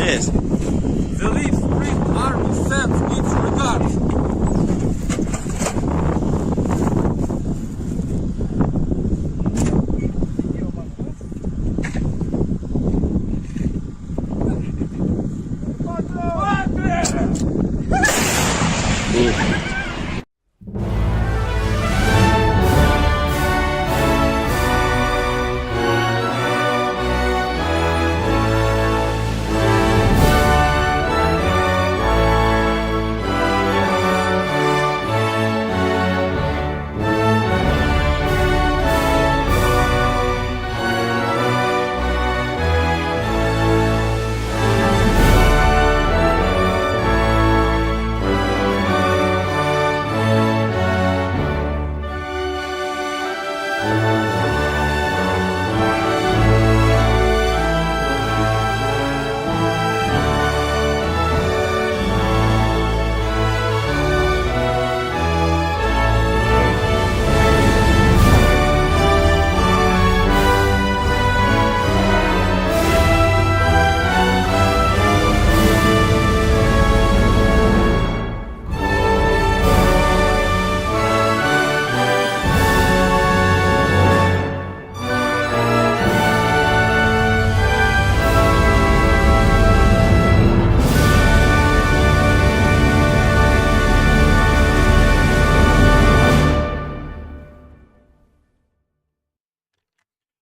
Yes. The Leaf Spring Army sends its regards.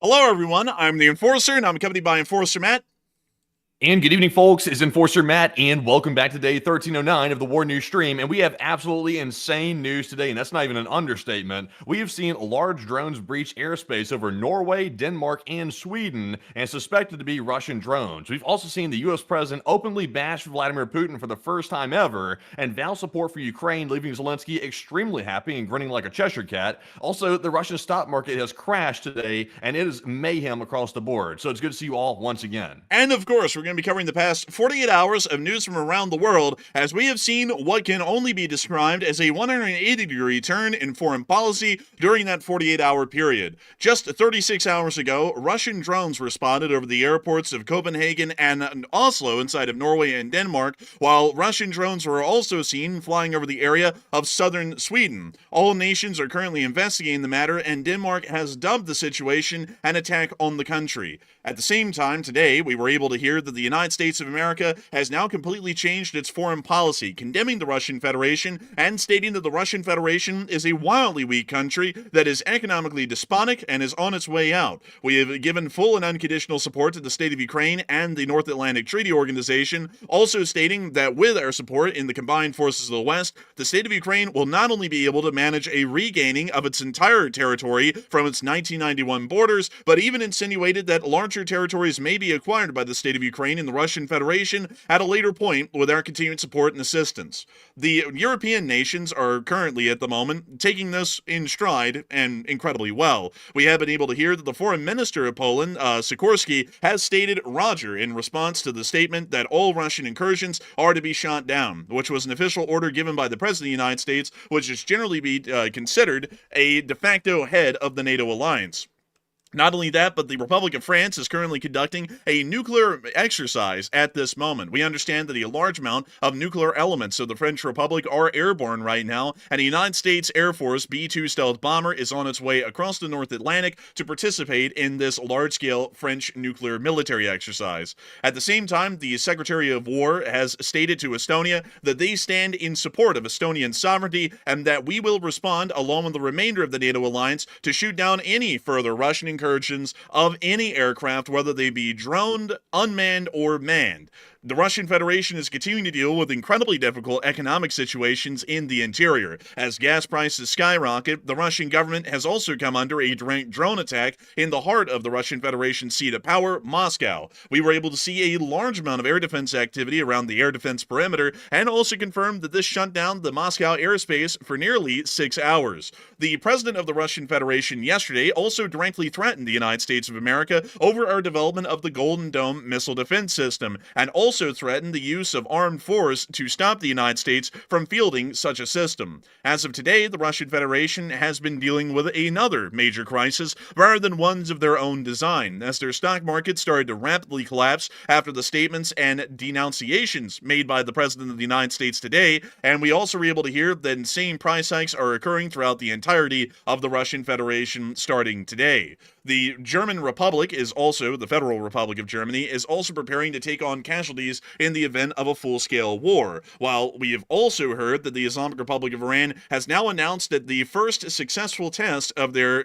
Hello, everyone. I'm the Enforcer, and I'm accompanied by Enforcer Matt. And good evening, folks. It's Enforcer Matt, and welcome back to day 1309 of the War News stream. And we have absolutely insane news today, and that's not even an understatement. We have seen large drones breach airspace over Norway, Denmark, and Sweden, and suspected to be Russian drones. We've also seen the U.S. president openly bash Vladimir Putin for the first time ever, and vow support for Ukraine, leaving Zelensky extremely happy and grinning like a Cheshire cat. Also, the Russian stock market has crashed today, and it is mayhem across the board. So it's good to see you all once again. And of course, we're going to be covering the past 48 hours of news from around the world, as we have seen what can only be described as a 180-degree turn in foreign policy during that 48-hour period. Just 36 hours ago, Russian drones were spotted over the airports of Copenhagen and Oslo inside of Norway and Denmark, while Russian drones were also seen flying over the area of southern Sweden. All nations are currently investigating the matter, and Denmark has dubbed the situation an attack on the country. At the same time, today, we were able to hear that the United States of America has now completely changed its foreign policy, condemning the Russian Federation and stating that the Russian Federation is a wildly weak country that is economically despotic and is on its way out. We have given full and unconditional support to the state of Ukraine and the North Atlantic Treaty Organization, also stating that with our support in the combined forces of the West, the state of Ukraine will not only be able to manage a regaining of its entire territory from its 1991 borders, but even insinuated that larger territories may be acquired by the state of Ukraine in the Russian Federation at a later point with our continued support and assistance. The European nations are currently, at the moment, taking this in stride and incredibly well. We have been able to hear that the foreign minister of Poland, Sikorski, has stated Roger in response to the statement that all Russian incursions are to be shot down, which was an official order given by the President of the United States, which is generally be considered a de facto head of the NATO alliance. Not only that, but the Republic of France is currently conducting a nuclear exercise at this moment. We understand that a large amount of nuclear elements of the French Republic are airborne right now, and a United States Air Force B-2 stealth bomber is on its way across the North Atlantic to participate in this large-scale French nuclear military exercise. At the same time, the Secretary of War has stated to Estonia that they stand in support of Estonian sovereignty and that we will respond, along with the remainder of the NATO alliance, to shoot down any further Russian incursions of any aircraft, whether they be droned, unmanned, or manned. The Russian Federation is continuing to deal with incredibly difficult economic situations in the interior. As gas prices skyrocket, the Russian government has also come under a direct drone attack in the heart of the Russian Federation's seat of power, Moscow. We were able to see a large amount of air defense activity around the air defense perimeter, and also confirmed that this shut down the Moscow airspace for nearly 6 hours. The president of the Russian Federation yesterday also directly threatened the United States of America over our development of the Golden Dome missile defense system, and also threatened the use of armed force to stop the United States from fielding such a system. As of today, the Russian Federation has been dealing with another major crisis rather than ones of their own design, as their stock market started to rapidly collapse after the statements and denunciations made by the President of the United States today, and we also were able to hear that insane price hikes are occurring throughout the entirety of the Russian Federation starting today. The German Republic is also, the Federal Republic of Germany, is also preparing to take on casualties in the event of a full-scale war, while we have also heard that the Islamic Republic of Iran has now announced that the first successful test of their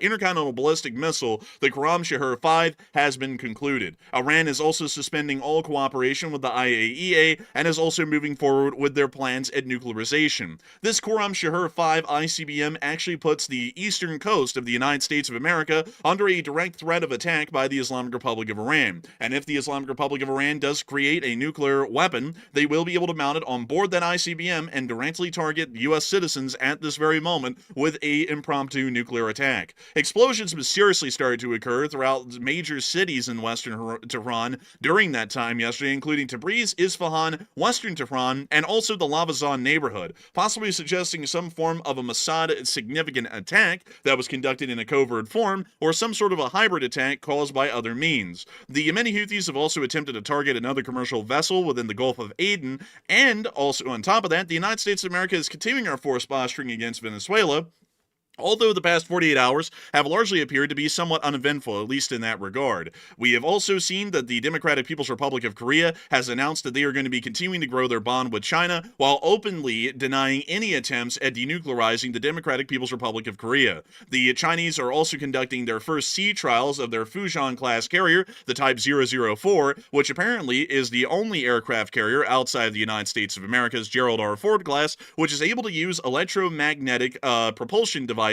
intercontinental ballistic missile, the Khorramshahr-5, has been concluded. Iran is also suspending all cooperation with the IAEA and is also moving forward with their plans at nuclearization. This Khorramshahr-5 ICBM actually puts the eastern coast of the United States of America under a direct threat of attack by the Islamic Republic of Iran. And if the Islamic Republic of Iran does create a nuclear weapon, they will be able to mount it on board that ICBM and directly target U.S. citizens at this very moment with a impromptu nuclear attack. Explosions mysteriously started to occur throughout major cities in western Tehran during that time yesterday, including Tabriz, Isfahan, western Tehran, and also the Lavazan neighborhood, possibly suggesting some form of a Mossad significant attack that was conducted in a covert form, or some sort of a hybrid attack caused by other means. The Yemeni Houthis have also attempted to target another commercial vessel within the Gulf of Aden, and also on top of that, the United States of America is continuing our force posturing against Venezuela, although the past 48 hours have largely appeared to be somewhat uneventful, at least in that regard. We have also seen that the Democratic People's Republic of Korea has announced that they are going to be continuing to grow their bond with China while openly denying any attempts at denuclearizing the Democratic People's Republic of Korea. The Chinese are also conducting their first sea trials of their Fujian-class carrier, the Type 004, which apparently is the only aircraft carrier outside of the United States of America's Gerald R. Ford class, which is able to use electromagnetic propulsion devices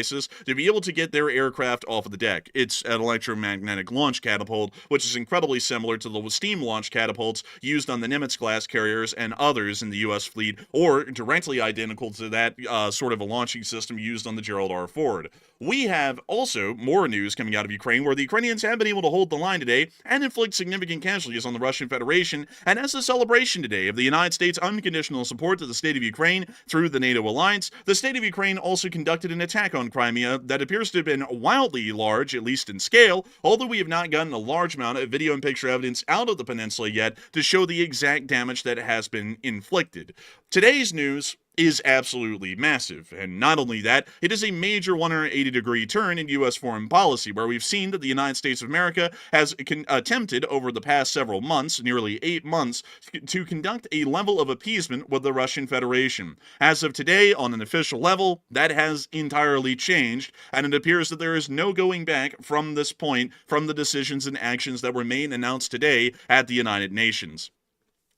to be able to get their aircraft off of the deck. It's an electromagnetic launch catapult, which is incredibly similar to the steam launch catapults used on the Nimitz-class carriers and others in the U.S. fleet, or directly identical to that sort of a launching system used on the Gerald R. Ford. We have also more news coming out of Ukraine, where the Ukrainians have been able to hold the line today and inflict significant casualties on the Russian Federation, and as a celebration today of the United States' unconditional support to the state of Ukraine through the NATO alliance, the state of Ukraine also conducted an attack on Crimea that appears to have been wildly large, at least in scale, although we have not gotten a large amount of video and picture evidence out of the peninsula yet to show the exact damage that has been inflicted. Today's news is absolutely massive, and not only that, it is a major 180-degree turn in U.S. foreign policy, where we've seen that the United States of America has attempted over the past several months, nearly 8 months, to conduct a level of appeasement with the Russian Federation. As of today, on an official level, that has entirely changed, and it appears that there is no going back from this point from the decisions and actions that were made and announced today at the United Nations.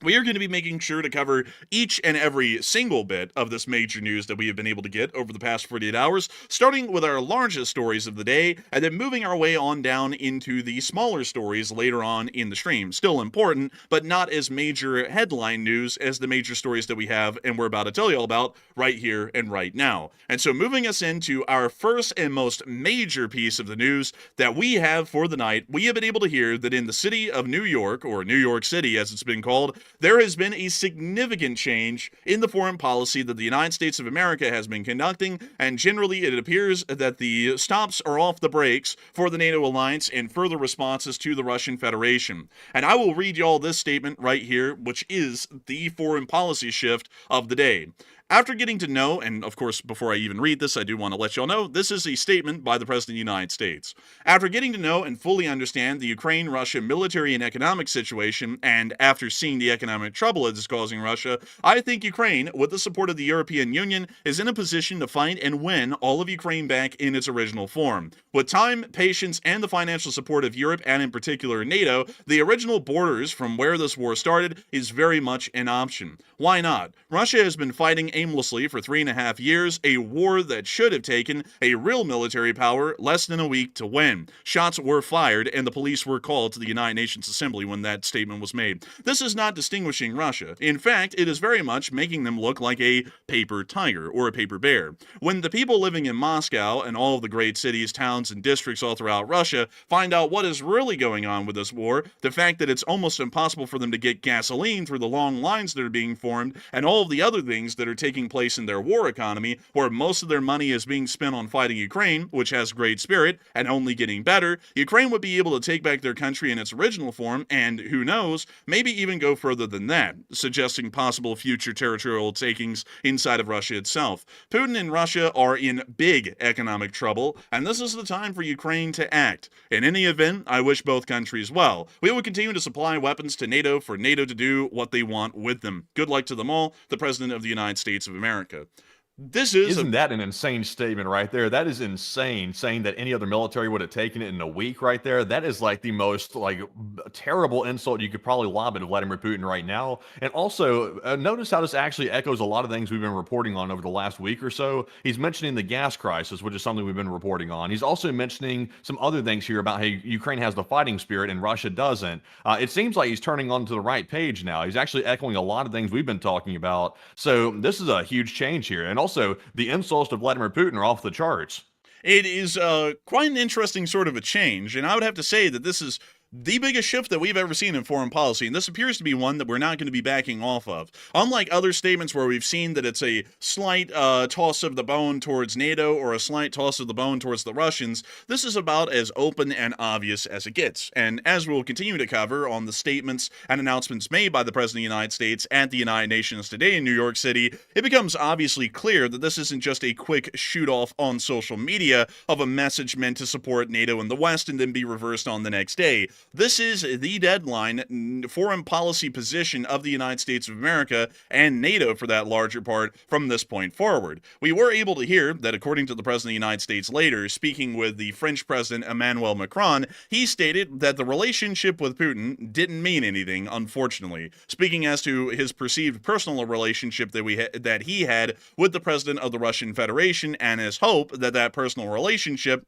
We are going to be making sure to cover each and every single bit of this major news that we have been able to get over the past 48 hours, starting with our largest stories of the day, and then moving our way on down into the smaller stories later on in the stream. Still important, but not as major headline news as the major stories that we have and we're about to tell you all about right here and right now. And so moving us into our first and most major piece of the news that we have for the night, we have been able to hear that in the city of New York, or New York City as it's been called, there has been a significant change in the foreign policy that the United States of America has been conducting, and generally it appears that the stops are off the brakes for the NATO alliance in further responses to the Russian Federation. And I will read y'all this statement right here, which is the foreign policy shift of the day. After getting to know, and of course, before I even read this, I do want to let y'all know, this is a statement by the President of the United States. After getting to know and fully understand the Ukraine-Russia military and economic situation, and after seeing the economic trouble it is causing Russia, I think Ukraine, with the support of the European Union, is in a position to fight and win all of Ukraine back in its original form. With time, patience, and the financial support of Europe, and in particular NATO, the original borders from where this war started is very much an option. Why not? Russia has been fighting aimlessly for 3.5 years, a war that should have taken a real military power less than a week to win. Shots were fired, and the police were called to the United Nations Assembly when that statement was made. This is not distinguishing Russia. In fact, it is very much making them look like a paper tiger or a paper bear. When the people living in Moscow and all of the great cities, towns, and districts all throughout Russia find out what is really going on with this war, the fact that it's almost impossible for them to get gasoline through the long lines that are being formed, and all of the other things that are taking place in their war economy, where most of their money is being spent on fighting Ukraine, which has great spirit and only getting better, Ukraine would be able to take back their country in its original form, and who knows, maybe even go further than that, suggesting possible future territorial takings inside of Russia itself. Putin and Russia are in big economic trouble, and this is the time for Ukraine to act. In any event, I wish both countries well. We will continue to supply weapons to NATO for NATO to do what they want with them. Good luck to them all, the President of the United States of America. Isn't that an insane statement right there? That is insane, saying that any other military would have taken it in a week right there. That is like the most terrible insult you could probably lob at Vladimir Putin right now. And also, notice how this actually echoes a lot of things we've been reporting on over the last week or so. He's mentioning the gas crisis, which is something we've been reporting on. He's also mentioning some other things here about how Ukraine has the fighting spirit and Russia doesn't. It seems like he's turning onto the right page now. He's actually echoing a lot of things we've been talking about. So this is a huge change here. And also, the insults to Vladimir Putin are off the charts. It is quite an interesting sort of a change, and I would have to say that this is the biggest shift that we've ever seen in foreign policy, and this appears to be one that we're not going to be backing off of. Unlike other statements where we've seen that it's a slight toss of the bone towards NATO or a slight toss of the bone towards the Russians, this is about as open and obvious as it gets. And as we'll continue to cover on the statements and announcements made by the President of the United States at the United Nations today in New York City, it becomes obviously clear that this isn't just a quick shoot-off on social media of a message meant to support NATO and the West and then be reversed on the next day. This is the deadline foreign policy position of the United States of America and NATO for that larger part from this point forward. We were able to hear that according to the President of the United States later, speaking with the French President Emmanuel Macron, he stated that the relationship with Putin didn't mean anything, unfortunately. Speaking as to his perceived personal relationship that he had with the President of the Russian Federation and his hope that that personal relationship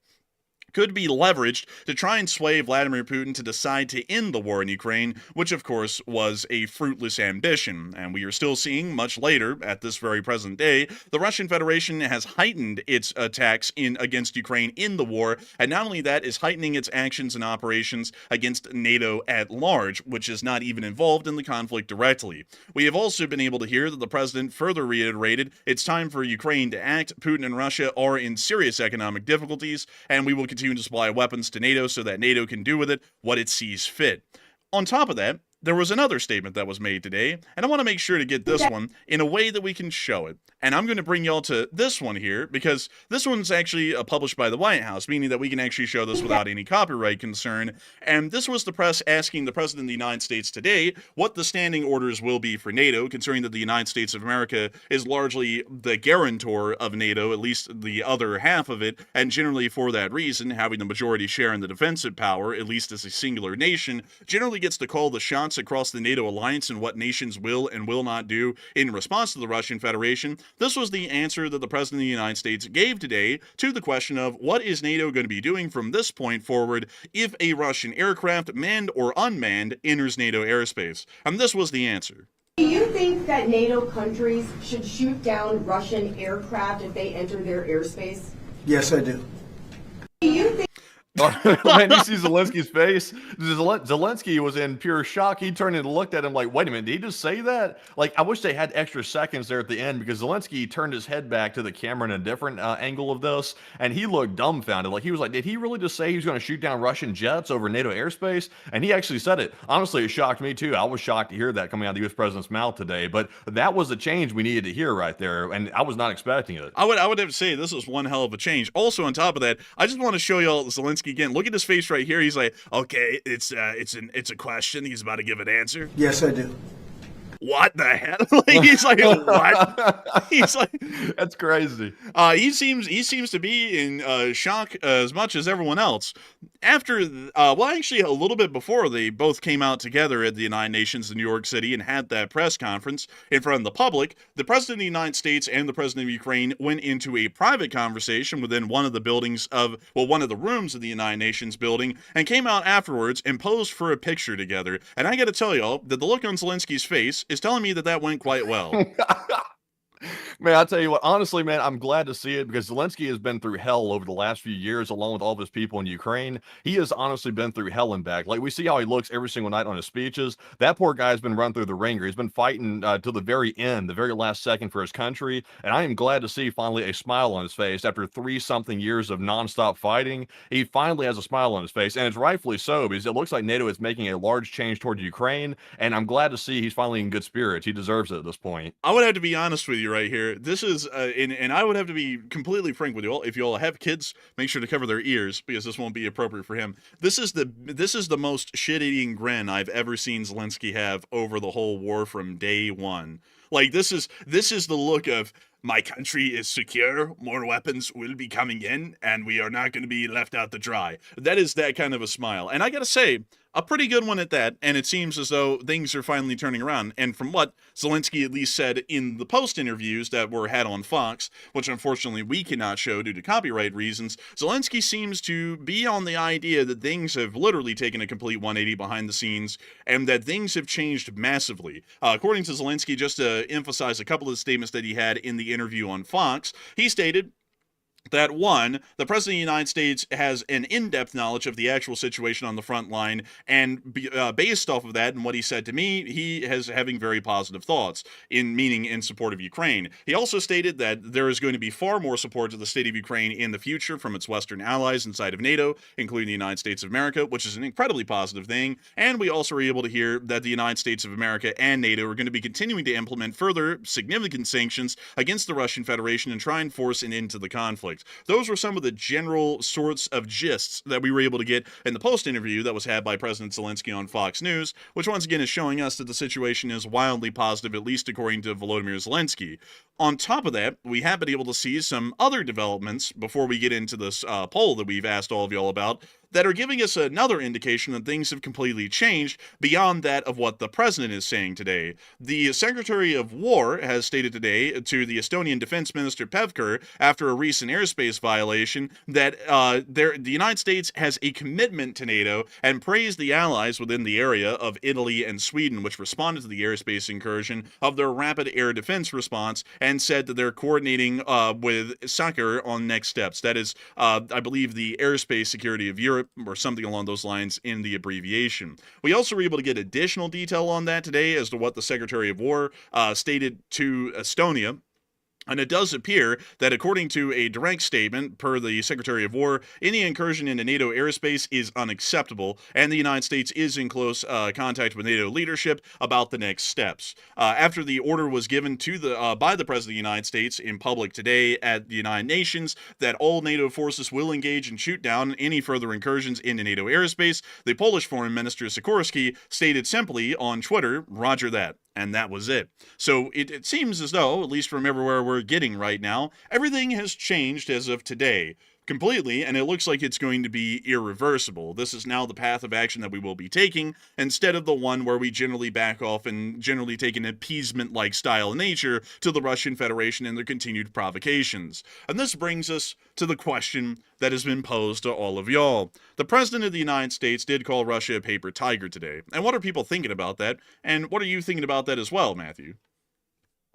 could be leveraged to try and sway Vladimir Putin to decide to end the war in Ukraine, which of course was a fruitless ambition. And we are still seeing, much later, at this very present day, the Russian Federation has heightened its attacks against Ukraine in the war, and not only that, is heightening its actions and operations against NATO at large, which is not even involved in the conflict directly. We have also been able to hear that the president further reiterated it's time for Ukraine to act. Putin and Russia are in serious economic difficulties, and we will continue to supply weapons to NATO so that NATO can do with it what it sees fit. On top of that, there was another statement that was made today, and I want to make sure to get this one in a way that we can show it. And I'm going to bring y'all to this one here, because this one's actually published by the White House, meaning that we can actually show this without any copyright concern. And this was the press asking the President of the United States today what the standing orders will be for NATO, considering that the United States of America is largely the guarantor of NATO, at least the other half of it, and generally for that reason, having the majority share in the defensive power, at least as a singular nation, generally gets to call the shots across the NATO alliance and what nations will and will not do in response to the Russian Federation. This was the answer that the President of the United States gave today to the question of what is NATO going to be doing from this point forward if a Russian aircraft, manned or unmanned, enters NATO airspace. And this was the answer. Do you think that NATO countries should shoot down Russian aircraft if they enter their airspace? Yes, I do. Do you think Man, you see Zelensky's face. Zelensky was in pure shock. He turned and looked at him like, wait a minute, did he just say that? Like, I wish they had extra seconds there at the end, because Zelensky turned his head back to the camera in a different angle of this, and he looked dumbfounded. Like, he was like, did he really just say he was going to shoot down Russian jets over NATO airspace? And he actually said it. Honestly, it shocked me too. I was shocked to hear that coming out of the U.S. president's mouth today, but that was the change we needed to hear right there, and I was not expecting it. I would have to say this was one hell of a change. Also, on top of that, I just want to show y'all Zelensky again. Look at his face right here. He's like, okay, it's a question. He's about to give an answer. Yes, I do. What the hell? He's like, what? He's like, that's crazy. He seems to be in shock as much as everyone else. After, well, actually, a little bit before they both came out together at the United Nations in New York City and had that press conference in front of the public, the President of the United States and the President of Ukraine went into a private conversation within one of the buildings of, well, one of the rooms of the United Nations building, and came out afterwards and posed for a picture together. And I got to tell y'all that the look on Zelensky's face is telling me that that went quite well. Man, I'll tell you what, honestly, man, I'm glad to see it, because Zelensky has been through hell over the last few years, along with all of his people in Ukraine. He has honestly been through hell and back. Like, we see how he looks every single night on his speeches. That poor guy's been run through the ringer. He's been fighting to the very end, the very last second for his country. And I am glad to see finally a smile on his face after 3-something years of nonstop fighting. He finally has a smile on his face, and it's rightfully so, because it looks like NATO is making a large change toward Ukraine. And I'm glad to see he's finally in good spirits. He deserves it at this point. I would have to be honest with you right here. This is, and I would have to be completely frank with you all. If you all have kids, make sure to cover their ears, because this won't be appropriate for him. This is the most shit-eating grin I've ever seen Zelensky have over the whole war from day one. Like, this is the look of, my country is secure, more weapons will be coming in, and we are not going to be left out to dry. That is that kind of a smile. And I gotta say, a pretty good one at that, and it seems as though things are finally turning around. And from what Zelensky at least said in the post interviews that were had on Fox, which unfortunately we cannot show due to copyright reasons, Zelensky seems to be on the idea that things have literally taken a complete 180 behind the scenes, and that things have changed massively. According to Zelensky, just to emphasize a couple of the statements that he had in the interview on Fox, he stated that, one, the President of the United States has an in-depth knowledge of the actual situation on the front line, and based off of that and what he said to me, he is having very positive thoughts, meaning in support of Ukraine. He also stated that there is going to be far more support to the state of Ukraine in the future from its Western allies inside of NATO, including the United States of America, which is an incredibly positive thing. And we also were able to hear that the United States of America and NATO are going to be continuing to implement further significant sanctions against the Russian Federation and try and force an end to the conflict. Those were some of the general sorts of gists that we were able to get in the post interview that was had by President Zelensky on Fox News, which once again is showing us that the situation is wildly positive, at least according to Volodymyr Zelensky. On top of that, we have been able to see some other developments before we get into this poll that we've asked all of y'all about, that are giving us another indication that things have completely changed beyond that of what the president is saying today. The Secretary of War has stated today to the Estonian Defense Minister Pevkur, after a recent airspace violation, that the United States has a commitment to NATO, and praised the allies within the area of Italy and Sweden, which responded to the airspace incursion, of their rapid air defense response, and said that they're coordinating with SACEUR on next steps. That is, I believe, the Airspace Security of Europe, or something along those lines in the abbreviation. We also were able to get additional detail on that today as to what the Secretary of War stated to Estonia. And it does appear that, according to a direct statement per the Secretary of War, any incursion into NATO airspace is unacceptable, and the United States is in close contact with NATO leadership about the next steps. After the order was given to by the President of the United States in public today at the United Nations that all NATO forces will engage and shoot down any further incursions into NATO airspace, the Polish Foreign Minister Sikorski stated simply on Twitter, "Roger that." And that was it. So it seems as though, at least from everywhere we're getting right now, everything has changed as of today completely, and it looks like it's going to be irreversible. This is now the path of action that we will be taking, instead of the one where we generally back off and generally take an appeasement-like style in nature to the Russian Federation and their continued provocations. And this brings us to the question that has been posed to all of y'all. The President of the United States did call Russia a paper tiger today. And what are people thinking about that? And what are you thinking about that as well, Matthew?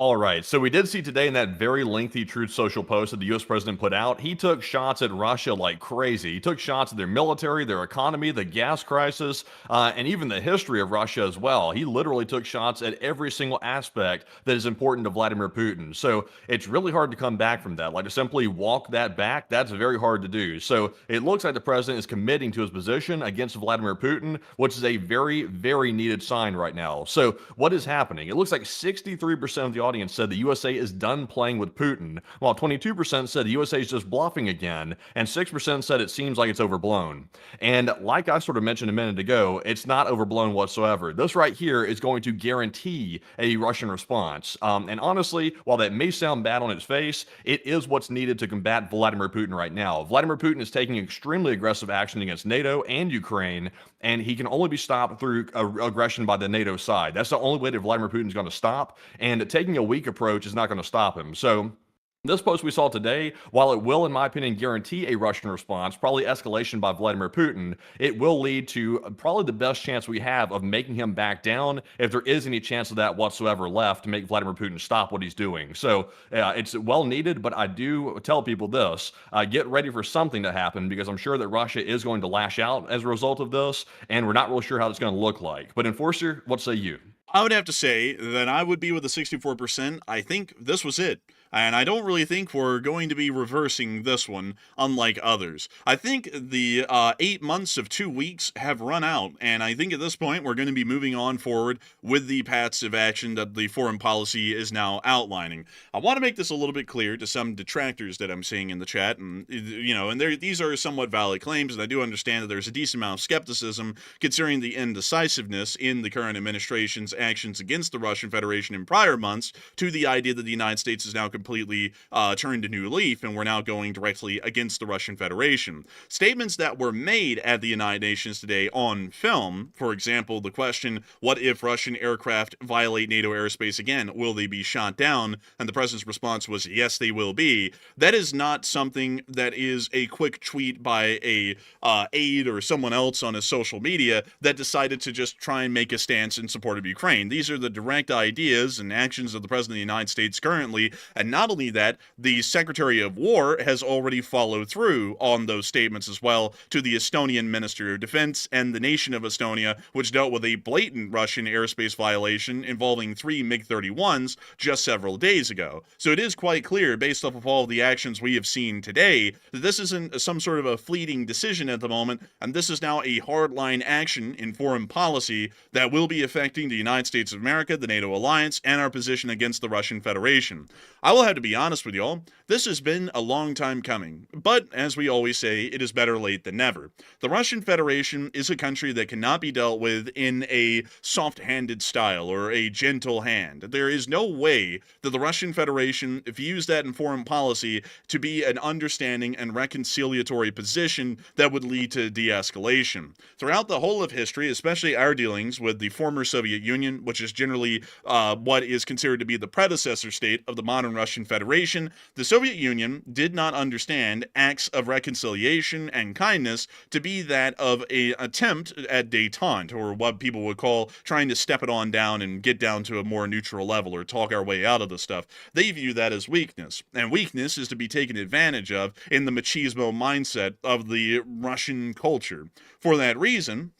All right. So we did see today in that very lengthy Truth Social post that the U.S. president put out, he took shots at Russia like crazy. He took shots at their military, their economy, the gas crisis, and even the history of Russia as well. He literally took shots at every single aspect that is important to Vladimir Putin. So it's really hard to come back from that. Like to simply walk that back, that's very hard to do. So it looks like the president is committing to his position against Vladimir Putin, which is a very, very needed sign right now. So what is happening? It looks like 63% of the audience said the USA is done playing with Putin, while 22% said the USA is just bluffing again, and 6% said it seems like it's overblown. And like I sort of mentioned a minute ago, it's not overblown whatsoever. This right here is going to guarantee a Russian response. And honestly, while that may sound bad on its face, it is what's needed to combat Vladimir Putin right now. Vladimir Putin is taking extremely aggressive action against NATO and Ukraine, and he can only be stopped through aggression by the NATO side. That's the only way that Vladimir Putin is going to stop, and taking a weak approach is not going to stop him. So this post we saw today, while it will, in my opinion, guarantee a Russian response, probably escalation by Vladimir Putin, it will lead to probably the best chance we have of making him back down, if there is any chance of that whatsoever left, to make Vladimir Putin stop what he's doing. So it's well needed, but I do tell people this, get ready for something to happen, because I'm sure that Russia is going to lash out as a result of this, and we're not really sure how it's going to look like. But Enforcer, what say you? I would have to say that I would be with the 64%. I think this was it. And I don't really think we're going to be reversing this one, unlike others. I think the 8 months of 2 weeks have run out, and I think at this point we're going to be moving on forward with the paths of action that the foreign policy is now outlining. I want to make this a little bit clear to some detractors that I'm seeing in the chat, and these are somewhat valid claims, and I do understand that there's a decent amount of skepticism considering the indecisiveness in the current administration's actions against the Russian Federation in prior months to the idea that the United States is now completely turned a new leaf and we're now going directly against the Russian Federation. Statements that were made at the United Nations today on film, for example, the question, what if Russian aircraft violate NATO airspace again? Will they be shot down? And the president's response was, yes, they will be. That is not something that is a quick tweet by a aide or someone else on his social media that decided to just try and make a stance in support of Ukraine. These are the direct ideas and actions of the president of the United States currently, and not only that, the Secretary of War has already followed through on those statements as well to the Estonian Minister of Defense and the nation of Estonia, which dealt with a blatant Russian airspace violation involving 3 MiG-31s just several days ago. So it is quite clear, based off of all of the actions we have seen today, that this isn't some sort of a fleeting decision at the moment, and this is now a hardline action in foreign policy that will be affecting the United States of America, the NATO alliance, and our position against the Russian Federation. I will have to be honest with y'all, this has been a long time coming, but as we always say, it is better late than never. The Russian Federation is a country that cannot be dealt with in a soft-handed style or a gentle hand. There is no way that the Russian Federation views that in foreign policy to be an understanding and reconciliatory position that would lead to de-escalation. Throughout the whole of history, especially our dealings with the former Soviet Union, which is generally what is considered to be the predecessor state of the modern Russian Federation, the Soviet Union did not understand acts of reconciliation and kindness to be that of an attempt at détente, or what people would call trying to step it on down and get down to a more neutral level or talk our way out of the stuff. They view that as weakness, and weakness is to be taken advantage of in the machismo mindset of the Russian culture. For that reason,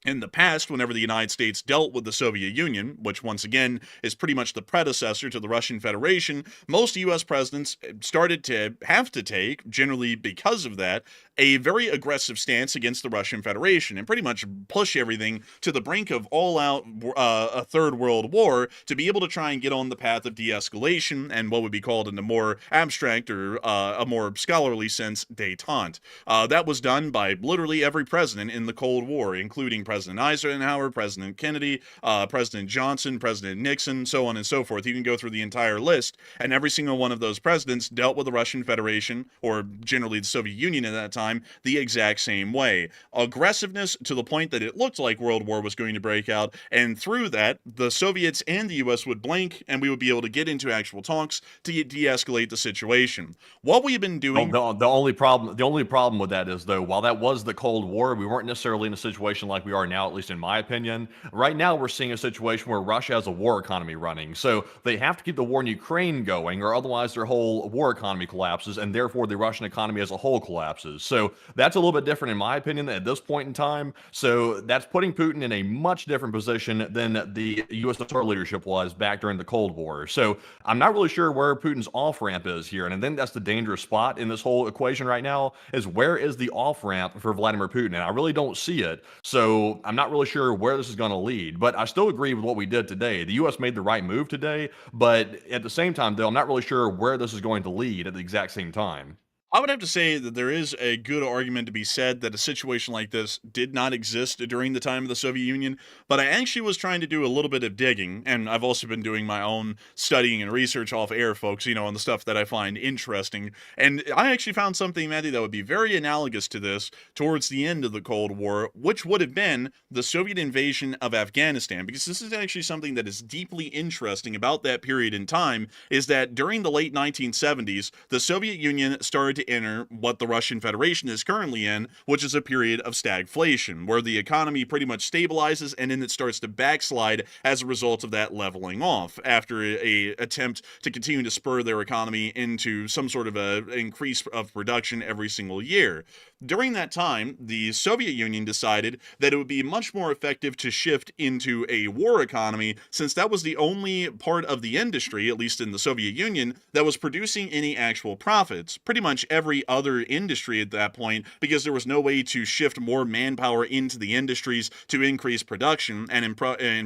in the past, whenever the United States dealt with the Soviet Union, which once again is pretty much the predecessor to the Russian Federation, most U.S. presidents started to have to take, generally because of that, a very aggressive stance against the Russian Federation and pretty much push everything to the brink of all-out a third world war to be able to try and get on the path of de-escalation and what would be called in a more abstract or a more scholarly sense, détente. That was done by literally every president in the Cold War, including President Eisenhower, President Kennedy, President Johnson, President Nixon, so on and so forth. You can go through the entire list, and every single one of those presidents dealt with the Russian Federation, or generally the Soviet Union at that time, the exact same way. Aggressiveness to the point that it looked like World War was going to break out, and through that, the Soviets and the U.S. would blink, and we would be able to get into actual talks to de-escalate the situation. What we've been doing... Well, the only problem with that is, though, while that was the Cold War, we weren't necessarily in a situation like we are are now, at least in my opinion. Right now, we're seeing a situation where Russia has a war economy running. So they have to keep the war in Ukraine going, or otherwise their whole war economy collapses, and therefore the Russian economy as a whole collapses. So that's a little bit different, in my opinion, at this point in time. So that's putting Putin in a much different position than the USSR leadership was back during the Cold War. So I'm not really sure where Putin's off-ramp is here. And I think that's the dangerous spot in this whole equation right now, is where is the off-ramp for Vladimir Putin? And I really don't see it. So I'm not really sure where this is going to lead. But I still agree with what we did today. The U.S. made the right move today. But at the same time, though, I'm not really sure where this is going to lead at the exact same time. I would have to say that there is a good argument to be said that a situation like this did not exist during the time of the Soviet Union, but I actually was trying to do a little bit of digging, and I've also been doing my own studying and research off air, folks, on the stuff that I find interesting, and I actually found something, Matty, that would be very analogous to this towards the end of the Cold War, which would have been the Soviet invasion of Afghanistan, because this is actually something that is deeply interesting about that period in time, is that during the late 1970s, the Soviet Union started to enter what the Russian Federation is currently in, which is a period of stagflation, where the economy pretty much stabilizes and then it starts to backslide as a result of that leveling off after a attempt to continue to spur their economy into some sort of a increase of production every single year. During that time, the Soviet Union decided that it would be much more effective to shift into a war economy, since that was the only part of the industry, at least in the Soviet Union, that was producing any actual profits. Pretty much every other industry at that point, because there was no way to shift more manpower into the industries to increase production, and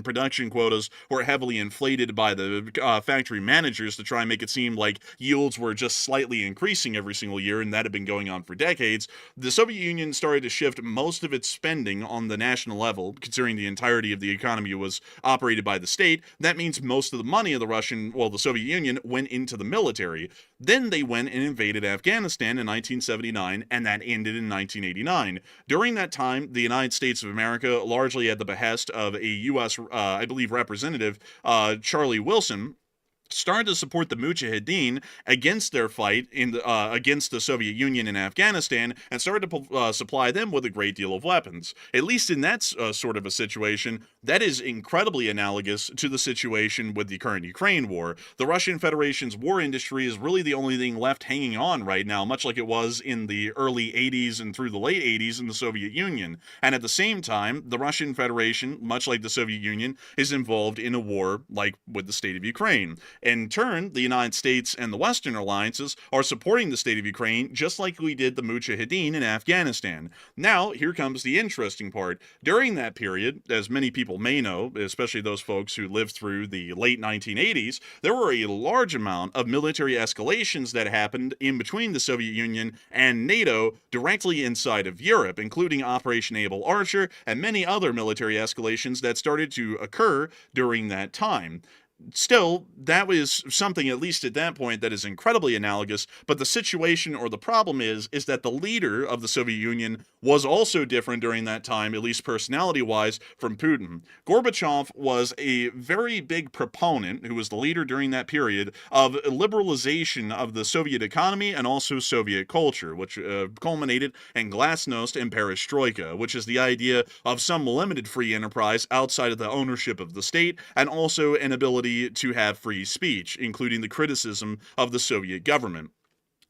production quotas were heavily inflated by the factory managers to try and make it seem like yields were just slightly increasing every single year, and that had been going on for decades. The Soviet Union started to shift most of its spending on the national level, considering the entirety of the economy was operated by the state. That means most of the money of the Soviet Union went into the military. Then they went and invaded Afghanistan in 1979, and that ended in 1989. During that time, the United States of America, largely at the behest of a U.S., I believe, representative, Charlie Wilson, started to support the Mujahideen against their fight against the Soviet Union in Afghanistan, and started to supply them with a great deal of weapons. At least in that sort of a situation, that is incredibly analogous to the situation with the current Ukraine war. The Russian Federation's war industry is really the only thing left hanging on right now, much like it was in the early 80s and through the late 80s in the Soviet Union. And at the same time, the Russian Federation, much like the Soviet Union, is involved in a war like with the state of Ukraine. In turn, the United States and the Western alliances are supporting the state of Ukraine just like we did the Mujahideen in Afghanistan. Now, here comes the interesting part. During that period, as many people may know, especially those folks who lived through the late 1980s, there were a large amount of military escalations that happened in between the Soviet Union and NATO directly inside of Europe, including Operation Able Archer and many other military escalations that started to occur during that time. Still, that was something, at least at that point, that is incredibly analogous, but the situation or the problem is that the leader of the Soviet Union was also different during that time, at least personality-wise, from Putin. Gorbachev was a very big proponent, who was the leader during that period, of liberalization of the Soviet economy and also Soviet culture, which culminated in glasnost and perestroika, which is the idea of some limited free enterprise outside of the ownership of the state, and also an ability to have free speech, including the criticism of the Soviet government.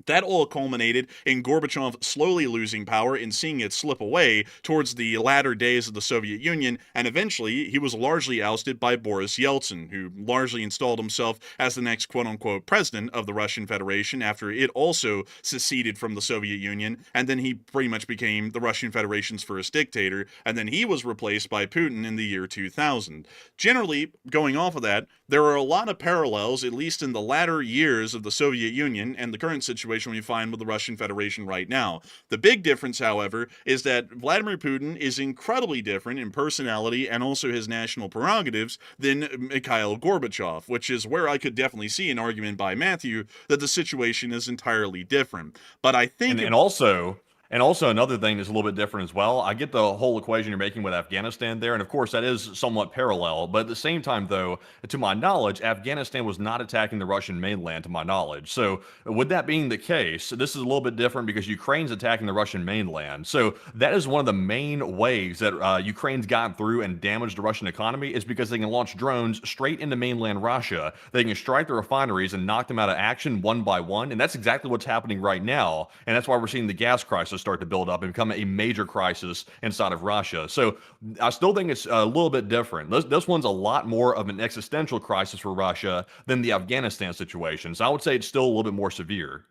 That all culminated in Gorbachev slowly losing power and seeing it slip away towards the latter days of the Soviet Union, and eventually he was largely ousted by Boris Yeltsin, who largely installed himself as the next quote-unquote president of the Russian Federation after it also seceded from the Soviet Union, and then he pretty much became the Russian Federation's first dictator, and then he was replaced by Putin in the year 2000. Generally, going off of that, there are a lot of parallels, at least in the latter years of the Soviet Union and the current situation we find with the Russian Federation right now. The big difference, however, is that Vladimir Putin is incredibly different in personality and also his national prerogatives than Mikhail Gorbachev, which is where I could definitely see an argument by Matthew that the situation is entirely different. But I think... And also... And also another thing that's a little bit different as well. I get the whole equation you're making with Afghanistan there, and of course that is somewhat parallel. But at the same time, though, to my knowledge, Afghanistan was not attacking the Russian mainland, to my knowledge. So with that being the case, this is a little bit different because Ukraine's attacking the Russian mainland. So that is one of the main ways that Ukraine's gotten through and damaged the Russian economy is because they can launch drones straight into mainland Russia. They can strike the refineries and knock them out of action one by one, and that's exactly what's happening right now. And that's why we're seeing the gas crisis start to build up and become a major crisis inside of Russia. So I still think it's a little bit different. This one's a lot more of an existential crisis for Russia than the Afghanistan situation. So I would say it's still a little bit more severe.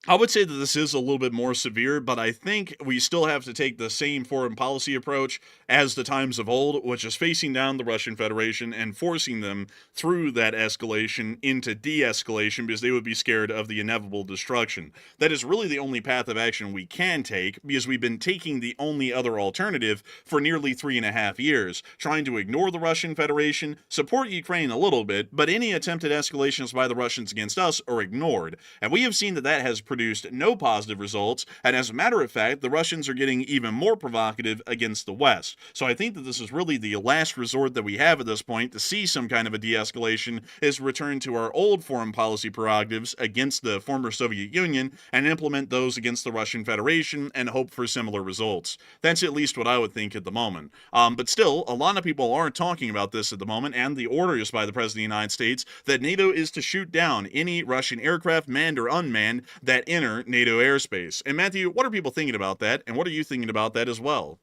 I would say that this is a little bit more severe, but I think we still have to take the same foreign policy approach as the times of old, which is facing down the Russian Federation and forcing them through that escalation into de-escalation because they would be scared of the inevitable destruction. That is really the only path of action we can take because we've been taking the only other alternative for nearly 3.5 years, trying to ignore the Russian Federation, support Ukraine a little bit, but any attempted escalations by the Russians against us are ignored. And we have seen that that has produced no positive results, and as a matter of fact, the Russians are getting even more provocative against the West. So I think that this is really the last resort that we have at this point to see some kind of a de-escalation is return to our old foreign policy prerogatives against the former Soviet Union and implement those against the Russian Federation and hope for similar results. That's at least what I would think at the moment. But still, a lot of people aren't talking about this at the moment, and the order is by the President of the United States that NATO is to shoot down any Russian aircraft, manned or unmanned, that enter NATO airspace. And Matthew, what are people thinking about that? And what are you thinking about that as well?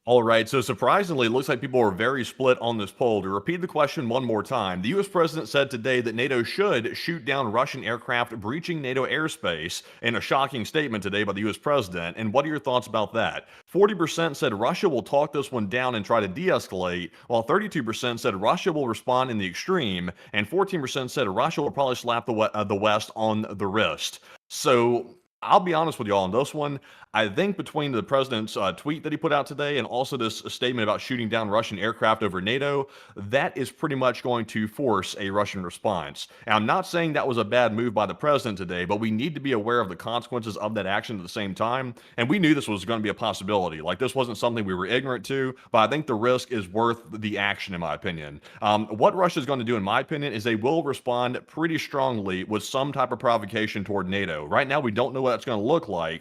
All right, so surprisingly, it looks like people are very split on this poll. To repeat the question one more time, the U.S. president said today that NATO should shoot down Russian aircraft breaching NATO airspace in a shocking statement today by the U.S. president. And what are your thoughts about that? 40% said Russia will talk this one down and try to de-escalate, while 32% said Russia will respond in the extreme, and 14% said Russia will probably slap the West on the wrist. So I'll be honest with you all on this one. I think between the president's tweet that he put out today and also this statement about shooting down Russian aircraft over NATO, that is pretty much going to force a Russian response. And I'm not saying that was a bad move by the president today, but we need to be aware of the consequences of that action at the same time. And we knew this was going to be a possibility. Like, this wasn't something we were ignorant to, but I think the risk is worth the action, in my opinion. What Russia is going to do, in my opinion, is they will respond pretty strongly with some type of provocation toward NATO. Right now, we don't know what that's going to look like.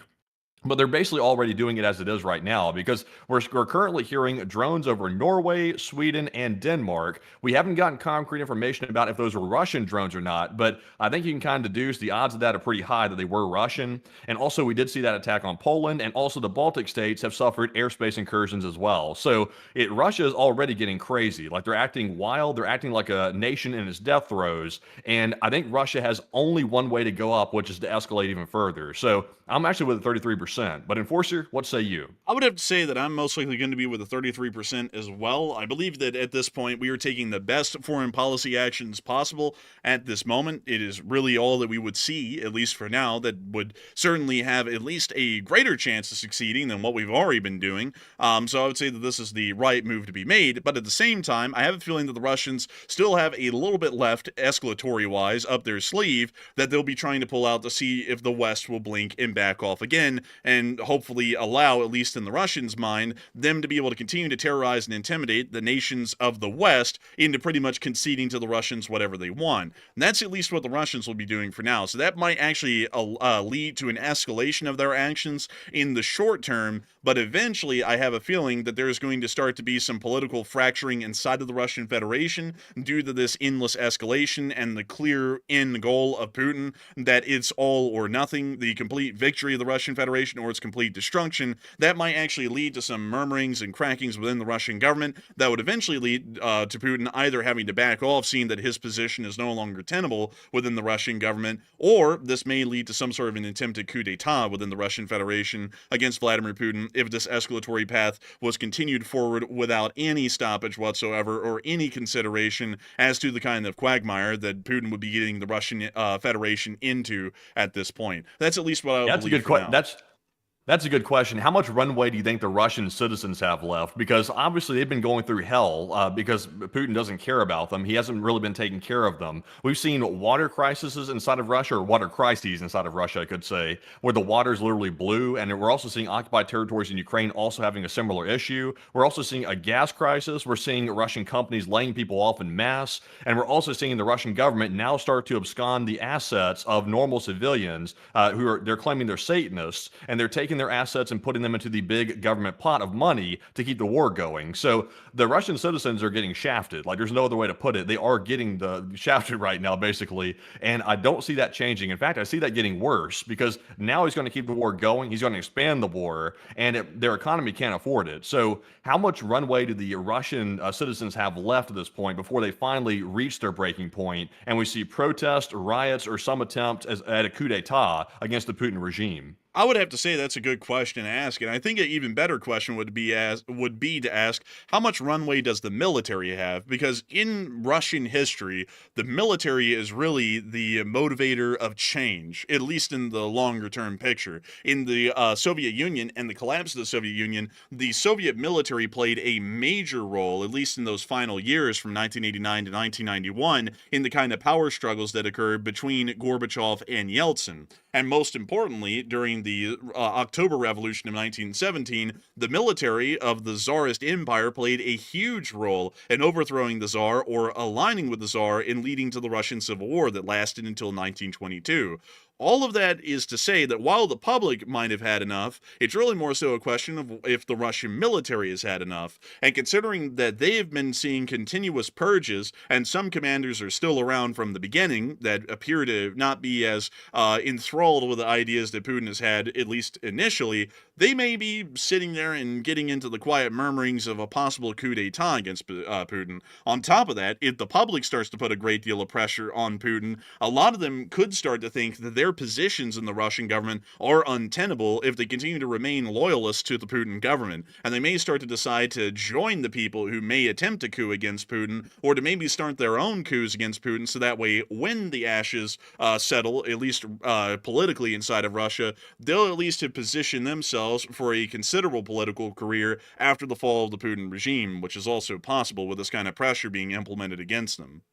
But they're basically already doing it as it is right now because we're currently hearing drones over Norway, Sweden, and Denmark. We haven't gotten concrete information about if those were Russian drones or not, but I think you can kind of deduce the odds of that are pretty high that they were Russian. And also, we did see that attack on Poland, and also the Baltic states have suffered airspace incursions as well. So Russia is already getting crazy. Like, they're acting wild. They're acting like a nation in its death throes. And I think Russia has only one way to go up, which is to escalate even further. So I'm actually with 33%. But Enforcer, what say you? I would have to say that I'm most likely going to be with the 33% as well. I believe that at this point we are taking the best foreign policy actions possible at this moment. It is really all that we would see, at least for now, that would certainly have at least a greater chance of succeeding than what we've already been doing. So I would say that this is the right move to be made. But at the same time, I have a feeling that the Russians still have a little bit left, escalatory-wise, up their sleeve that they'll be trying to pull out to see if the West will blink and back off again, and hopefully allow, at least in the Russians' mind, them to be able to continue to terrorize and intimidate the nations of the West into pretty much conceding to the Russians whatever they want. And that's at least what the Russians will be doing for now. So that might actually lead to an escalation of their actions in the short term, but eventually I have a feeling that there's going to start to be some political fracturing inside of the Russian Federation due to this endless escalation and the clear end goal of Putin that it's all or nothing, the complete victory of the Russian Federation or its complete destruction. That might actually lead to some murmurings and crackings within the Russian government that would eventually lead to Putin either having to back off, seeing that his position is no longer tenable within the Russian government, or this may lead to some sort of an attempted coup d'etat within the Russian Federation against Vladimir Putin if this escalatory path was continued forward without any stoppage whatsoever or any consideration as to the kind of quagmire that Putin would be getting the Russian Federation into at this point. That's at least what I would believe for now. That's a good question. How much runway do you think the Russian citizens have left? Because obviously they've been going through hell because Putin doesn't care about them. He hasn't really been taking care of them. We've seen water crises inside of Russia, or water crises inside of Russia, I could say, where the water's literally blue. And we're also seeing occupied territories in Ukraine also having a similar issue. We're also seeing a gas crisis. We're seeing Russian companies laying people off en masse. And we're also seeing the Russian government now start to abscond the assets of normal civilians they're claiming they're Satanists, and they're taking their assets and putting them into the big government pot of money to keep the war going. So the Russian citizens are getting shafted. Like, there's no other way to put it. They are getting shafted right now, basically. And I don't see that changing. In fact, I see that getting worse because now he's going to keep the war going. He's going to expand the war, and their economy can't afford it. So how much runway do the Russian citizens have left at this point before they finally reach their breaking point and we see protest, riots, or some attempt at a coup d'etat against the Putin regime? I would have to say that's a good question to ask, and I think an even better question would be to ask how much runway does the military have? Because in Russian history, the military is really the motivator of change, at least in the longer term picture. In the Soviet Union and the collapse of the Soviet Union, the Soviet military played a major role, at least in those final years from 1989 to 1991, in the kind of power struggles that occurred between Gorbachev and Yeltsin. And most importantly, during the October Revolution of 1917, the military of the Tsarist Empire played a huge role in overthrowing the Tsar or aligning with the Tsar in leading to the Russian Civil War that lasted until 1922. All of that is to say that while the public might have had enough, it's really more so a question of if the Russian military has had enough. And considering that they have been seeing continuous purges, and some commanders are still around from the beginning that appear to not be as enthralled with the ideas that Putin has had, at least initially, they may be sitting there and getting into the quiet murmurings of a possible coup d'etat against Putin. On top of that, if the public starts to put a great deal of pressure on Putin, a lot of them could start to think that their positions in the Russian government are untenable if they continue to remain loyalists to the Putin government. And they may start to decide to join the people who may attempt a coup against Putin, or to maybe start their own coups against Putin, so that way when the ashes settle, at least politically inside of Russia, they'll at least have positioned themselves for a considerable political career after the fall of the Putin regime, which is also possible with this kind of pressure being implemented against them.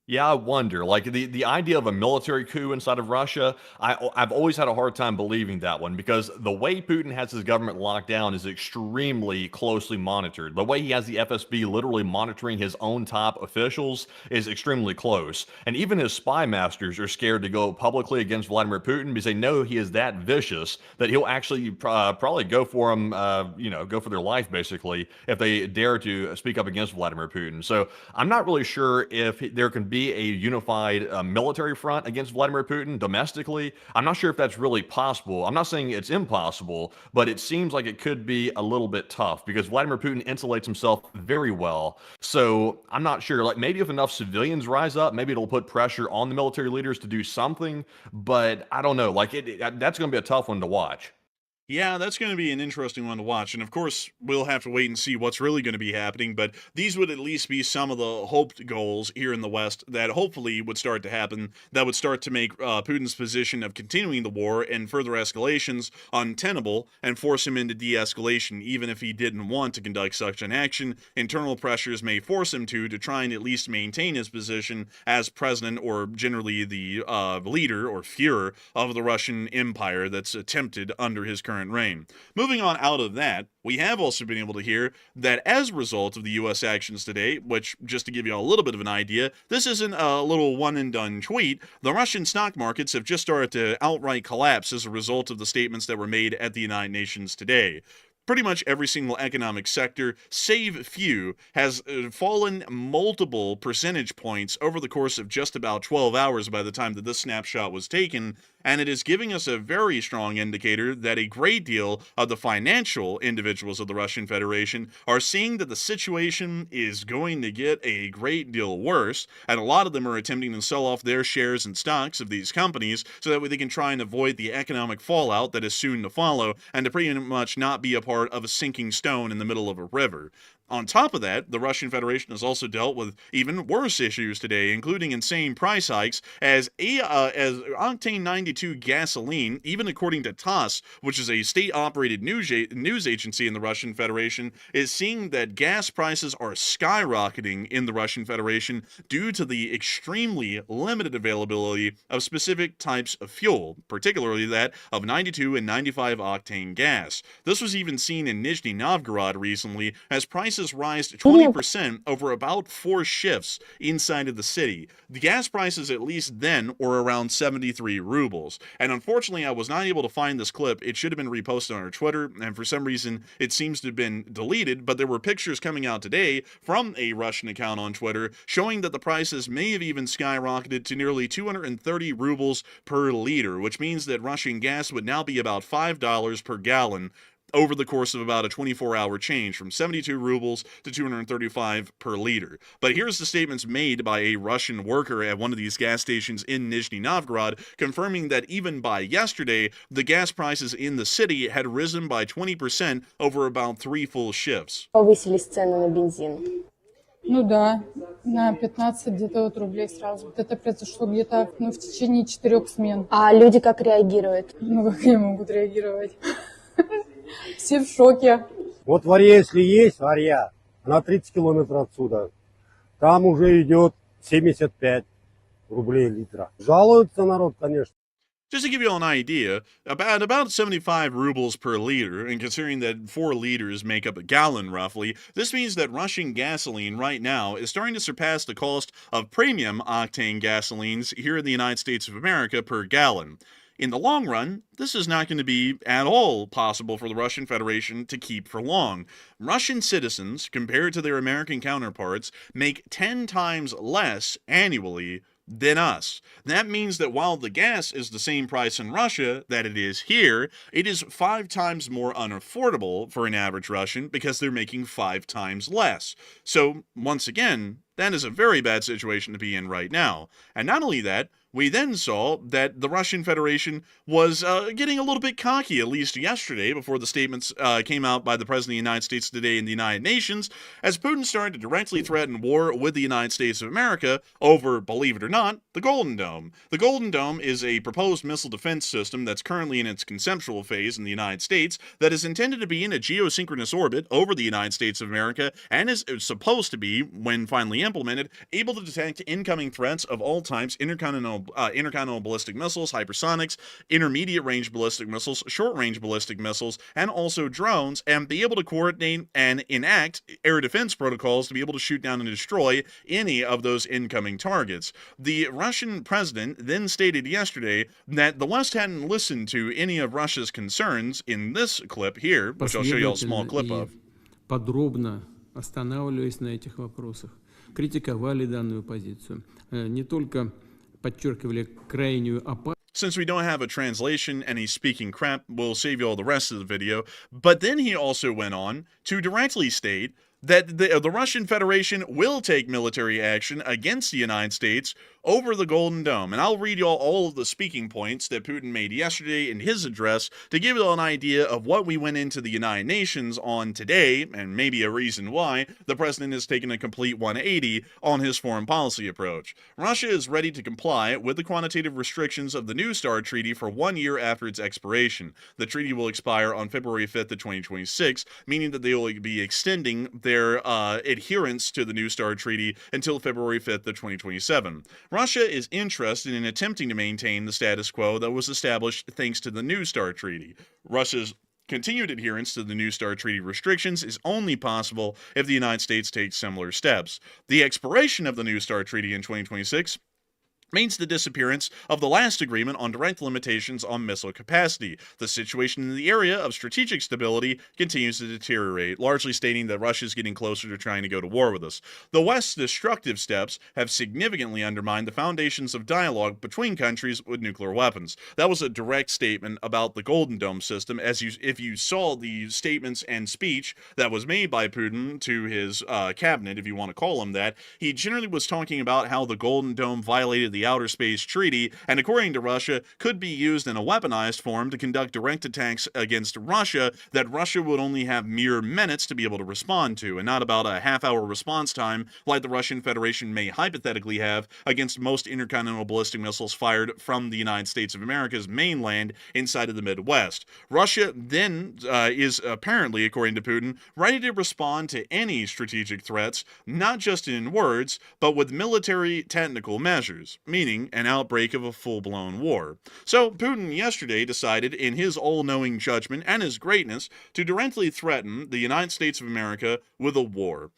Yeah, I wonder. Like the idea of a military coup inside of Russia, I've always had a hard time believing that one because the way Putin has his government locked down is extremely closely monitored. The way he has the FSB literally monitoring his own top officials is extremely close. And even his spy masters are scared to go publicly against Vladimir Putin because they know he is that vicious that he'll actually probably go for him, go for their life basically if they dare to speak up against Vladimir Putin. So I'm not really sure if there can be a unified military front against Vladimir Putin domestically. I'm not sure if that's really possible. I'm not saying it's impossible, but it seems like it could be a little bit tough because Vladimir Putin insulates himself very well. So I'm not sure. Like maybe if enough civilians rise up, maybe it'll put pressure on the military leaders to do something. But I don't know. Like that's going to be a tough one to watch. Yeah, that's going to be an interesting one to watch. And of course, we'll have to wait and see what's really going to be happening. But these would at least be some of the hoped goals here in the West that hopefully would start to happen, that would start to make Putin's position of continuing the war and further escalations untenable and force him into de-escalation, even if he didn't want to conduct such an action. Internal pressures may force him to try and at least maintain his position as president or generally the leader or Führer of the Russian Empire that's attempted under his current reign. Moving on out of that, we have also been able to hear that as a result of the U.S. actions today, which, just to give you a little bit of an idea, this isn't a little one-and-done tweet, the Russian stock markets have just started to outright collapse as a result of the statements that were made at the United Nations today. Pretty much every single economic sector, save few, has fallen multiple percentage points over the course of just about 12 hours by the time that this snapshot was taken, and it is giving us a very strong indicator that a great deal of the financial individuals of the Russian Federation are seeing that the situation is going to get a great deal worse, and a lot of them are attempting to sell off their shares and stocks of these companies so that way they can try and avoid the economic fallout that is soon to follow, and to pretty much not be a part of a sinking stone in the middle of a river. On top of that, the Russian Federation has also dealt with even worse issues today, including insane price hikes as octane 92 gasoline, even according to TASS, which is a state-operated news agency in the Russian Federation, is seeing that gas prices are skyrocketing in the Russian Federation due to the extremely limited availability of specific types of fuel, particularly that of 92 and 95 octane gas. This was even seen in Nizhny Novgorod recently as prices rise 20% over about 4 shifts inside of the city. The gas prices at least then were around 73 rubles. And unfortunately, I was not able to find this clip. It should have been reposted on our Twitter, and for some reason, it seems to have been deleted, but there were pictures coming out today from a Russian account on Twitter showing that the prices may have even skyrocketed to nearly 230 rubles per liter, which means that Russian gas would now be about $5 per gallon over the course of about a 24-hour change from 72 rubles to 235 per liter. But here's the statements made by a Russian worker at one of these gas stations in Nizhny Novgorod, confirming that even by yesterday, the gas prices in the city had risen by 20% over about 3 full shifts. Повысились цены на бензин. Ну да, на 15 где-то вот рублей сразу. Вот это произошло где-то в течение 4 смен. А люди как реагируют? Ну как они могут реагировать? Все в шоке. Вот варья, если есть варья, она 30 километров отсюда, там уже идет 75 рублей литра. Жалуется народ, конечно. Just to give you all an idea, about 75 rubles per liter, and considering that 4 liters make up a gallon roughly, this means that Russian gasoline right now is starting to surpass the cost of premium octane gasolines here in the United States of America per gallon. In the long run, this is not going to be at all possible for the Russian Federation to keep for long. Russian citizens, compared to their American counterparts, make 10 times less annually than us. That means that while the gas is the same price in Russia that it is here, it is 5 times more unaffordable for an average Russian because they're making 5 times less. So, once again, that is a very bad situation to be in right now. And not only that, we then saw that the Russian Federation was getting a little bit cocky, at least yesterday, before the statements came out by the President of the United States today in the United Nations, as Putin started to directly threaten war with the United States of America over, believe it or not, the Golden Dome. The Golden Dome is a proposed missile defense system that's currently in its conceptual phase in the United States that is intended to be in a geosynchronous orbit over the United States of America and is supposed to be, when finally implemented, able to detect incoming threats of all types: intercontinental ballistic missiles, hypersonics, intermediate-range ballistic missiles, short-range ballistic missiles, and also drones, and be able to coordinate and enact air defense protocols to be able to shoot down and destroy any of those incoming targets. The Russian president then stated yesterday that the West hadn't listened to any of Russia's concerns in this clip here, which I'll show you a small clip of. Подробно останавливаясь на этих вопросах, критиковали данную позицию. Не только подчеркивали крайнюю опасность. Since we don't have a translation and he's speaking crap, we'll save you all the rest of the video. But then he also went on to directly state that the Russian Federation will take military action against the United States over the Golden Dome. And I'll read you all of the speaking points that Putin made yesterday in his address to give you an idea of what we went into the United Nations on today, and maybe a reason why the president has taken a complete 180 on his foreign policy approach. Russia is ready to comply with the quantitative restrictions of the New START Treaty for 1 year after its expiration. The treaty will expire on February 5th of 2026, meaning that they will be extending their adherence to the New START Treaty until February 5th of 2027. Russia is interested in attempting to maintain the status quo that was established thanks to the New START Treaty. Russia's continued adherence to the New START Treaty restrictions is only possible if the United States takes similar steps. The expiration of the New START Treaty in 2026 means the disappearance of the last agreement on direct limitations on missile capacity. The situation in the area of strategic stability continues to deteriorate, largely stating that Russia is getting closer to trying to go to war with us. The West's destructive steps have significantly undermined the foundations of dialogue between countries with nuclear weapons. That was a direct statement about the Golden Dome system, if you saw the statements and speech that was made by Putin to his cabinet, if you want to call him that. He generally was talking about how the Golden Dome violated the the Outer Space Treaty, and according to Russia, could be used in a weaponized form to conduct direct attacks against Russia that Russia would only have mere minutes to be able to respond to, and not about a half-hour response time like the Russian Federation may hypothetically have against most intercontinental ballistic missiles fired from the United States of America's mainland inside of the Midwest. Russia then is apparently, according to Putin, ready to respond to any strategic threats, not just in words, but with military technical measures, meaning an outbreak of a full-blown war. So Putin yesterday decided, in his all-knowing judgment and his greatness, to directly threaten the United States of America with a war.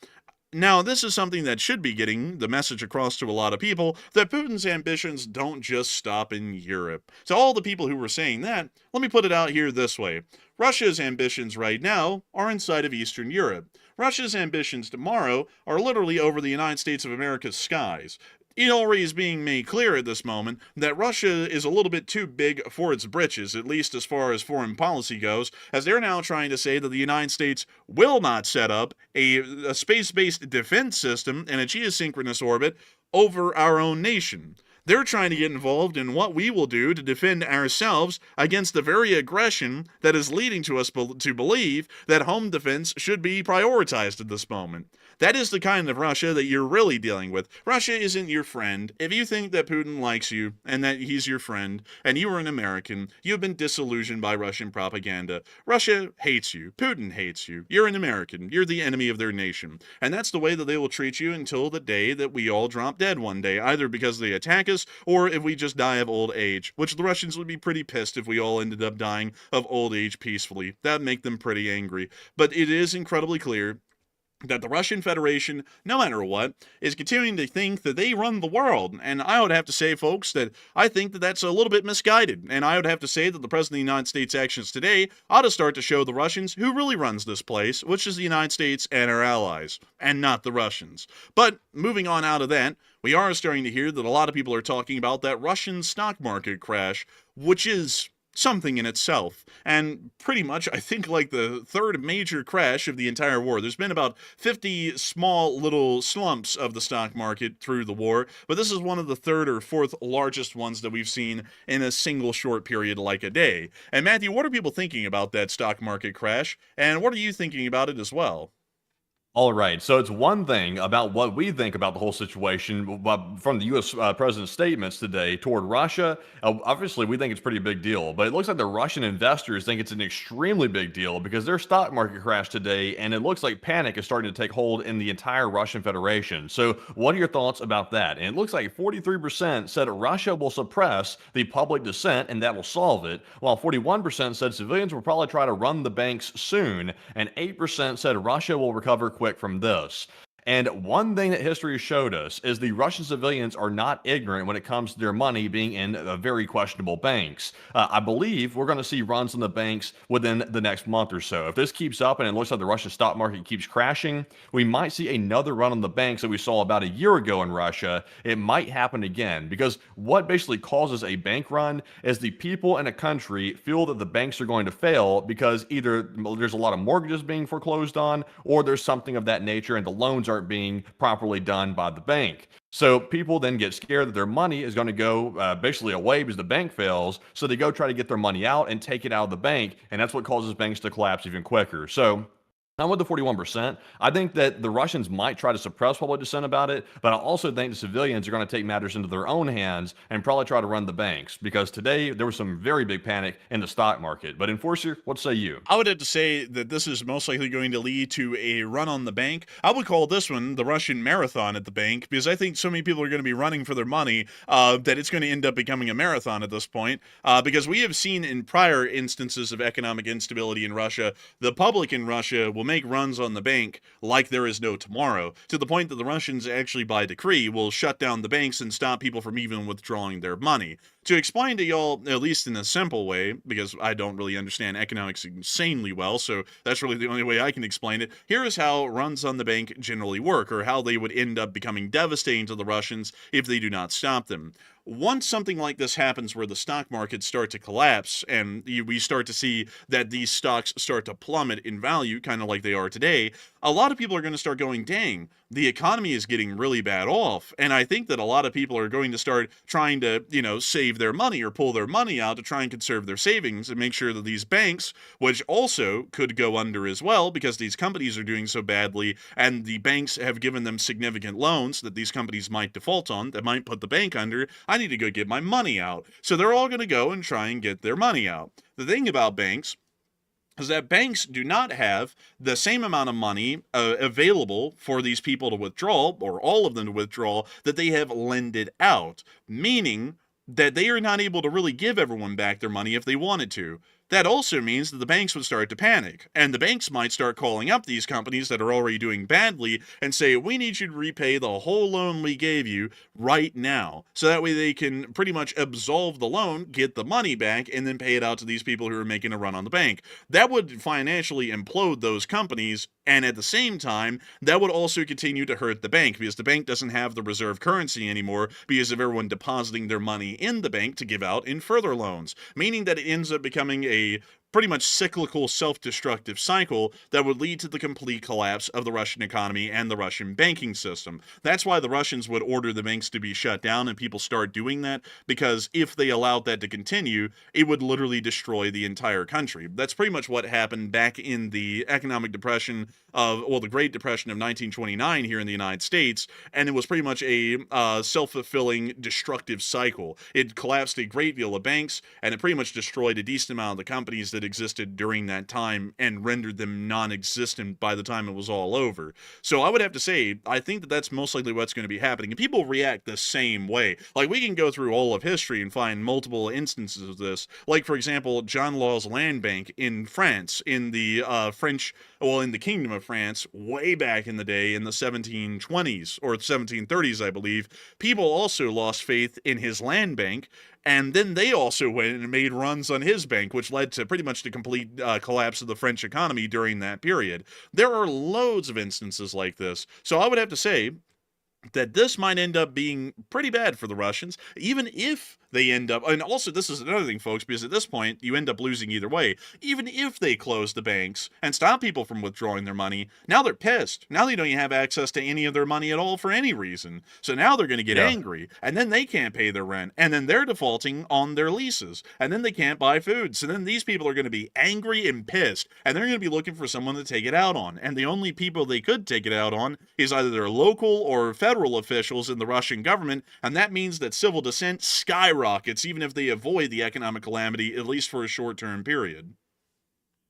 Now, this is something that should be getting the message across to a lot of people, that Putin's ambitions don't just stop in Europe. To all the people who were saying that, let me put it out here this way. Russia's ambitions right now are inside of Eastern Europe. Russia's ambitions tomorrow are literally over the United States of America's skies. It already is being made clear at this moment that Russia is a little bit too big for its britches, at least as far as foreign policy goes, as they're now trying to say that the United States will not set up a space-based defense system in a geosynchronous orbit over our own nation. They're trying to get involved in what we will do to defend ourselves against the very aggression that is leading to us to believe that home defense should be prioritized at this moment. That is the kind of Russia that you're really dealing with. Russia isn't your friend. If you think that Putin likes you and that he's your friend and you are an American, you've been disillusioned by Russian propaganda. Russia hates you. Putin hates you. You're an American. You're the enemy of their nation. And that's the way that they will treat you until the day that we all drop dead one day, either because they attack us or if we just die of old age, which the Russians would be pretty pissed if we all ended up dying of old age peacefully. That'd make them pretty angry. But it is incredibly clear that the Russian Federation, no matter what, is continuing to think that they run the world. And I would have to say, folks, that I think that that's a little bit misguided. And I would have to say that the President of the United States' actions today ought to start to show the Russians who really runs this place, which is the United States and our allies, and not the Russians. But moving on out of that, we are starting to hear that a lot of people are talking about that Russian stock market crash, which is something in itself, and pretty much I think like the third major crash of the entire war. There's been about 50 small little slumps of the stock market through the war, but this is one of the third or fourth largest ones that we've seen in a single short period like a day. And Matthew, what are people thinking about that stock market crash, and what are you thinking about it as well? All right, so it's one thing about what we think about the whole situation from the U.S. President's statements today toward Russia. Obviously, we think it's a pretty big deal, but it looks like the Russian investors think it's an extremely big deal because their stock market crashed today, and it looks like panic is starting to take hold in the entire Russian Federation. So what are your thoughts about that? And it looks like 43% said Russia will suppress the public dissent, and that will solve it, while 41% said civilians will probably try to run the banks soon, and 8% said Russia will recover quick from this. And one thing that history showed us is the Russian civilians are not ignorant when it comes to their money being in very questionable banks. I believe we're going to see runs on the banks within the next month or so. If this keeps up and it looks like the Russian stock market keeps crashing, we might see another run on the banks that we saw about a year ago in Russia. It might happen again because what basically causes a bank run is the people in a country feel that the banks are going to fail because either there's a lot of mortgages being foreclosed on or there's something of that nature and the loans aren't being properly done by the bank. So people then get scared that their money is going to go basically away because the bank fails. So they go try to get their money out and take it out of the bank. And that's what causes banks to collapse even quicker. So I'm with the 41%. I think that the Russians might try to suppress public dissent about it, but I also think the civilians are going to take matters into their own hands and probably try to run the banks because today there was some very big panic in the stock market. But Enforcer, what say you? I would have to say that this is most likely going to lead to a run on the bank. I would call this one the Russian marathon at the bank because I think so many people are going to be running for their money that it's going to end up becoming a marathon at this point because we have seen in prior instances of economic instability in Russia, the public in Russia will make runs on the bank like there is no tomorrow, to the point that the Russians actually by decree will shut down the banks and stop people from even withdrawing their money. To explain to y'all, at least in a simple way, because I don't really understand economics insanely well, so that's really the only way I can explain it, here is how runs on the bank generally work, or how they would end up becoming devastating to the Russians if they do not stop them. Once something like this happens where the stock markets start to collapse and we start to see that these stocks start to plummet in value, kind of like they are today, a lot of people are going to start going, dang, the economy is getting really bad off. And I think that a lot of people are going to start trying to, save their money or pull their money out to try and conserve their savings and make sure that these banks, which also could go under as well because these companies are doing so badly and the banks have given them significant loans that these companies might default on, that might put the bank under. I need to go get my money out. So they're all going to go and try and get their money out. The thing about banks is that banks do not have the same amount of money available for these people to withdraw, or all of them to withdraw, that they have lended out, meaning that they are not able to really give everyone back their money if they wanted to. That also means that the banks would start to panic, and the banks might start calling up these companies that are already doing badly and say, we need you to repay the whole loan we gave you right now. So that way they can pretty much absolve the loan, get the money back, and then pay it out to these people who are making a run on the bank. That would financially implode those companies, and at the same time, that would also continue to hurt the bank because the bank doesn't have the reserve currency anymore because of everyone depositing their money in the bank to give out in further loans, meaning that it ends up becoming a pretty much cyclical, self-destructive cycle that would lead to the complete collapse of the Russian economy and the Russian banking system. That's why the Russians would order the banks to be shut down, and people start doing that, because if they allowed that to continue, it would literally destroy the entire country. That's pretty much what happened back in the economic depression the Great Depression of 1929 here in the United States, and it was pretty much a self-fulfilling destructive cycle. It collapsed a great deal of banks, and it pretty much destroyed a decent amount of the companies that existed during that time and rendered them non-existent by the time it was all over. So I would have to say, I think that that's most likely what's going to be happening, and people react the same way. Like, we can go through all of history and find multiple instances of this. Like, for example, John Law's Land Bank in France, in the in the Kingdom of France, way back in the day in the 1720s or 1730s, I believe. People also lost faith in his land bank, and then they also went and made runs on his bank, which led to pretty much the complete collapse of the French economy during that period. There are loads of instances like this. So I would have to say that this might end up being pretty bad for the Russians, even if they end up, and also this is another thing, folks, because at this point, you end up losing either way. Even if they close the banks and stop people from withdrawing their money, now they're pissed. Now they don't even have access to any of their money at all for any reason. So now they're going to get angry, and then they can't pay their rent, and then they're defaulting on their leases, and then they can't buy food. So then these people are going to be angry and pissed, and they're going to be looking for someone to take it out on. And the only people they could take it out on is either their local or federal officials in the Russian government, and that means that civil dissent skyrockets, even if they avoid the economic calamity, at least for a short-term period.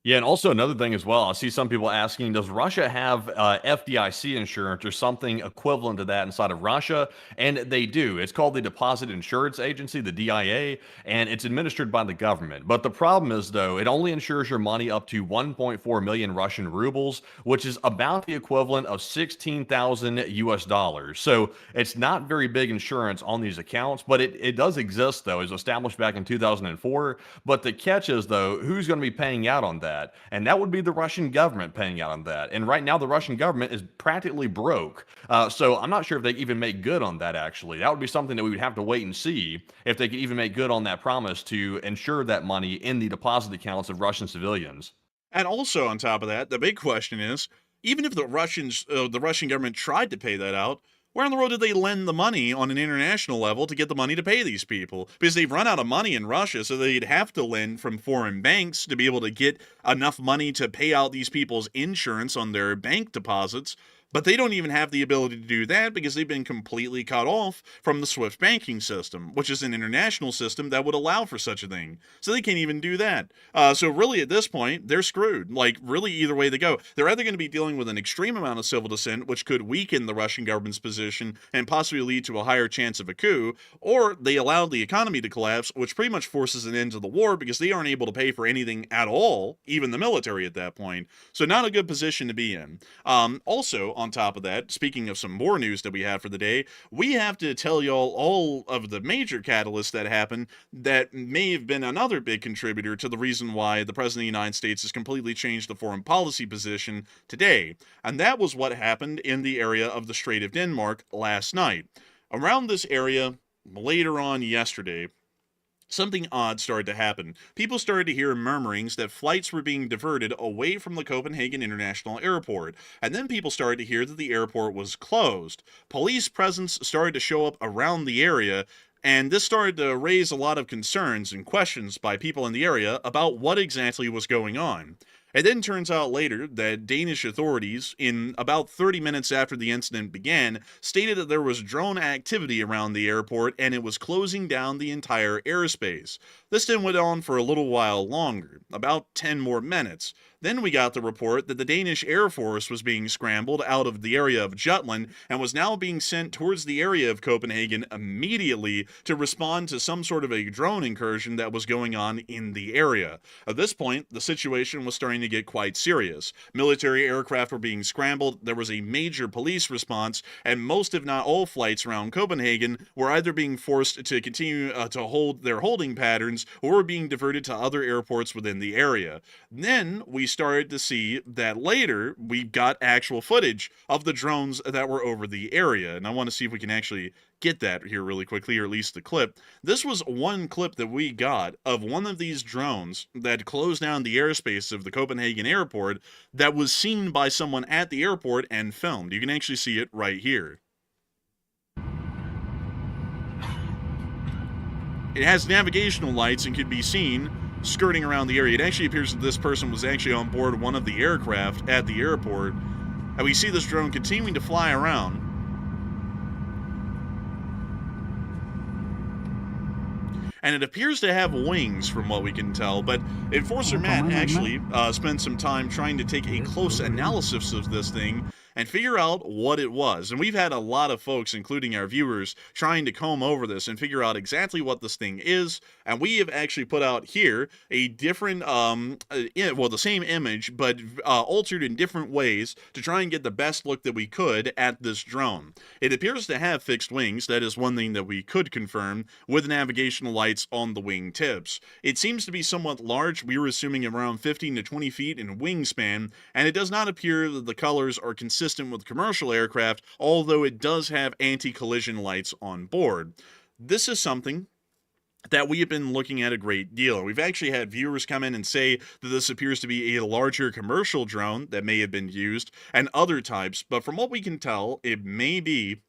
Yeah, and also another thing as well, I see some people asking, does Russia have FDIC insurance or something equivalent to that inside of Russia? And they do. It's called the Deposit Insurance Agency, the DIA, and it's administered by the government. But the problem is, though, it only insures your money up to 1.4 million Russian rubles, which is about the equivalent of 16,000 US dollars. So it's not very big insurance on these accounts, but it does exist, though. It was established back in 2004. But the catch is, though, who's going to be paying out on that? And that would be the Russian government paying out on that. And right now, the Russian government is practically broke. So I'm not sure if they even make good on that, actually. That would be something that we would have to wait and see if they could even make good on that promise to insure that money in the deposit accounts of Russian civilians. And also, on top of that, the big question is, even if the Russian government tried to pay that out, where in the world did they lend the money on an international level to get the money to pay these people? Because they've run out of money in Russia, so they'd have to lend from foreign banks to be able to get enough money to pay out these people's insurance on their bank deposits. But they don't even have the ability to do that because they've been completely cut off from the SWIFT banking system, which is an international system that would allow for such a thing. So they can't even do that. So really at this point, they're screwed. Like, really either way they go. They're either going to be dealing with an extreme amount of civil dissent, which could weaken the Russian government's position and possibly lead to a higher chance of a coup, or they allow the economy to collapse, which pretty much forces an end to the war because they aren't able to pay for anything at all, even the military at that point. So not a good position to be in. Also, on top of that, speaking of some more news that we have for the day, we have to tell y'all all of the major catalysts that happened that may have been another big contributor to the reason why the President of the United States has completely changed the foreign policy position today. And that was what happened in the area of the Strait of Denmark last night. Around this area, later on yesterday, something odd started to happen. People started to hear murmurings that flights were being diverted away from the Copenhagen International Airport, and then people started to hear that the airport was closed. Police presence started to show up around the area, and this started to raise a lot of concerns and questions by people in the area about what exactly was going on. It then turns out later that Danish authorities, in about 30 minutes after the incident began, stated that there was drone activity around the airport and it was closing down the entire airspace. This then went on for a little while longer, about 10 more minutes. Then we got the report that the Danish Air Force was being scrambled out of the area of Jutland and was now being sent towards the area of Copenhagen immediately to respond to some sort of a drone incursion that was going on in the area. At this point, the situation was starting to get quite serious. Military aircraft were being scrambled, there was a major police response, and most if not all flights around Copenhagen were either being forced to continue to hold their holding patterns or were being diverted to other airports within the area. Then we started to see that later we got actual footage of the drones that were over the area, and I want to see if we can actually get that here really quickly, or at least the clip. This was one clip that we got of one of these drones that closed down the airspace of the Copenhagen airport that was seen by someone at the airport and filmed. You can actually see it right here. It has navigational lights and could be seen skirting around the area. It actually appears that this person was actually on board one of the aircraft at the airport, and we see this drone continuing to fly around. And it appears to have wings from what we can tell, but Enforcer Matt actually spent some time trying to take a close analysis of this thing and figure out what it was. And we've had a lot of folks, including our viewers, trying to comb over this and figure out exactly what this thing is. And we have actually put out here a different, the same image, but altered in different ways to try and get the best look that we could at this drone. It appears to have fixed wings. That is one thing that we could confirm, with navigational lights on the wing tips. It seems to be somewhat large. We were assuming around 15 to 20 feet in wingspan, and it does not appear that the colors are consistent with commercial aircraft, although it does have anti-collision lights on board. This is something that we have been looking at a great deal. We've actually had viewers come in and say that this appears to be a larger commercial drone that may have been used, and other types, but from what we can tell, it may be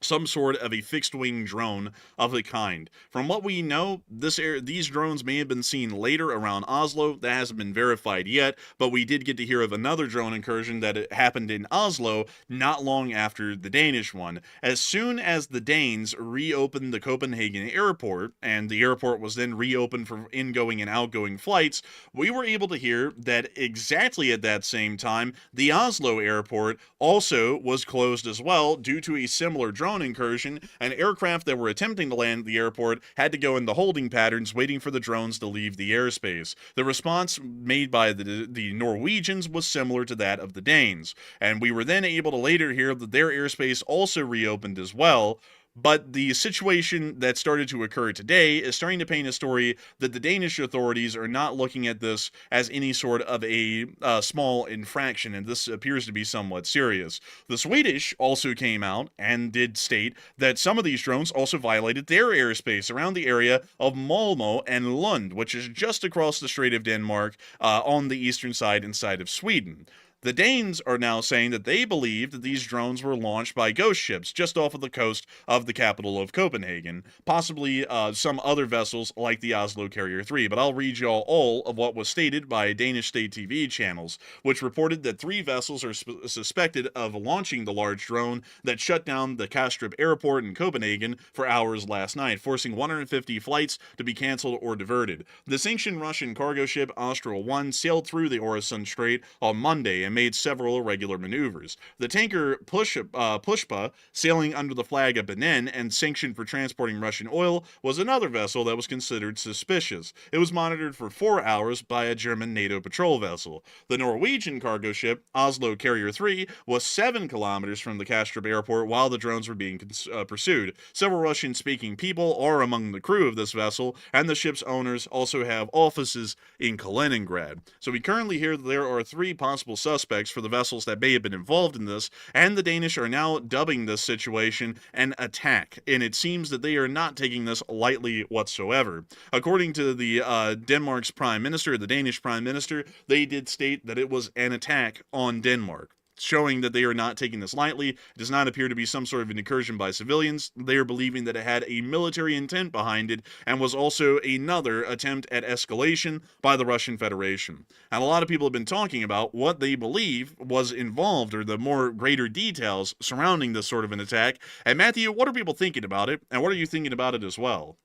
some sort of a fixed-wing drone of a kind. From what we know, these drones may have been seen later around Oslo. That hasn't been verified yet, but we did get to hear of another drone incursion that happened in Oslo not long after the Danish one. As soon as the Danes reopened the Copenhagen airport, and the airport was then reopened for ingoing and outgoing flights, we were able to hear that exactly at that same time, the Oslo airport also was closed as well due to a similar drone incursion, and aircraft that were attempting to land at the airport had to go into holding patterns waiting for the drones to leave the airspace. The response made by the Norwegians was similar to that of the Danes, and we were then able to later hear that their airspace also reopened as well. But the situation that started to occur today is starting to paint a story that the Danish authorities are not looking at this as any sort of a small infraction, and this appears to be somewhat serious. The Swedish also came out and did state that some of these drones also violated their airspace around the area of Malmö and Lund, which is just across the Strait of Denmark on the eastern side inside of Sweden. The Danes are now saying that they believe that these drones were launched by ghost ships just off of the coast of the capital of Copenhagen, possibly some other vessels like the Oslo Carrier 3, but I'll read y'all all of what was stated by Danish state TV channels, which reported that 3 vessels are suspected of launching the large drone that shut down the Kastrup airport in Copenhagen for hours last night, forcing 150 flights to be canceled or diverted. The sanctioned Russian cargo ship Austral 1 sailed through the Øresund Strait on Monday and made several irregular maneuvers. The tanker Pushpa, sailing under the flag of Benin and sanctioned for transporting Russian oil, was another vessel that was considered suspicious. It was monitored for 4 hours by a German NATO patrol vessel. The Norwegian cargo ship Oslo Carrier 3 was 7 kilometers from the Kastrup airport while the drones were being pursued. Several Russian-speaking people are among the crew of this vessel, and the ship's owners also have offices in Kaliningrad. So we currently hear that there are 3 possible suspects suspects for the vessels that may have been involved in this, and the Danish are now dubbing this situation an attack, and it seems that they are not taking this lightly whatsoever. According to the Denmark's prime minister, the Danish prime minister, they did state that it was an attack on Denmark, showing that they are not taking this lightly. It does not appear to be some sort of an incursion by civilians. They are believing that it had a military intent behind it and was also another attempt at escalation by the Russian Federation. And a lot of people have been talking about what they believe was involved, or the more greater details surrounding this sort of an attack. And Matthew, what are people thinking about it, and what are you thinking about it as well?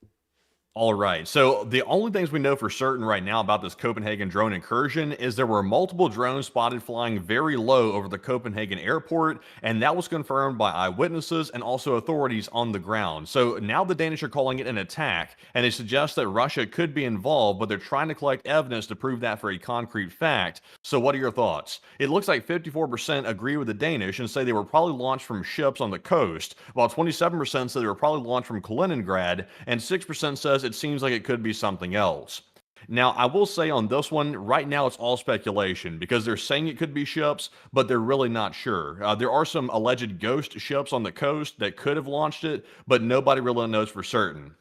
All right. So the only things we know for certain right now about this Copenhagen drone incursion is there were multiple drones spotted flying very low over the Copenhagen airport, and that was confirmed by eyewitnesses and also authorities on the ground. So now the Danish are calling it an attack, and they suggest that Russia could be involved, but they're trying to collect evidence to prove that for a concrete fact. So what are your thoughts? It looks like 54% agree with the Danish and say they were probably launched from ships on the coast, while 27% say they were probably launched from Kaliningrad, and 6% says it seems like it could be something else. Now, I will say on this one, right now it's all speculation because they're saying it could be ships, but they're really not sure. There are some alleged ghost ships on the coast that could have launched it, but nobody really knows for certain.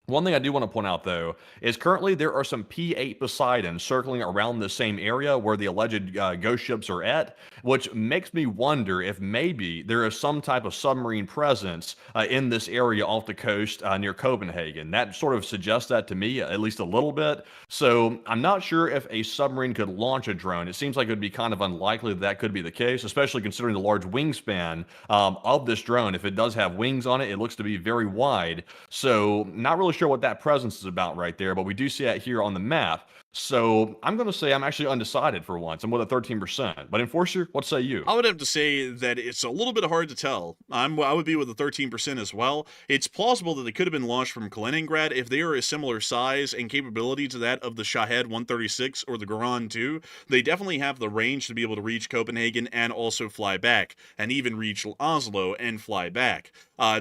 One thing I do want to point out, though, is currently there are some P-8 Poseidons circling around the same area where the alleged ghost ships are at, which makes me wonder if maybe there is some type of submarine presence in this area off the coast near Copenhagen. That sort of suggests that to me, at least a little bit. So I'm not sure if a submarine could launch a drone. It seems like it would be kind of unlikely that could be the case, especially considering the large wingspan of this drone. If it does have wings on it, it looks to be very wide. So not really sure what that presence is about right there, but we do see it here on the map. So I'm going to say I'm actually undecided for once. I'm with a 13%. But Enforcer, what say you? I would have to say that it's a little bit hard to tell. I would be with a 13% as well. It's plausible that they could have been launched from Kaliningrad if they are a similar size and capability to that of the Shahed 136 or the Garan 2. They definitely have the range to be able to reach Copenhagen and also fly back, and even reach Oslo and fly back.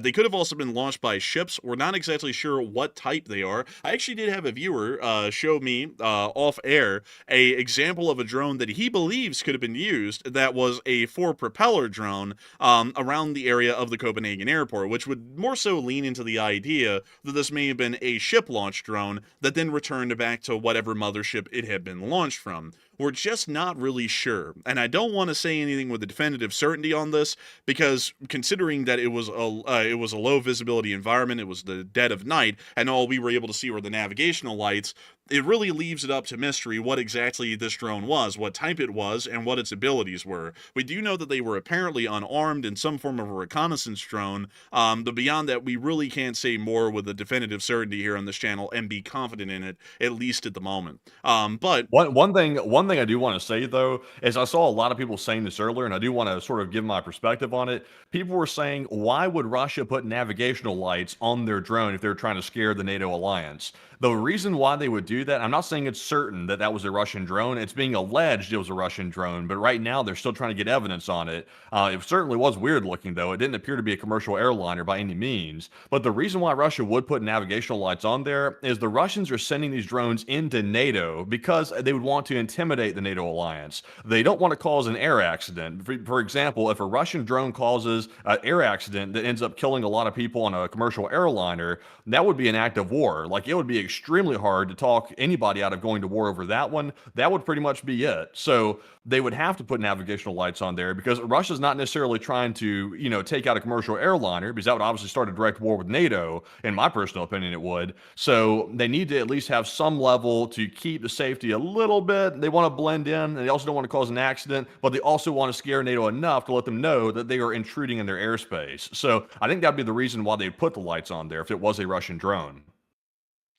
They could have also been launched by ships. We're not exactly sure what type they are. I actually did have a viewer show me off air a example of a drone that he believes could have been used that was a 4-propeller drone around the area of the Copenhagen airport, which would more so lean into the idea that this may have been a ship-launched drone that then returned back to whatever mothership it had been launched from. We're just not really sure, and I don't want to say anything with a definitive certainty on this, because considering that it was a low visibility environment, it was the dead of night, and all we were able to see were the navigational lights, it really leaves it up to mystery what exactly this drone was, what type it was, and what its abilities were. We do know that they were apparently unarmed in some form of a reconnaissance drone, but beyond that, we really can't say more with a definitive certainty here on this channel and be confident in it, at least at the moment. But one thing I do want to say, though, is I saw a lot of people saying this earlier, and I do want to sort of give my perspective on it. People were saying, why would Russia put navigational lights on their drone if they're trying to scare the NATO alliance? The reason why they would do that, I'm not saying it's certain that that was a Russian drone. It's being alleged it was a Russian drone, but right now they're still trying to get evidence on it. It certainly was weird looking, though. It didn't appear to be a commercial airliner by any means. But the reason why Russia would put navigational lights on there is the Russians are sending these drones into NATO because they would want to intimidate the NATO alliance. They don't want to cause an air accident. For example, if a Russian drone causes an air accident that ends up killing a lot of people on a commercial airliner, that would be an act of war. Like, it would be extremely hard to talk anybody out of going to war over that one. That would pretty much be it. So they would have to put navigational lights on there because Russia's not necessarily trying to, take out a commercial airliner, because that would obviously start a direct war with NATO. In my personal opinion, it would. So they need to at least have some level to keep the safety a little bit. They want to blend in, and they also don't want to cause an accident, but they also want to scare NATO enough to let them know that they are intruding in their airspace. So I think that'd be the reason why they put the lights on there if it was a Russian drone.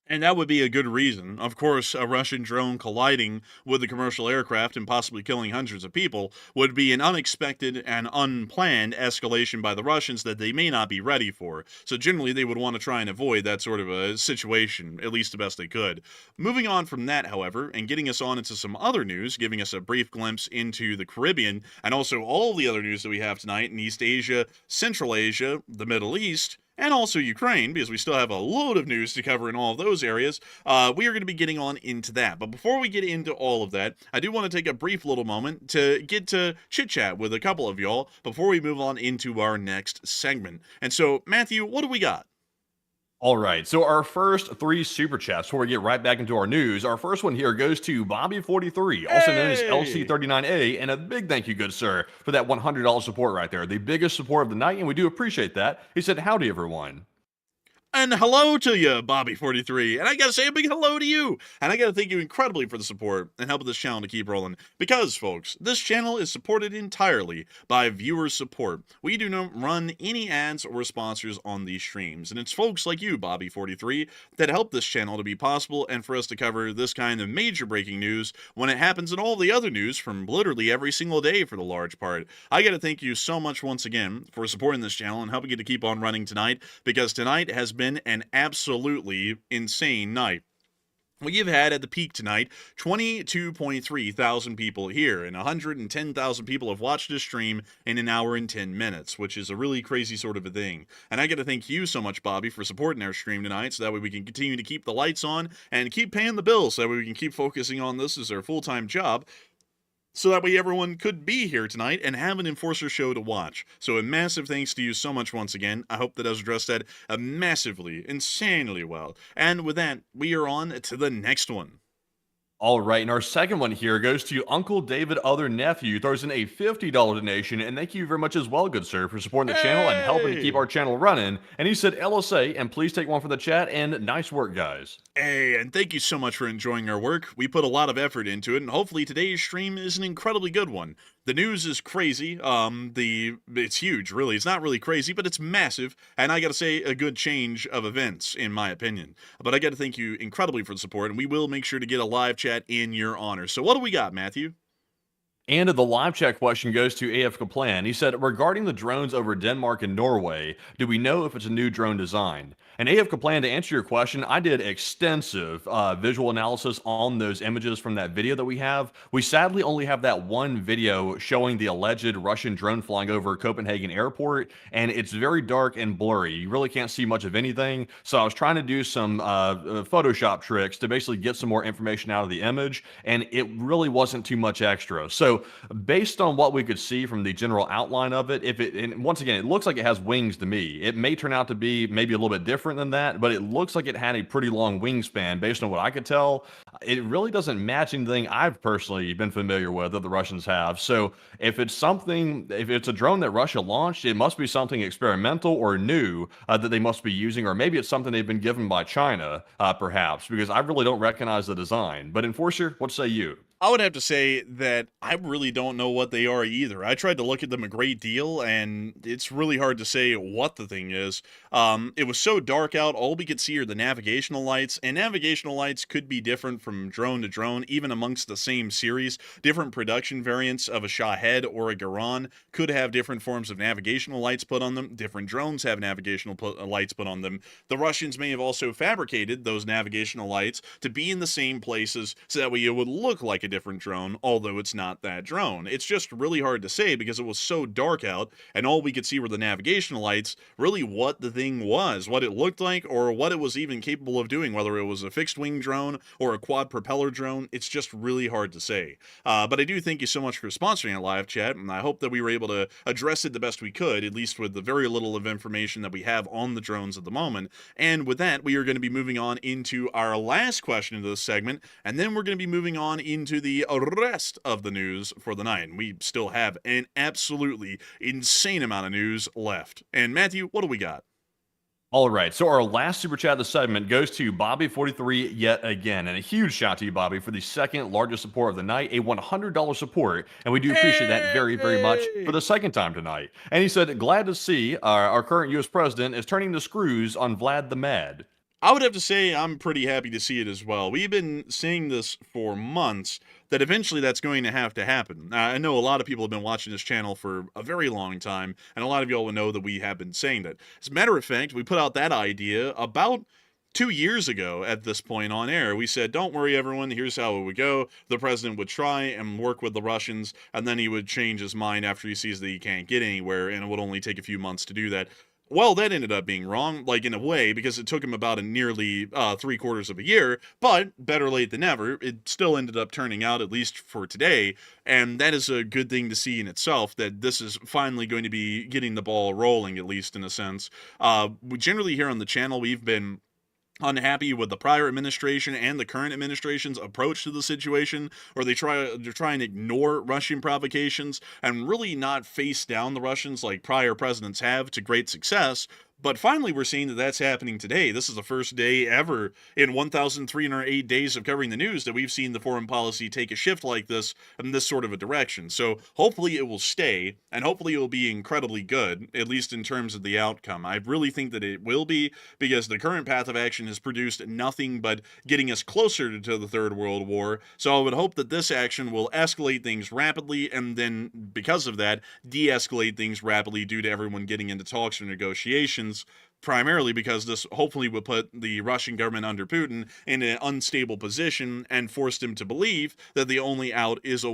And that would be a good reason. Of course, a Russian drone colliding with a commercial aircraft and possibly killing hundreds of people would be an unexpected and unplanned escalation by the Russians that they may not be ready for. So generally, they would want to try and avoid that sort of a situation, at least the best they could. Moving on from that, however, and getting us on into some other news, giving us a brief glimpse into the Caribbean, and also all the other news that we have tonight in East Asia, Central Asia, the Middle East, and also Ukraine, because we still have a load of news to cover in all of those areas. We are going to be getting on into that. But before we get into all of that, I do want to take a brief little moment to get to chit-chat with a couple of y'all before we move on into our next segment. And so, Matthew, what do we got? All right, so our first three super chats before we get right back into our news. Our first one here goes to Bobby43, also known as LC39A, and a big thank you, good sir, for that $100 support right there. The biggest support of the night, and we do appreciate that. He said, howdy, everyone. And hello to you, Bobby43. And I gotta say a big hello to you. And I gotta thank you incredibly for the support and helping this channel to keep rolling. Because, folks, this channel is supported entirely by viewer support. We do not run any ads or sponsors on these streams. And it's folks like you, Bobby43, that help this channel to be possible and for us to cover this kind of major breaking news when it happens in all the other news from literally every single day for the large part. I gotta thank you so much once again for supporting this channel and helping it to keep on running tonight, because tonight has been an absolutely insane night. We have had at the peak tonight 22.3 thousand people here, and 110,000 people have watched this stream in an hour and 10 minutes, which is a really crazy sort of a thing. And I got to thank you so much, Bobby, for supporting our stream tonight, so that way we can continue to keep the lights on and keep paying the bills, so that way we can keep focusing on this as our full-time job, so that way everyone could be here tonight and have an Enforcer show to watch. So a massive thanks to you so much once again. I hope that I was addressed that massively, insanely well. And with that, we are on to the next one. All right, and our second one here goes to Uncle David Other Nephew, throws in a $50 donation, and thank you very much as well, good sir, for supporting the channel and helping to keep our channel running. And he said, LSA, and please take one for the chat, and nice work, guys. Hey, and thank you so much for enjoying our work. We put a lot of effort into it, and hopefully today's stream is an incredibly good one. The news is crazy. It's huge, really. It's not really crazy, but it's massive, and I gotta say, a good change of events, in my opinion. But I gotta thank you incredibly for the support, and we will make sure to get a live chat in your honor. So what do we got, Matthew? And the live chat question goes to AF Kaplan. He said, regarding the drones over Denmark and Norway, do we know if it's a new drone design? And AF Kaplan, to answer your question, I did extensive visual analysis on those images from that video that we have. We sadly only have that one video showing the alleged Russian drone flying over Copenhagen airport, and it's very dark and blurry. You really can't see much of anything. So I was trying to do some Photoshop tricks to basically get some more information out of the image, and it really wasn't too much extra. So based on what we could see from the general outline of it, and once again, it looks like it has wings to me. It may turn out to be maybe a little bit different than that, but it looks like it had a pretty long wingspan based on what I could tell. It really doesn't match anything I've personally been familiar with that the Russians have. So if it's a drone that Russia launched, it must be something experimental or new that they must be using, or maybe it's something they've been given by China, perhaps, because I really don't recognize the design. But Enforcer, what say you? I would have to say that I really don't know what they are either. I tried to look at them a great deal, and it's really hard to say what the thing is. It was so dark out, all we could see are the navigational lights, and navigational lights could be different from drone to drone, even amongst the same series. Different production variants of a Shahed or a Garan could have different forms of navigational lights put on them. Different drones have navigational lights put on them. The Russians may have also fabricated those navigational lights to be in the same places, so that way it would look like a different drone, although it's not that drone. It's just really hard to say because it was so dark out, and all we could see were the navigational lights, really what the thing was, what it looked like, or what it was even capable of doing, whether it was a fixed-wing drone or a quad-propeller drone. It's just really hard to say. But I do thank you so much for sponsoring a live chat, and I hope that we were able to address it the best we could, at least with the very little of information that we have on the drones at the moment. And with that, we are going to be moving on into our last question of this segment, and then we're going to be moving on into the rest of the news for the night. And we still have an absolutely insane amount of news left. And Matthew, what do we got? All right, so our last super chat of the segment goes to Bobby43 yet again. And a huge shout to you, Bobby, for the second largest support of the night, a $100 support. And we do appreciate that very, very much for the second time tonight. And he said, glad to see our current U.S. president is turning the screws on Vlad the Mad. I would have to say I'm pretty happy to see it as well. We've been saying this for months, that eventually that's going to happen. I know a lot of people have been watching this channel for a very long time, and a lot of y'all will know that we have been saying that. As a matter of fact, we put out that idea about 2 years ago at this point on air. We said, don't worry, everyone, here's how it would go. The president would try and work with the Russians, and then he would change his mind after he sees that he can't get anywhere, and it would only take a few months to do that. Well, that ended up being wrong, like in a way, because it took him about a nearly 3/4 of a year, but better late than never. It still ended up turning out, at least for today, and that is a good thing to see in itself, that this is finally going to be getting the ball rolling, at least in a sense. We generally here on the channel, we've been unhappy with the prior administration and the current administration's approach to the situation, where they try and ignore Russian provocations and really not face down the Russians like prior presidents have to great success. But finally, we're seeing that that's happening today. This is the first day ever in 1,308 days of covering the news that we've seen the foreign policy take a shift like this in this sort of a direction. So hopefully it will stay, and hopefully it will be incredibly good, at least in terms of the outcome. I really think that it will be, because the current path of action has produced nothing but getting us closer to the Third World War. So I would hope that this action will escalate things rapidly, and then because of that, de-escalate things rapidly due to everyone getting into talks or negotiations, primarily because this hopefully would put the Russian government under Putin in an unstable position and forced him to believe that the only out is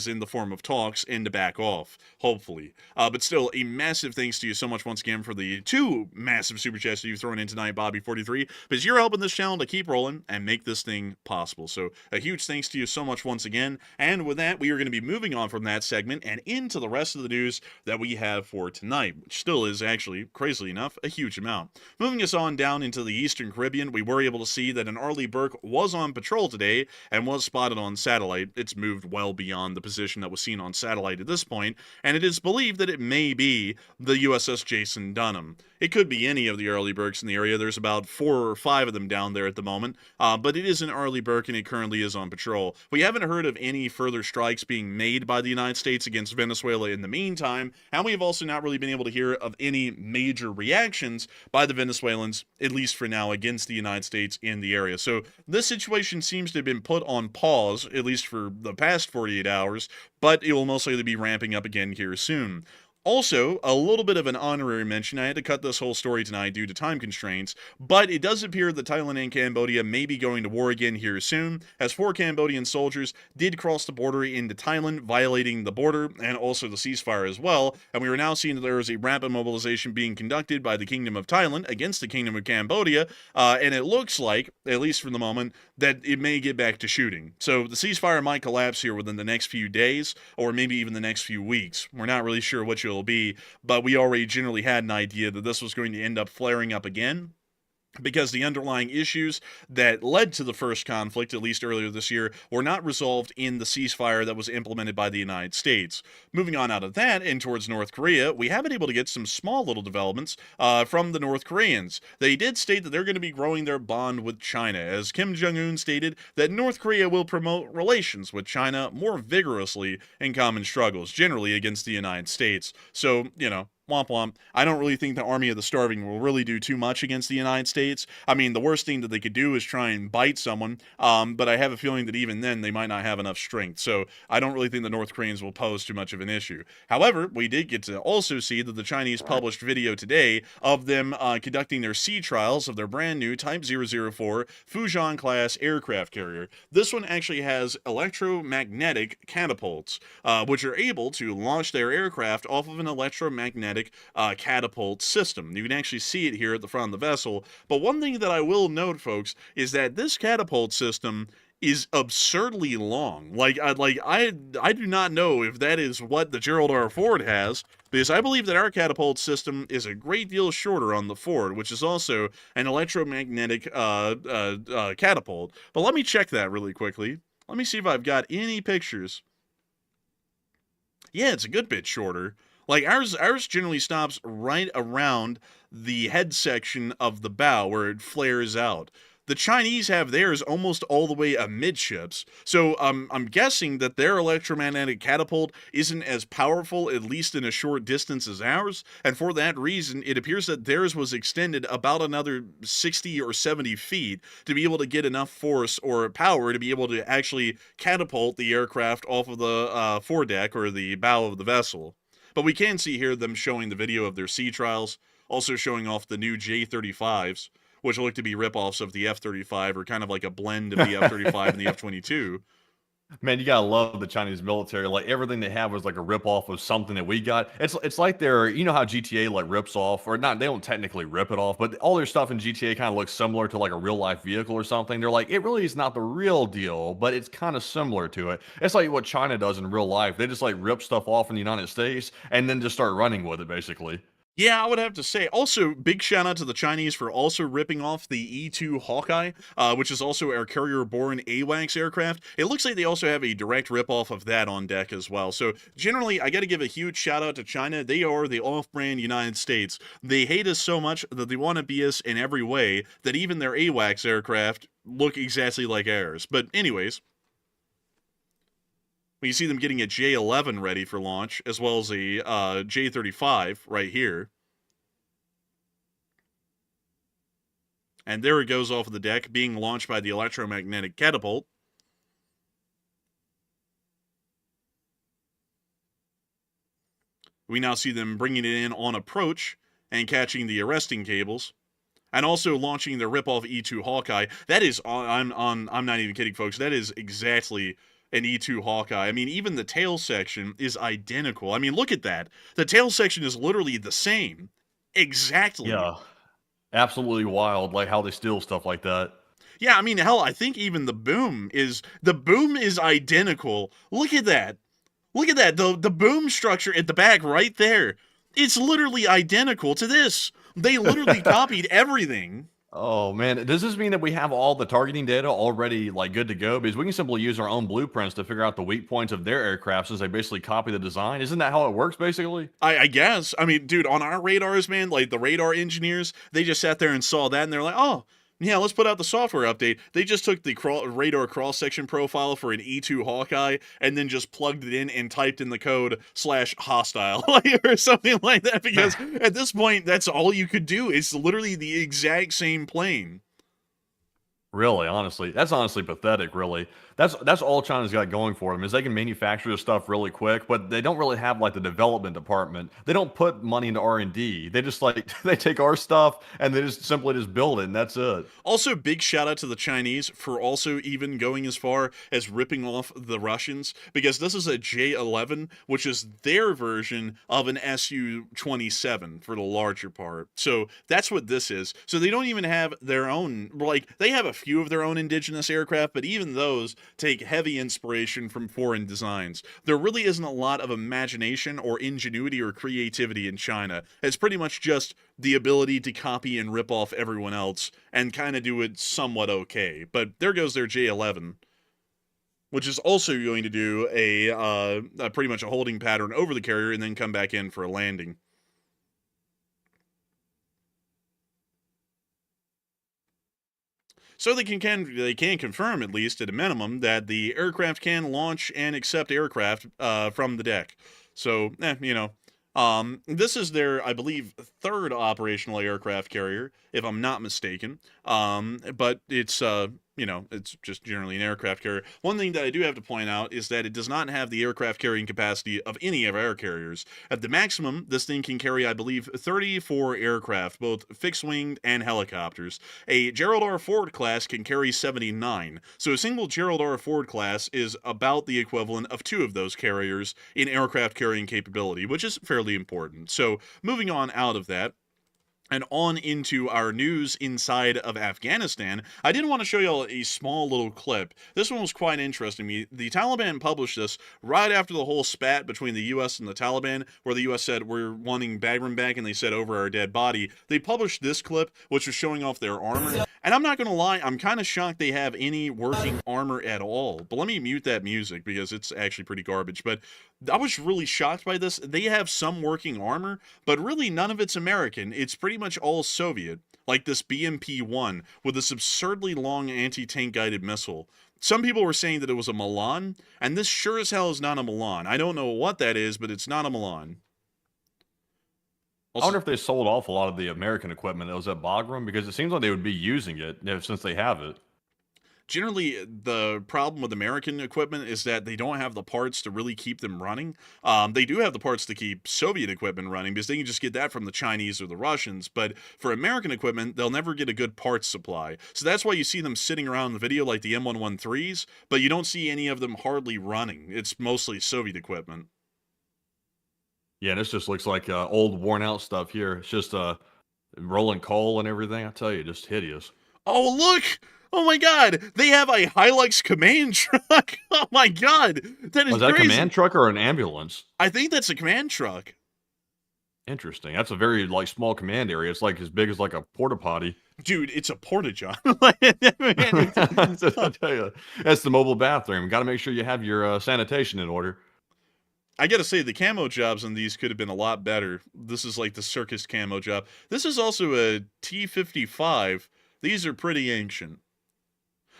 in the form of talks and to back off, hopefully. But still, a massive thanks to you so much once again for the 2 massive super chats that you've thrown in tonight, Bobby43, because you're helping this channel to keep rolling and make this thing possible. So a huge thanks to you so much once again. And with that, we are going to be moving on from that segment and into the rest of the news that we have for tonight, which still is actually, crazily enough, a huge amount. Moving us on down into the Eastern Caribbean, we were able to see that an Arleigh Burke was on patrol today and was spotted on satellite. It's moved well beyond the position that was seen on satellite at this point, and it is believed that it may be the USS Jason Dunham. It could be any of the Arleigh Burkes in the area. There's about 4 or 5 of them down there at the moment, but it is an Arleigh Burke, and it currently is on patrol. We haven't heard of any further strikes being made by the United States against Venezuela in the meantime, and we have also not really been able to hear of any major reactions by the Venezuelans, at least for now, against the United States in the area. So this situation seems to have been put on pause, at least for the past 48 hours, but it will most likely be ramping up again here soon. Also, a little bit of an honorary mention. I had to cut this whole story tonight due to time constraints, but it does appear that Thailand and Cambodia may be going to war again here soon, as 4 Cambodian soldiers did cross the border into Thailand, violating the border and also the ceasefire as well, and we are now seeing that there is a rapid mobilization being conducted by the Kingdom of Thailand against the Kingdom of Cambodia, and it looks like, at least for the moment, that it may get back to shooting. So the ceasefire might collapse here within the next few days, or maybe even the next few weeks. We're not really sure which it'll be, but we already generally had an idea that this was going to end up flaring up again, because the underlying issues that led to the first conflict, at least earlier this year, were not resolved in the ceasefire that was implemented by the United States. Moving on out of that and towards North Korea, we have been able to get some small little developments from the North Koreans. They did state that they're going to be growing their bond with China, as Kim Jong-un stated that North Korea will promote relations with China more vigorously in common struggles, generally against the United States. So, you know, womp womp. I don't really think the Army of the Starving will really do too much against the United States. I mean, the worst thing that they could do is try and bite someone, but I have a feeling that even then they might not have enough strength. So I don't really think the North Koreans will pose too much of an issue. However, we did get to also see that the Chinese published video today of them conducting their sea trials of their brand new Type 004 Fujian class aircraft carrier. This one actually has electromagnetic catapults, which are able to launch their aircraft off of an electromagnetic catapult system. You can actually see it here at the front of the vessel, but one thing that I will note, folks, is that this catapult system is absurdly long. I do not know if that is what the Gerald R. Ford has, because I believe that our catapult system is a great deal shorter on the Ford, which is also an electromagnetic catapult. But let me check that really quickly. Let me see if I've got any pictures. Yeah, it's a good bit shorter. Like, ours generally stops right around the head section of the bow where it flares out. The Chinese have theirs almost all the way amidships, so I'm guessing that their electromagnetic catapult isn't as powerful, at least in a short distance, as ours, and for that reason, it appears that theirs was extended about another 60 or 70 feet to be able to get enough force or power to be able to actually catapult the aircraft off of the foredeck or the bow of the vessel. But we can see here them showing the video of their sea trials, also showing off the new J-35s, which look to be ripoffs of the F-35, or kind of like a blend of the F-35 and the F-22. Man, you gotta love the Chinese military. Like everything they have was like a rip off of something that we got. It's like they're, you know how GTA like rips off, or not, they don't technically rip it off, but all their stuff in GTA kind of looks similar to like a real life vehicle or something. They're like, it really is not the real deal, but it's kind of similar to it. It's like what China does in real life. They just like rip stuff off in the United States and then just start running with it, basically. Yeah, I would have to say. Also, big shout out to the Chinese for also ripping off the E-2 Hawkeye, which is also our carrier-borne AWACS aircraft. It looks like they also have a direct ripoff of that on deck as well. So generally, I got to give a huge shout out to China. They are the off-brand United States. They hate us so much that they want to be us in every way that even their AWACS aircraft look exactly like ours. But anyways, you see them getting a J-11 ready for launch, as well as a J-35 right here. And there it goes off of the deck, being launched by the electromagnetic catapult. We now see them bringing it in on approach and catching the arresting cables. And also launching the rip-off E-2 Hawkeye. That is, I'm not even kidding, folks. That is exactly an E-2 Hawkeye. I mean, even the tail section is identical. I mean, look at that. The tail section is literally the same. Exactly. Yeah. Absolutely wild, like how they steal stuff like that. Yeah, I mean, hell, I think even the boom is identical. Look at that. Look at that. The boom structure at the back right there. It's literally identical to this. They literally copied everything. Oh man, does this mean that we have all the targeting data already like good to go? Because we can simply use our own blueprints to figure out the weak points of their aircraft since they basically copy the design. Isn't that how it works basically? I guess. I mean, dude, on our radars, man, like the radar engineers, they just sat there and saw that and they're like, oh, yeah, let's put out the software update. They just took the radar cross-section profile for an E-2 Hawkeye and then just plugged it in and typed in the code /hostile or something like that, because at this point, that's all you could do. It's literally the exact same plane. Really, honestly, that's honestly pathetic. Really, that's all China's got going for them is they can manufacture this stuff really quick, but they don't really have like the development department. They don't put money into R&D. They just like they take our stuff and they just simply just build it, and that's it. Also, big shout out to the Chinese for also even going as far as ripping off the Russians, because this is a J-11, which is their version of an Su-27 for the larger part. So that's what this is. So they don't even have their own, like, they have a few of their own indigenous aircraft, but even those take heavy inspiration from foreign designs. There really isn't a lot of imagination or ingenuity or creativity in China. It's pretty much just the ability to copy and rip off everyone else and kind of do it somewhat okay. But there goes their J-11, which is also going to do a pretty much a holding pattern over the carrier and then come back in for a landing. So they can confirm, at least at a minimum, that the aircraft can launch and accept aircraft from the deck. So, this is their, I believe, third operational aircraft carrier, if I'm not mistaken. But it's it's just generally an aircraft carrier. One thing that I do have to point out is that it does not have the aircraft carrying capacity of any of our air carriers. At the maximum, this thing can carry, I believe, 34 aircraft, both fixed-winged and helicopters. A Gerald R. Ford class can carry 79. So a single Gerald R. Ford class is about the equivalent of two of those carriers in aircraft carrying capability, which is fairly important. So moving on out of that, and on into our news inside of Afghanistan, I did want to show y'all a small little clip. This one was quite interesting. The Taliban published this right after the whole spat between the U.S. and the Taliban, where the U.S. said, we're wanting Bagram back, and they said, over our dead body. They published this clip, which was showing off their armor. And I'm not going to lie, I'm kind of shocked they have any working armor at all. But let me mute that music, because it's actually pretty garbage. But I was really shocked by this. They have some working armor, but really none of it's American. It's pretty much all Soviet, like this BMP-1 with this absurdly long anti-tank guided missile. Some people were saying that it was a Milan, and this sure as hell is not a Milan. I don't know what that is, but it's not a Milan. I wonder if they sold off a lot of the American equipment that was at Bagram, because it seems like they would be using it since they have it. generally the problem with American equipment is that they don't have the parts to really keep them running. They do have the parts to keep Soviet equipment running because they can just get that from the Chinese or the Russians. But for American equipment, they'll never get a good parts supply. So that's why you see them sitting around in the video like the M113s, but you don't see any of them hardly running. It's mostly Soviet equipment. Yeah, this just looks like old, worn-out stuff here. It's just rolling coal and everything. I tell you, just hideous. Oh, look! Oh my god! They have a Hilux command truck! Oh my god! That is Was that a crazy. command truck or an ambulance? I think that's a command truck. Interesting. That's a very like small command area. It's like as big as like a porta potty. Dude, it's a porta-john. I tell you, that's the mobile bathroom. Got to make sure you have your sanitation in order. I gotta say, the camo jobs on these could have been a lot better. This is like the circus camo job. This is also a T-55. These are pretty ancient.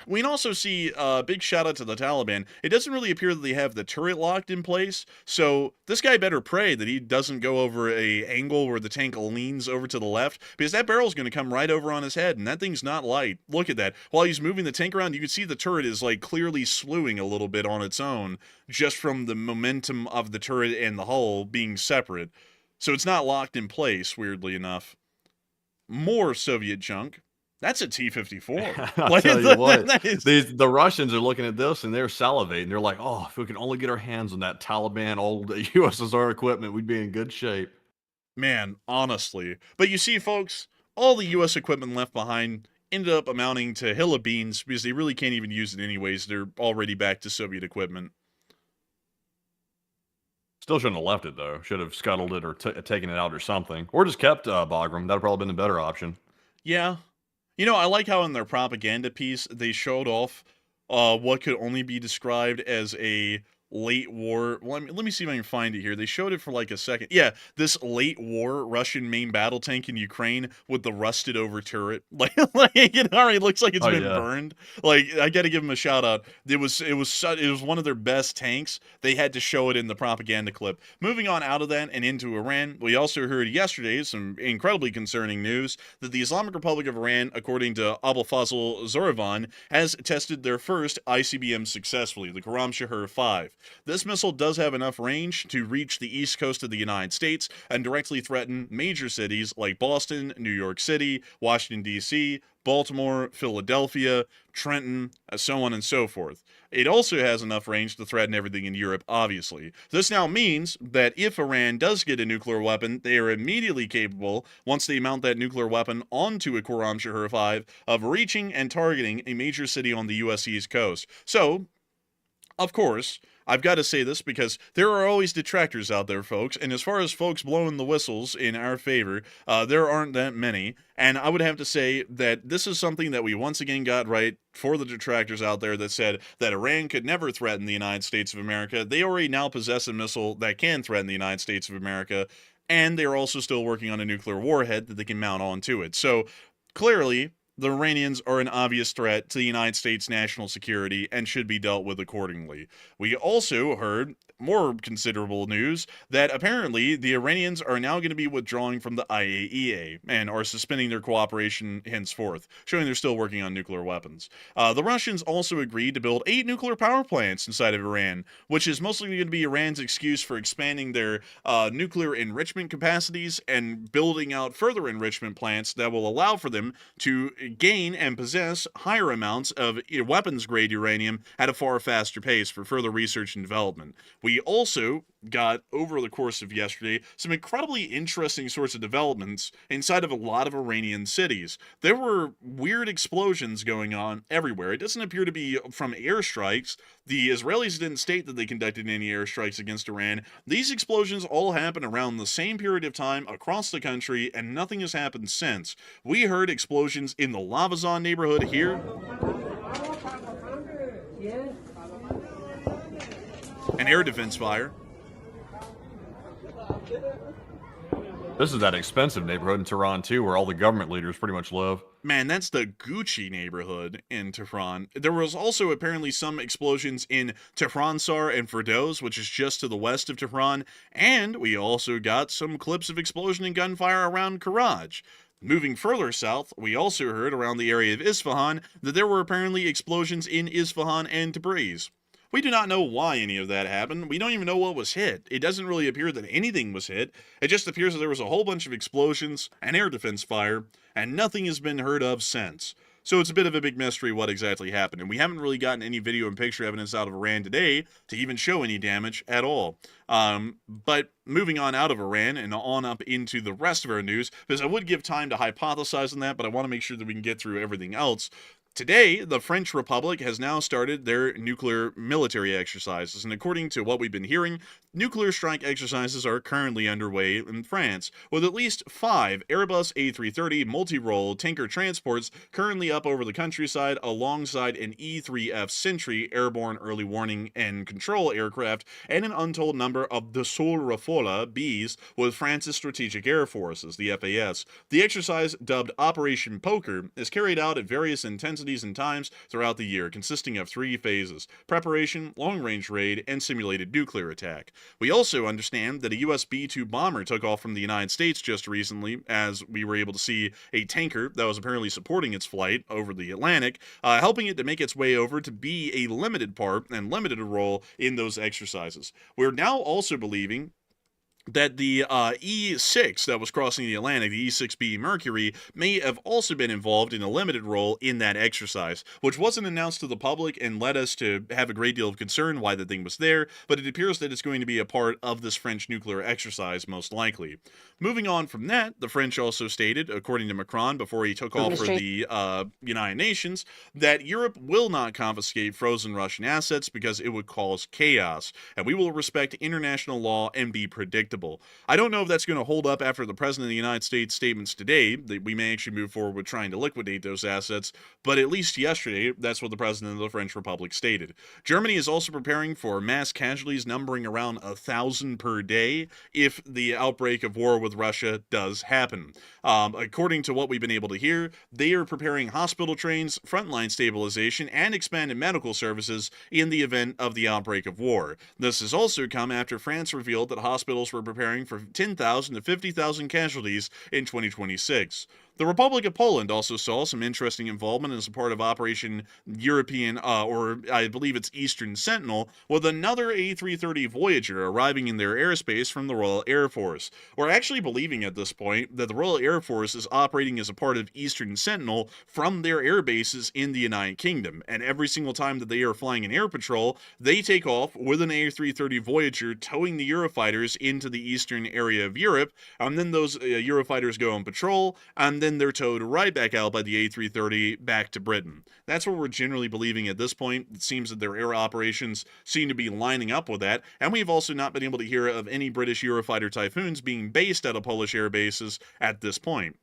We can also see a big shout out to the Taliban. It doesn't really appear that they have the turret locked in place, so this guy better pray that he doesn't go over a angle where the tank leans over to the left, because that barrel's going to come right over on his head, and that thing's not light. Look at that. While he's moving the tank around, you can see the turret is like clearly slewing a little bit on its own, just from the momentum of the turret and the hull being separate. So it's not locked in place, weirdly enough. More Soviet junk. That's a T-54. I'll tell you what, the Russians are looking at this and they're salivating. They're like, oh, if we can only get our hands on that Taliban old USSR equipment, we'd be in good shape. Man, honestly. But you see, folks, all the U.S. equipment left behind ended up amounting to a hill of beans because they really can't even use it anyways. They're already back to Soviet equipment. Still shouldn't have left it, though. Should have scuttled it or taken it out or something. Or just kept Bagram. That would probably been a better option. Yeah. You know, I like how in their propaganda piece, they showed off what could only be described as a late war. Well, let me see if I can find it here. They showed it for like a second. Yeah, this late war Russian main battle tank in Ukraine with the rusted over turret. Like it already looks like it's been burned. Like, I got to give them a shout out. It was one of their best tanks. They had to show it in the propaganda clip. Moving on out of that and into Iran, we also heard yesterday some incredibly concerning news that the Islamic Republic of Iran, according to Abul Fazl Zoravan, has tested their first ICBM successfully, the Khorramshahr 5. This missile does have enough range to reach the east coast of the United States and directly threaten major cities like Boston, New York City, Washington, D.C., Baltimore, Philadelphia, Trenton, so on and so forth. It also has enough range to threaten everything in Europe, obviously. This now means that if Iran does get a nuclear weapon, they are immediately capable, once they mount that nuclear weapon onto a Khorramshahr 5, of reaching and targeting a major city on the U.S. East Coast. So, of course, I've got to say this because there are always detractors out there, folks, and as far as folks blowing the whistles in our favor, there aren't that many, and I would have to say that this is something that we once again got right for the detractors out there that said that Iran could never threaten the United States of America. They already now possess a missile that can threaten the United States of America, and they're also still working on a nuclear warhead that they can mount onto it. So, clearly, the Iranians are an obvious threat to the United States' national security and should be dealt with accordingly. We also heard more considerable news that apparently the Iranians are now going to be withdrawing from the IAEA and are suspending their cooperation henceforth, showing they're still working on nuclear weapons. The Russians also agreed to build 8 nuclear power plants inside of Iran, which is mostly going to be Iran's excuse for expanding their nuclear enrichment capacities and building out further enrichment plants that will allow for them to gain and possess higher amounts of weapons-grade uranium at a far faster pace for further research and development. We also got, over the course of yesterday, some incredibly interesting sorts of developments inside of a lot of Iranian cities. There were weird explosions going on everywhere. It doesn't appear to be from airstrikes. The Israelis didn't state that they conducted any airstrikes against Iran. These explosions all happened around the same period of time across the country, and nothing has happened since. We heard explosions in the Lavazan neighborhood here. An air defense fire. This is that expensive neighborhood in Tehran, too, where all the government leaders pretty much live. Man, that's the Gucci neighborhood in Tehran. There was also apparently some explosions in Tehransar and Firdows, which is just to the west of Tehran, and we also got some clips of explosion and gunfire around Karaj. Moving further south, we also heard around the area of Isfahan that there were apparently explosions in Isfahan and Tabriz. We do not know why any of that happened. We don't even know what was hit. It doesn't really appear that anything was hit. It just appears that there was a whole bunch of explosions and air defense fire, and nothing has been heard of since. So it's a bit of a big mystery what exactly happened, and we haven't really gotten any video and picture evidence out of Iran today to even show any damage at all. But moving on out of Iran and on up into the rest of our news, because I would give time to hypothesize on that, but I want to make sure that we can get through everything else. Today, the French Republic has now started their nuclear military exercises, and according to what we've been hearing, nuclear strike exercises are currently underway in France, with at least 5 Airbus A330 multi-role tanker transports currently up over the countryside alongside an E-3F Sentry airborne early warning and control aircraft and an untold number of Dassault Rafale Bs with France's Strategic Air Forces, the FAS. The exercise, dubbed Operation Poker, is carried out at various intensities and times throughout the year, consisting of 3 phases: preparation, long-range raid, and simulated nuclear attack. We also understand that a US B-2 bomber took off from the United States just recently, as we were able to see a tanker that was apparently supporting its flight over the Atlantic, helping it to make its way over to be a limited part and limited role in those exercises. We're now also believing that the E6 that was crossing the Atlantic, the E6B Mercury, may have also been involved in a limited role in that exercise, which wasn't announced to the public and led us to have a great deal of concern why the thing was there, but it appears that it's going to be a part of this French nuclear exercise, most likely. Moving on from that, the French also stated, according to Macron before he took off for the United Nations, that Europe will not confiscate frozen Russian assets because it would cause chaos, and we will respect international law and be predictable. I don't know if that's going to hold up after the President of the United States statements today, that we may actually move forward with trying to liquidate those assets, but at least yesterday, that's what the President of the French Republic stated. Germany is also preparing for mass casualties numbering around 1,000 per day if the outbreak of war with Russia does happen. According to what we've been able to hear, they are preparing hospital trains, frontline stabilization, and expanded medical services in the event of the outbreak of war. This has also come after France revealed that hospitals were preparing for 10,000 to 50,000 casualties in 2026. The Republic of Poland also saw some interesting involvement as a part of Operation European, or I believe it's Eastern Sentinel, with another A330 Voyager arriving in their airspace from the Royal Air Force. We're actually believing at this point that the Royal Air Force is operating as a part of Eastern Sentinel from their air bases in the United Kingdom, and every single time that they are flying an air patrol, they take off with an A330 Voyager towing the Eurofighters into the eastern area of Europe, and then those Eurofighters go on patrol, and then they're towed right back out by the A330 back to Britain. That's what we're generally believing at this point. It seems that their air operations seem to be lining up with that, and we've also not been able to hear of any British Eurofighter Typhoons being based at a Polish air bases at this point.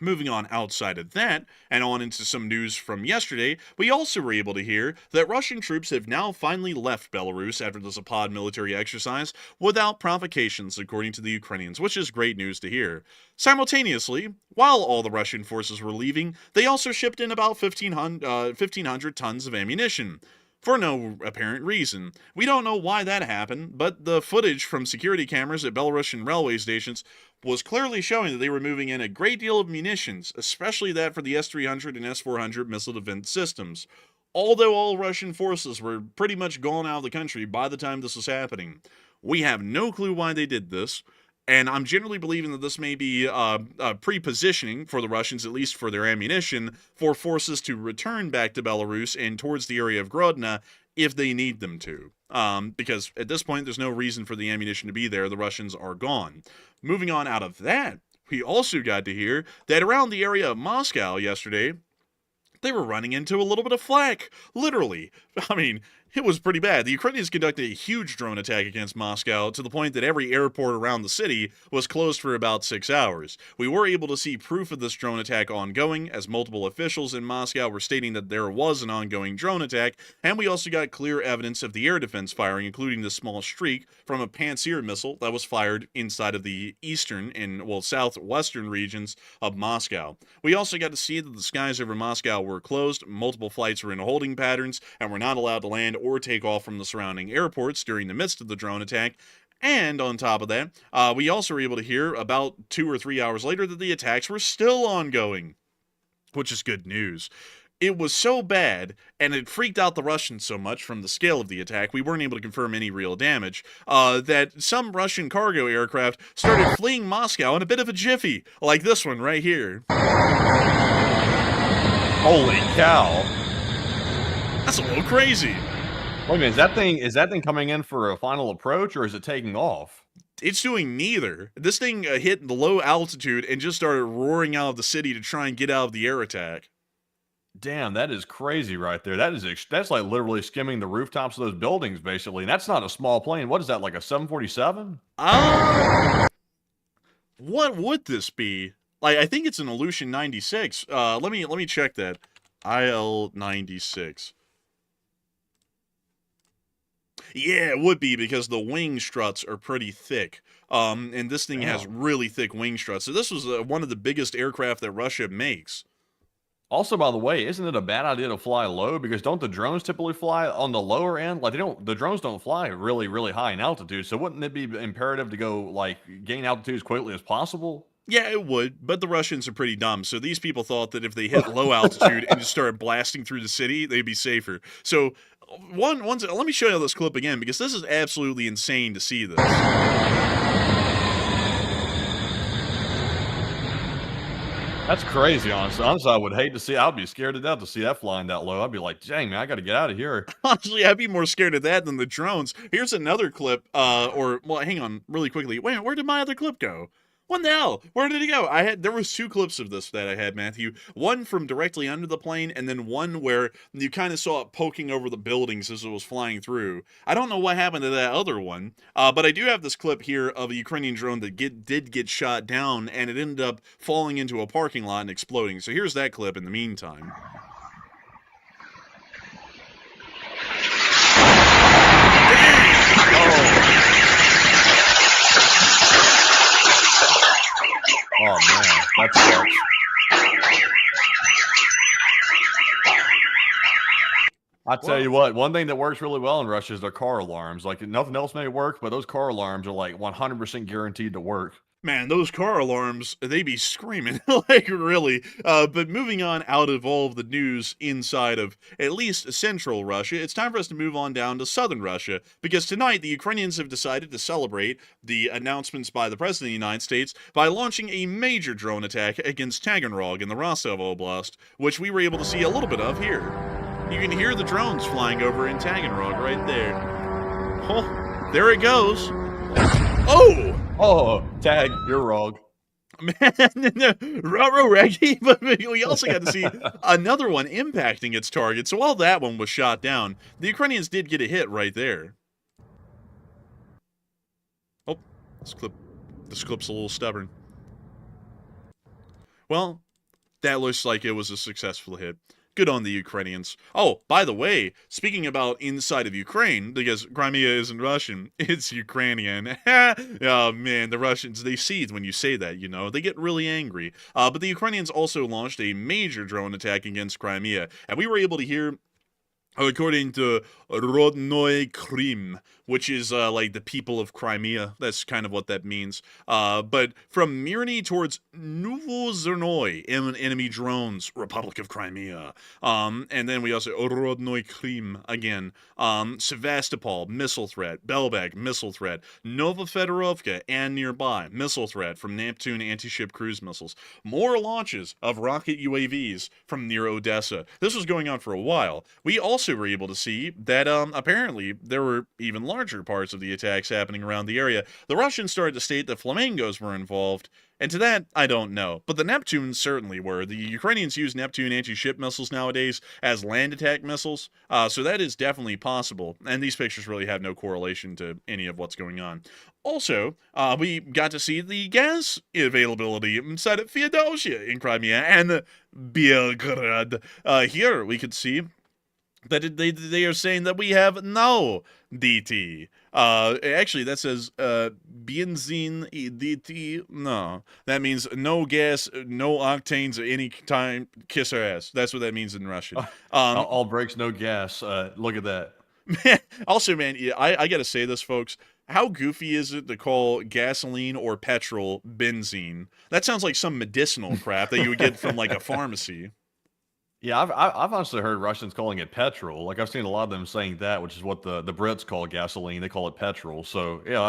Moving on outside of that, and on into some news from yesterday, we also were able to hear that Russian troops have now finally left Belarus after the Zapad military exercise without provocations, according to the Ukrainians, which is great news to hear. Simultaneously, while all the Russian forces were leaving, they also shipped in about 1,500 tons of ammunition. For no apparent reason. We don't know why that happened, but the footage from security cameras at Belarusian railway stations was clearly showing that they were moving in a great deal of munitions, especially that for the S-300 and S-400 missile defense systems. Although all Russian forces were pretty much gone out of the country by the time this was happening. We have no clue why they did this. And I'm generally believing that this may be pre-positioning for the Russians, at least for their ammunition, for forces to return back to Belarus and towards the area of Grodno if they need them to. Because at this point, there's no reason for the ammunition to be there. The Russians are gone. Moving on out of that, we also got to hear that around the area of Moscow yesterday, they were running into a little bit of flak. Literally. I mean, it was pretty bad. The Ukrainians conducted a huge drone attack against Moscow to the point that every airport around the city was closed for about 6 hours. We were able to see proof of this drone attack ongoing, as multiple officials in Moscow were stating that there was an ongoing drone attack, and we also got clear evidence of the air defense firing, including the small streak from a Pantsir missile that was fired inside of the eastern and, well, southwestern regions of Moscow. We also got to see that the skies over Moscow were closed, multiple flights were in holding patterns, and were not allowed to land or take off from the surrounding airports during the midst of the drone attack, And on top of that, we also were able to hear about 2 or 3 hours later that the attacks were still ongoing, which is good news. It was so bad, and it freaked out the Russians so much from the scale of the attack, we weren't able to confirm any real damage, that some Russian cargo aircraft started fleeing Moscow in a bit of a jiffy, like this one right here. Holy cow. That's a little crazy. Wait a minute, is that thing coming in for a final approach, or is it taking off? It's doing neither. This thing hit the low altitude and just started roaring out of the city to try and get out of the air attack. Damn, that is crazy right there. That's like literally skimming the rooftops of those buildings, basically. And that's not a small plane. What is that, like a 747? What would this be? Like, I think it's an Illusion 96. Let me check that. IL-96. Yeah, it would be, because the wing struts are pretty thick. And this thing has really thick wing struts. So this was one of the biggest aircraft that Russia makes. Also, by the way, isn't it a bad idea to fly low? Because don't the drones typically fly on the lower end? Like the drones don't fly really, really high in altitude. So wouldn't it be imperative to go like gain altitude as quickly as possible? Yeah, it would, but the Russians are pretty dumb. So these people thought that if they hit low altitude and just started blasting through the city, they'd be safer. So let me show you this clip again, because this is absolutely insane to see this. That's crazy, honestly. Honestly, I would hate to see. I'd be scared to death to see that flying that low. I'd be like, dang, man, I got to get out of here. Honestly, I'd be more scared of that than the drones. Here's another clip, well, hang on, really quickly. Wait, where did my other clip go? What the hell? Where did it go? There was 2 clips of this that I had, Matthew. One from directly under the plane, and then one where you kind of saw it poking over the buildings as it was flying through. I don't know what happened to that other one, but I do have this clip here of a Ukrainian drone that did get shot down, and it ended up falling into a parking lot and exploding. So here's that clip in the meantime. Oh man, that sucks. I tell you what, one thing that works really well in Russia is their car alarms. Like nothing else may work, but those car alarms are like 100% guaranteed to work. Man, those car alarms, they be screaming, like, really. But moving on out of all of the news inside of at least central Russia, it's time for us to move on down to southern Russia, because tonight the Ukrainians have decided to celebrate the announcements by the President of the United States by launching a major drone attack against Taganrog in the Rostov Oblast, which we were able to see a little bit of here. You can hear the drones flying over in Taganrog right there. Oh, there it goes. Oh! Oh, Tag, you're wrong. Man, Reggie, but we also got to see another one impacting its target. So while that one was shot down, the Ukrainians did get a hit right there. Oh, this clip's a little stubborn. Well, that looks like it was a successful hit. Good on the Ukrainians. Oh, by the way, speaking about inside of Ukraine, because Crimea isn't Russian, it's Ukrainian. Oh, man, the Russians, they seethe when you say that, you know. They get really angry. But the Ukrainians also launched a major drone attack against Crimea, and we were able to hear, according to Rodnoy Krim, which is like the people of Crimea. That's kind of what that means. But from Mirny towards Novozernoy, enemy drones, Republic of Crimea. And then we also Rodnoy Krim again. Sevastopol, missile threat. Belbek, missile threat. Novofedorovka and nearby, missile threat from Neptune anti-ship cruise missiles. More launches of rocket UAVs from near Odessa. This was going on for a while. We also were able to see that apparently there were even larger parts of the attacks happening around the area. The Russians started to state that flamingos were involved, and to that, I don't know. But the Neptunes certainly were. The Ukrainians use Neptune anti-ship missiles nowadays as land attack missiles, so that is definitely possible. And these pictures really have no correlation to any of what's going on. Also, we got to see the gas availability inside of Feodosia in Crimea and Belgrade. Here we could see that they are saying that we have no DT. Actually, that says benzene DT. No, that means no gas, no octanes at any time. Kiss her ass. That's what that means in Russian. All brakes, no gas. Look at that. Also, man, yeah, I gotta say this, folks. how goofy is it to call gasoline or petrol benzene? That sounds like some medicinal crap that you would get from like a pharmacy. Yeah, I've honestly heard Russians calling it petrol. Like I've seen a lot of them saying that, which is what the Brits call gasoline. They call it petrol. So yeah,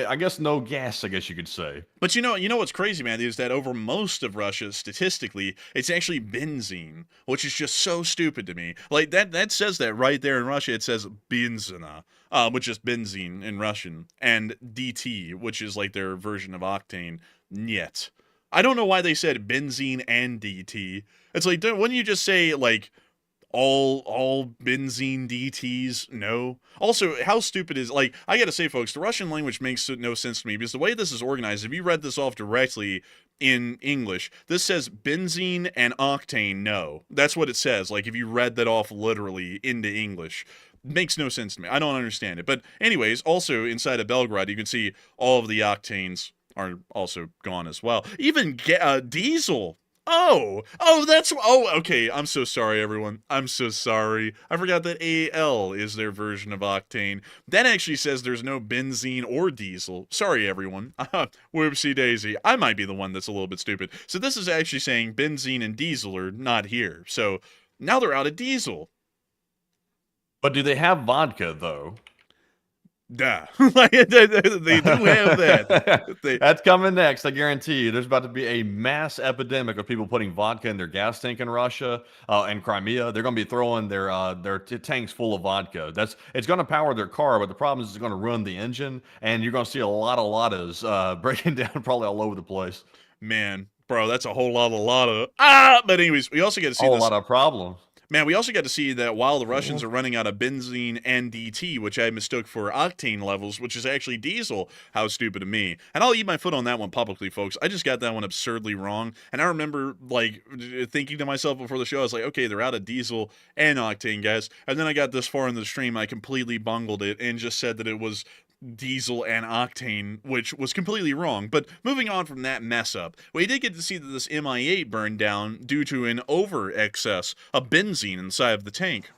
I guess no gas. I guess you could say. But you know what's crazy, man, is that over most of Russia, statistically, it's actually benzene, which is just so stupid to me. Like that says that right there in Russia. It says benzina, which is benzene in Russian, and DT, which is like their version of octane. Niet. I don't know why they said benzene and DT. It's like, wouldn't you just say like all benzene DTs? No. Also, how stupid is, like, I gotta say, folks, the Russian language makes no sense to me because the way this is organized, if you read this off directly in English, this says benzene and octane. No, that's what it says. Like if you read that off literally into English. Makes no sense to me. I don't understand it. But anyways, also inside of Belgrade, you can see all of the octanes are also gone as well. Even diesel. Oh, okay. I'm so sorry, everyone. I'm so sorry. I forgot that AL is their version of octane. That actually says there's no benzene or diesel. Sorry, everyone. Whoopsie daisy. I might be the one that's a little bit stupid. So this is actually saying benzene and diesel are not here. So now they're out of diesel. But do they have vodka though? Duh. they do have that. That's coming next, I guarantee you. There's about to be a mass epidemic of people putting vodka in their gas tank in Russia and Crimea. They're going to be throwing their tanks full of vodka. It's going to power their car, but the problem is it's going to ruin the engine, and you're going to see a lot of Ladas breaking down probably all over the place. Man, bro, that's a whole lot of But anyways, we also get to see a lot of problems. Man, we also got to see that while the Russians are running out of benzene and DT, which I mistook for octane levels, which is actually diesel, how stupid of me. And I'll eat my foot on that one publicly, folks. I just got that one absurdly wrong. And I remember, like, thinking to myself before the show, I was like, okay, they're out of diesel and octane, guys. And then I got this far in the stream, I completely bungled it and just said that it was diesel and octane, which was completely wrong. But moving on from that mess up, we did get to see that this Mi-8 burned down due to an over excess of benzene inside of the tank.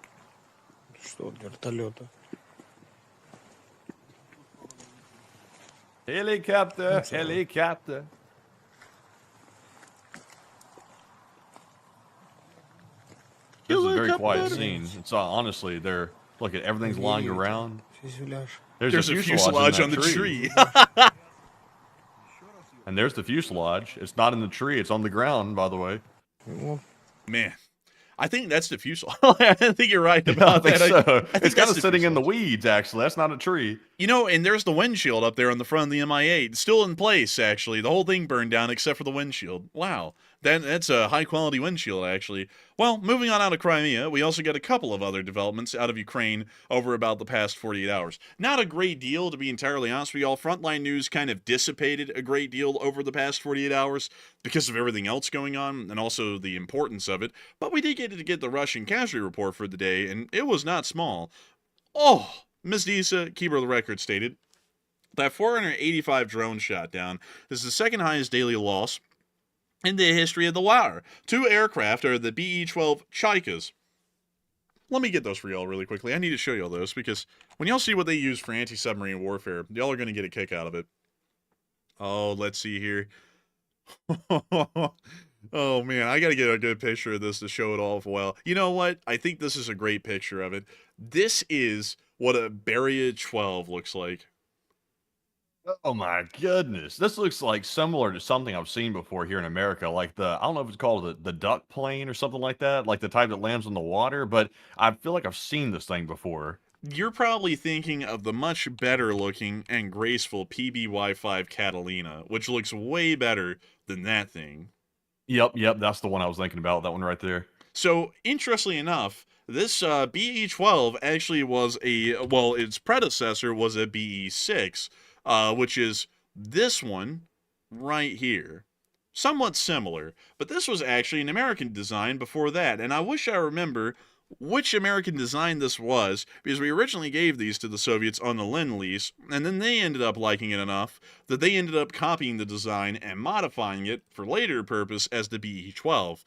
Helicopter. This is a very quiet scene. It's honestly, look at everything's lying around. There's a fuselage on the tree. And there's the fuselage. It's not in the tree. It's on the ground, by the way. Man, I think that's the fuselage. I think you're right about that. So. It's kind of sitting in the weeds, actually. That's not a tree. You know, and there's the windshield up there on the front of the Mi-8. Still in place, actually. The whole thing burned down except for the windshield. Wow. That's a high-quality windshield, actually. Well, moving on out of Crimea, we also got a couple of other developments out of Ukraine over about the past 48 hours. Not a great deal, to be entirely honest with y'all. Frontline news kind of dissipated a great deal over the past 48 hours because of everything else going on and also the importance of it. But we did get the Russian casualty report for the day, and it was not small. Oh, Ms. Disa, keeper of the record, stated that 485 drones shot down. This is the second highest daily loss in the history of the wire. 2 aircraft are the BE-12 Chaikas. Let me get those for y'all really quickly. I need to show y'all those because when y'all see what they use for anti-submarine warfare, y'all are going to get a kick out of it. Oh, let's see here. Oh, man, I got to get a good picture of this to show it off well. You know what? I think this is a great picture of it. This is what a Beria 12 looks like. Oh my goodness. This looks like similar to something I've seen before here in America. Like I don't know if it's called the duck plane or something like that. Like the type that lands on the water. But I feel like I've seen this thing before. You're probably thinking of the much better looking and graceful PBY-5 Catalina, which looks way better than that thing. Yep. That's the one I was thinking about. That one right there. So, interestingly enough, this BE-12 actually was its predecessor was a BE-6. Which is this one right here. Somewhat similar, but this was actually an American design before that, and I wish I remember which American design this was, because we originally gave these to the Soviets on the Lend-Lease, and then they ended up liking it enough that they ended up copying the design and modifying it for later purpose as the BE-12.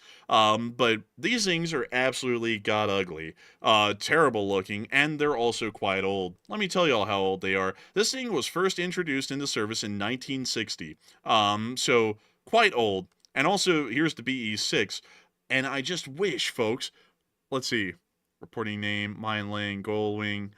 But these things are absolutely god ugly, terrible looking, and they're also quite old. Let me tell y'all how old they are. This thing was first introduced into service in 1960, so quite old. And also, here's the BE-6, and I just wish, folks, let's see, reporting name, mine lane, goal wing,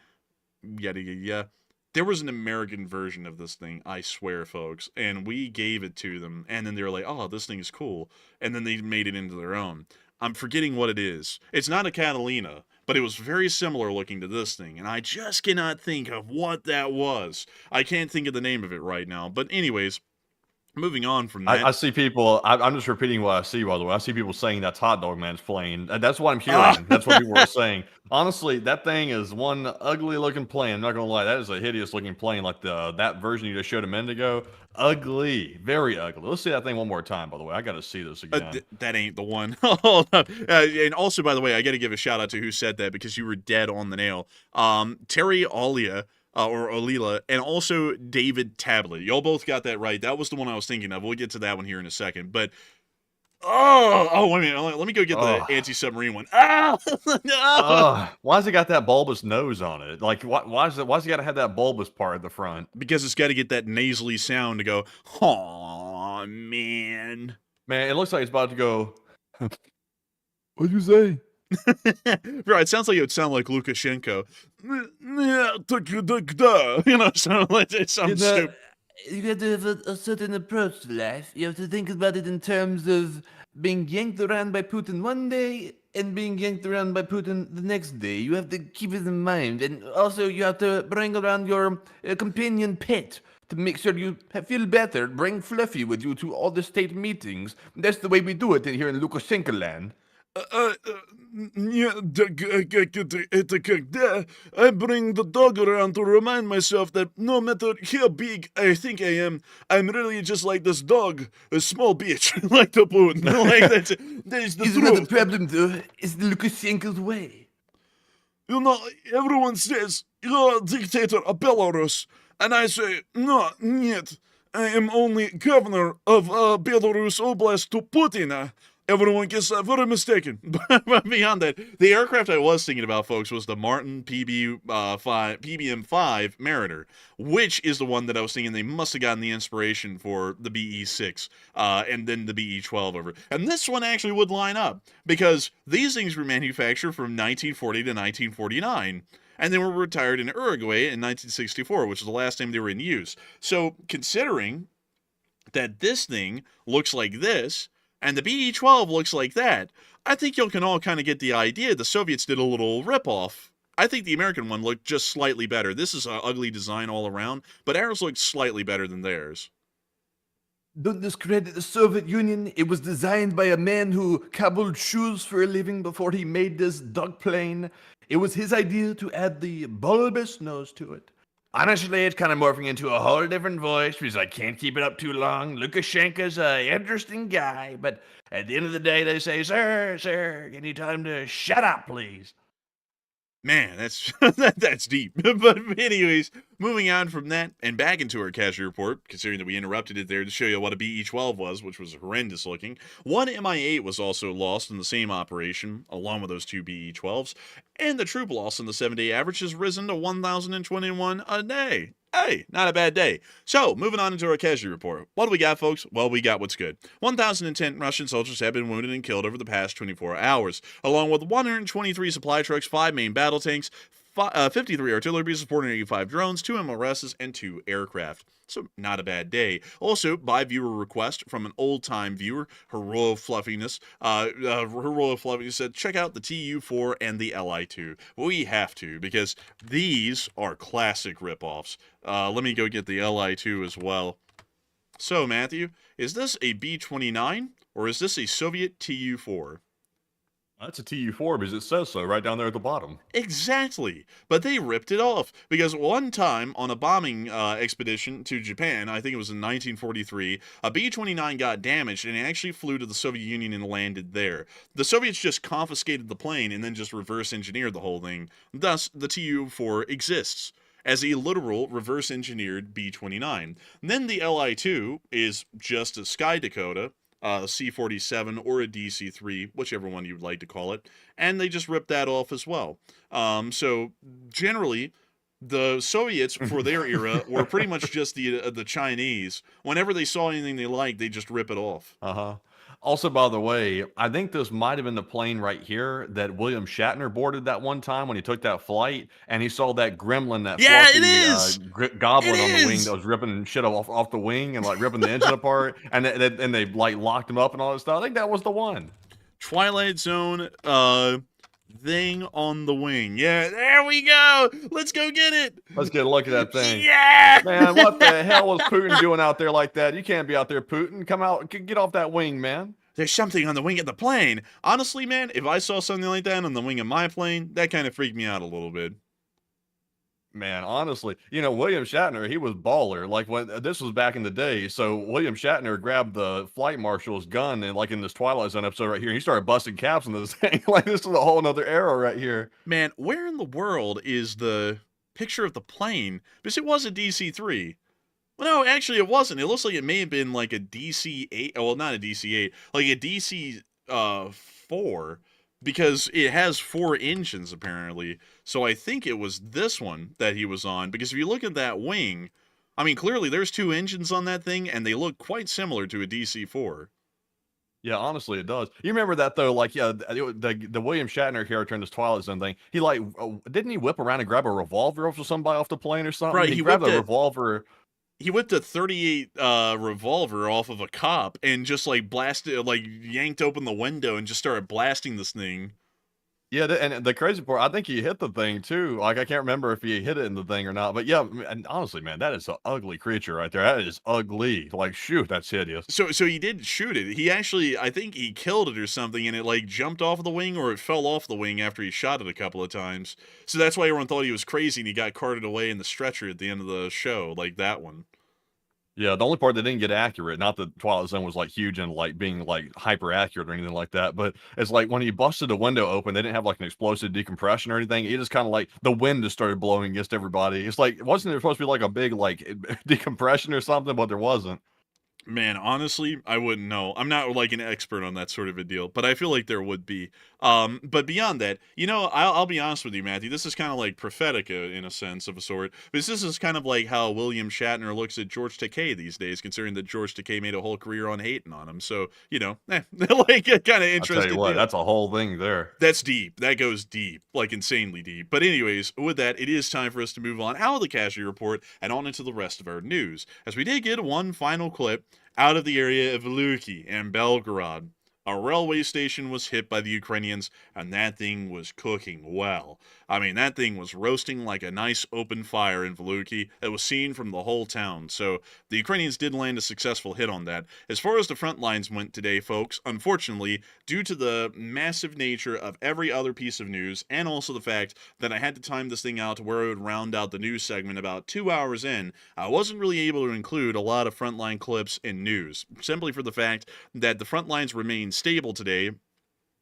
yada yada yada. There was an American version of this thing, I swear, folks, and we gave it to them, and then they were like, oh, this thing is cool, and then they made it into their own. I'm forgetting what it is. It's not a Catalina, but it was very similar looking to this thing, and I just cannot think of what that was. I can't think of the name of it right now, but anyways, moving on from that. I see people, I'm just repeating what I see, by the way. I see people saying that's Hot Dog Man's plane. That's what I'm hearing. That's what people are saying. Honestly, that thing is one ugly looking plane. I'm not going to lie. That is a hideous looking plane like that version you just showed a minute ago. Ugly. Very ugly. Let's see that thing one more time, by the way. I got to see this again. That ain't the one. Hold up. And also, by the way, I got to give a shout out to who said that because you were dead on the nail. Terry Olia. Or Olila, and also David Tablet. Y'all both got that right. That was the one I was thinking of. We'll get to that one here in a second. But, wait a minute. Let me go get the anti-submarine one. Why's it got that bulbous nose on it? Like, why's it got to have that bulbous part at the front? Because it's got to get that nasally sound to go, oh, man. Man, it looks like it's about to go, what'd you say? Bro, it sounds like it would sound like Lukashenko. You know, it sounds stupid. You have to have a certain approach to life. You have to think about it in terms of being yanked around by Putin one day and being yanked around by Putin the next day. You have to keep it in mind. And also, you have to bring around your companion pet to make sure you feel better. Bring Fluffy with you to all the state meetings. That's the way we do it here in Lukashenko land. I bring the dog around to remind myself that no matter how big I think I am, I'm really just like this dog, a small bitch, like the Putin. Like that is the truth. Not the problem, though. It's the Lukashenko's way. You know, everyone says, you're a dictator of Belarus, and I say, no, нет, I am only governor of Belarus Oblast to Putin. Everyone gets very mistaken. But beyond that, the aircraft I was thinking about, folks, was the Martin PBM-5 Mariner, which is the one that I was thinking they must have gotten the inspiration for the BE-6 and then the BE-12 over. And this one actually would line up, because these things were manufactured from 1940 to 1949. And they were retired in Uruguay in 1964, which is the last time they were in use. So, considering that this thing looks like this, and the BE-12 looks like that, I think you can all kind of get the idea the Soviets did a little ripoff. I think the American one looked just slightly better. This is an ugly design all around, but ours looks slightly better than theirs. Don't discredit the Soviet Union. It was designed by a man who cobbled shoes for a living before he made this dog plane. It was his idea to add the bulbous nose to it. Honestly, it's kind of morphing into a whole different voice because I can't keep it up too long. Lukashenko's an interesting guy, but at the end of the day, they say, sir, can you tell him to shut up, please? Man, that's deep. But anyways, moving on from that and back into our casualty report, considering that we interrupted it there to show you what a BE-12 was, which was horrendous looking. One Mi-8 was also lost in the same operation, along with those two BE-12s, and the troop loss in the 7-day average has risen to 1,021 a day. Hey, not a bad day. So, moving on into our casualty report. What do we got, folks? Well, we got what's good. 1,010 Russian soldiers have been wounded and killed over the past 24 hours, along with 123 supply trucks, 5 main battle tanks, 53 artillery pieces, 485 drones, 2 MLRSs, and 2 aircraft. So, not a bad day. Also, by viewer request from an old-time viewer, Heroic Fluffiness, Heroic Fluffiness said, check out the TU-4 and the Li-2. We have to, because these are classic ripoffs. Let me go get the Li-2 as well. So, Matthew, is this a B-29, or is this a Soviet TU-4? That's a TU-4 because it says so right down there at the bottom. Exactly. But they ripped it off because one time on a bombing expedition to Japan, I think it was in 1943, a B-29 got damaged and it actually flew to the Soviet Union and landed there. The Soviets just confiscated the plane and then just reverse engineered the whole thing. Thus, the Tu-4 exists as a literal reverse engineered B-29. Then the Li-2 is just a Sky Dakota, a C-47 or a DC-3, whichever one you'd like to call it, and they just ripped that off as well. So generally, the Soviets for their era were pretty much just the Chinese. Whenever they saw anything they liked, they just rip it off. Also, by the way, I think this might have been the plane right here that William Shatner boarded that one time when he took that flight, and he saw that gremlin, that fluffy, goblin on the wing that was ripping shit off the wing and like ripping the engine apart, and they like locked him up and all that stuff. I think that was the one. Twilight Zone thing on the wing. Yeah, there we go. Let's go get it. Let's get a look at that thing. Yeah, man, what the hell was Putin doing out there like that? You can't be out there, Putin. Come out, get off that wing, man. There's something on the wing of the plane. Honestly, man, if I saw something like that on the wing of my plane, that kind of freaked me out a little bit. Man, honestly, you know, William Shatner, he was baller. Like when this was back in the day. So William Shatner grabbed the flight marshal's gun and like in this Twilight Zone episode right here, he started busting caps into this thing. Like this is a whole nother era right here. Man, where in the world is the picture of the plane? Because it was a DC-3. Well, no, actually it wasn't. It looks like it may have been like a DC-8. Well, not a DC-8. Like a DC-4. Because it has 4 engines, apparently. So I think it was this one that he was on. Because if you look at that wing, I mean, clearly there's 2 engines on that thing, and they look quite similar to a DC-4. Yeah, honestly, it does. You remember that, though? Like, yeah, the William Shatner character in this Twilight Zone thing, he, like, didn't he whip around and grab a revolver off of somebody off the plane or something? Right, he grabbed a revolver. He whipped a .38 revolver off of a cop and just like blasted, like yanked open the window and just started blasting this thing. Yeah, and the crazy part, I think he hit the thing too. Like I can't remember if he hit it in the thing or not, but yeah, and honestly, man, that is an ugly creature right there. That is ugly. Like, shoot, that's hideous. So he did shoot it. He actually, I think he killed it or something, and it like jumped off of the wing or it fell off the wing after he shot it a couple of times. So that's why everyone thought he was crazy, and he got carted away in the stretcher at the end of the show, like that one. Yeah, the only part that didn't get accurate, not that Twilight Zone was like huge and like being like hyper accurate or anything like that, but it's like when he busted the window open, they didn't have like an explosive decompression or anything. It just kind of like the wind just started blowing against everybody. It's like, wasn't there supposed to be like a big like decompression or something, but there wasn't. Man, honestly, I wouldn't know. I'm not like an expert on that sort of a deal, but I feel like there would be. But beyond that, you know, I'll be honest with you, Matthew. This is kind of like prophetic in a sense of a sort. Because this is kind of like how William Shatner looks at George Takei these days, considering that George Takei made a whole career on hating on him. So, you know, like kind of interesting. I'll tell you what, that's a whole thing there. That's deep. That goes deep, like insanely deep. But anyways, with that, it is time for us to move on out of the casualty report and on into the rest of our news. As we did get one final clip out of the area of Luki and Belgorod. A railway station was hit by the Ukrainians, and that thing was cooking well. I mean, that thing was roasting like a nice open fire in Veluki. It was seen from the whole town, so the Ukrainians did land a successful hit on that. As far as the front lines went today, folks, unfortunately, due to the massive nature of every other piece of news, and also the fact that I had to time this thing out to where it would round out the news segment about 2 hours in, I wasn't really able to include a lot of frontline clips in news, simply for the fact that the front lines remain stable today.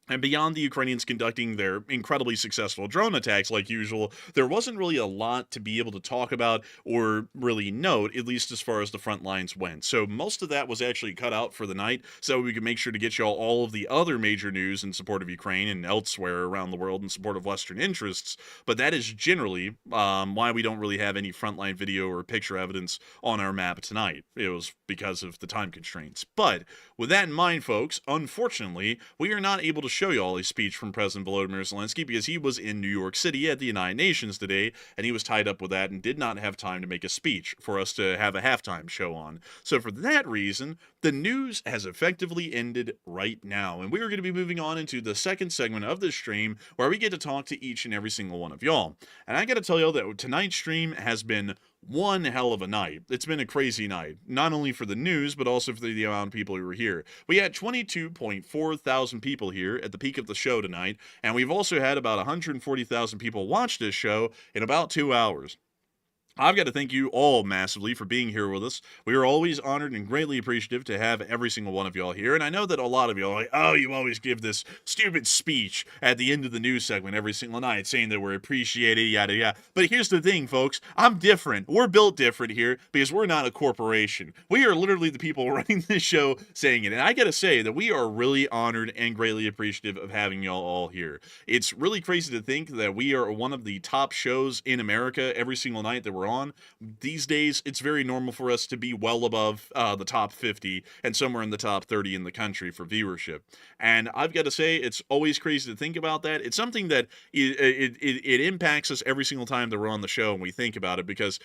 And beyond the Ukrainians conducting their incredibly successful drone attacks like usual, there wasn't really a lot to be able to talk about or really note, at least as far as the front lines went. So most of that was actually cut out for the night so we could make sure to get y'all all of the other major news in support of Ukraine and elsewhere around the world in support of Western interests. But that is generally why we don't really have any frontline video or picture evidence on our map tonight. It was because of the time constraints. But with that in mind, folks, unfortunately, we are not able to show you all a speech from President Volodymyr Zelensky because he was in New York City at the United Nations today, and he was tied up with that and did not have time to make a speech for us to have a halftime show on. So for that reason, the news has effectively ended right now, and we are going to be moving on into the second segment of this stream where we get to talk to each and every single one of y'all. And I got to tell y'all that tonight's stream has been one hell of a night. It's been a crazy night, not only for the news, but also for the amount of people who were here. We had 22.4 thousand people here at the peak of the show tonight, and we've also had about 140,000 people watch this show in about 2 hours. I've got to thank you all massively for being here with us. We are always honored and greatly appreciative to have every single one of y'all here. And I know that a lot of y'all are like, oh, you always give this stupid speech at the end of the news segment every single night saying that we're appreciated, yada, yada. But here's the thing, folks. I'm different. We're built different here because we're not a corporation. We are literally the people running this show saying it. And I got to say that we are really honored and greatly appreciative of having y'all all here. It's really crazy to think that we are one of the top shows in America every single night that we're on. These days, it's very normal for us to be well above the top 50 and somewhere in the top 30 in the country for viewership. And I've got to say, it's always crazy to think about that. It's something that it impacts us every single time that we're on the show and we think about it, because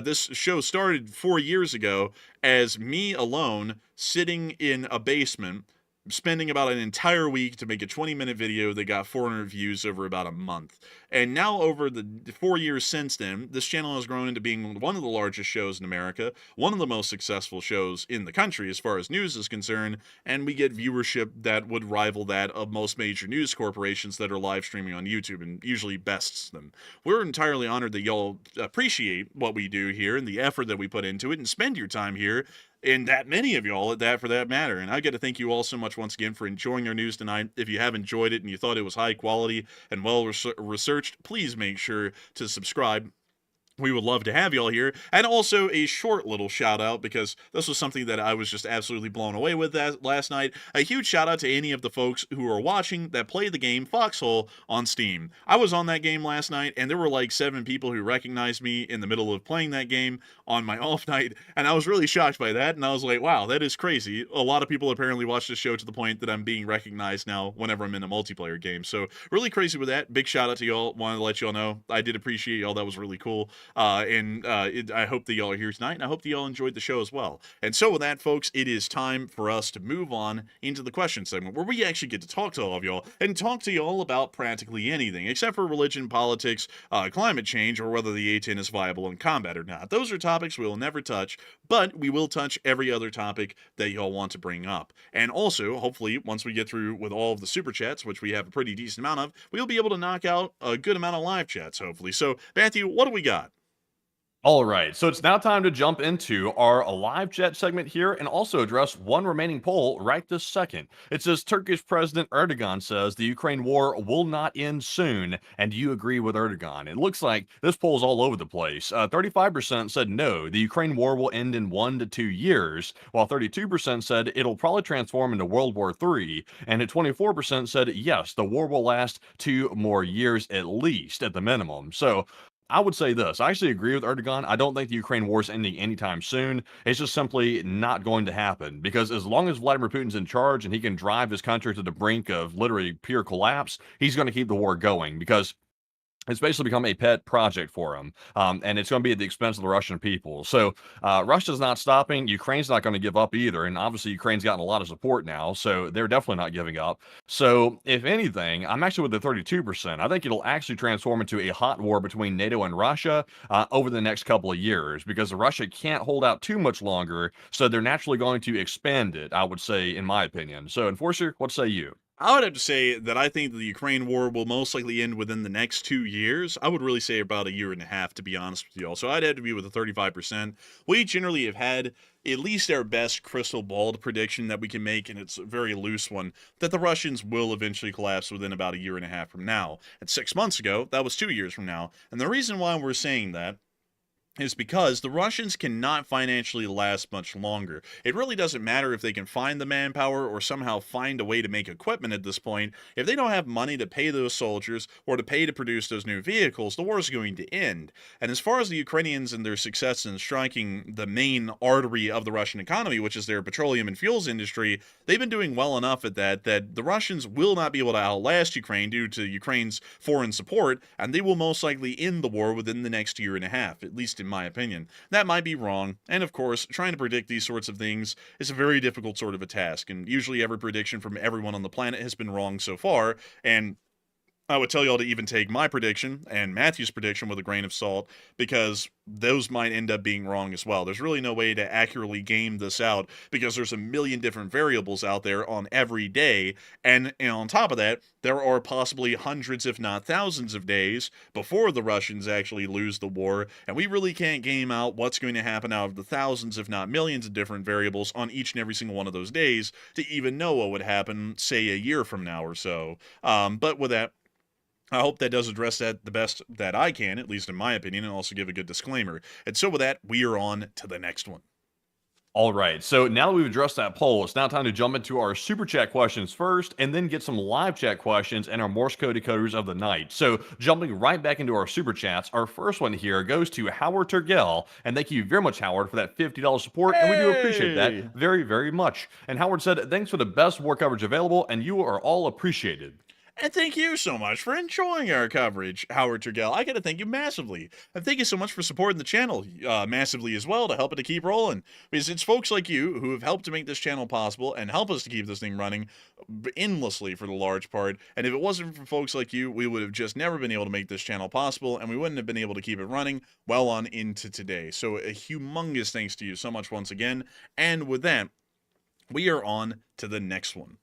this show started 4 years ago as me alone sitting in a basement spending about an entire week to make a 20-minute video that got 400 views over about a month. And now over the 4 years since then, this channel has grown into being one of the largest shows in America, one of the most successful shows in the country as far as news is concerned, and we get viewership that would rival that of most major news corporations that are live streaming on YouTube and usually bests them. We're entirely honored that y'all appreciate what we do here and the effort that we put into it and spend your time here, and that many of y'all at that for that matter. And I got to thank you all so much once again for enjoying our news tonight. If you have enjoyed it and you thought it was high quality and well researched, please make sure to subscribe. We would love to have y'all here. And also a short little shout out, because this was something that I was just absolutely blown away with that last night. A huge shout out to any of the folks who are watching that play the game Foxhole on Steam. I was on that game last night and there were like 7 people who recognized me in the middle of playing that game on my off night, and I was really shocked by that, and I was like, wow, that is crazy. A lot of people apparently watch this show to the point that I'm being recognized now whenever I'm in a multiplayer game. So really crazy with that. Big shout out to y'all. Wanted to let y'all know I did appreciate y'all. That was really cool. I hope that y'all are here tonight, and I hope that y'all enjoyed the show as well. And so with that, folks, it is time for us to move on into the question segment, where we actually get to talk to all of y'all and talk to y'all about practically anything, except for religion, politics, climate change, or whether the A-10 is viable in combat or not. Those are topics we will never touch, but we will touch every other topic that y'all want to bring up. And also, hopefully, once we get through with all of the super chats, which we have a pretty decent amount of, we'll be able to knock out a good amount of live chats, hopefully. So, Matthew, what do we got? All right, so it's now time to jump into our live chat segment here and also address one remaining poll right this second. It says Turkish President Erdogan says the Ukraine war will not end soon, and do you agree with Erdogan? It looks like this poll is all over the place. 35% said no, the Ukraine war will end in 1 to 2 years, while 32% said it'll probably transform into World War III, and 24% said yes, the war will last 2 more years at least, at the minimum. So I would say this. I actually agree with Erdogan. I don't think the Ukraine war is ending anytime soon. It's just simply not going to happen, because as long as Vladimir Putin's in charge and he can drive his country to the brink of literally pure collapse, he's going to keep the war going, because it's basically become a pet project for him, and it's going to be at the expense of the Russian people. So Russia's not stopping. Ukraine's not going to give up either, and obviously Ukraine's gotten a lot of support now, so they're definitely not giving up. So if anything, I'm actually with the 32%. I think it'll actually transform into a hot war between NATO and Russia over the next couple of years, because Russia can't hold out too much longer, so they're naturally going to expand it, I would say, in my opinion. So, Enforcer, what say you? I would have to say that I think the Ukraine war will most likely end within the next 2 years. I would really say about a year and a half, to be honest with you all. So I'd have to be with the 35%. We generally have had at least our best crystal balled prediction that we can make, and it's a very loose one, that the Russians will eventually collapse within about a year and a half from now. And 6 months ago, that was 2 years from now. And the reason why we're saying that is because the Russians cannot financially last much longer. It really doesn't matter if they can find the manpower or somehow find a way to make equipment at this point. If they don't have money to pay those soldiers or to pay to produce those new vehicles, the war is going to end. And as far as the Ukrainians and their success in striking the main artery of the Russian economy, which is their petroleum and fuels industry, they've been doing well enough at that the Russians will not be able to outlast Ukraine due to Ukraine's foreign support, and they will most likely end the war within the next year and a half, at least in my opinion. That might be wrong, and of course, trying to predict these sorts of things is a very difficult sort of a task, and usually every prediction from everyone on the planet has been wrong so far, and I would tell y'all to even take my prediction and Matthew's prediction with a grain of salt, because those might end up being wrong as well. There's really no way to accurately game this out because there's a million different variables out there on every day, and on top of that, there are possibly hundreds, if not thousands of days before the Russians actually lose the war, and we really can't game out what's going to happen out of the thousands, if not millions of different variables on each and every single one of those days to even know what would happen, say, a year from now or so. But with that, I hope that does address that the best that I can, at least in my opinion, and also give a good disclaimer. And so with that, we are on to the next one. All right, so now that we've addressed that poll, it's now time to jump into our super chat questions first, and then get some live chat questions and our Morse code decoders of the night. So jumping right back into our super chats, our first one here goes to Howard Turgell, and thank you very much, Howard, for that $50 support, and we do appreciate that very, very much. And Howard said, thanks for the best war coverage available, and you are all appreciated. And thank you so much for enjoying our coverage, Howard Turgell. I gotta thank you massively. And thank you so much for supporting the channel massively as well to help it to keep rolling. Because it's folks like you who have helped to make this channel possible and help us to keep this thing running endlessly for the large part. And if it wasn't for folks like you, we would have just never been able to make this channel possible, and we wouldn't have been able to keep it running well on into today. So a humongous thanks to you so much once again. And with that, we are on to the next one.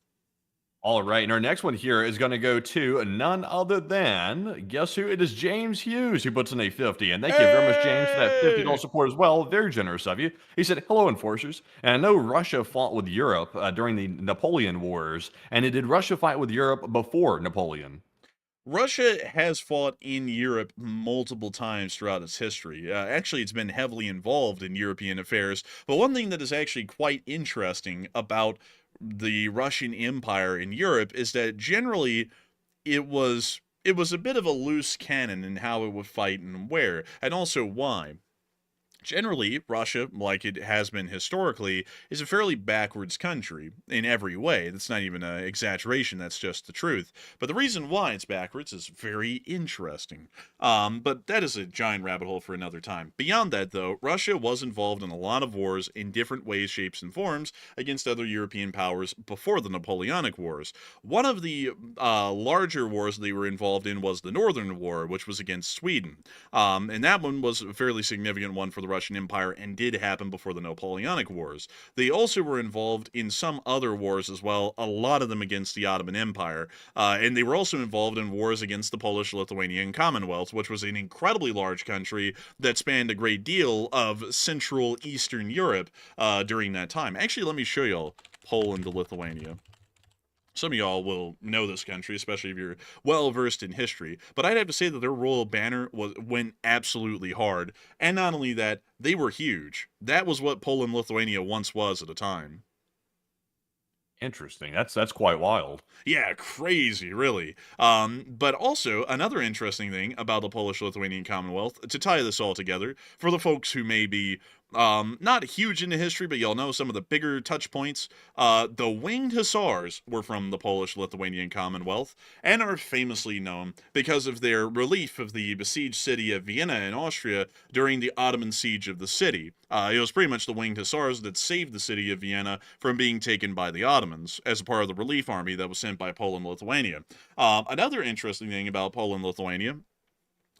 All right, and our next one here is going to go to none other than, guess who? It is James Hughes who puts in a 50. And thank you very much, James, for that $50 support as well. Very generous of you. He said, hello, enforcers. And I know Russia fought with Europe during the Napoleon Wars. And did Russia fight with Europe before Napoleon? Russia has fought in Europe multiple times throughout its history. Actually, it's been heavily involved in European affairs. But one thing that is actually quite interesting about the Russian Empire in Europe is that generally it was a bit of a loose cannon in how it would fight and where, and also why. Generally, Russia, like it has been historically, is a fairly backwards country in every way. That's not even an exaggeration, that's just the truth. But the reason why it's backwards is very interesting. But that is a giant rabbit hole for another time. Beyond that, though, Russia was involved in a lot of wars in different ways, shapes, and forms against other European powers before the Napoleonic Wars. One of the larger wars they were involved in was the Northern War, which was against Sweden. And that one was a fairly significant one for the Russian Empire and did happen before the Napoleonic Wars. They also were involved in some other wars as well, a lot of them against the Ottoman Empire, and they were also involved in wars against the Polish-Lithuanian Commonwealth, which was an incredibly large country that spanned a great deal of Central Eastern Europe during that time. Actually, let me show y'all Poland to Lithuania. Some of y'all will know this country, especially if you're well-versed in history, but I'd have to say that their royal banner went absolutely hard, and not only that, they were huge. That was what Poland-Lithuania once was at a time. Interesting. That's quite wild. Yeah, crazy, really. But also, another interesting thing about the Polish-Lithuanian Commonwealth, to tie this all together, for the folks who may be not huge into history, but y'all know some of the bigger touch points, the Winged Hussars were from the Polish-Lithuanian Commonwealth, and are famously known because of their relief of the besieged city of Vienna in Austria during the Ottoman siege of the city. It was pretty much the Winged Hussars that saved the city of Vienna from being taken by the Ottomans, as a part of the relief army that was sent by Poland-Lithuania. Another interesting thing about Poland-Lithuania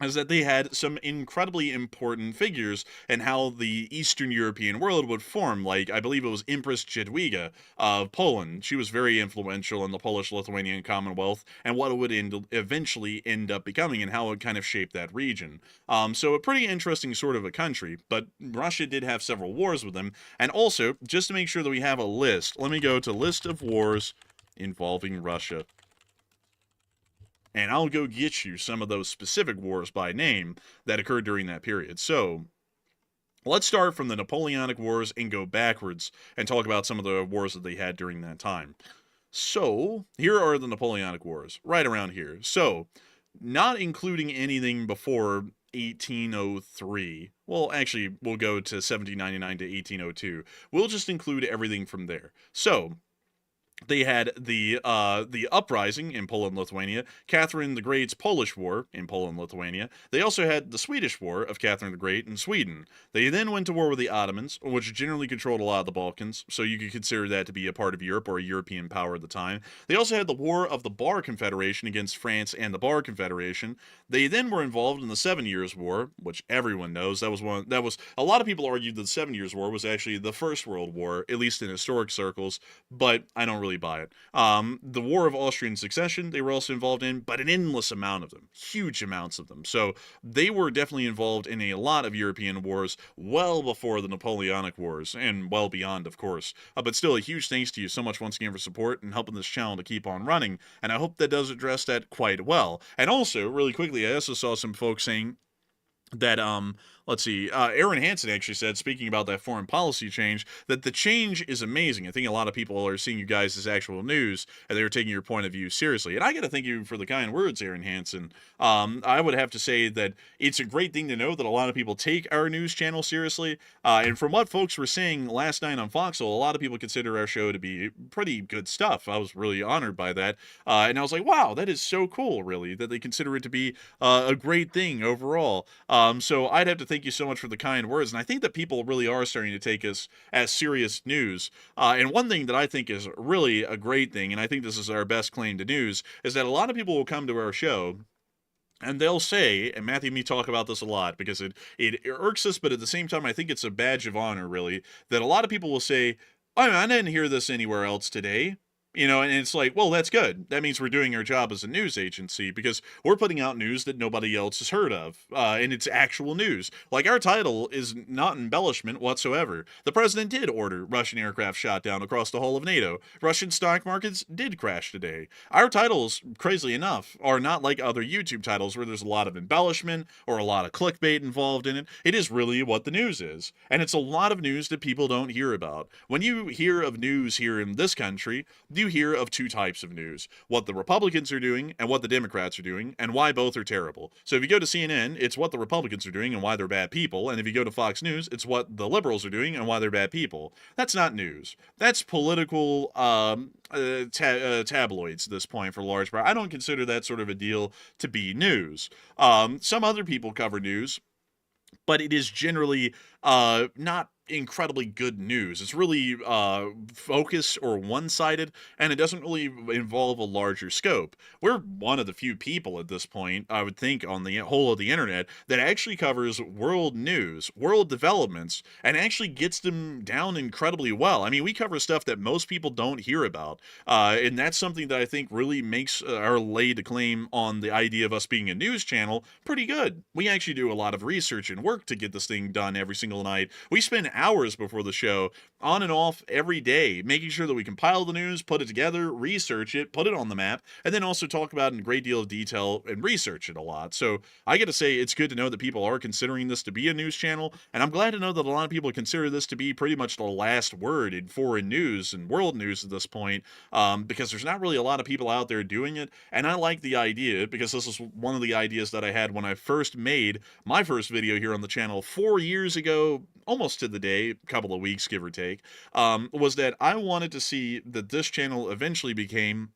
is that they had some incredibly important figures in how the Eastern European world would form, like, I believe it was Empress Jadwiga of Poland. She was very influential in the Polish-Lithuanian Commonwealth, and what it would eventually end up becoming, and how it kind of shaped that region. So a pretty interesting sort of a country, but Russia did have several wars with them, and also, just to make sure that we have a list, let me go to list of wars involving Russia. And I'll go get you some of those specific wars by name that occurred during that period. So, let's start from the Napoleonic Wars and go backwards and talk about some of the wars that they had during that time. So, here are the Napoleonic Wars, right around here. So, not including anything before 1803. Well, actually, we'll go to 1799 to 1802. We'll just include everything from there. So, They had the uprising in Poland, Lithuania, Catherine the Great's Polish War in Poland, Lithuania. They also had the Swedish War of Catherine the Great in Sweden. They then went to war with the Ottomans, which generally controlled a lot of the Balkans, so you could consider that to be a part of Europe or a European power at the time. They also had the War of the Bar Confederation against France and the Bar Confederation. They then were involved in the 7 Years' War, which everyone knows. That was a lot of people argued that the 7 Years' War was actually the First World War, at least in historic circles, but I don't really buy it. The War of Austrian Succession, they were also involved in, but an endless amount of them, huge amounts of them. So they were definitely involved in a lot of European wars well before the Napoleonic Wars, and well beyond, of course. But still, a huge thanks to you so much once again for support and helping this channel to keep on running, and I hope that does address that quite well. And also, really quickly, I also saw some folks saying that let's see, Aaron Hansen actually said, speaking about that foreign policy change, that the change is amazing. I think a lot of people are seeing you guys as actual news, and they're taking your point of view seriously. And I got to thank you for the kind words, Aaron Hansen. I would have to say that it's a great thing to know that a lot of people take our news channel seriously. And from what folks were saying last night on Foxhole, a lot of people consider our show to be pretty good stuff. I was really honored by that. And I was like, wow, that is so cool, really, that they consider it to be a great thing overall. So I'd have to thank you so much for the kind words, and I think that people really are starting to take us as serious news. And one thing that I think is really a great thing, and I think this is our best claim to news, is that a lot of people will come to our show and they'll say, and Matthew and me talk about this a lot because it irks us, but at the same time I think it's a badge of honor, really, that a lot of people will say, oh, I didn't hear this anywhere else today. You know, and it's like, well, that's good. That means we're doing our job as a news agency because we're putting out news that nobody else has heard of, and it's actual news. Like, our title is not embellishment whatsoever. The president did order Russian aircraft shot down across the whole of NATO. Russian stock markets did crash today. Our titles, crazily enough, are not like other YouTube titles where there's a lot of embellishment or a lot of clickbait involved in it. It is really what the news is, and it's a lot of news that people don't hear about. When you hear of news here in this country, you hear of two types of news: what the Republicans are doing and what the Democrats are doing, and why both are terrible. So if you go to CNN, it's what the Republicans are doing and why they're bad people, and if you go to Fox News, it's what the liberals are doing and why they're bad people. That's not news. That's political tabloids at this point for large part. I don't consider that sort of a deal to be news. Some other people cover news, but it is generally not incredibly good news. It's really focused or one-sided, and it doesn't really involve a larger scope. We're one of the few people at this point, I would think, on the whole of the internet that actually covers world news, world developments, and actually gets them down incredibly well. I mean, we cover stuff that most people don't hear about, and that's something that I think really makes our lay to claim on the idea of us being a news channel pretty good. We actually do a lot of research and work to get this thing done every single night. We spend hours before the show, on and off every day, making sure that we compile the news, put it together, research it, put it on the map, and then also talk about it in a great deal of detail and research it a lot. So I gotta say, it's good to know that people are considering this to be a news channel, and I'm glad to know that a lot of people consider this to be pretty much the last word in foreign news and world news at this point, because there's not really a lot of people out there doing it, and I like the idea, because this is one of the ideas that I had when I first made my first video here on the channel 4 years ago, almost to the day, a couple of weeks, give or take, was that I wanted to see that this channel eventually became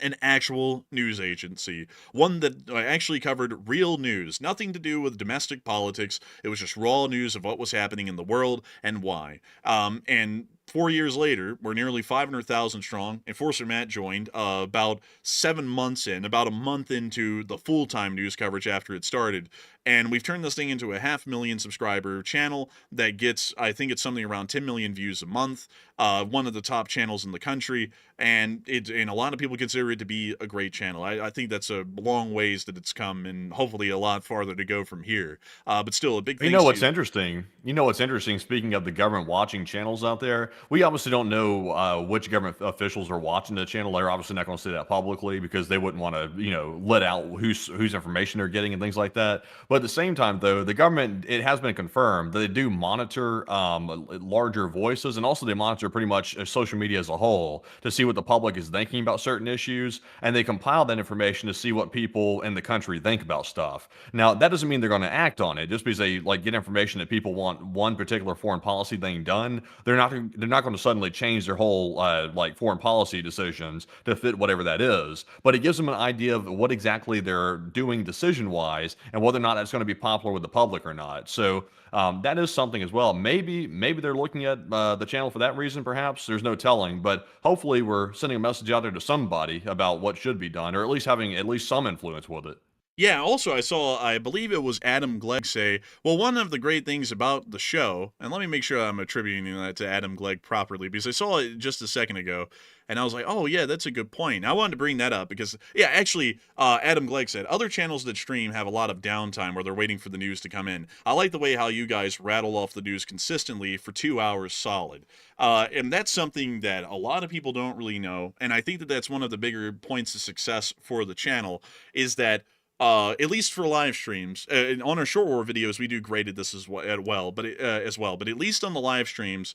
an actual news agency, one that actually covered real news, nothing to do with domestic politics. It was just raw news of what was happening in the world and why. And 4 years later, we're nearly 500,000 strong. Enforcer Matt joined about 7 months in, about a month into the full-time news coverage after it started. And we've turned this thing into a 500,000 subscriber channel that gets, I think it's something around 10 million views a month. One of the top channels in the country. And a lot of people consider it to be a great channel. I think that's a long ways that it's come, and hopefully a lot farther to go from here. But still, a big thing. You know what's interesting? You know what's interesting? Speaking of the government watching channels out there, we obviously don't know which government officials are watching the channel. They're obviously not going to say that publicly because they wouldn't want to, let out whose information they're getting and things like that. But But at the same time, though, the government, it has been confirmed that they do monitor larger voices, and also they monitor pretty much social media as a whole to see what the public is thinking about certain issues, and they compile that information to see what people in the country think about stuff. Now, that doesn't mean they're going to act on it. Just because they like get information that people want one particular foreign policy thing done, they're not going to suddenly change their whole like foreign policy decisions to fit whatever that is. But it gives them an idea of what exactly they're doing decision-wise and whether or not that's going to be popular with the public or not. So that is something as well. Maybe they're looking at the channel for that reason, perhaps. There's no telling, but hopefully we're sending a message out there to somebody about what should be done, or at least having at least some influence with it. Yeah, also I believe it was Adam Glegg say, well, one of the great things about the show, and let me make sure I'm attributing that to Adam Glegg properly, because I saw it just a second ago, and I was like, oh yeah, that's a good point. I wanted to bring that up because, yeah, actually, Adam Glegg said, other channels that stream have a lot of downtime where they're waiting for the news to come in. I like the way how you guys rattle off the news consistently for 2 hours solid. And that's something that a lot of people don't really know, and I think that that's one of the bigger points of success for the channel, is that at least for live streams, on our short war videos, we do great at this as well, but at least on the live streams,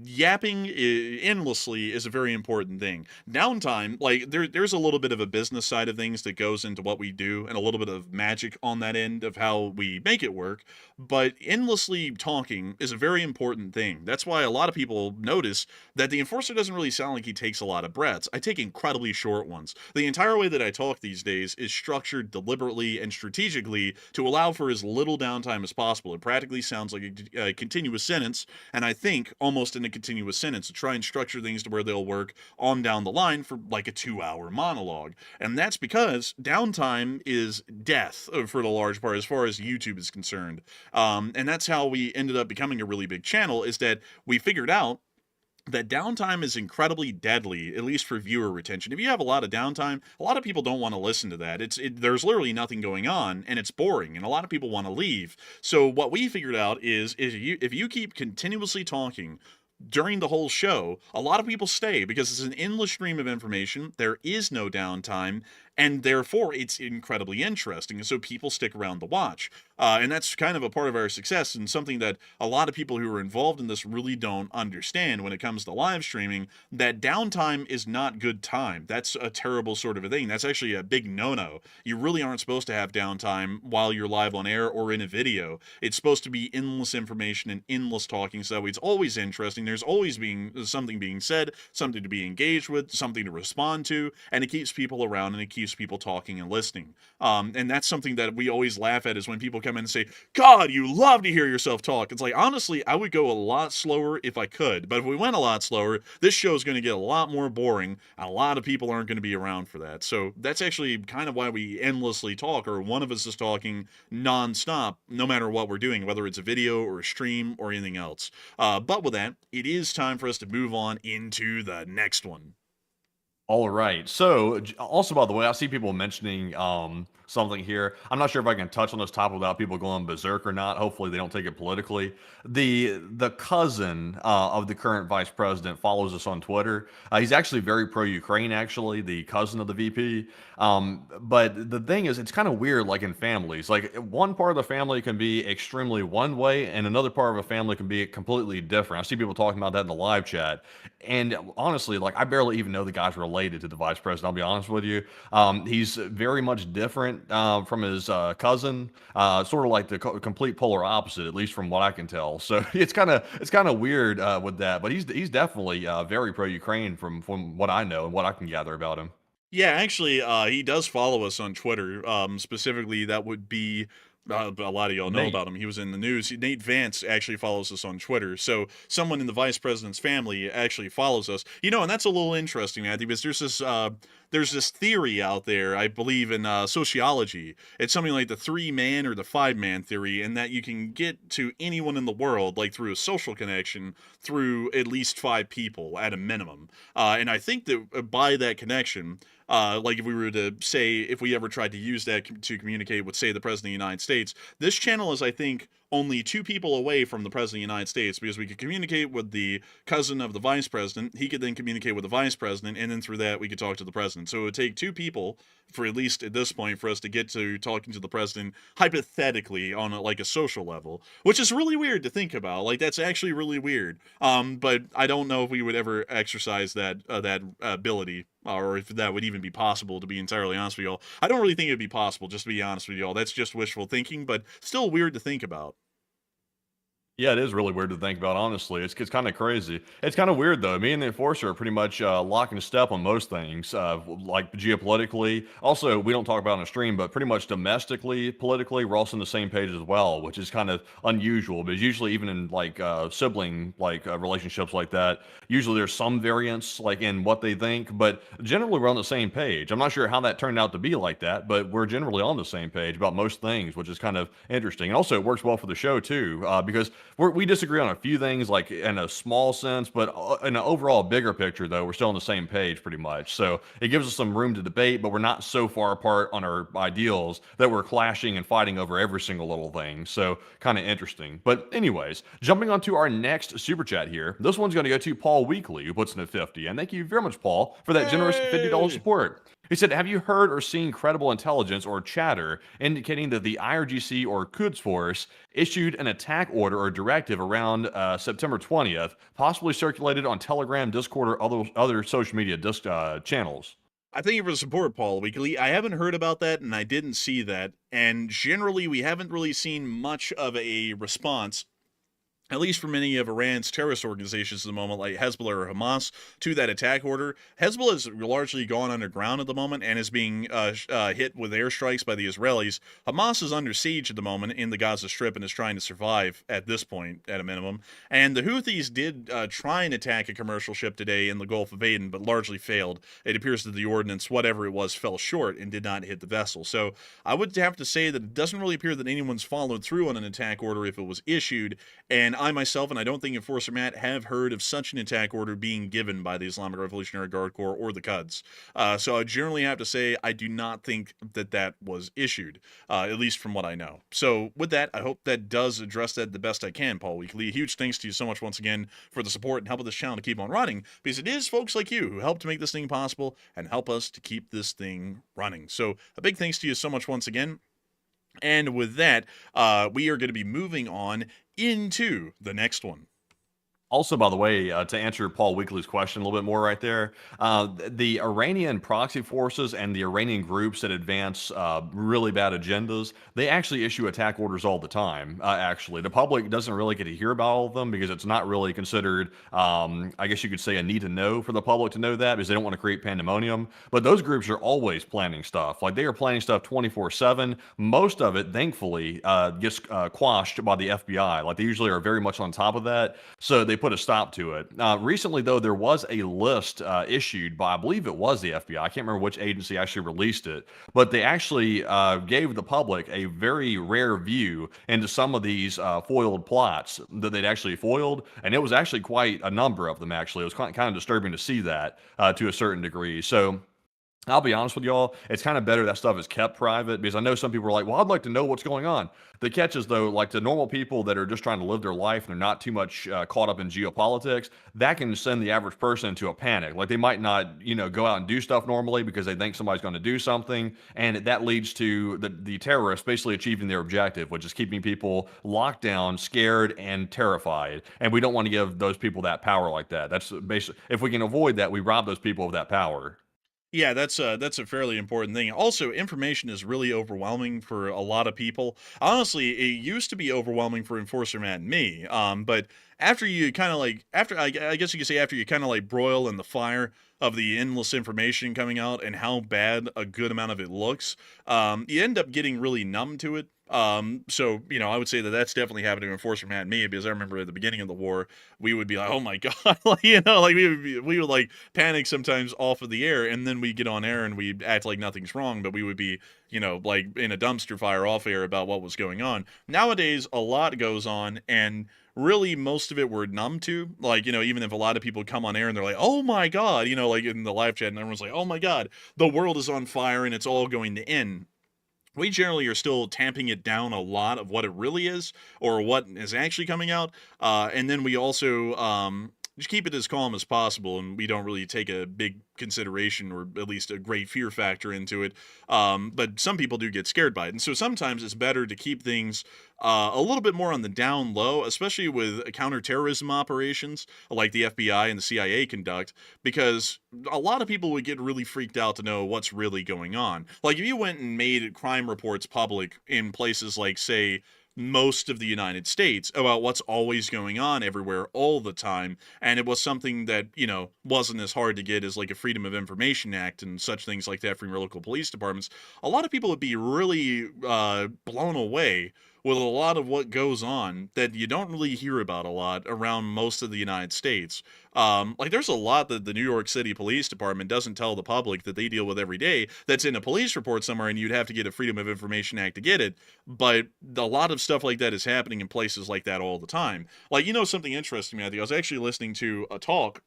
yapping endlessly is a very important thing. Downtime, like there's a little bit of a business side of things that goes into what we do, and a little bit of magic on that end of how we make it work, but endlessly talking is a very important thing. That's why a lot of people notice that the Enforcer doesn't really sound like he takes a lot of breaths. I take incredibly short ones. The entire way that I talk these days is structured deliberately and strategically to allow for as little downtime as possible. It practically sounds like a continuous sentence, and I think almost in a continuous sentence to try and structure things to where they'll work on down the line for like a 2-hour monologue. And that's because downtime is death for the large part as far as YouTube is concerned. And that's how we ended up becoming a really big channel, is that we figured out that downtime is incredibly deadly, at least for viewer retention. If you have a lot of downtime, a lot of people don't want to listen to that. There's literally nothing going on, and it's boring, and a lot of people want to leave. So what we figured out is if you keep continuously talking during the whole show, a lot of people stay because it's an endless stream of information. There is no downtime, and therefore it's incredibly interesting, and so people stick around to watch. And that's kind of a part of our success, and something that a lot of people who are involved in this really don't understand when it comes to live streaming, that downtime is not good time. That's a terrible sort of a thing. That's actually a big no-no. You really aren't supposed to have downtime while you're live on air or in a video. It's supposed to be endless information and endless talking, so it's always interesting. There's always something being said, something to be engaged with, something to respond to, and it keeps people around, and it keeps people talking and listening. And that's something that we always laugh at, is when people come in and say, God, you love to hear yourself talk. It's like, honestly, I would go a lot slower if I could, but if we went a lot slower, this show is going to get a lot more boring, and a lot of people aren't going to be around for that. So that's actually kind of why we endlessly talk, or one of us is talking non-stop, no matter what we're doing, whether it's a video or a stream or anything else. But with that, it is time for us to move on into the next one. All right. So, also, by the way, I see people mentioning something here. I'm not sure if I can touch on this topic without people going berserk or not. Hopefully, they don't take it politically. The cousin of the current vice president follows us on Twitter. He's actually very pro-Ukraine, actually, the cousin of the VP. But the thing is, it's kind of weird, like in families. Like, one part of the family can be extremely one way, and another part of a family can be completely different. I see people talking about that in the live chat. And honestly, like, I barely even know the guy's related to the vice president, I'll be honest with you. He's very much different from his cousin, sort of like the complete polar opposite, at least from what I can tell. So it's kind of weird with that, but he's definitely very pro-Ukraine from what I know and what I can gather about him. Yeah, actually, he does follow us on Twitter. Specifically, that would be a lot of y'all know about him. He was in the news. Nate Vance actually follows us on Twitter. So someone in the vice president's family actually follows us. You know, and that's a little interesting, Matthew, because there's this theory out there, I believe, in sociology. It's something like the 3-man or the 5-man theory, and that you can get to anyone in the world, like through a social connection, through at least 5 people at a minimum. And I think that by that connection, Like if we were to say, if we ever tried to use that to communicate with, say, the President of the United States, this channel is, I think, only 2 people away from the President of the United States, because we could communicate with the cousin of the Vice President, he could then communicate with the Vice President, and then through that we could talk to the President. So it would take 2 people, for at least at this point, for us to get to talking to the President, hypothetically, on like a social level, which is really weird to think about. Like, that's actually really weird. But I don't know if we would ever exercise that ability, or if that would even be possible, to be entirely honest with y'all. I don't really think it'd be possible, just to be honest with y'all. That's just wishful thinking, but still weird to think about. Yeah, it is really weird to think about, honestly. It's kind of crazy. It's kind of weird, though. Me and the Enforcer are pretty much locking step on most things, like geopolitically. Also, we don't talk about it on the stream, but pretty much domestically, politically, we're also on the same page as well, which is kind of unusual. Because usually, even in like sibling relationships like that, usually there's some variance like in what they think, but generally we're on the same page. I'm not sure how that turned out to be like that, but we're generally on the same page about most things, which is kind of interesting. And also, it works well for the show too, because we disagree on a few things, like in a small sense, but in an overall bigger picture, though, we're still on the same page pretty much. So it gives us some room to debate, but we're not so far apart on our ideals that we're clashing and fighting over every single little thing. So kind of interesting. But anyways, jumping on to our next super chat here. This one's going to go to Paul Weekly, who puts in at 50. And thank you very much, Paul, for that generous $50 support. He said, have you heard or seen credible intelligence or chatter indicating that the IRGC or Quds Force issued an attack order or directive around September 20th, possibly circulated on Telegram, Discord, or other social media channels? I thank you for the support, Paul Weekly. I haven't heard about that, and I didn't see that. And generally, we haven't really seen much of a response, at least from many of Iran's terrorist organizations at the moment, like Hezbollah or Hamas, to that attack order. Hezbollah has largely gone underground at the moment and is being hit with airstrikes by the Israelis. Hamas is under siege at the moment in the Gaza Strip and is trying to survive at this point, at a minimum. And the Houthis did try and attack a commercial ship today in the Gulf of Aden, but largely failed. It appears that the ordnance, whatever it was, fell short and did not hit the vessel. So I would have to say that it doesn't really appear that anyone's followed through on an attack order if it was issued. And I myself, and I don't think Enforcer Matt, have heard of such an attack order being given by the Islamic Revolutionary Guard Corps or the Quds. So I generally have to say I do not think that that was issued, at least from what I know. So with that, I hope that does address that the best I can, Paul Weekly. Huge thanks to you so much once again for the support and help of this channel to keep on running, because it is folks like you who help to make this thing possible and help us to keep this thing running. So a big thanks to you so much once again. And with that, we are going to be moving on into the next one. Also, by the way, to answer Paul Weekly's question a little bit more right there, the Iranian proxy forces and the Iranian groups that advance really bad agendas, they actually issue attack orders all the time, actually. The public doesn't really get to hear about all of them because it's not really considered, I guess you could say, a need to know for the public to know that, because they don't want to create pandemonium. But those groups are always planning stuff. Like, they are planning stuff 24/7. Most of it, thankfully, gets quashed by the FBI. Like, they usually are very much on top of that. So they put a stop to it. Recently, though, there was a list issued by, I believe it was the FBI. I can't remember which agency actually released it, but they actually gave the public a very rare view into some of these foiled plots that they'd actually foiled, and it was actually quite a number of them, actually. It was kind of disturbing to see that to a certain degree. So I'll be honest with y'all, it's kind of better that stuff is kept private, because I know some people are like, well, I'd like to know what's going on. The catch is, though, like the normal people that are just trying to live their life and they're not too much caught up in geopolitics, that can send the average person into a panic. Like, they might not, go out and do stuff normally because they think somebody's going to do something. And that leads to the terrorists basically achieving their objective, which is keeping people locked down, scared, and terrified. And we don't want to give those people that power like that. That's basically, if we can avoid that, we rob those people of that power. Yeah, that's a fairly important thing. Also, information is really overwhelming for a lot of people. Honestly, it used to be overwhelming for Enforcer Matt and me. But after you kind of like, I guess you could say after you kind of like broil in the fire of the endless information coming out and how bad a good amount of it looks, you end up getting really numb to it. So, I would say that that's definitely happened to Enforcer Matt and me, because I remember at the beginning of the war, we would be like, oh my God, like, we would like panic sometimes off of the air, and then we get on air and we act like nothing's wrong, but we would be, like in a dumpster fire off air about what was going on. Nowadays, a lot goes on, and really most of it we're numb to. Like, even if a lot of people come on air and they're like, oh my God, like in the live chat, and everyone's like, oh my God, the world is on fire and it's all going to end. We generally are still tamping it down a lot of what it really is, or what is actually coming out. And then we also just keep it as calm as possible, and we don't really take a big consideration, or at least a great fear factor into it. But some people do get scared by it. And so sometimes it's better to keep things a little bit more on the down low, especially with counterterrorism operations like the FBI and the CIA conduct, because a lot of people would get really freaked out to know what's really going on. Like if you went and made crime reports public in places like, say, most of the United States about what's always going on everywhere all the time, and it was something that, wasn't as hard to get as like a Freedom of Information Act and such things like that from your local police departments, a lot of people would be really blown away with a lot of what goes on that you don't really hear about a lot around most of the United States. Like there's a lot that the New York City Police Department doesn't tell the public that they deal with every day that's in a police report somewhere, and you'd have to get a Freedom of Information Act to get it. But a lot of stuff like that is happening in places like that all the time. Like, something interesting, Matthew, I was actually listening to a talk,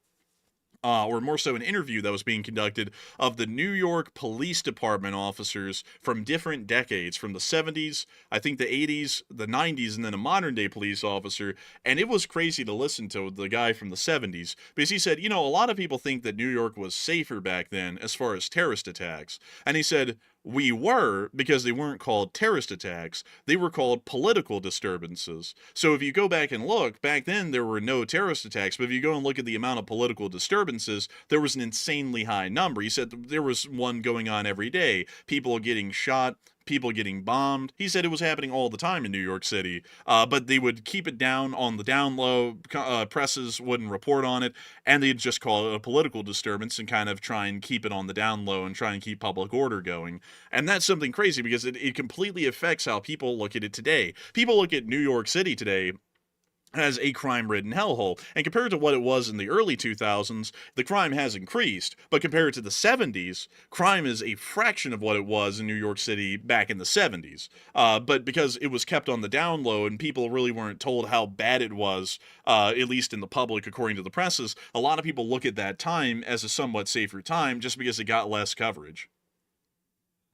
or more so an interview that was being conducted of the New York Police Department officers from different decades, from the 70s, I think the 80s, the 90s, and then a modern day police officer. And it was crazy to listen to the guy from the 70s, because he said, a lot of people think that New York was safer back then as far as terrorist attacks. And he said, we were, because they weren't called terrorist attacks, they were called political disturbances. So if you go back and look, back then there were no terrorist attacks, but if you go and look at the amount of political disturbances, there was an insanely high number. He said there was one going on every day, people getting shot, people getting bombed. He said it was happening all the time in New York City, but they would keep it down on the down low. Presses wouldn't report on it, and they'd just call it a political disturbance and kind of try and keep it on the down low and try and keep public order going. And that's something crazy, because it completely affects how people look at it today. People look at New York City today as a crime-ridden hellhole. And compared to what it was in the early 2000s, the crime has increased. But compared to the 70s, crime is a fraction of what it was in New York City back in the 70s. But because it was kept on the down low and people really weren't told how bad it was, at least in the public, according to the presses, a lot of people look at that time as a somewhat safer time just because it got less coverage.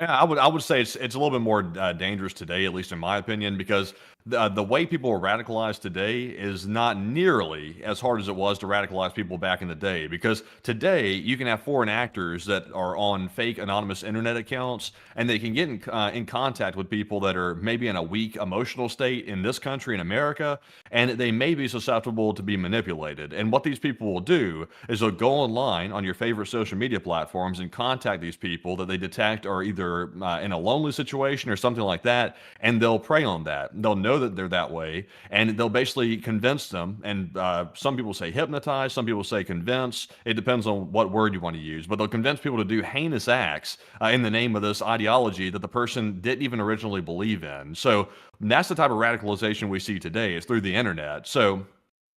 Yeah, I would say it's a little bit more dangerous today, at least in my opinion, because the way people are radicalized today is not nearly as hard as it was to radicalize people back in the day. Because today you can have foreign actors that are on fake anonymous internet accounts, and they can get in contact with people that are maybe in a weak emotional state in this country, in America, and they may be susceptible to be manipulated. And what these people will do is they'll go online on your favorite social media platforms and contact these people that they detect are either in a lonely situation or something like that, and they'll prey on that. They'll know that they're that way, and they'll basically convince them. And some people say hypnotize, some people say convince. It depends on what word you want to use, but they'll convince people to do heinous acts in the name of this ideology that the person didn't even originally believe in. So that's the type of radicalization we see today, is through the internet. So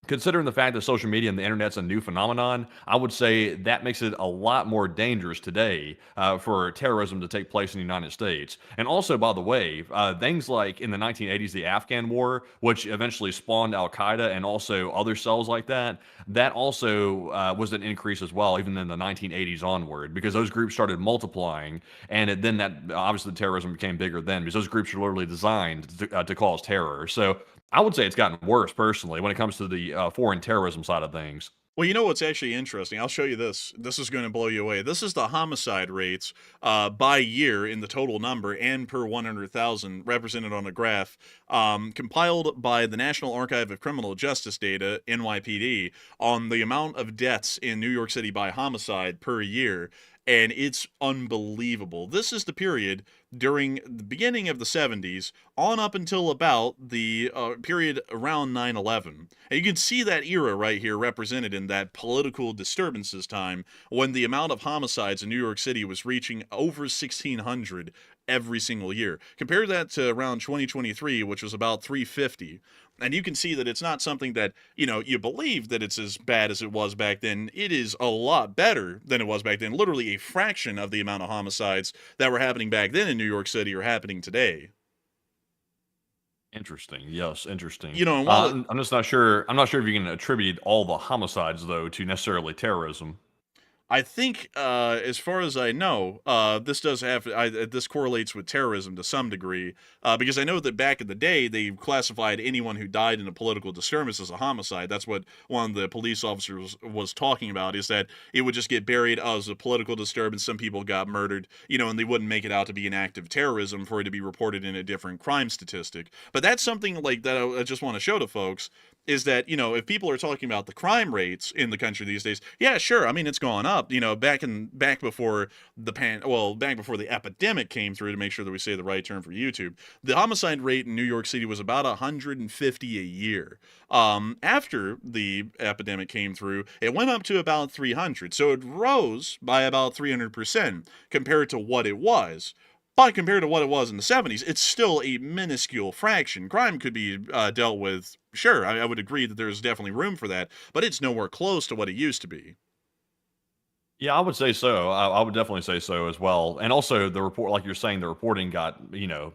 considering the fact that social media and the internet's a new phenomenon, I would say that makes it a lot more dangerous today for terrorism to take place in the United States. And also, by the way, things like in the 1980s, the Afghan War, which eventually spawned Al-Qaeda and also other cells like that, that also was an increase as well, even in the 1980s onward, because those groups started multiplying, and then that obviously the terrorism became bigger then, because those groups are literally designed to cause terror. So I would say it's gotten worse, personally, when it comes to the foreign terrorism side of things. Well, you know what's actually interesting? I'll show you this. This is going to blow you away. This is the homicide rates by year in the total number and per 100,000 represented on a graph, compiled by the National Archive of Criminal Justice Data, NYPD, on the amount of deaths in New York City by homicide per year. And it's unbelievable. This is the period during the beginning of the 70s on up until about the period around 9/11. And you can see that era right here represented in that political disturbances time, when the amount of homicides in New York City was reaching over 1,600 every single year. Compare that to around 2023, which was about 350. And you can see that it's not something that, you believe that it's as bad as it was back then. It is a lot better than it was back then. Literally a fraction of the amount of homicides that were happening back then in New York City are happening today. Interesting. Yes, interesting. And while I'm just not sure. I'm not sure if you can attribute all the homicides though to necessarily terrorism. I think, as far as I know, this does have this correlates with terrorism to some degree, because I know that back in the day they classified anyone who died in a political disturbance as a homicide. That's what one of the police officers was talking about, is that it would just get buried as a political disturbance. Some people got murdered, and they wouldn't make it out to be an act of terrorism for it to be reported in a different crime statistic. But that's something like that I just want to show to folks. Is that, if people are talking about the crime rates in the country these days, yeah, sure. I mean, it's gone up, back before back before the epidemic came through, to make sure that we say the right term for YouTube. The homicide rate in New York City was about 150 a year. After the epidemic came through, it went up to about 300. So it rose by about 300% compared to what it was. But compared to what it was in the 70s, it's still a minuscule fraction. Crime could be dealt with, sure, I would agree that there's definitely room for that, but it's nowhere close to what it used to be. Yeah, I would say so. I would definitely say so as well. And also the report, like you're saying, the reporting got,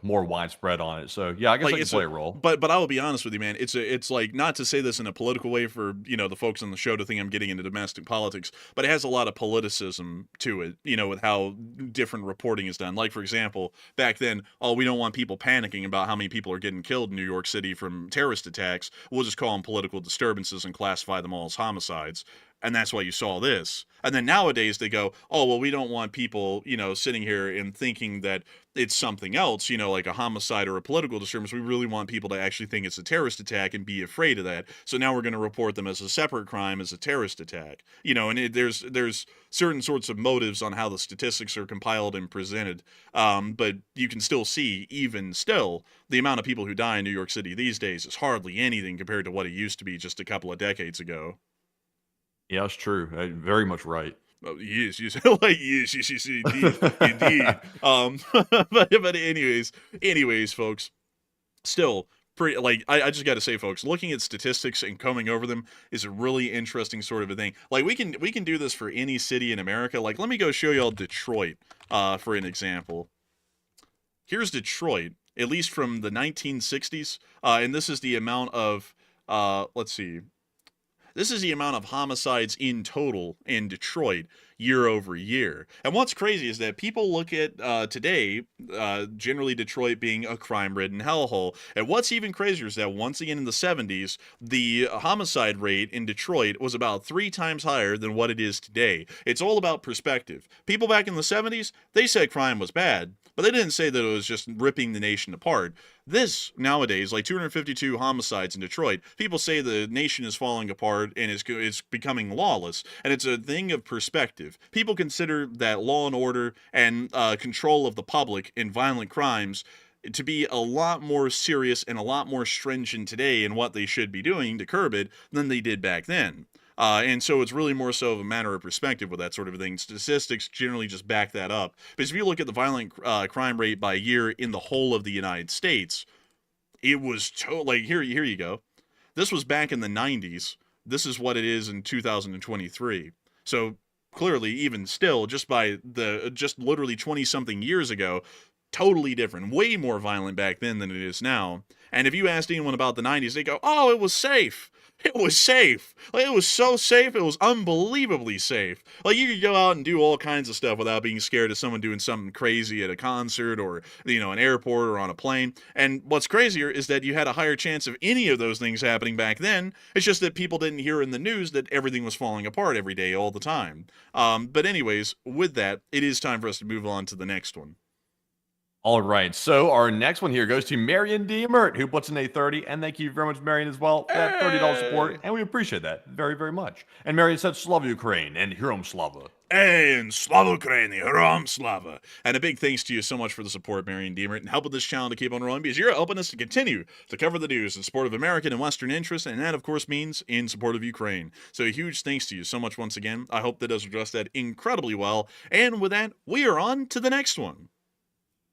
more widespread on it. So yeah, I guess I can play a role. But I will be honest with you, man. It's like, not to say this in a political way for, the folks on the show to think I'm getting into domestic politics, but it has a lot of politicism to it, with how different reporting is done. Like, for example, back then, we don't want people panicking about how many people are getting killed in New York City from terrorist attacks. We'll just call them political disturbances and classify them all as homicides. And that's why you saw this. And then nowadays they go, oh, well, we don't want people, sitting here and thinking that it's something else, like a homicide or a political disturbance. We really want people to actually think it's a terrorist attack and be afraid of that. So now we're going to report them as a separate crime, as a terrorist attack. And there's certain sorts of motives on how the statistics are compiled and presented. But you can still see, even still, the amount of people who die in New York City these days is hardly anything compared to what it used to be just a couple of decades ago. Yeah, that's true. Very much right. Oh, yes, like yes, indeed. But anyways, folks, still pretty, like, I just got to say, folks, looking at statistics and combing over them is a really interesting sort of a thing. Like, we can do this for any city in America. Like, let me go show y'all Detroit, for an example. Here's Detroit, at least from the 1960s, and this is the amount of let's see. This is the amount of homicides in total in Detroit year over year. And what's crazy is that people look at today, generally Detroit being a crime-ridden hellhole. And what's even crazier is that once again in the 70s, the homicide rate in Detroit was about 3 times higher than what it is today. It's all about perspective. People back in the 70s, they said crime was bad, but they didn't say that it was just ripping the nation apart. This, nowadays, like 252 homicides in Detroit, people say the nation is falling apart and it's becoming lawless. And it's a thing of perspective. People consider that law and order and control of the public in violent crimes to be a lot more serious and a lot more stringent today in what they should be doing to curb it than they did back then. And so it's really more so of a matter of perspective with that sort of thing. Statistics generally just back that up. Because if you look at the violent crime rate by year in the whole of the United States, it was like, here you go. This was back in the 90s. This is what it is in 2023. So clearly, even still, just literally 20-something years ago, totally different. Way more violent back then than it is now. And if you asked anyone about the 90s, they go, oh, it was safe. It was safe. Like, it was so safe. It was unbelievably safe. Like, you could go out and do all kinds of stuff without being scared of someone doing something crazy at a concert or, an airport or on a plane. And what's crazier is that you had a higher chance of any of those things happening back then. It's just that people didn't hear in the news that everything was falling apart every day, all the time. But anyways, with that, it is time for us to move on to the next one. All right, so our next one here goes to Marion D. Mert, who puts in a 30, and thank you very much, Marion, as well, for that $30 support, and we appreciate that very, very much. And Marion said, Slava Ukraine, and Herom Slava. And Slava Ukraine, Herom Slava. And a big thanks to you so much for the support, Marion D. Mert, and helping this channel to keep on rolling, because you're helping us to continue to cover the news in support of American and Western interests, and that, of course, means in support of Ukraine. So a huge thanks to you so much once again. I hope that does address that incredibly well. And with that, we are on to the next one.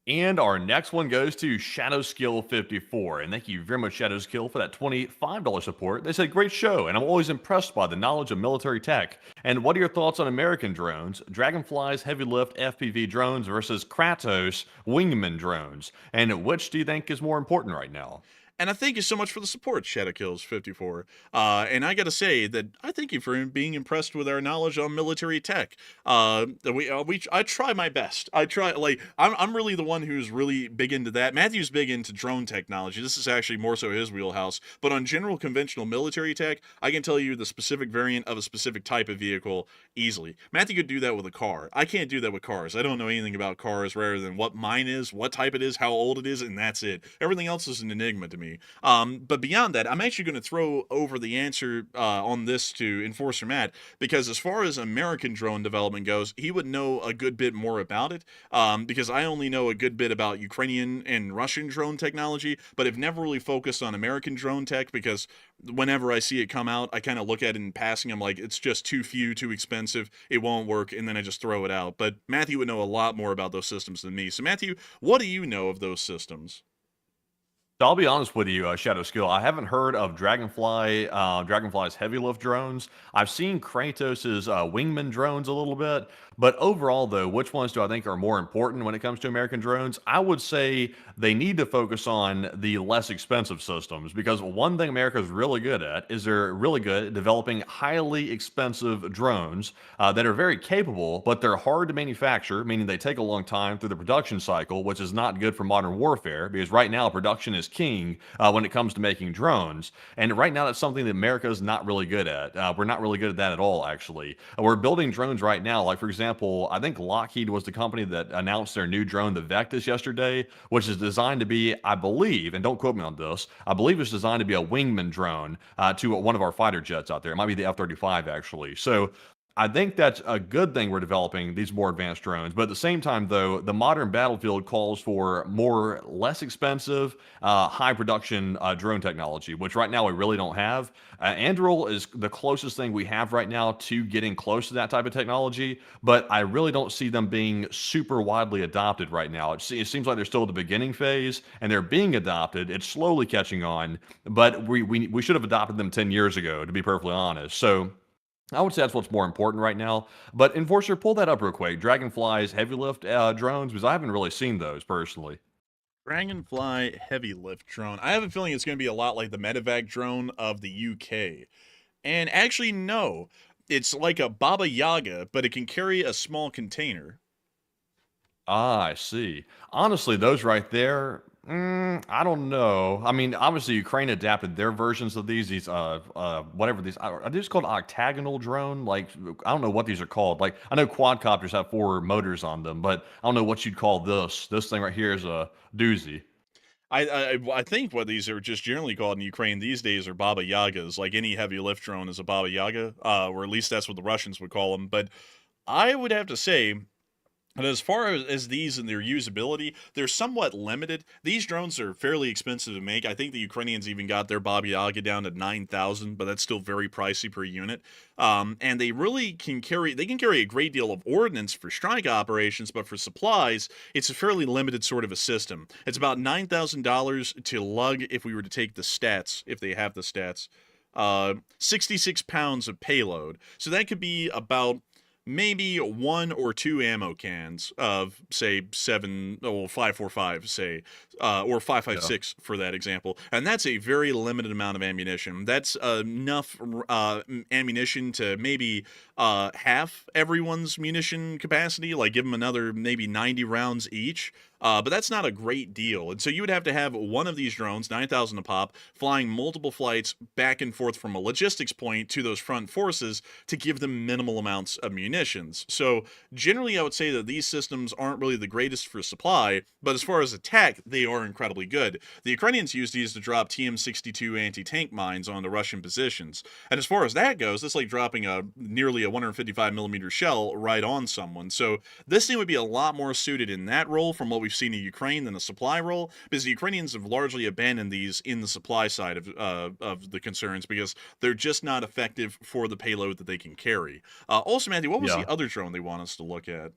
And our next one goes to Shadowskill54. And thank you very much, Shadowskill, for that $25 support. They said, great show, and I'm always impressed by the knowledge of military tech. And what are your thoughts on American drones, Dragonfly's heavy lift FPV drones versus Kratos wingman drones? And which do you think is more important right now? And I thank you so much for the support, Shadowkills54. And I gotta say that I thank you for being impressed with our knowledge on military tech. I try my best. I'm really the one who's really big into that. Matthew's big into drone technology. This is actually more so his wheelhouse. But on general conventional military tech, I can tell you the specific variant of a specific type of vehicle easily. Matthew could do that with a car. I can't do that with cars. I don't know anything about cars rather than what mine is, what type it is, how old it is, and that's it. Everything else is an enigma to me. But beyond that, I'm actually going to throw over the answer on this to Enforcer Matt, because as far as American drone development goes, he would know a good bit more about it, because I only know a good bit about Ukrainian and Russian drone technology, but have never really focused on American drone tech, because whenever I see it come out, I kind of look at it in passing. I'm like, it's just too few, too expensive, it won't work, and then I just throw it out. But Matthew would know a lot more about those systems than me. So Matthew, what do you know of those systems? So I'll be honest with you, Shadow Skill. I haven't heard of Dragonfly's heavy lift drones. I've seen Kratos's wingman drones a little bit, but overall, though, which ones do I think are more important when it comes to American drones? I would say they need to focus on the less expensive systems, because one thing America is really good at is they're really good at developing highly expensive drones that are very capable, but they're hard to manufacture, meaning they take a long time through the production cycle, which is not good for modern warfare, because right now production is king when it comes to making drones. And right now, that's something that America is not really good at. We're not really good at that at all, actually. We're building drones right now. Like, for example, I think Lockheed was the company that announced their new drone, the Vectis, yesterday, which is designed to be, I believe, and don't quote me on this, I believe it's designed to be a wingman drone to one of our fighter jets out there. It might be the F-35, actually. So I think that's a good thing we're developing these more advanced drones. But at the same time, though, the modern battlefield calls for less expensive, high production drone technology, which right now we really don't have. Anduril is the closest thing we have right now to getting close to that type of technology, but I really don't see them being super widely adopted right now. It seems like they're still at the beginning phase, and they're being adopted. It's slowly catching on, but we should have adopted them 10 years ago, to be perfectly honest. So I would say that's what's more important right now. But Enforcer, pull that up real quick. Dragonfly's heavy lift drones, because I haven't really seen those personally. Dragonfly heavy lift drone. I have a feeling it's going to be a lot like the medevac drone of the UK. And actually, no. It's like a Baba Yaga, but it can carry a small container. Ah, I see. Honestly, those right there, I don't know. I mean, obviously, Ukraine adapted their versions of these whatever these are these called octagonal drone? Like, I don't know what these are called. Like, I know quadcopters have 4 motors on them, but I don't know what you'd call this. This thing right here is a doozy. I think what these are just generally called in Ukraine these days are Baba Yagas. Like, any heavy lift drone is a Baba Yaga, or at least that's what the Russians would call them. But I would have to say, and as far as these and their usability, they're somewhat limited. These drones are fairly expensive to make. I think the Ukrainians even got their Baba Yaga down to 9,000, but that's still very pricey per unit. And they really can carry a great deal of ordnance for strike operations, but for supplies, it's a fairly limited sort of a system. It's about $9,000 to lug if we were to take the stats, if they have the stats. 66 pounds of payload. So that could be about maybe 1 or 2 ammo cans of, say, 545, say, or 556 for that example. And that's a very limited amount of ammunition. That's enough ammunition to maybe half everyone's munition capacity, like give them another maybe 90 rounds each. But that's not a great deal. And so you would have to have one of these drones, 9,000 a pop, flying multiple flights back and forth from a logistics point to those front forces to give them minimal amounts of munitions. So generally, I would say that these systems aren't really the greatest for supply, but as far as attack, they are incredibly good. The Ukrainians use these to drop TM-62 anti-tank mines onto Russian positions. And as far as that goes, that's like dropping nearly a 155 millimeter shell right on someone. So this thing would be a lot more suited in that role from what we've seen in Ukraine than the supply role, because the Ukrainians have largely abandoned these in the supply side of the concerns, because they're just not effective for the payload that they can carry. Also, Matthew, what was the other drone they want us to look at?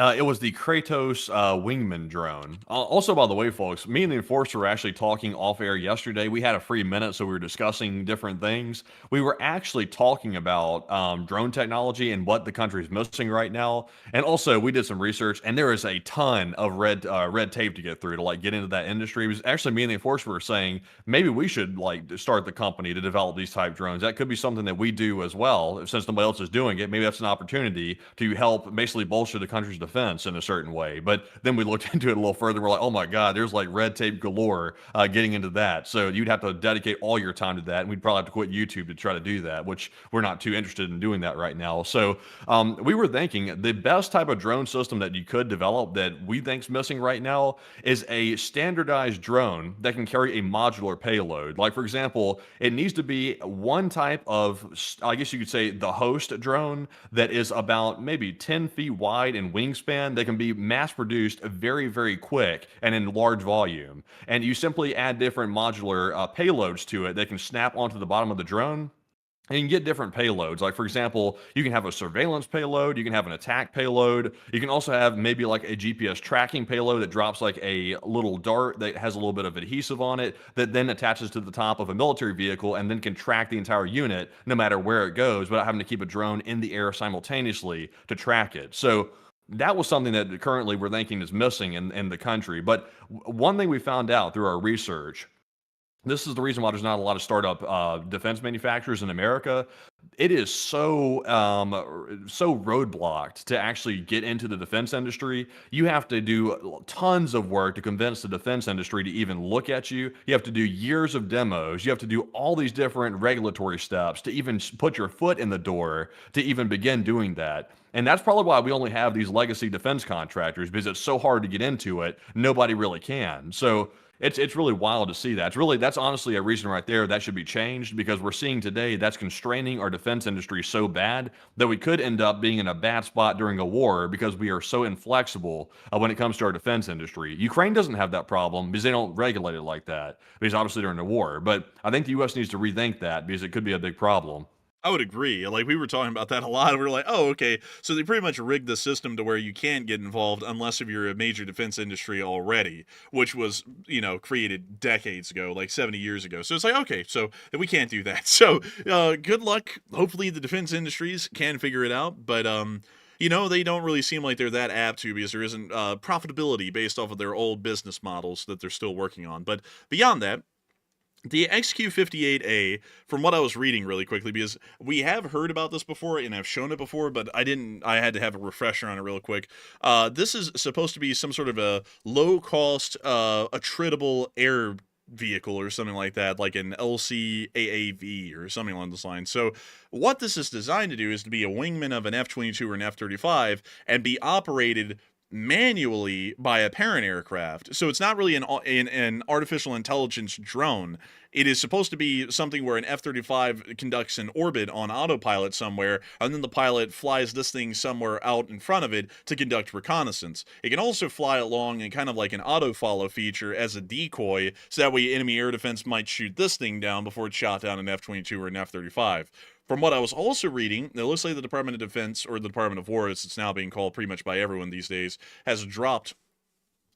It was the Kratos wingman drone. Also, by the way, folks, me and the Enforcer were actually talking off air yesterday. We had a free minute, so we were discussing different things. We were actually talking about drone technology and what the country is missing right now. And also, we did some research, and there is a ton of red tape to get through to like get into that industry. It was actually me and the Enforcer were saying maybe we should like start the company to develop these type drones. That could be something that we do as well. Since nobody else is doing it, maybe that's an opportunity to help basically bolster the country's defense in a certain way. But then we looked into it a little further. We're like, oh my God, there's like red tape galore getting into that. So you'd have to dedicate all your time to that. And we'd probably have to quit YouTube to try to do that, which we're not too interested in doing that right now. So we were thinking the best type of drone system that you could develop that we think's missing right now is a standardized drone that can carry a modular payload. Like, for example, it needs to be one type of, I guess you could say, the host drone that is about maybe 10 feet wide in wingspan that can be mass produced very, very quick and in large volume. And you simply add different modular payloads to it that can snap onto the bottom of the drone. And you can get different payloads. Like, for example, you can have a surveillance payload, you can have an attack payload, you can also have maybe like a GPS tracking payload that drops like a little dart that has a little bit of adhesive on it that then attaches to the top of a military vehicle and then can track the entire unit no matter where it goes without having to keep a drone in the air simultaneously to track it. So that was something that currently we're thinking is missing in the country. But one thing we found out through our research, this is the reason why there's not a lot of startup defense manufacturers in America. It is so roadblocked to actually get into the defense industry. You have to do tons of work to convince the defense industry to even look at you. You have to do years of demos. You have to do all these different regulatory steps to even put your foot in the door to even begin doing that. And that's probably why we only have these legacy defense contractors, because it's so hard to get into it. Nobody really can. So it's really wild to see that. That's honestly a reason right there that should be changed, because we're seeing today that's constraining our defense industry so bad that we could end up being in a bad spot during a war because we are so inflexible when it comes to our defense industry. Ukraine doesn't have that problem because they don't regulate it like that, because obviously they're in a war. But I think the U.S. needs to rethink that because it could be a big problem. I would agree. Like, we were talking about that a lot. We were like, oh, okay. So they pretty much rigged the system to where you can't get involved unless if you're a major defense industry already, which was, created decades ago, like 70 years ago. So it's like, okay, so we can't do that. So good luck. Hopefully the defense industries can figure it out. But, they don't really seem like they're that apt to, because there isn't profitability based off of their old business models that they're still working on. But beyond that, the XQ-58A, from what I was reading really quickly, because we have heard about this before and I've shown it before, but I had to have a refresher on it real quick. This is supposed to be some sort of a low-cost, attritable air vehicle or something like that, like an LCAAV or something along those lines. So what this is designed to do is to be a wingman of an F-22 or an F-35 and be operated manually by a parent aircraft. So it's not really an artificial intelligence drone. It is supposed to be something where an F-35 conducts an orbit on autopilot somewhere, and then the pilot flies this thing somewhere out in front of it to conduct reconnaissance. It can also fly along in kind of like an auto-follow feature as a decoy, so that way enemy air defense might shoot this thing down before it shot down an F-22 or an F-35. From what I was also reading, it looks like the Department of Defense, or the Department of War, as it's now being called pretty much by everyone these days, has dropped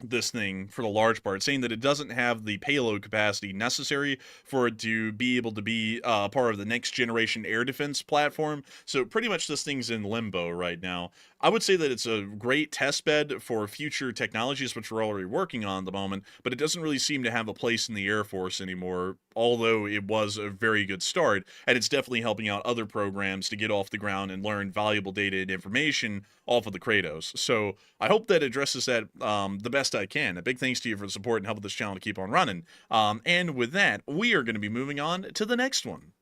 this thing for the large part, saying that it doesn't have the payload capacity necessary for it to be able to be part of the next generation air defense platform. So pretty much this thing's in limbo right now. I would say that it's a great test bed for future technologies, which we're already working on at the moment, but it doesn't really seem to have a place in the Air Force anymore, although it was a very good start, and it's definitely helping out other programs to get off the ground and learn valuable data and information off of the Kratos. So I hope that addresses that the best I can. A big thanks to you for the support and helping this channel to keep on running. And with that, we are going to be moving on to the next one.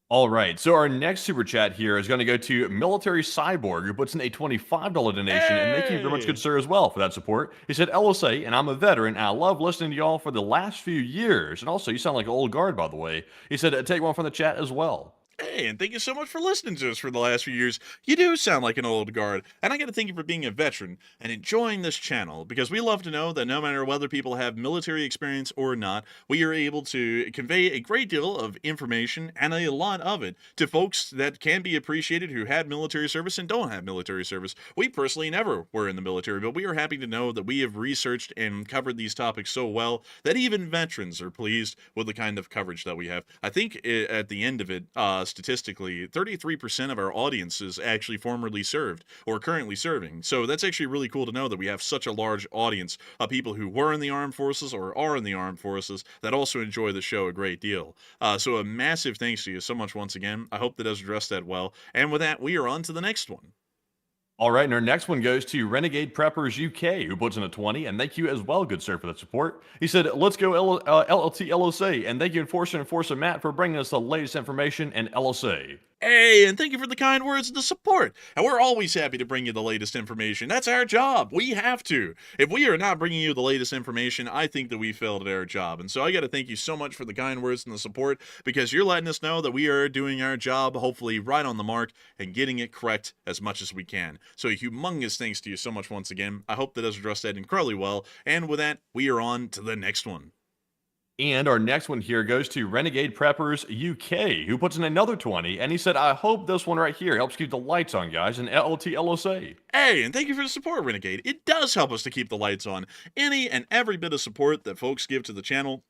All right, so our next super chat here is going to go to Military Cyborg, who puts in a $25 donation, and thank you very much, good sir, as well, for that support. He said, LSA, and I'm a veteran, and I love listening to y'all for the last few years. And also, you sound like an old guard, by the way. He said, take one from the chat as well. Hey, and thank you so much for listening to us for the last few years. You do sound like an old guard, and I gotta thank you for being a veteran and enjoying this channel, because we love to know that no matter whether people have military experience or not, we are able to convey a great deal of information, and a lot of it, to folks that can be appreciated who had military service and don't have military service. We personally never were in the military, but we are happy to know that we have researched and covered these topics so well that even veterans are pleased with the kind of coverage that we have. I think at the end of it, statistically, 33% of our audience is actually formerly served or currently serving. So that's actually really cool to know that we have such a large audience of people who were in the armed forces or are in the armed forces that also enjoy the show a great deal. So a massive thanks to you so much once again. I hope that has addressed that well. And with that, we are on to the next one. All right, and our next one goes to Renegade Preppers UK, who puts in a 20, and thank you as well, good sir, for the support. He said, let's go LLT LOC, and thank you, Enforcer Matt, for bringing us the latest information in LOC. Hey, and thank you for the kind words and the support. And we're always happy to bring you the latest information. That's our job. We have to. If we are not bringing you the latest information, I think that we failed at our job. And so I got to thank you so much for the kind words and the support, because you're letting us know that we are doing our job, hopefully right on the mark, and getting it correct as much as we can. So a humongous thanks to you so much once again. I hope that has addressed that incredibly well. And with that, we are on to the next one. And our next one here goes to Renegade Preppers UK, who puts in another 20, and he said, I hope this one right here helps keep the lights on, guys, in LLT LOC. Hey, and thank you for the support, Renegade. It does help us to keep the lights on. Any and every bit of support that folks give to the channel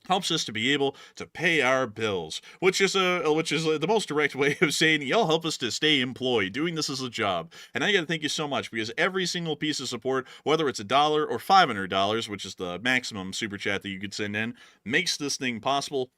helps us to be able to pay our bills, which is the most direct way of saying y'all help us to stay employed, doing this as a job. And I gotta thank you so much, because every single piece of support, whether it's $1 or $500, which is the maximum super chat that you could send in, makes this thing possible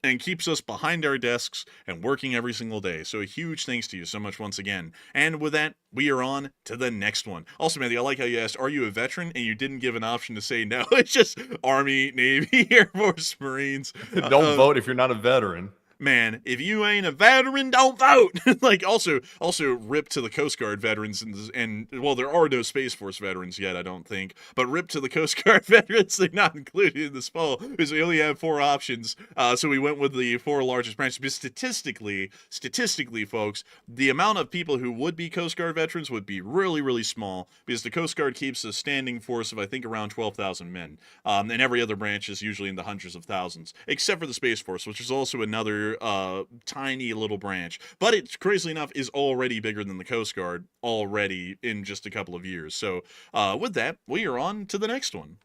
and keeps us behind our desks and working every single day. So a huge thanks to you so much once again. And with that, we are on to the next one. Also, Matthew, I like how you asked, are you a veteran? And you didn't give an option to say no. It's just Army, Navy, Air Force, Marines. Don't vote if you're not a veteran. Man, if you ain't a veteran, don't vote. Like, also rip to the Coast Guard veterans, and well, there are no Space Force veterans yet, I don't think, but rip to the Coast Guard veterans. They're not included in this poll because we only have 4 options. So we went with the 4 largest branches. But statistically, folks, the amount of people who would be Coast Guard veterans would be really, really small, because the Coast Guard keeps a standing force of, I think, around 12,000 men. And every other branch is usually in the hundreds of thousands, except for the Space Force, which is also another tiny little branch, but it, crazily enough, is already bigger than the Coast Guard already in just a couple of years. So with that, we are on to the next one.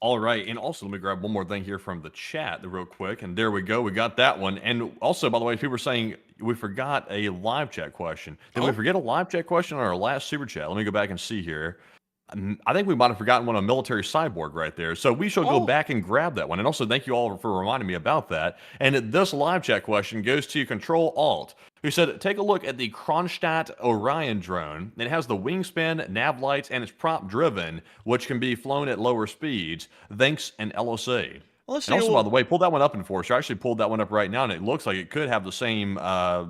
All right, and also let me grab one more thing here from the chat real quick, and there we go, we got that one. And also, by the way, people were saying we forgot a live chat question. Did we forget a live chat question on our last super chat? Let me go back and see here. I think we might have forgotten one on military cyborg right there. So we shall go back and grab that one. And also thank you all for reminding me about that. And this live chat question goes to Control Alt, who said, take a look at the Kronstadt Orion drone. It has the wingspan, nav lights, and it's prop driven, which can be flown at lower speeds. Thanks, and LOC. And also, by the way, pull that one up, Enforcer. I actually pulled that one up right now, and it looks like it could have the same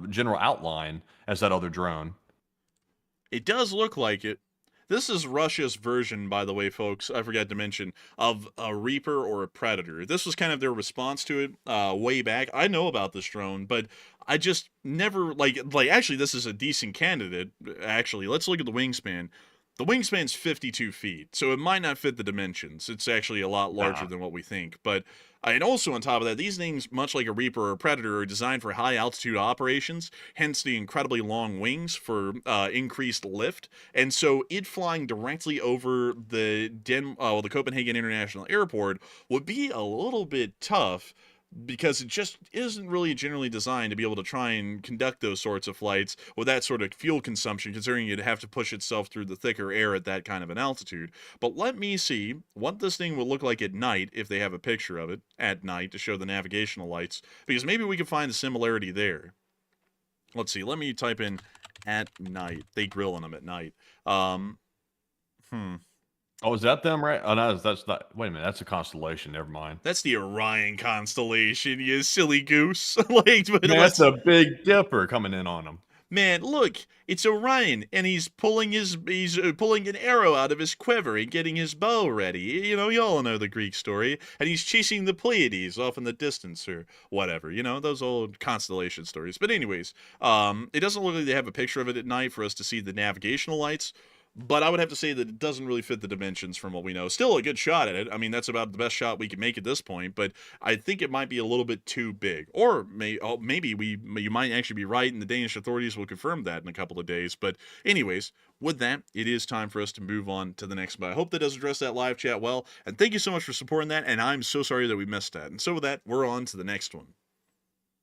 general outline as that other drone. It does look like it. This is Russia's version, by the way, folks, I forgot to mention, of a Reaper or a Predator. This was kind of their response to it way back. I know about this drone, but I just never, actually, this is a decent candidate, actually. Let's look at the wingspan. The wingspan's 52 feet, so it might not fit the dimensions. It's actually a lot larger than what we think. But, and also on top of that, these things, much like a Reaper or a Predator, are designed for high-altitude operations, hence the incredibly long wings for increased lift. And so it flying directly over the Copenhagen International Airport would be a little bit tough, because it just isn't really generally designed to be able to try and conduct those sorts of flights with that sort of fuel consumption, considering you'd have to push itself through the thicker air at that kind of an altitude. But let me see what this thing will look like at night, if they have a picture of it at night to show the navigational lights, because maybe we can find a similarity there. Let's see, let me type in at night. They grill on them at night. Oh, is that them, right? Oh, no, that's not. Wait a minute, that's a constellation. Never mind. That's the Orion constellation, you silly goose. That's a Big Dipper coming in on them. man, look, it's Orion, and he's pulling an arrow out of his quiver and getting his bow ready. You know, you all know the Greek story, and he's chasing the Pleiades off in the distance or whatever. You know, those old constellation stories. But anyways, it doesn't look like they have a picture of it at night for us to see the navigational lights. But I would have to say that it doesn't really fit the dimensions from what we know. Still a good shot at it. I mean, that's about the best shot we can make at this point, but I think it might be a little bit too big. Or maybe you might actually be right, and the Danish authorities will confirm that in a couple of days. But anyways, with that, it is time for us to move on to the next one. I hope that does address that live chat well, and thank you so much for supporting that, and I'm so sorry that we missed that. And so with that, we're on to the next one.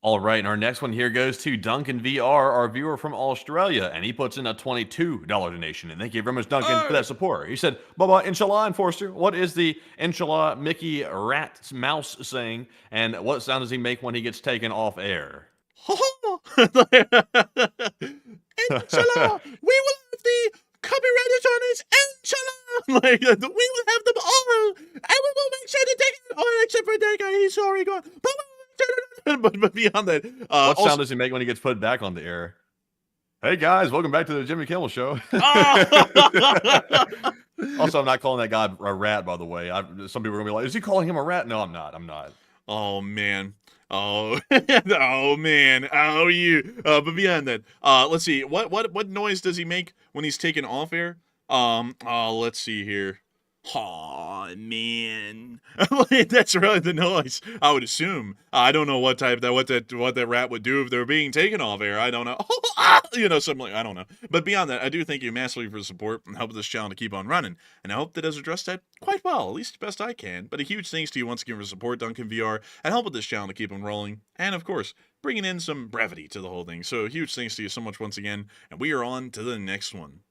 All right, and our next one here goes to Duncan VR, our viewer from Australia, and he puts in a $22 donation. And thank you very much, Duncan, for that support. He said, Baba, Inshallah, Enforcer, what is the Inshallah Mickey Rat Mouse saying, and what sound does he make when he gets taken off air? Inshallah, we will have the copyright attorneys, inshallah, like, we will have them all, and we will make sure to take it, except for that guy, he's sorry, God. But beyond that, what sound does he make when he gets put back on the air? Hey guys, welcome back to the Jimmy Kimmel Show. Also, I'm not calling that guy a rat, by the way. Some people are gonna be like, "Is he calling him a rat?" No, I'm not. I'm not. Oh man. Oh, oh man. Oh you. But beyond that, let's see. What noise does he make when he's taken off air? Let's see here. Oh man, that's really the noise. I would assume. I don't know what that rat would do if they were being taken off air. I don't know. You know, something like, I don't know. But beyond that, I do thank you massively for the support and help this channel to keep on running. And I hope that has addressed that quite well, at least the best I can. But a huge thanks to you once again for support, Duncan VR, and help with this channel to keep on rolling. And of course, bringing in some brevity to the whole thing. So huge thanks to you so much once again. And we are on to the next one.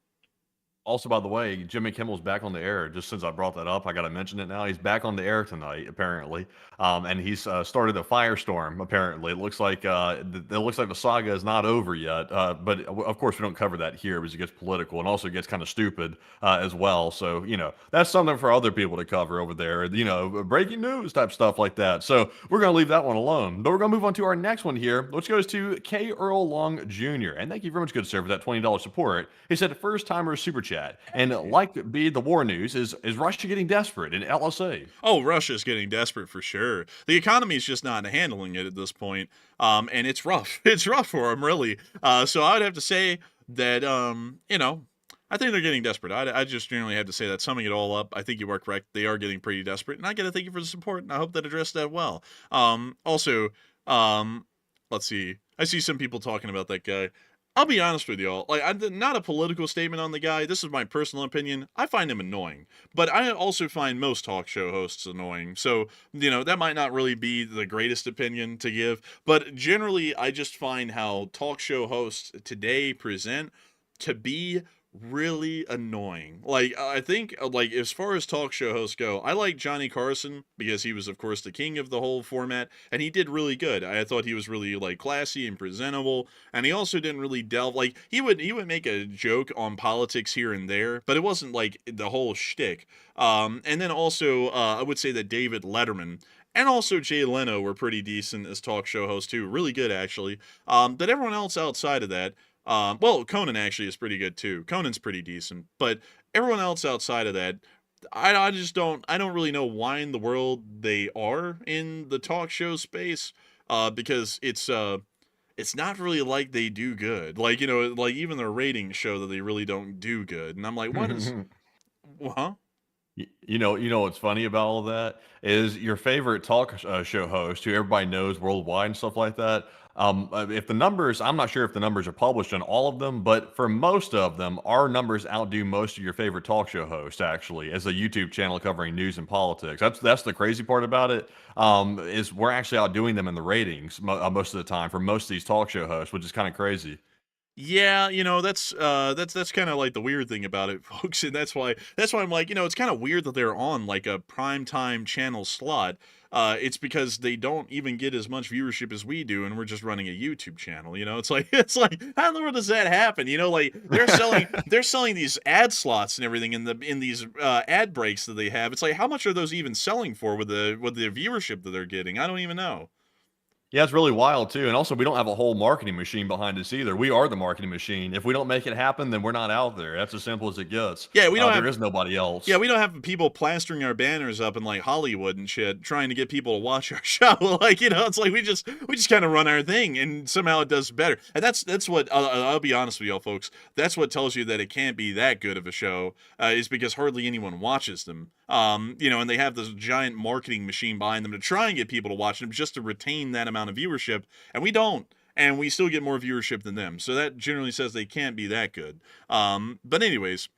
Also, by the way, Jimmy Kimmel's back on the air. Just since I brought that up, I got to mention it now. He's back on the air tonight, apparently, and he's started a firestorm. Apparently, it looks like the saga is not over yet. But of course, we don't cover that here because it gets political and also gets kind of stupid as well. So you know, that's something for other people to cover over there. You know, breaking news type stuff like that. So we're gonna leave that one alone. But we're gonna move on to our next one here, which goes to K. Earl Long Jr. And thank you very much, good sir, for that $20 support. He said, first timer super chat. And like be the war news, is Russia getting desperate in LSA? Oh, Russia's getting desperate for sure. The economy is just not handling it at this point. And it's rough. It's rough for them, really. So I would have to say that, you know, I think they're getting desperate. I just generally have to say that, summing it all up, I think you are correct. They are getting pretty desperate. And I got to thank you for the support, and I hope that addressed that well. Also, let's see. I see some people talking about that guy. I'll be honest with y'all, like, not a political statement on the guy. This is my personal opinion. I find him annoying, but I also find most talk show hosts annoying. So, you know, that might not really be the greatest opinion to give, but generally, I just find how talk show hosts today present to be really annoying. Like, I think, like, as far as talk show hosts go, I like Johnny Carson because he was, of course, the king of the whole format, and he did really good. I thought he was really, like, classy and presentable, and he also didn't really delve, like, he would make a joke on politics here and there, but it wasn't, like, the whole shtick. And then also, I would say that David Letterman and also Jay Leno were pretty decent as talk show hosts, too. Really good, actually. But everyone else outside of that, well, Conan actually is pretty good too. Conan's pretty decent, but everyone else outside of that, I don't really know why in the world they are in the talk show space, because it's not really like they do good. Like, you know, like even their ratings show that they really don't do good. And I'm like, what is, huh? You know what's funny about all that is your favorite talk show host, who everybody knows worldwide and stuff like that. If the numbers, I'm not sure if the numbers are published on all of them, but for most of them, our numbers outdo most of your favorite talk show hosts, actually, as a YouTube channel covering news and politics. That's the crazy part about it, is we're actually outdoing them in the ratings most of the time for most of these talk show hosts, which is kind of crazy. Yeah, you know, that's kind of like the weird thing about it, folks, and that's why I'm like, you know, it's kind of weird that they're on like a primetime channel slot. It's because they don't even get as much viewership as we do, and we're just running a YouTube channel. You know, it's like how in the world does that happen? You know, like they're selling these ad slots and everything in these ad breaks that they have. It's like, how much are those even selling for with the viewership that they're getting? I don't even know. Yeah, it's really wild too. And also, we don't have a whole marketing machine behind us either. We are the marketing machine. If we don't make it happen, then we're not out there. That's as simple as it gets. Yeah, we don't There have is nobody else. Yeah, we don't have people plastering our banners up in like Hollywood and shit, trying to get people to watch our show. Like, you know, it's like we just kind of run our thing, and somehow it does better. And that's what I'll be honest with y'all, folks. That's what tells you that it can't be that good of a show, is because hardly anyone watches them. You know, and they have this giant marketing machine behind them to try and get people to watch them just to retain that amount of viewership, and we don't. And we still get more viewership than them. So that generally says they can't be that good. But anyways,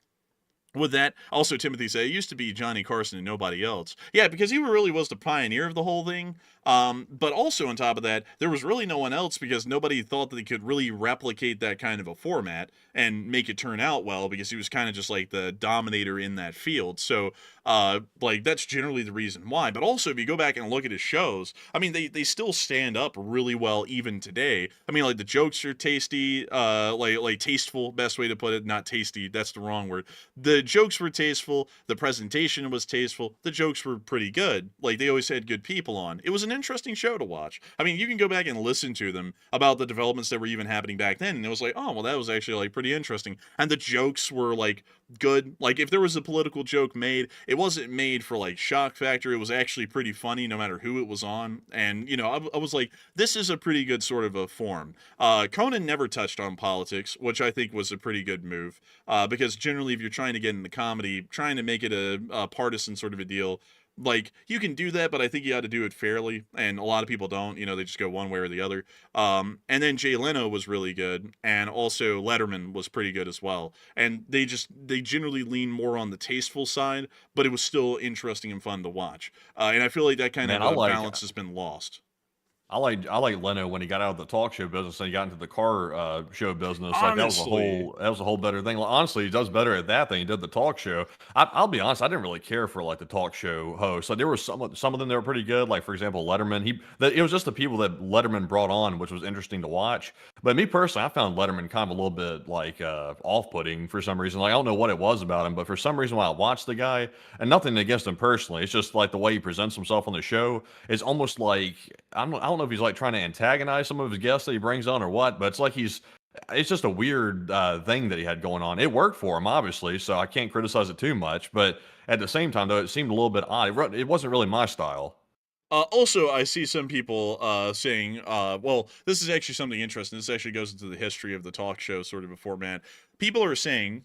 with that, also Timothy said, it used to be Johnny Carson and nobody else. Yeah, because he really was the pioneer of the whole thing. But also on top of that, there was really no one else because nobody thought that they could really replicate that kind of a format and make it turn out well, because he was kind of just like the dominator in that field. So, like, that's generally the reason why. But also, if you go back and look at his shows, I mean, they still stand up really well even today. I mean, like, the jokes are tasty, like tasteful, best way to put it. Not tasty, that's the wrong word. The jokes were tasteful, the presentation was tasteful, the jokes were pretty good. Like, they always had good people on. It was an interesting show to watch. I mean, you can go back and listen to them about the developments that were even happening back then, and it was like, oh, well, that was actually, like, pretty interesting. And the jokes were, like, good. Like, if there was a political joke made, it wasn't made for, like, shock factor. It was actually pretty funny no matter who it was on. And, you know, I was like, this is a pretty good sort of a form. Conan never touched on politics, which I think was a pretty good move, because generally if you're trying to get into comedy, trying to make it a partisan sort of a deal, like, you can do that, but I think you got to do it fairly, and a lot of people don't. You know, they just go one way or the other. And then Jay Leno was really good, and also Letterman was pretty good as well. And they generally lean more on the tasteful side, but it was still interesting and fun to watch. And I feel like that kind of balance has been lost. I like Leno when he got out of the talk show business and he got into the car show business. Like, Honestly. that was a whole better thing. Like, honestly, he does better at that than he did the talk show. I'll be honest, I didn't really care for like the talk show hosts. Like, there were some of them that were pretty good. Like, for example, Letterman. It was just the people that Letterman brought on, which was interesting to watch. But me personally, I found Letterman kind of a little bit like off-putting for some reason. Like, I don't know what it was about him, but for some reason when I watched the guy, and nothing against him personally, it's just like the way he presents himself on the show is almost like I don't know if he's like trying to antagonize some of his guests that he brings on or what, but it's like it's just a weird thing that he had going on. It worked for him, obviously, so I can't criticize it too much. But at the same time, though, it seemed a little bit odd. It wasn't really my style. Also, I see some people saying, well, this is actually something interesting. This actually goes into the history of the talk show sort of a format. People are saying,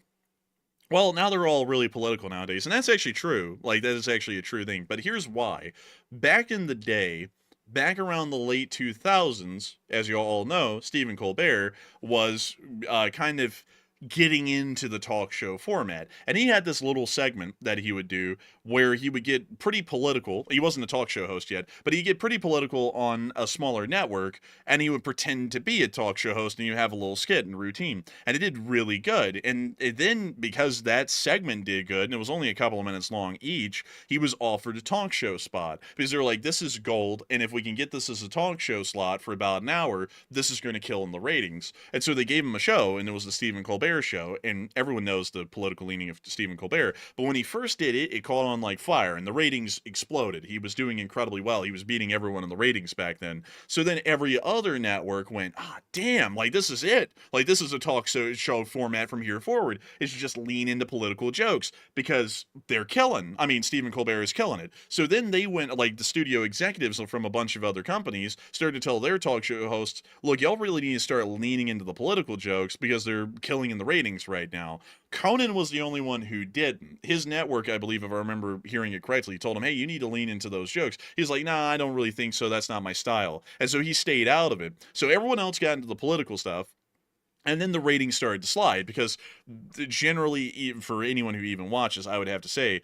well, now they're all really political nowadays. And that's actually true. Like, that is actually a true thing. But here's why. Back in the day, back around the late 2000s, as you all know, Stephen Colbert was kind of getting into the talk show format. And he had this little segment that he would do where he would get pretty political. He wasn't a talk show host yet, but he'd get pretty political on a smaller network, and he would pretend to be a talk show host, and you have a little skit and routine. And it did really good. And then, because that segment did good, and it was only a couple of minutes long each, he was offered a talk show spot. Because they were like, this is gold, and if we can get this as a talk show slot for about an hour, this is going to kill in the ratings. And so they gave him a show, and it was the Stephen Colbert Show, and everyone knows the political leaning of Stephen Colbert. But when he first did it, it caught on like fire, and the ratings exploded. He was doing incredibly well. He was beating everyone in the ratings back then. So then every other network went, damn, like, this is it. Like, this is a talk show format from here forward. Is just lean into political jokes because they're killing. I mean, Stephen Colbert is killing it. So then they went, like, the studio executives from a bunch of other companies started to tell their talk show hosts, look, y'all really need to start leaning into the political jokes because they're killing in the ratings right now. Conan was the only one who didn't. His network, I believe, if I remember hearing it correctly, told him, hey, you need to lean into those jokes. He's like, nah, I don't really think so. That's not my style. And so he stayed out of it. So everyone else got into the political stuff. And then the ratings started to slide because generally, even for anyone who even watches, I would have to say,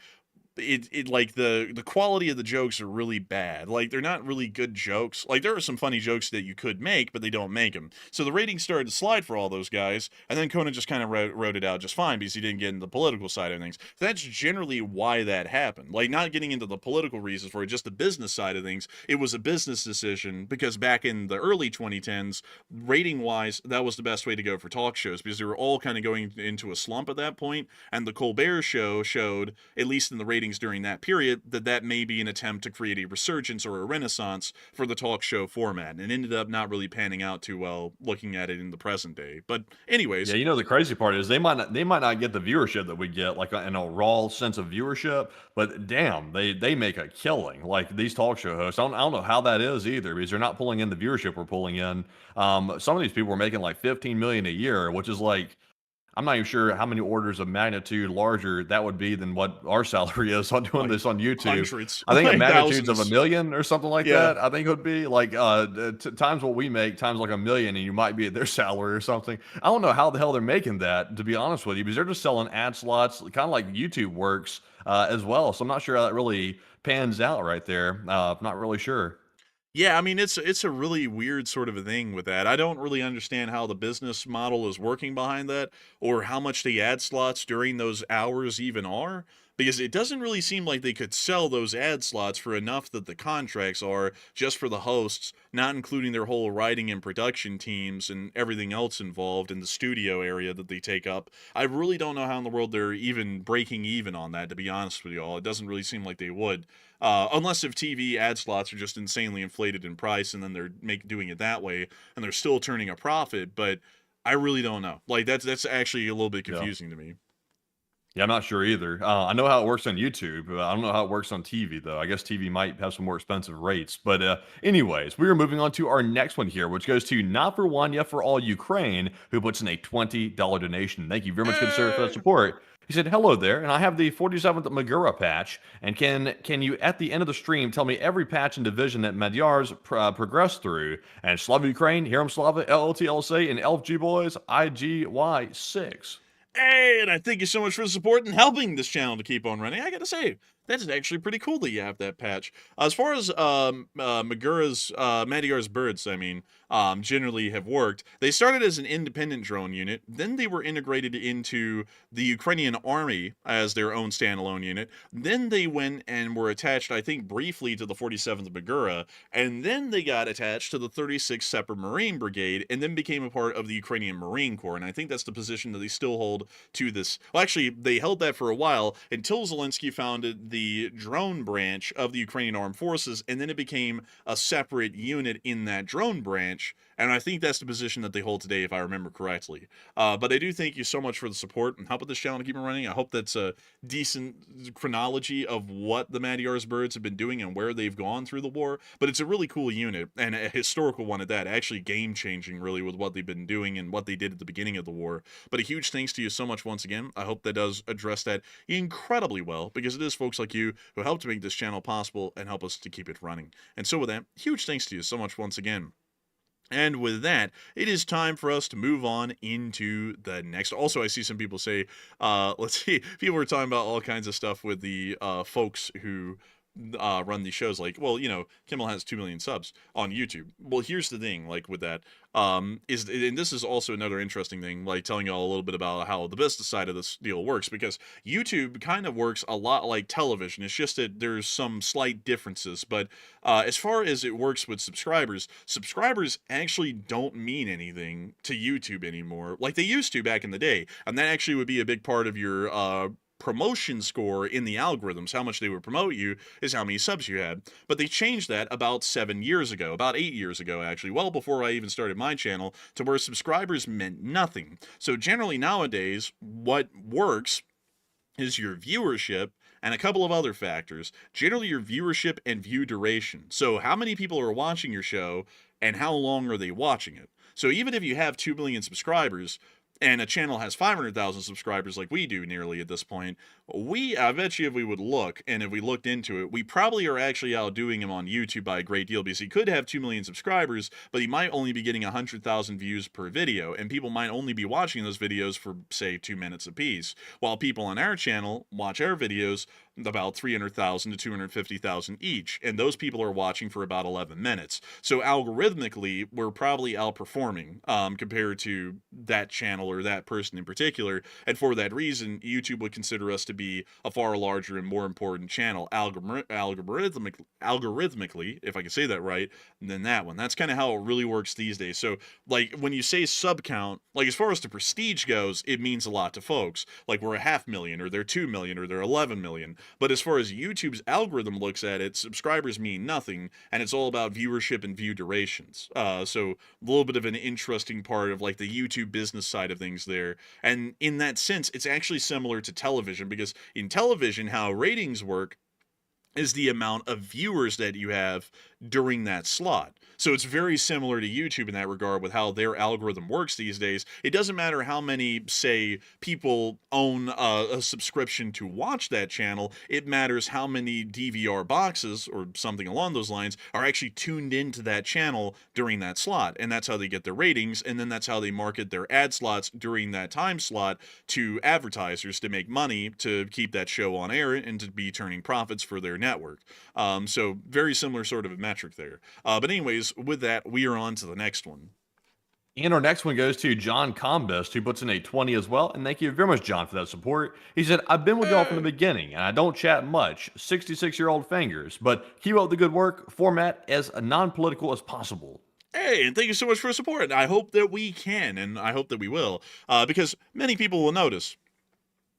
it like the quality of the jokes are really bad. Like, they're not really good jokes. Like, there are some funny jokes that you could make, but they don't make them. So the ratings started to slide for all those guys, and then Conan just kind of wrote it out just fine because he didn't get into the political side of things. So that's generally why that happened. Like, not getting into the political reasons for it, just the business side of things. It was a business decision because back in the early 2010s, rating-wise, that was the best way to go for talk shows because they were all kind of going into a slump at that point, and the Colbert Show showed, at least in the rating ratings during that period, that may be an attempt to create a resurgence or a renaissance for the talk show format, and ended up not really panning out too well looking at it in the present day. But anyways, Yeah, you know the crazy part is they might not get the viewership that we get, like in a raw sense of viewership, but damn, they make a killing. Like these talk show hosts, I don't know how that is either, because they're not pulling in the viewership we're pulling in. Some of these people are making like 15 million a year, which is like, I'm not even sure how many orders of magnitude larger that would be than what our salary is on doing this on YouTube. hundreds, I think like a magnitudes of thousands. a million or something like Yeah. that. I think it would be like times what we make times like a million, and you might be at their salary or something. I don't know how the hell they're making that, to be honest with you, because they're just selling ad slots, kind of like YouTube works as well. So I'm not sure how that really pans out right there. I'm not really sure. Yeah, I mean, it's a really weird sort of a thing with that. I don't really understand how the business model is working behind that, or how much the ad slots during those hours even are, because it doesn't really seem like they could sell those ad slots for enough that the contracts are just for the hosts, not including their whole writing and production teams and everything else involved in the studio area that they take up. I really don't know how in the world they're even breaking even on that, to be honest with you all. It doesn't really seem like they would. Unless if TV ad slots are just insanely inflated in price and then they're doing it that way and they're still turning a profit, but I really don't know. Like that's actually a little bit confusing to me. Yeah, I'm not sure either. I know how it works on YouTube. I don't know how it works on TV, though. I guess TV might have some more expensive rates. But anyways, we are moving on to our next one here, which goes to Not For One, Yet For All Ukraine, who puts in a $20 donation. Thank you very much, good sir, for that support. He said, hello there, and I have the 47th Magura patch, and can you, at the end of the stream, tell me every patch and division that Magyars progressed through? And Slava Ukraine, Hiram Slava, LLTLSA, and LFG Boys, IGY6. Hey, and I thank you so much for the support and helping this channel to keep on running. I gotta say, that's actually pretty cool that you have that patch. As far as Magura's, Madyar's birds, I mean, generally have worked, they started as an independent drone unit, then they were integrated into the Ukrainian army as their own standalone unit, then they went and were attached, I think, briefly to the 47th Magura, and then they got attached to the 36th Separate Marine Brigade, and then became a part of the Ukrainian Marine Corps, and I think that's the position that they still hold to this. Well, actually, they held that for a while until Zelensky founded the drone branch of the Ukrainian Armed Forces, and then it became a separate unit in that drone branch, and I think that's the position that they hold today, if I remember correctly. But I do thank you so much for the support and help with this channel to keep it running. I hope that's a decent chronology of what the Magyars birds have been doing and where they've gone through the war, but it's a really cool unit, and a historical one at that, actually game-changing, really, with what they've been doing and what they did at the beginning of the war. But a huge thanks to you so much once again. I hope that does address that incredibly well, because it is folks like you who help to make this channel possible and help us to keep it running. And so with that, huge thanks to you so much once again. And with that, it is time for us to move on into the next. Also, I see some people say, let's see, people are talking about all kinds of stuff with the folks who run these shows, like, well, you know, Kimmel has 2 million subs on YouTube. Well, here's the thing, like, with that, and this is also another interesting thing, like, telling y'all a little bit about how the business side of this deal works, because YouTube kind of works a lot like television. It's just that there's some slight differences, but as far as it works with subscribers actually don't mean anything to YouTube anymore, like they used to back in the day, and that actually would be a big part of your promotion score in the algorithms. How much they would promote you is how many subs you had. But they changed that about 7 years ago, about 8 years ago, actually, well before I even started my channel, to where subscribers meant nothing. So generally nowadays, what works is your viewership and a couple of other factors. Generally your viewership and view duration. So how many people are watching your show and how long are they watching it? So even if you have 2 million subscribers, and a channel has 500,000 subscribers like we do nearly at this point, I bet you if we would look, and if we looked into it, we probably are actually outdoing him on YouTube by a great deal, because he could have 2 million subscribers, but he might only be getting 100,000 views per video, and people might only be watching those videos for, say, 2 minutes apiece, while people on our channel watch our videos about 300,000 to 250,000 each, and those people are watching for about 11 minutes. So algorithmically, we're probably outperforming compared to that channel or that person in particular, and for that reason, YouTube would consider us to be a far larger and more important channel algorithmically, if I can say that right, than that one. That's kind of how it really works these days. So, like, when you say sub count, like, as far as the prestige goes, it means a lot to folks. Like, we're a 500,000, or they're 2 million, or they're 11 million. But as far as YouTube's algorithm looks at it, subscribers mean nothing, and it's all about viewership and view durations. So a little bit of an interesting part of like the YouTube business side of things there. And in that sense, it's actually similar to television, because in television, how ratings work is the amount of viewers that you have during that slot. So it's very similar to YouTube in that regard with how their algorithm works these days. It doesn't matter how many, say, people own a subscription to watch that channel. It matters how many DVR boxes or something along those lines are actually tuned into that channel during that slot. And that's how they get their ratings. And then that's how they market their ad slots during that time slot to advertisers to make money to keep that show on air and to be turning profits for their network. So very similar sort of a metric there. But anyways, with that, we are on to the next one. And our next one goes to John Combest, who puts in a 20 as well. And thank you very much, John, for that support. He said, I've been with y'all from the beginning, and I don't chat much. 66-year-old fingers. But keep up the good work. Format as non-political as possible. Hey, and thank you so much for your support. I hope that we can, and I hope that we will, because many people will notice.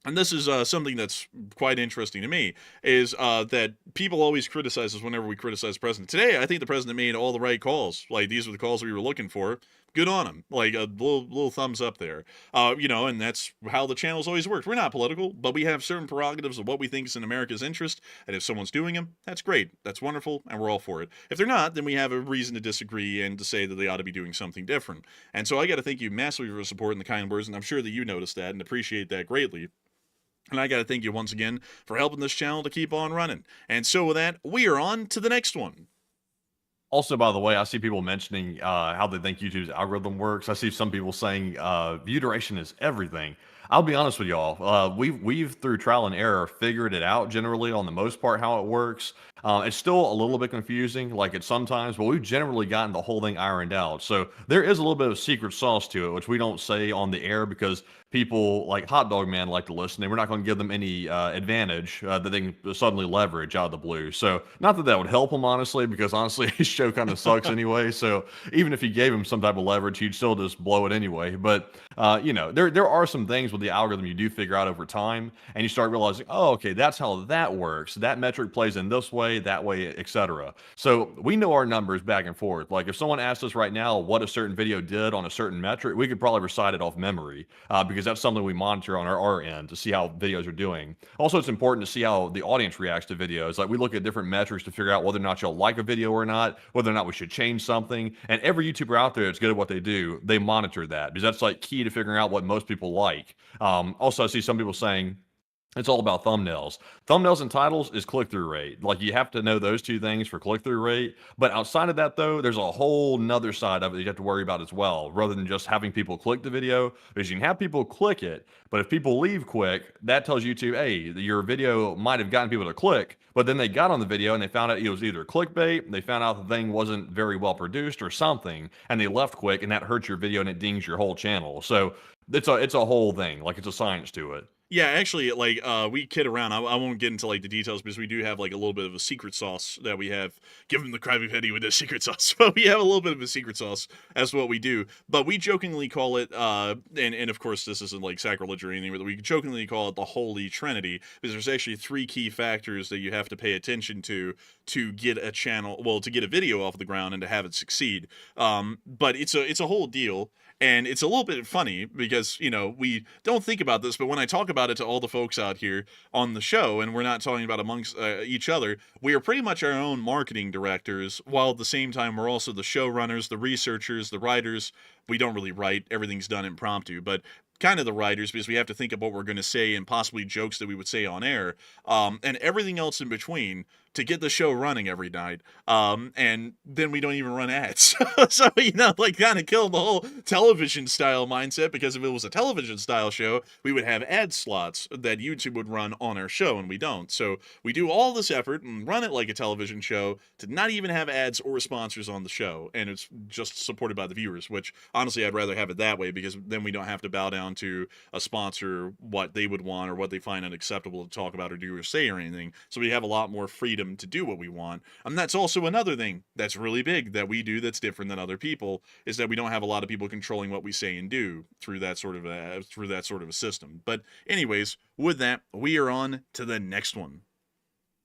And this is something that's quite interesting to me, is that people always criticize us whenever we criticize the president. Today, I think the president made all the right calls. Like, these were the calls we were looking for. Good on him. Like, a little thumbs up there. And that's how the channel's always worked. We're not political, but we have certain prerogatives of what we think is in America's interest. And if someone's doing them, that's great. That's wonderful, and we're all for it. If they're not, then we have a reason to disagree and to say that they ought to be doing something different. And so I got to thank you massively for your support and the kind words, and I'm sure that you noticed that and appreciate that greatly. And I got to thank you once again for helping this channel to keep on running. And so with that, we are on to the next one. Also, by the way, I see people mentioning how they think YouTube's algorithm works. I see some people saying view duration is everything. I'll be honest with y'all. We've through trial and error figured it out generally on the most part how it works. It's still a little bit confusing, like it sometimes, but we've generally gotten the whole thing ironed out. So there is a little bit of secret sauce to it, which we don't say on the air because people like Hot Dog Man like to listen, and we're not going to give them any advantage that they can suddenly leverage out of the blue. So not that would help him, honestly, because honestly, his show kind of sucks anyway. So even if you gave him some type of leverage, he'd still just blow it anyway. But, there are some things with the algorithm you do figure out over time, and you start realizing, oh, okay, that's how that works. That metric plays in this way, that way, etc. So we know our numbers back and forth. Like if someone asked us right now what a certain video did on a certain metric, we could probably recite it off memory because that's something we monitor on our end to see how videos are doing. Also, it's important to see how the audience reacts to videos. Like we look at different metrics to figure out whether or not you'll like a video or not, whether or not we should change something. And every YouTuber out there that's good at what they do, they monitor that because that's like key to figuring out what most people like. Also, I see some people saying it's all about thumbnails. Thumbnails and titles is click-through rate. Like you have to know those two things for click-through rate. But outside of that, though, there's a whole nother side of it you have to worry about as well, rather than just having people click the video. Because you can have people click it, but if people leave quick, that tells YouTube, hey, your video might have gotten people to click, but then they got on the video and they found out it was either clickbait, they found out the thing wasn't very well produced or something, and they left quick, and that hurts your video and it dings your whole channel. So it's a whole thing. Like it's a science to it. Yeah, actually, like, we kid around. I won't get into, like, the details because we do have, like, a little bit of a secret sauce that we have. Give him the Krabby Patty with the secret sauce. But we have a little bit of a secret sauce as to what we do. But we jokingly call it, and of course, this isn't, like, sacrilege or anything, but we jokingly call it the Holy Trinity because there's actually 3 key factors that you have to pay attention to get a channel, well, to get a video off the ground and to have it succeed. But it's a whole deal. And it's a little bit funny because, we don't think about this, but when I talk about it to all the folks out here on the show, and we're not talking about amongst each other, we are pretty much our own marketing directors, while at the same time we're also the showrunners, the researchers, the writers. We don't really write. Everything's done impromptu, but kind of the writers because we have to think of what we're going to say and possibly jokes that we would say on air, and everything else in between to get the show running every night. And then we don't even run ads. So, like kind of kill the whole television style mindset, because if it was a television style show, we would have ad slots that YouTube would run on our show, and we don't. So we do all this effort and run it like a television show to not even have ads or sponsors on the show. And it's just supported by the viewers, which honestly, I'd rather have it that way because then we don't have to bow down to a sponsor what they would want or what they find unacceptable to talk about or do or say or anything. So we have a lot more freedom to do what we want. And that's also another thing that's really big that we do that's different than other people, is that we don't have a lot of people controlling what we say and do through that sort of a system. But anyways, with that, we are on to the next one.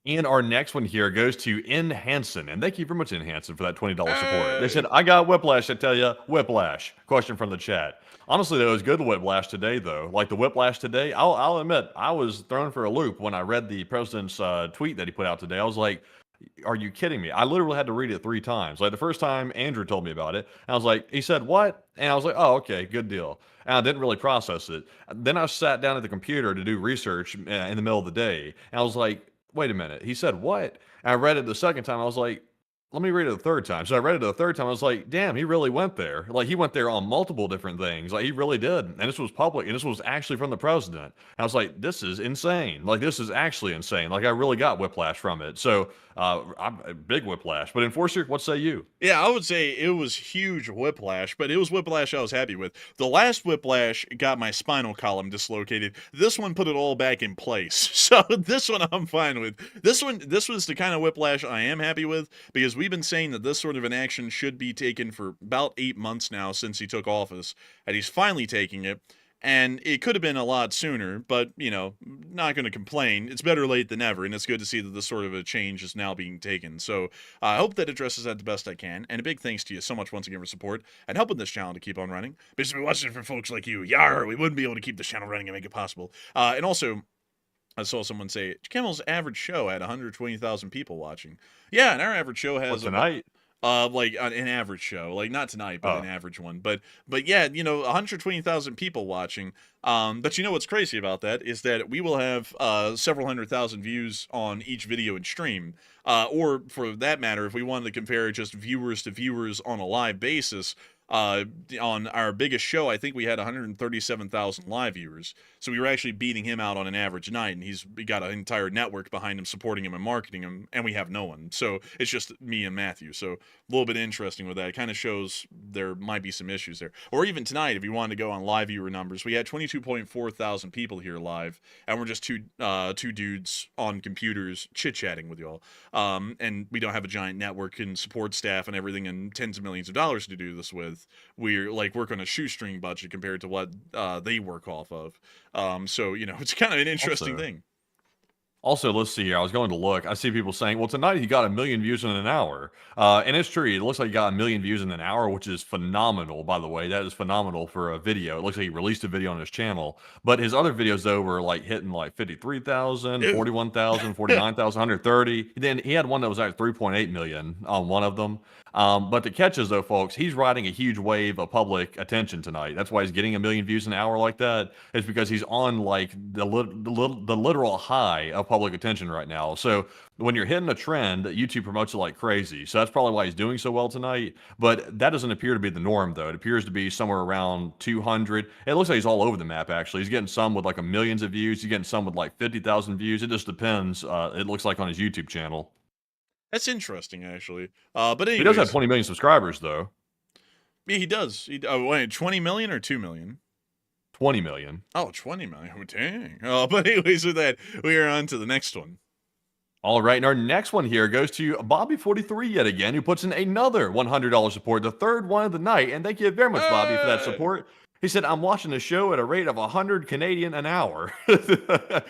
And our next one here goes to N. Hansen. And thank you very much, N. Hansen, for that $20 support. They said, I got whiplash, I tell ya. Whiplash. Question from the chat. Honestly, though, it was good whiplash today, though. Like the whiplash today, I'll admit, I was thrown for a loop when I read the president's tweet that he put out today. I was like, are you kidding me? I literally had to read it 3 times. Like the first time Andrew told me about it, I was like, he said, what? And I was like, oh, okay, good deal. And I didn't really process it. Then I sat down at the computer to do research in the middle of the day. And I was like, wait a minute. He said, what? And I read it the second time. I was like, let me read it the third time. So I read it the third time. I was like, damn, he really went there. Like he went there on multiple different things. Like he really did. And this was public. And this was actually from the president. And I was like, this is insane. Like this is actually insane. Like I really got whiplash from it. So I'm a big whiplash. But Enforcer, what say you? Yeah, I would say it was huge whiplash, but it was whiplash I was happy with. The last whiplash got my spinal column dislocated. This one put it all back in place. So this one I'm fine with. This was the kind of whiplash I am happy with, because we've been saying that this sort of an action should be taken for about 8 months now since he took office, and he's finally taking it. And it could have been a lot sooner, but, you know, not going to complain. It's better late than never, and it's good to see that this sort of a change is now being taken. So I hope that addresses that the best I can. And a big thanks to you so much once again for support and helping this channel to keep on running. Because if it wasn't for folks like you, yar, we wouldn't be able to keep this channel running and make it possible. And also, I saw someone say, Kimmel's average show had 120,000 people watching. Yeah, and our average show has... What's tonight? Like an average show, like not tonight, but an average one. But yeah, you know, 120,000 people watching. But you know what's crazy about that is that we will have several 100,000 views on each video and stream. Or for that matter, if we wanted to compare just viewers to viewers on a live basis, on our biggest show, I think we had 137,000 live viewers. So we were actually beating him out on an average night, and he's got an entire network behind him supporting him and marketing him, and we have no one. So it's just me and Matthew. So a little bit interesting with that. It kind of shows there might be some issues there. Or even tonight, if you wanted to go on live viewer numbers, we had 22.4 thousand people here live, and we're just two dudes on computers chit-chatting with y'all. And we don't have a giant network and support staff and everything and tens of millions of dollars to do this with. We're like work on a shoestring budget compared to what they work off of. So, you know, it's kind of an interesting thing. Also, let's see here. I was going to look. I see people saying, well, tonight he got 1 million views in an hour. And it's true. It looks like he got 1 million views in an hour, which is phenomenal, by the way. That is phenomenal for a video. It looks like he released a video on his channel. But his other videos, though, were like hitting like 53,000, 41,000, 49,000, 130. Then he had one that was like 3.8 million on one of them. But the catch is, though, folks, he's riding a huge wave of public attention tonight. That's why he's getting 1 million views an hour like that. It's because he's on like the literal high of public attention right now. So when you're hitting a trend, YouTube promotes it like crazy. So that's probably why he's doing so well tonight. But that doesn't appear to be the norm, though. It appears to be somewhere around 200. It looks like he's all over the map, actually. He's getting some with like millions of views. He's getting some with like 50,000 views. It just depends. It looks like on his YouTube channel. That's interesting, actually. But anyways, he does have 20 million subscribers, though. Yeah, he does. Wait, 20 million or 2 million? 20 million. Oh, 20 million. Oh, dang. But anyways, with that, we are on to the next one. All right, and our next one here goes to Bobby43 yet again, who puts in another $100 support, the third one of the night. And thank you very much, Bobby, for that support. He said, I'm watching the show at a rate of 100 Canadian an hour. And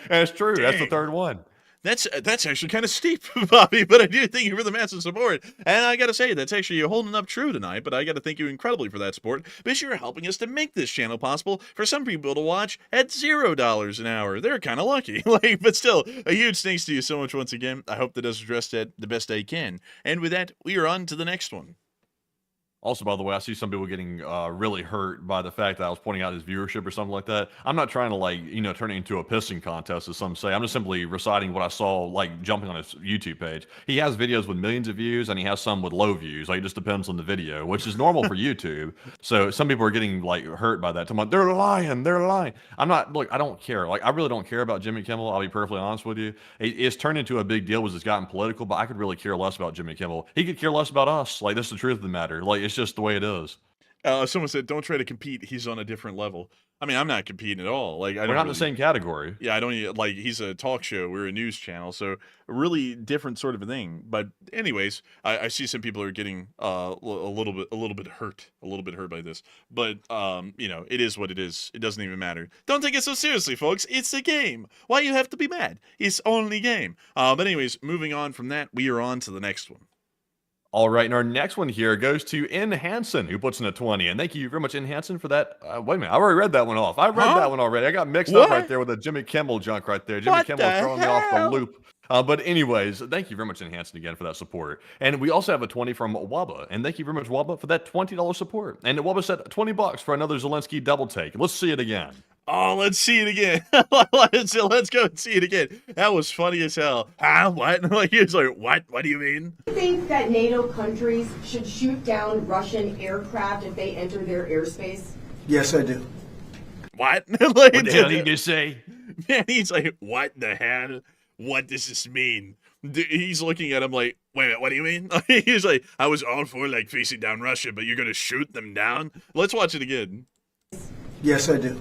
it's true. Dang. That's the third one. That's actually kind of steep, Bobby, but I do thank you for the massive support. And I got to say, that's actually holding up true tonight, but I got to thank you incredibly for that support, because you're helping us to make this channel possible for some people to watch at $0 an hour. They're kind of lucky. But still, a huge thanks to you so much once again. I hope that has addressed that the best I can. And with that, we are on to the next one. Also, by the way, I see some people getting really hurt by the fact that I was pointing out his viewership or something like that. I'm not trying to, like, you know, turn it into a pissing contest, as some say. I'm just simply reciting what I saw, like, jumping on his YouTube page. He has videos with millions of views, and he has some with low views. Like, it just depends on the video, which is normal for YouTube. So some people are getting, like, hurt by that. I'm like, they're lying. They're lying. I'm not, look, I don't care. Like, I really don't care about Jimmy Kimmel. I'll be perfectly honest with you. It's turned into a big deal, it's gotten political, but I could really care less about Jimmy Kimmel. He could care less about us. Like, that's the truth of the matter. Like, it's just the way it is. Someone said, "Don't try to compete. He's on a different level." I mean, I'm not competing at all. Like, I We're don't not in the really, same category. yeah, I don't like. He's a talk show. We're a news channel, so a really different sort of a thing. But anyways, I see some people are getting a little bit hurt by this. But you know, it is what it is. It doesn't even matter. Don't take it so seriously, folks. It's a game. Why you have to be mad? It's only game. But anyways, moving on from that, we are on to the next one. All right, and our next one here goes to N. Hansen, who puts in a 20. And thank you very much, N. Hansen, for that. Wait a minute, I already read that one off. I read that one already. I got mixed up right there with the Jimmy Kimmel junk right there. Jimmy Kimmel throwing me off the loop. But anyways, thank you very much, N. Hansen, again, for that support. And we also have a 20 from Waba. And thank you very much, Waba, for that $20 support. And Waba said $20 for another Zelensky double take. Let's see it again. Oh, let's see it again. let's go and see it again. That was funny as hell. Huh? What? Like, he was like, what? What do you mean? Do you think that NATO countries should shoot down Russian aircraft if they enter their airspace? Yes, I do. What? What the hell did you say? Man, he's like, what the hell? What does this mean? He's looking at him like, wait a minute, what do you mean? He's like, I was all for like facing down Russia, but you're going to shoot them down? Let's watch it again. Yes, I do.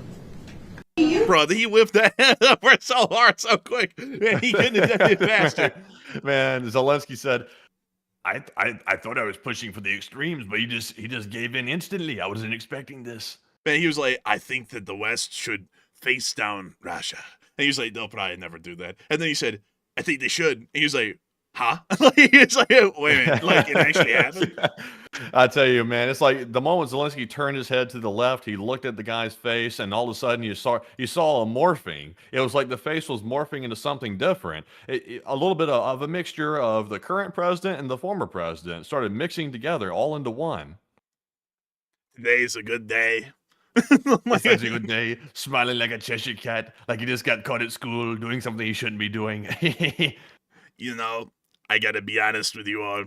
Bro, he whipped that up so hard, so quick. Man, he couldn't have done it faster. Man, Zelensky said, I thought I was pushing for the extremes, but he just gave in instantly. I wasn't expecting this. Man, he was like, I think that the West should face down Russia. And he was like, they'll probably never do that. And then he said, I think they should. And he was like, huh? He's like, wait a minute, like it actually happened? I tell you, man, it's like the moment Zelensky turned his head to the left, he looked at the guy's face, and all of a sudden you saw a morphing. It was like the face was morphing into something different. A little bit of a mixture of the current president and the former president started mixing together all into one. Today's a good day. It's such a good day, smiling like a Cheshire cat, like he just got caught at school doing something he shouldn't be doing. You know, I gotta be honest with you all.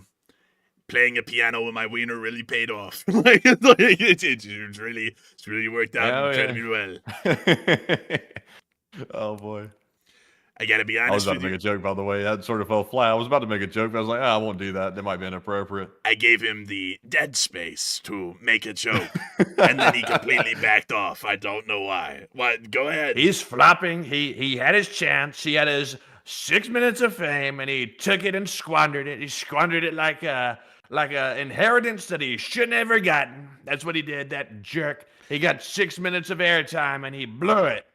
Playing a piano with my wiener really paid off. It's really worked out incredibly well. Oh boy. I gotta be honest. I was about to make a joke, by the way. That sort of fell flat. I was about to make a joke, but I was like, I won't do that. That might be inappropriate. I gave him the dead space to make a joke, and then he completely backed off. I don't know why. What? Go ahead. He's flopping. He had his chance. He had his 6 minutes of fame, and he took it and squandered it. He squandered it like a inheritance that he shouldn't have ever gotten. That's what he did, that jerk. He got 6 minutes of airtime, and he blew it.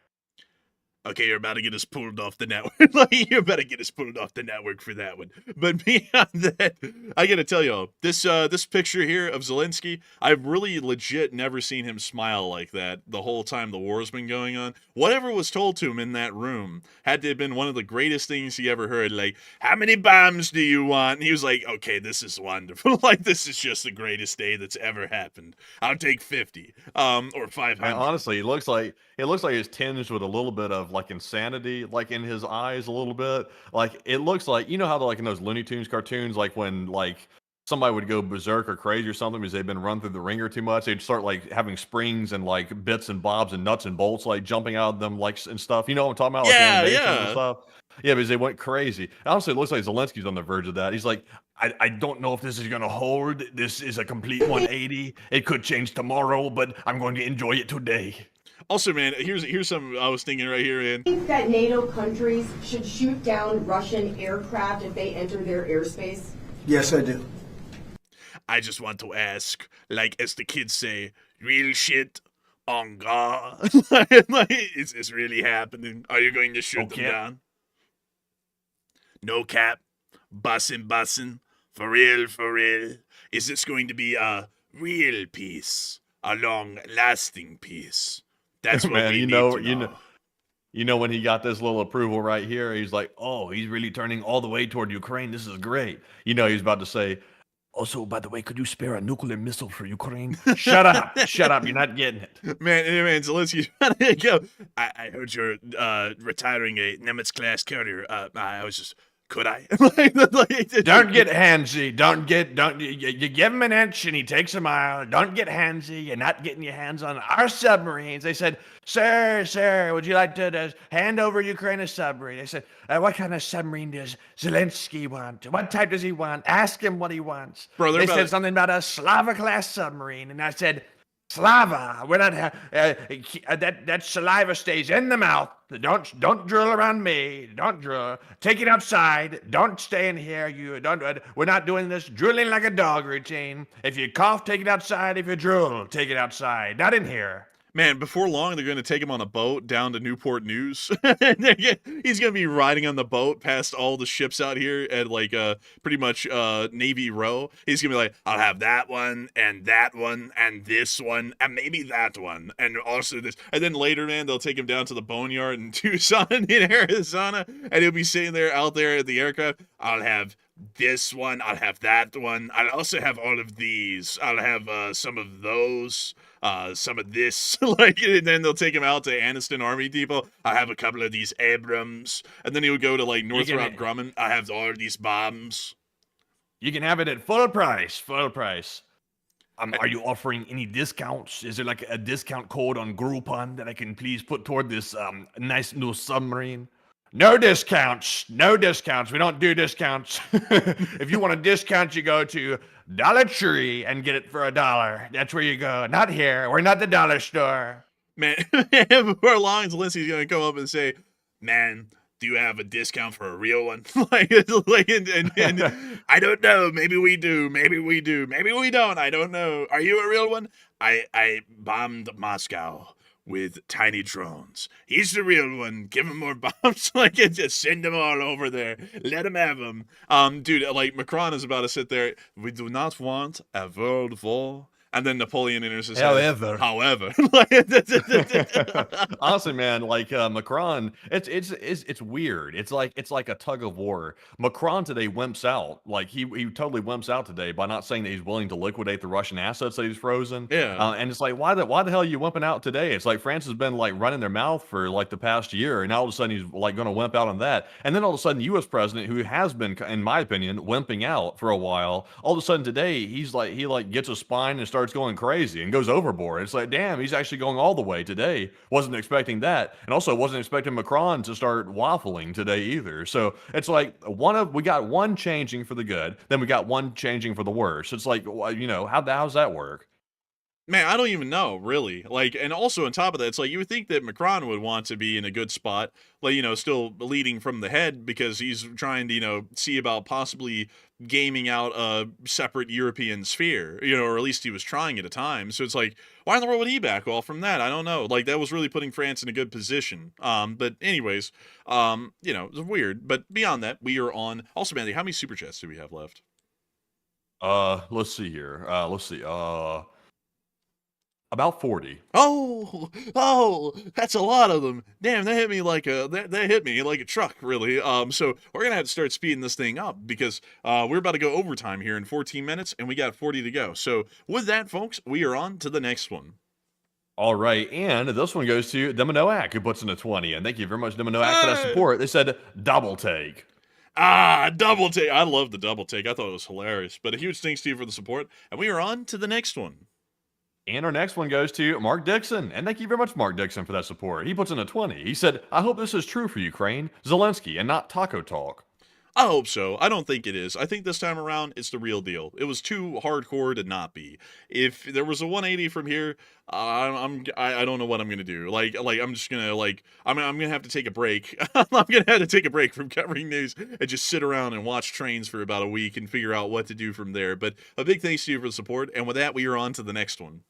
Okay, you're about to get us pulled off the network. You're about to get us pulled off the network for that one. But beyond that, I gotta tell y'all, this picture here of Zelensky, I've really legit never seen him smile like that the whole time the war's been going on. Whatever was told to him in that room had to have been one of the greatest things he ever heard. Like, how many bombs do you want? And he was like, okay, this is wonderful. Like, this is just the greatest day that's ever happened. I'll take 50, or 500. Man, honestly, it looks like it's tinged with a little bit of like insanity, like in his eyes a little bit. Like it looks like, you know how like in those Looney Tunes cartoons, like when like somebody would go berserk or crazy or something because they've been run through the ringer too much, they'd start like having springs and like bits and bobs and nuts and bolts like jumping out of them like and stuff. You know what I'm talking about? Like animations and stuff. Yeah, because they went crazy. Honestly, it looks like Zelensky's on the verge of that. He's like, I don't know if this is going to hold. This is a complete 180. It could change tomorrow, but I'm going to enjoy it today. Also, man, here's something I was thinking right here, man. Do you think that NATO countries should shoot down Russian aircraft if they enter their airspace? Yes, I do. I just want to ask, like, as the kids say, real shit on God. Is this really happening? Are you going to shoot them down? No cap. Bussin'. For real. Is this going to be a real peace? A long-lasting peace? That's what man, we need to know. You know when he got this little approval right here, he's like, oh, he's really turning all the way toward Ukraine. This is great. You know, he's about to say, also, by the way, could you spare a nuclear missile for Ukraine? Shut up. Shut up. You're not getting it. Man, Zelensky, go. I heard you're retiring a Nimitz-class carrier. I was just... Could I? Don't get handsy. You give him an inch and he takes a mile. Don't get handsy. You're not getting your hands on our submarines. They said, sir, would you like to hand over Ukraine a submarine? They said, what kind of submarine does Zelensky want? What type does he want? Ask him what he wants. Bro, they said something about a Slava-class submarine. And I said, Saliva. We're not. That saliva stays in the mouth. Don't drool around me. Don't drool. Take it outside. Don't stay in here. You don't. We're not doing this drooling like a dog routine. If you cough, take it outside. If you drool, take it outside. Not in here. Man, before long, they're going to take him on a boat down to Newport News. He's going to be riding on the boat past all the ships out here at, like, pretty much Navy Row. He's going to be like, I'll have that one, and this one, and maybe that one, and also this. And then later, man, they'll take him down to the boneyard in Tucson, in Arizona, and he'll be sitting there out there at the aircraft. I'll have this one, I'll have that one, I'll also have all of these, I'll have some of those, some of this, like, and then they'll take him out to Anniston Army Depot. I have a couple of these Abrams, and then he would go to, like, Northrop Grumman. I have all of these bombs. You can have it at full price. Full price. Are you offering any discounts? Is there like a discount code on Groupon that I can please put toward this nice new submarine? No discounts. No discounts. We don't do discounts. If you want a discount, you go to Dollar Tree and get it for $1. That's where you go. Not here. We're not the dollar store. Man, before long, Zelensky's going to come up and say, man, do you have a discount for a real one? and I don't know. Maybe we do. Maybe we do. Maybe we don't. I don't know. Are you a real one? I bombed Moscow with tiny drones. He's the real one. Give him more bombs. Like, just send them all over there. Let him have them. Dude, like, Macron is about to sit there. We do not want a world war. And then Napoleon enters his However. Honestly, man, like Macron, it's weird. It's like a tug of war. Macron today wimps out. Like he totally wimps out today by not saying that he's willing to liquidate the Russian assets that he's frozen. Yeah. And it's like, why the hell are you wimping out today? It's like France has been like running their mouth for like the past year, and now all of a sudden he's like going to wimp out on that. And then all of a sudden, the U.S. president, who has been, in my opinion, wimping out for a while, all of a sudden today he gets a spine and starts going crazy and goes overboard. It's like, damn, he's actually going all the way today. Wasn't expecting that, and also wasn't expecting Macron to start waffling today either. So it's like we got one changing for the good, then we got one changing for the worse. It's like, how's that work? Man, I don't even know, really. Like, and also on top of that, it's like you would think that Macron would want to be in a good spot, like, still leading from the head because he's trying to, see about possibly gaming out a separate European sphere, or at least he was trying at a time. So it's like, why in the world would he back off from that? I don't know. Like, that was really putting France in a good position. But anyways, it's weird. But beyond that, we are on. Also, Mandy, how many super chats do we have left? Let's see here. About 40. Oh, that's a lot of them. Damn, that hit me like a truck, really. So we're gonna have to start speeding this thing up because we're about to go overtime here in 14 minutes, and we got 40 to go. So with that, folks, we are on to the next one. All right, and this one goes to Deminoac, who puts in a 20. And thank you very much, Deminoac, for that support. They said double take. Double take. I love the double take. I thought it was hilarious. But a huge thanks to you for the support, and we are on to the next one. And our next one goes to Mark Dixon. And thank you very much, Mark Dixon, for that support. He puts in a 20. He said, I hope this is true for Ukraine, Zelensky, and not taco talk. I hope so. I don't think it is. I think this time around, it's the real deal. It was too hardcore to not be. If there was a 180 from here, I don't know what I'm gonna do. Like I'm just gonna I'm gonna have to take a break. I'm gonna have to take a break from covering news and just sit around and watch trains for about a week and figure out what to do from there. But a big thanks to you for the support. And with that, we are on to the next one.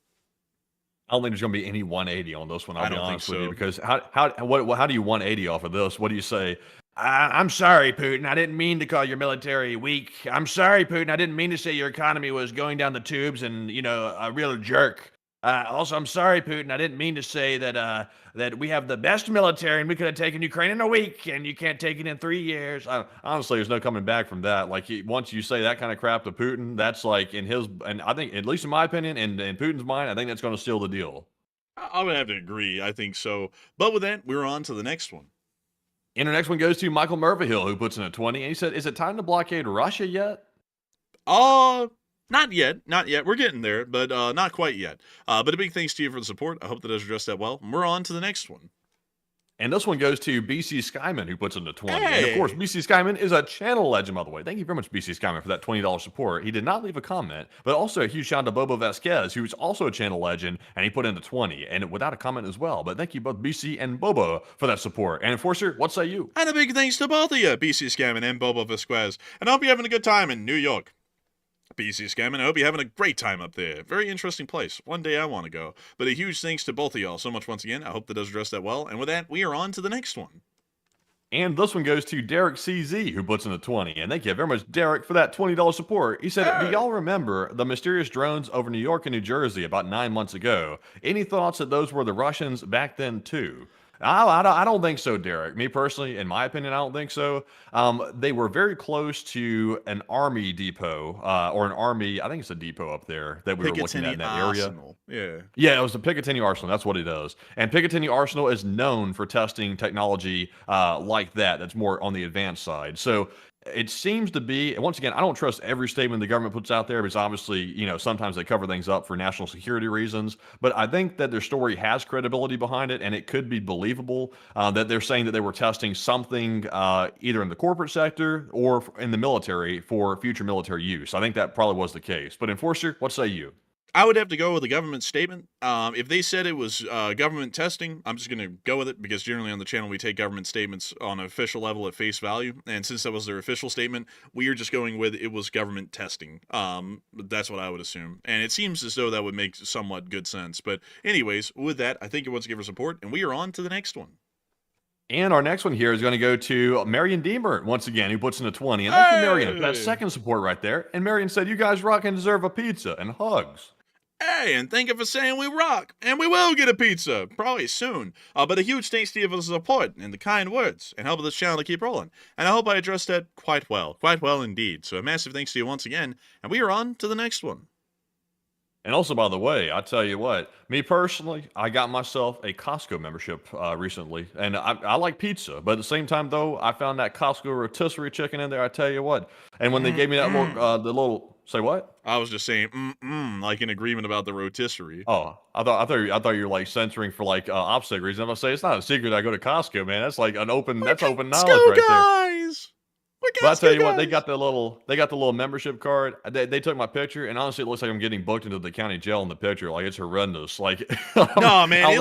I don't think there's going to be any 180 on this one. I'll be honest with you, because how do you 180 off of this? What do you say? I'm sorry, Putin. I didn't mean to call your military weak. I'm sorry, Putin. I didn't mean to say your economy was going down the tubes and, a real jerk. Also, I'm sorry, Putin. I didn't mean to say that that we have the best military and we could have taken Ukraine in a week and you can't take it in 3 years. Honestly, there's no coming back from that. Like, once you say that kind of crap to Putin, that's like and I think, at least in my opinion, and in Putin's mind, I think that's going to seal the deal. I'm going to have to agree. I think so. But with that, we're on to the next one. And our next one goes to Michael Mervahill, who puts in a 20. And he said, is it time to blockade Russia yet? Not yet. We're getting there, but not quite yet. But a big thanks to you for the support. I hope that does address that well. And we're on to the next one. And this one goes to BC Skyman, who puts in the 20. And of Hey! course, BC Skyman is a channel legend, by the way. Thank you very much, BC Skyman, for that $20 support. He did not leave a comment, but also a huge shout out to Bobo Vasquez, who's also a channel legend, and he put in the 20, and without a comment as well. But thank you both, BC and Bobo, for that support. And Enforcer, what say you? And a big thanks to both of you, BC Scammon and Bobo Vasquez. And I hope you're having a good time in New York. BC Scammon, I hope you're having a great time up there. Very interesting place. One day I want to go. But a huge thanks to both of y'all so much once again. I hope that does address that well. And with that, we are on to the next one. And this one goes to Derek CZ, who puts in the 20. And thank you very much, Derek, for that $20 support. He said, do y'all remember the mysterious drones over New York and New Jersey about 9 months ago? Any thoughts that those were the Russians back then, too? I don't think so, Derek. Me personally, in my opinion, I don't think so. They were very close to an army depot, or an army, I think it's a depot up there that we were looking at in that Arsenal. area. Yeah. Yeah, it was the Picatinny Arsenal. That's what it is. And Picatinny Arsenal is known for testing technology like that. That's more on the advanced side. So it seems to be, and once again, I don't trust every statement the government puts out there because obviously, you know, sometimes they cover things up for national security reasons. But I think that their story has credibility behind it, and it could be believable that they're saying that they were testing something either in the corporate sector or in the military for future military use. I think that probably was the case. But Enforcer, what say you? I would have to go with a government statement. If they said it was government testing, I'm just going to go with it because generally on the channel we take government statements on an official level at face value. And since that was their official statement, we are just going with it was government testing. That's what I would assume. And it seems as though that would make somewhat good sense. But anyways, with that, I think it wants to give her support. And we are on to the next one. And our next one here is going to go to Marion Deemer, once again, who puts in a 20. And thank you, Marion, for that second support right there. And Marion said, you guys rock and deserve a pizza and hugs. Hey, and thank you for saying we rock, and we will get a pizza, probably soon. But a huge thanks to you for the support and the kind words, and helping this channel to keep rolling. And I hope I addressed that quite well indeed. So a massive thanks to you once again, and we are on to the next one. And also, by the way, I tell you what, me personally, I got myself a Costco membership recently, and I like pizza, but at the same time, though, I found that Costco rotisserie chicken in there, I tell you what. And when they gave me that little, say what? I was just saying, like in agreement about the rotisserie. Oh, I thought you were like censoring for like opposite reasons. I'm gonna say it's not a secret I go to Costco, man. That's like open knowledge right there. Guys! But I tell you what, they got the little membership card. They took my picture, and honestly, it looks like I'm getting booked into the county jail in the picture. Like, it's horrendous. Like, no, man,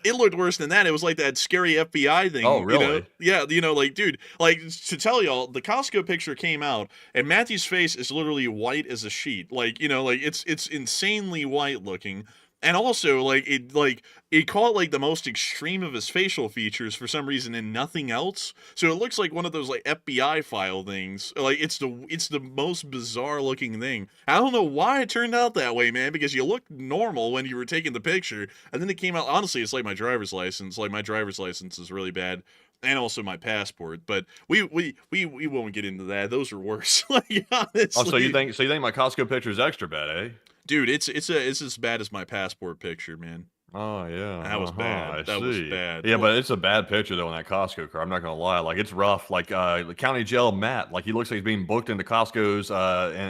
it looked worse than that. It was like that scary FBI thing. Oh, really? You know? Yeah, you know, like, dude, like, to tell y'all, the Costco picture came out, and Matthew's face is literally white as a sheet. Like, you know, like, it's insanely white looking. And also, it caught, like, the most extreme of his facial features for some reason and nothing else. So it looks like one of those, like, FBI file things. Like, it's the most bizarre-looking thing. I don't know why it turned out that way, man, because you looked normal when you were taking the picture, and then it came out, honestly, it's like my driver's license. Like, my driver's license is really bad. And also my passport, but we won't get into that. Those are worse. Like, honestly. Oh, so you think my Costco picture is extra bad, eh? Dude, it's as bad as my passport picture, man. Oh yeah, that was bad. That was bad. Yeah, but it's a bad picture though in that Costco car. I'm not gonna lie, like it's rough. Like the county jail Matt, like he looks like he's being booked into Costco's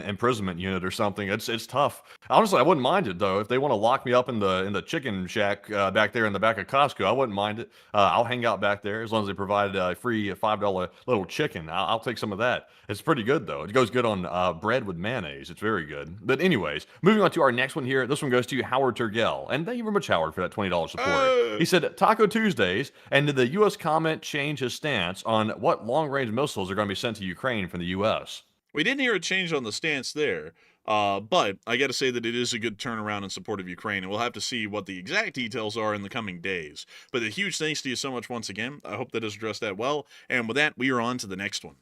imprisonment unit or something. It's tough. Honestly, I wouldn't mind it though. If they want to lock me up in the chicken shack back there in the back of Costco, I wouldn't mind it. I'll hang out back there as long as they provide a free $5 little chicken. I'll take some of that. It's pretty good though. It goes good on bread with mayonnaise. It's very good. But anyways, moving on to our next one here. This one goes to Howard Turgell, and thank you very much, Howard, for that $20 support. He said Taco Tuesdays, and did the U.S. comment change his stance on what long-range missiles are going to be sent to Ukraine from the U.S.? We didn't hear a change on the stance there, but I got to say that it is a good turnaround in support of Ukraine, and we'll have to see what the exact details are in the coming days. But a huge thanks to you so much once again. I hope that has addressed that well, and with that, we are on to the next one.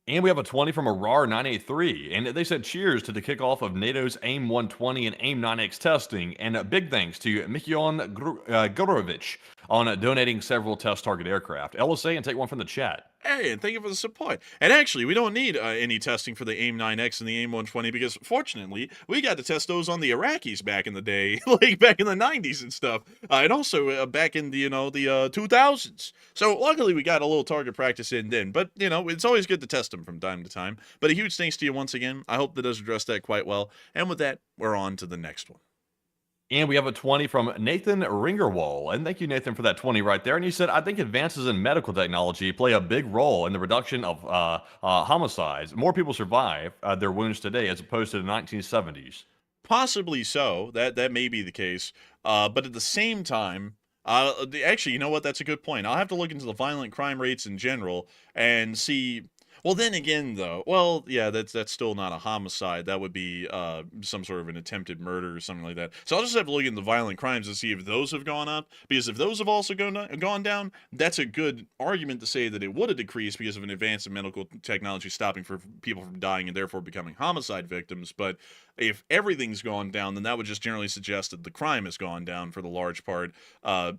And we have a 20 from a RAR 983, and they said cheers to the kickoff of NATO's AIM 120 and AIM 9X testing, and a big thanks to Mikhail Gorovich on donating several test target aircraft. LSA, and take one from the chat. Hey, and thank you for the support. And actually, we don't need any testing for the AIM 9X and the AIM 120 because, fortunately, we got to test those on the Iraqis back in the day, like back in the 90s and stuff, and also back in the 2000s. So luckily, we got a little target practice in then. But it's always good to test them from time to time. But a huge thanks to you once again. I hope that does address that quite well. And with that, we're on to the next one. And we have a 20 from Nathan Ringerwall. And thank you, Nathan, for that 20 right there. And he said, I think advances in medical technology play a big role in the reduction of homicides. More people survive their wounds today as opposed to the 1970s. Possibly so. That may be the case. But at the same time, actually, you know what? That's a good point. I'll have to look into the violent crime rates in general and see. Well, then again, though, well, yeah, that's still not a homicide. That would be some sort of an attempted murder or something like that. So I'll just have to look into the violent crimes and see if those have gone up. Because if those have also gone down, that's a good argument to say that it would have decreased because of an advance in medical technology stopping for people from dying and therefore becoming homicide victims. But if everything's gone down, then that would just generally suggest that the crime has gone down for the large part,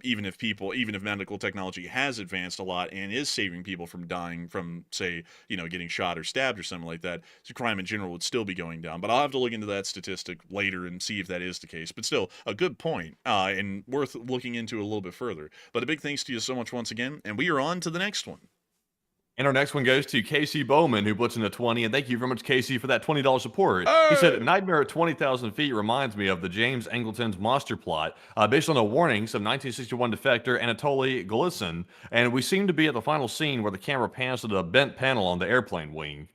even if medical technology has advanced a lot and is saving people from dying from, say, getting shot or stabbed or something like that. So crime in general would still be going down. But I'll have to look into that statistic later and see if that is the case. But still, a good point, and worth looking into a little bit further. But a big thanks to you so much once again, and we are on to the next one. And our next one goes to Casey Bowman, who puts in a 20. And thank you very much, Casey, for that $20 support. He said, Nightmare at 20,000 feet reminds me of the James Angleton's monster plot, based on the warnings of 1961 defector Anatoly Golitsyn. And we seem to be at the final scene where the camera pans to the bent panel on the airplane wing.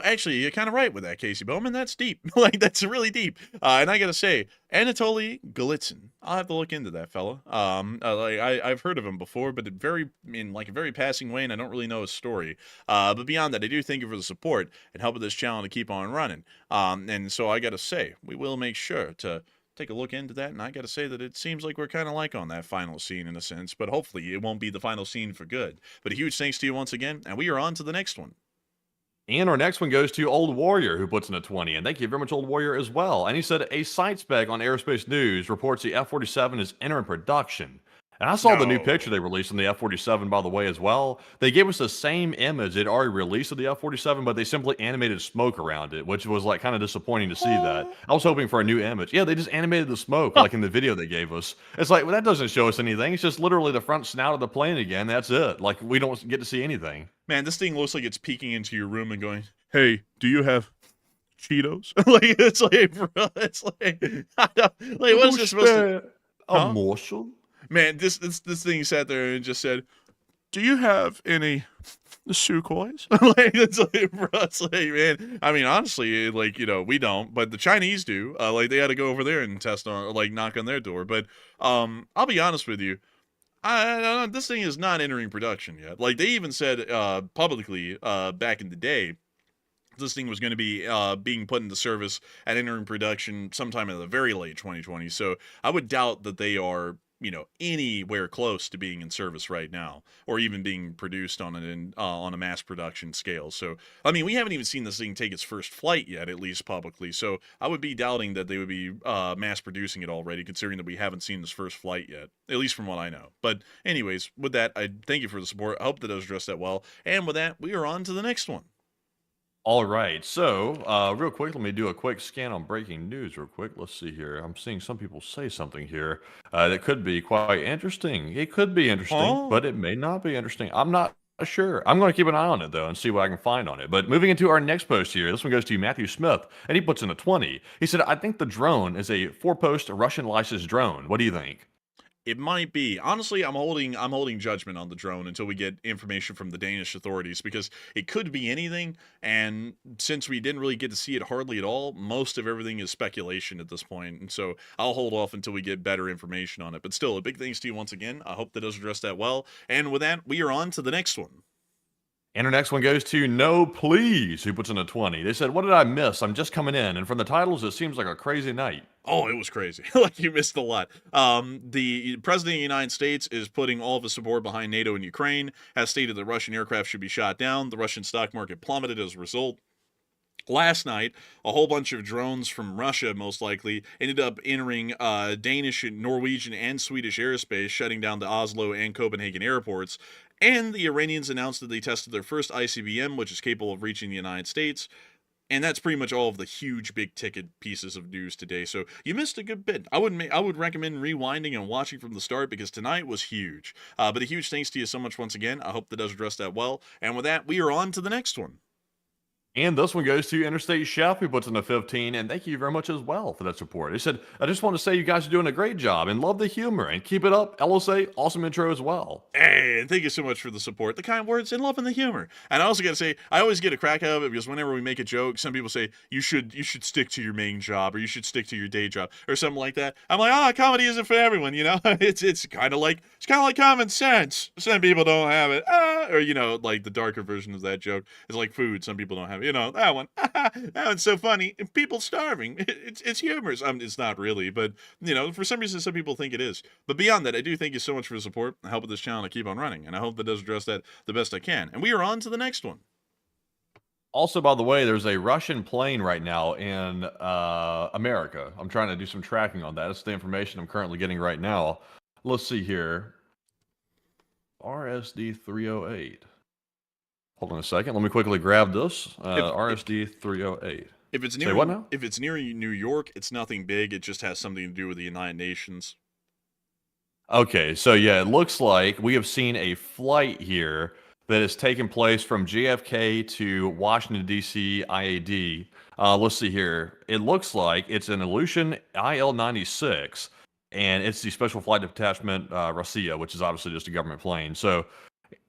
Actually, you're kind of right with that, Casey Bowman. That's deep. That's really deep. And I got to say, Anatoly Golitsyn. I'll have to look into that fella. I've heard of him before, but in a very passing way, and I don't really know his story. But beyond that, I do thank you for the support and helping this channel to keep on running. And so I got to say, we will make sure to take a look into that, and I got to say that it seems like we're kind of like on that final scene in a sense, but hopefully it won't be the final scene for good. But a huge thanks to you once again, and we are on to the next one. And our next one goes to Old Warrior, who puts in a 20. And thank you very much, Old Warrior, as well. And he said, a site spec on Airspace News reports the F-47 is entering production. And I saw the new picture they released on the F-47, by the way, as well. They gave us the same image they'd already released of the F-47, but they simply animated smoke around it, which was kind of disappointing to see that. I was hoping for a new image. Yeah, they just animated the smoke, like in the video they gave us. It's well, that doesn't show us anything. It's just literally the front snout of the plane again. That's it. We don't get to see anything. Man, this thing looks like it's peeking into your room and going, hey, do you have Cheetos? Bro, what is this supposed to... A morsel? Man, this thing sat there and just said, do you have any Sukhois? Man, I mean, honestly, we don't, but the Chinese do. They had to go over there and test on, knock on their door. But I'll be honest with you, this thing is not entering production yet. They even said publicly back in the day, this thing was going to be being put into service and entering production sometime in the very late 2020. So I would doubt that they are, anywhere close to being in service right now, or even being produced on a mass production scale. So, I mean, we haven't even seen this thing take its first flight yet, at least publicly. So I would be doubting that they would be mass producing it already, considering that we haven't seen this first flight yet, at least from what I know. But anyways, with that, I thank you for the support. I hope that does address that well. And with that, we are on to the next one. All right, so real quick, let me do a quick scan on breaking news real quick. Let's see here. I'm seeing some people say something here that could be quite interesting. It could be interesting, but it may not be interesting. I'm not sure. I'm going to keep an eye on it, though, and see what I can find on it. But moving into our next post here, this one goes to Matthew Smith, and he puts in a 20. He said, I think the drone is a 4-post Russian licensed drone. What do you think? It might be. Honestly, I'm holding judgment on the drone until we get information from the Danish authorities, because it could be anything, and since we didn't really get to see it hardly at all, most of everything is speculation at this point, and so I'll hold off until we get better information on it. But still, a big thanks to you once again. I hope that does address that well. And with that, we are on to the next one. And our next one goes to No Please, who puts in a 20. They said, what did I miss? I'm just coming in. And from the titles, it seems like a crazy night. Oh, it was crazy. You missed a lot. The President of the United States is putting all of his support behind NATO and Ukraine, has stated that Russian aircraft should be shot down. The Russian stock market plummeted as a result. Last night, a whole bunch of drones from Russia, most likely, ended up entering Danish, Norwegian, and Swedish airspace, shutting down the Oslo and Copenhagen airports. And the Iranians announced that they tested their first ICBM, which is capable of reaching the United States. And that's pretty much all of the huge, big-ticket pieces of news today. So you missed a good bit. I would recommend rewinding and watching from the start, because tonight was huge. But a huge thanks to you so much once again. I hope that does address that well. And with that, we are on to the next one. And this one goes to Interstate Chef, who puts in a 15, and thank you very much as well for that support. He said, I just want to say you guys are doing a great job and love the humor and keep it up. LSA, awesome intro as well. Hey, and thank you so much for the support, the kind words, and love and the humor. And I also got to say, I always get a crack out of it because whenever we make a joke, some people say, you should stick to your main job or you should stick to your day job or something like that. I'm like, comedy isn't for everyone, you know? It's kind of like common sense. Some people don't have it. Or, you know, like the darker version of that joke is like food. Some people don't have it. You know, that one. That one's so funny. People starving. It's humorous. It's not really, but, you know, for some reason, some people think it is. But beyond that, I do thank you so much for the support and help with this channel to keep on running. And I hope that does address that the best I can. And we are on to the next one. Also, by the way, there's a Russian plane right now in America. I'm trying to do some tracking on that. That's the information I'm currently getting right now. Let's see here. RSD 308. Hold on a second. Let me quickly grab this. RSD 308. If it's Say near what now? If it's near New York, it's nothing big. It just has something to do with the United Nations. Okay, so yeah, it looks like we have seen a flight here that has taken place from JFK to Washington, D.C. IAD. Let's see here. It looks like it's an Ilyushin IL-96, and it's the Special Flight Detachment Russia, which is obviously just a government plane. So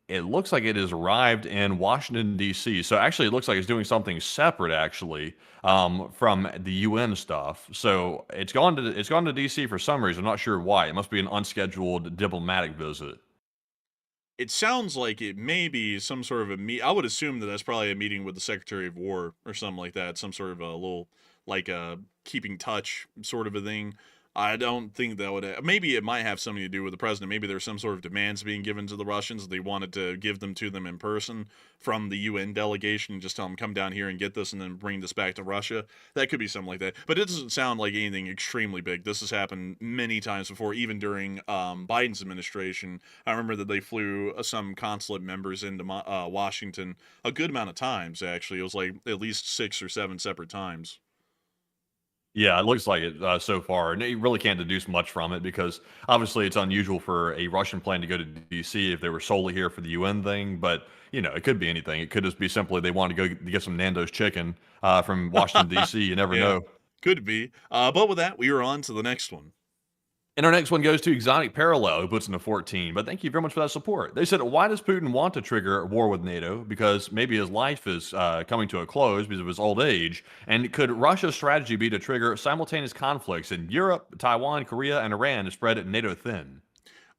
it looks like it has arrived in Washington, D.C. So actually, it looks like it's doing something separate, actually, from the UN stuff. So it's gone to D.C. for some reason. I'm not sure why. It must be an unscheduled diplomatic visit. It sounds like it may be some sort of I would assume that that's probably a meeting with the Secretary of War or something like that. Some sort of a little, like a keeping touch sort of a thing. I don't think that would. Maybe it might have something to do with the president. Maybe there's some sort of demands being given to the Russians. They wanted to give them to them in person from the UN delegation and just tell them, come down here and get this and then bring this back to Russia. That could be something like that. But it doesn't sound like anything extremely big. This has happened many times before, even during Biden's administration. I remember that they flew some consulate members into Washington a good amount of times, actually. It was like at least 6 or 7 separate times. Yeah, it looks like it so far, and you really can't deduce much from it because obviously it's unusual for a Russian plane to go to D.C. if they were solely here for the UN thing. But you know, it could be anything. It could just be simply they want to go get some Nando's chicken from Washington D.C. You never know. Could be. But with that, we are on to the next one. And our next one goes to Exotic Parallel, who puts in a 14. But thank you very much for that support. They said, why does Putin want to trigger a war with NATO? Because maybe his life is coming to a close because of his old age. And could Russia's strategy be to trigger simultaneous conflicts in Europe, Taiwan, Korea, and Iran to spread NATO thin?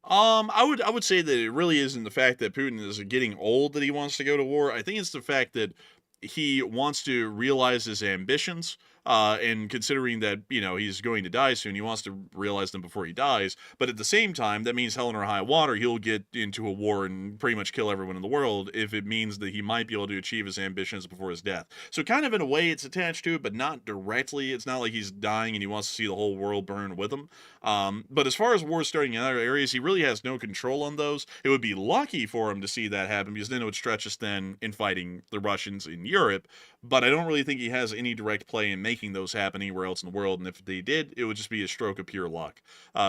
I would say that it really isn't the fact that Putin is getting old that he wants to go to war. I think it's the fact that he wants to realize his ambitions. And considering that, you know, he's going to die soon, he wants to realize them before he dies. But at the same time, that means hell or high water, he'll get into a war and pretty much kill everyone in the world if it means that he might be able to achieve his ambitions before his death. So kind of in a way it's attached to it, but not directly. It's not like he's dying and he wants to see the whole world burn with him. But as far as wars starting in other areas, he really has no control on those. It would be lucky for him to see that happen because then it would stretch us then in fighting the Russians in Europe. But I don't really think he has any direct play in making those happen anywhere else in the world, and if they did, it would just be a stroke of pure luck.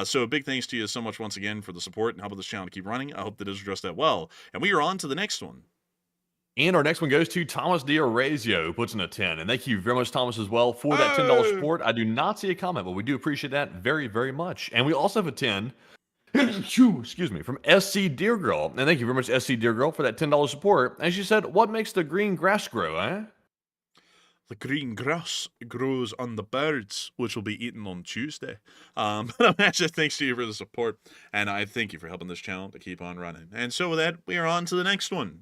So big thanks to you so much once again for the support and helping this channel to keep running. I hope that is addressed that well. And we are on to the next one. And our next one goes to Thomas D'Orazio, who puts in a 10. And thank you very much, Thomas, as well, for that $10 support. I do not see a comment, but we do appreciate that very, very much. And we also have a 10, excuse me, from SC Deer Girl. And thank you very much, SC Deer Girl, for that $10 support. And she said, what makes the green grass grow, eh? The green grass grows on the birds, which will be eaten on Tuesday. But I'm actually thanks to you for the support, and I thank you for helping this channel to keep on running. And so with that, we are on to the next one.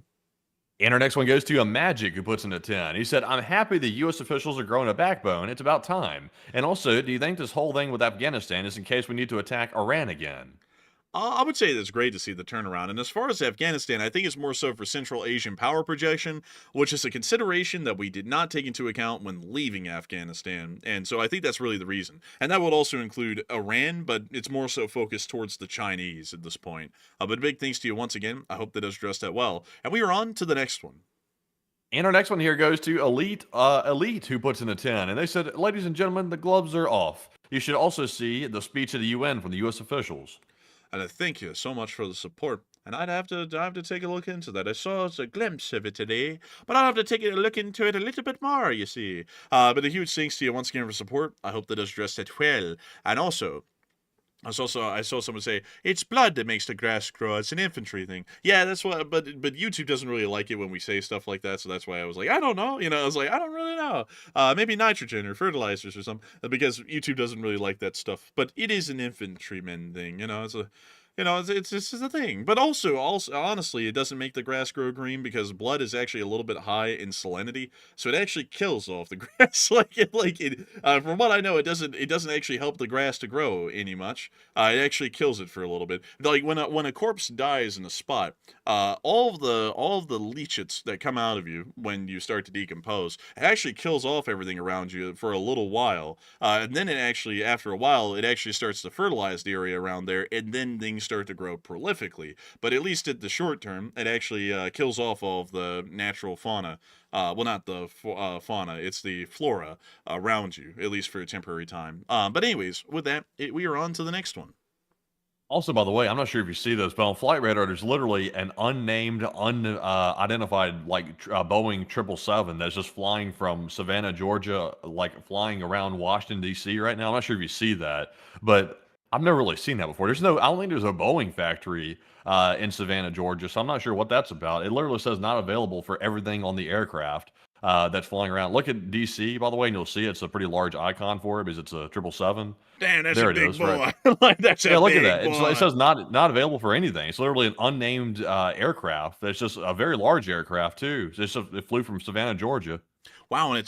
And our next one goes to a Magic, who puts in a 10. He said, I'm happy the U.S. officials are growing a backbone. It's about time. And also, do you think this whole thing with Afghanistan is in case we need to attack Iran again? I would say it's great to see the turnaround. And as far as Afghanistan, I think it's more so for Central Asian power projection, which is a consideration that we did not take into account when leaving Afghanistan. And so I think that's really the reason. And that would also include Iran, but it's more so focused towards the Chinese at this point. But big thanks to you once again. I hope that does address that well. And we are on to the next one. And our next one here goes to Elite, who puts in a 10. And they said, ladies and gentlemen, the gloves are off. You should also see the speech of the UN from the U.S. officials. And I thank you so much for the support. And I have to take a look into that. I saw a glimpse of it today, but I'll have to take a look into it a little bit more, you see. But a huge thanks to you once again for support. I hope that has addressed it well. And also, I saw someone say, it's blood that makes the grass grow. It's an infantry thing. Yeah, that's what, but YouTube doesn't really like it when we say stuff like that, so that's why I was like, I don't know. I was like, I don't really know. Maybe nitrogen or fertilizers or something, because YouTube doesn't really like that stuff. But it is an infantryman thing, it's just a thing. But also, honestly, it doesn't make the grass grow green because blood is actually a little bit high in salinity, so it actually kills off the grass. From what I know, it doesn't actually help the grass to grow any much. It actually kills it for a little bit. Like when a corpse dies in a spot, all of the leachets that come out of you when you start to decompose, it actually kills off everything around you for a little while, and then after a while, it actually starts to fertilize the area around there, and then things start to grow prolifically. But at least at the short term, it actually kills off all of the natural fauna. Well, not the fauna, it's the flora around you, at least for a temporary time. But anyways, with that, we are on to the next one. Also, by the way, I'm not sure if you see this, but on Flight Radar, there's literally an unnamed, unidentified, Boeing 777 that's just flying from Savannah, Georgia, flying around Washington, D.C. right now. I'm not sure if you see that, but I've never really seen that before. I don't think there's a Boeing factory in Savannah, Georgia, so I'm not sure what that's about. It literally says not available for everything on the aircraft that's flying around. Look at DC, by the way, and you'll see it's a pretty large icon for it because it's a 777. Damn, that's there a it big is, boy. Right? That's yeah, a look big at that. boy. It says not available for anything. It's literally an unnamed aircraft. That's just a very large aircraft too. It flew from Savannah, Georgia. Wow, and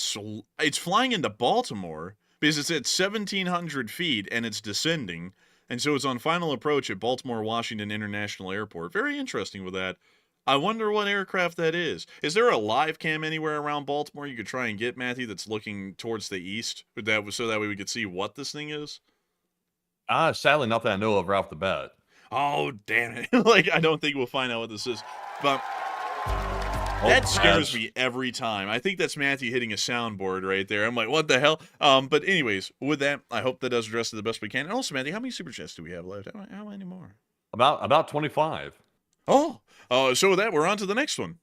it's flying into Baltimore because it's at 1,700 feet and it's descending. And so it's on final approach at Baltimore Washington International Airport. Very interesting with that. I wonder what aircraft that is. Is there a live cam anywhere around Baltimore you could try and get, Matthew, that's looking towards the east? So that way we could see what this thing is? Sadly, not that I know of right off the bat. Oh, damn it. I don't think we'll find out what this is. But that scares me every time. I think that's Matthew hitting a soundboard right there. I'm like, what the hell? But anyways, with that, I hope that does address it the best we can. And also, Matthew, how many super chats do we have left? How many more? About 25. Oh, so with that, we're on to the next one.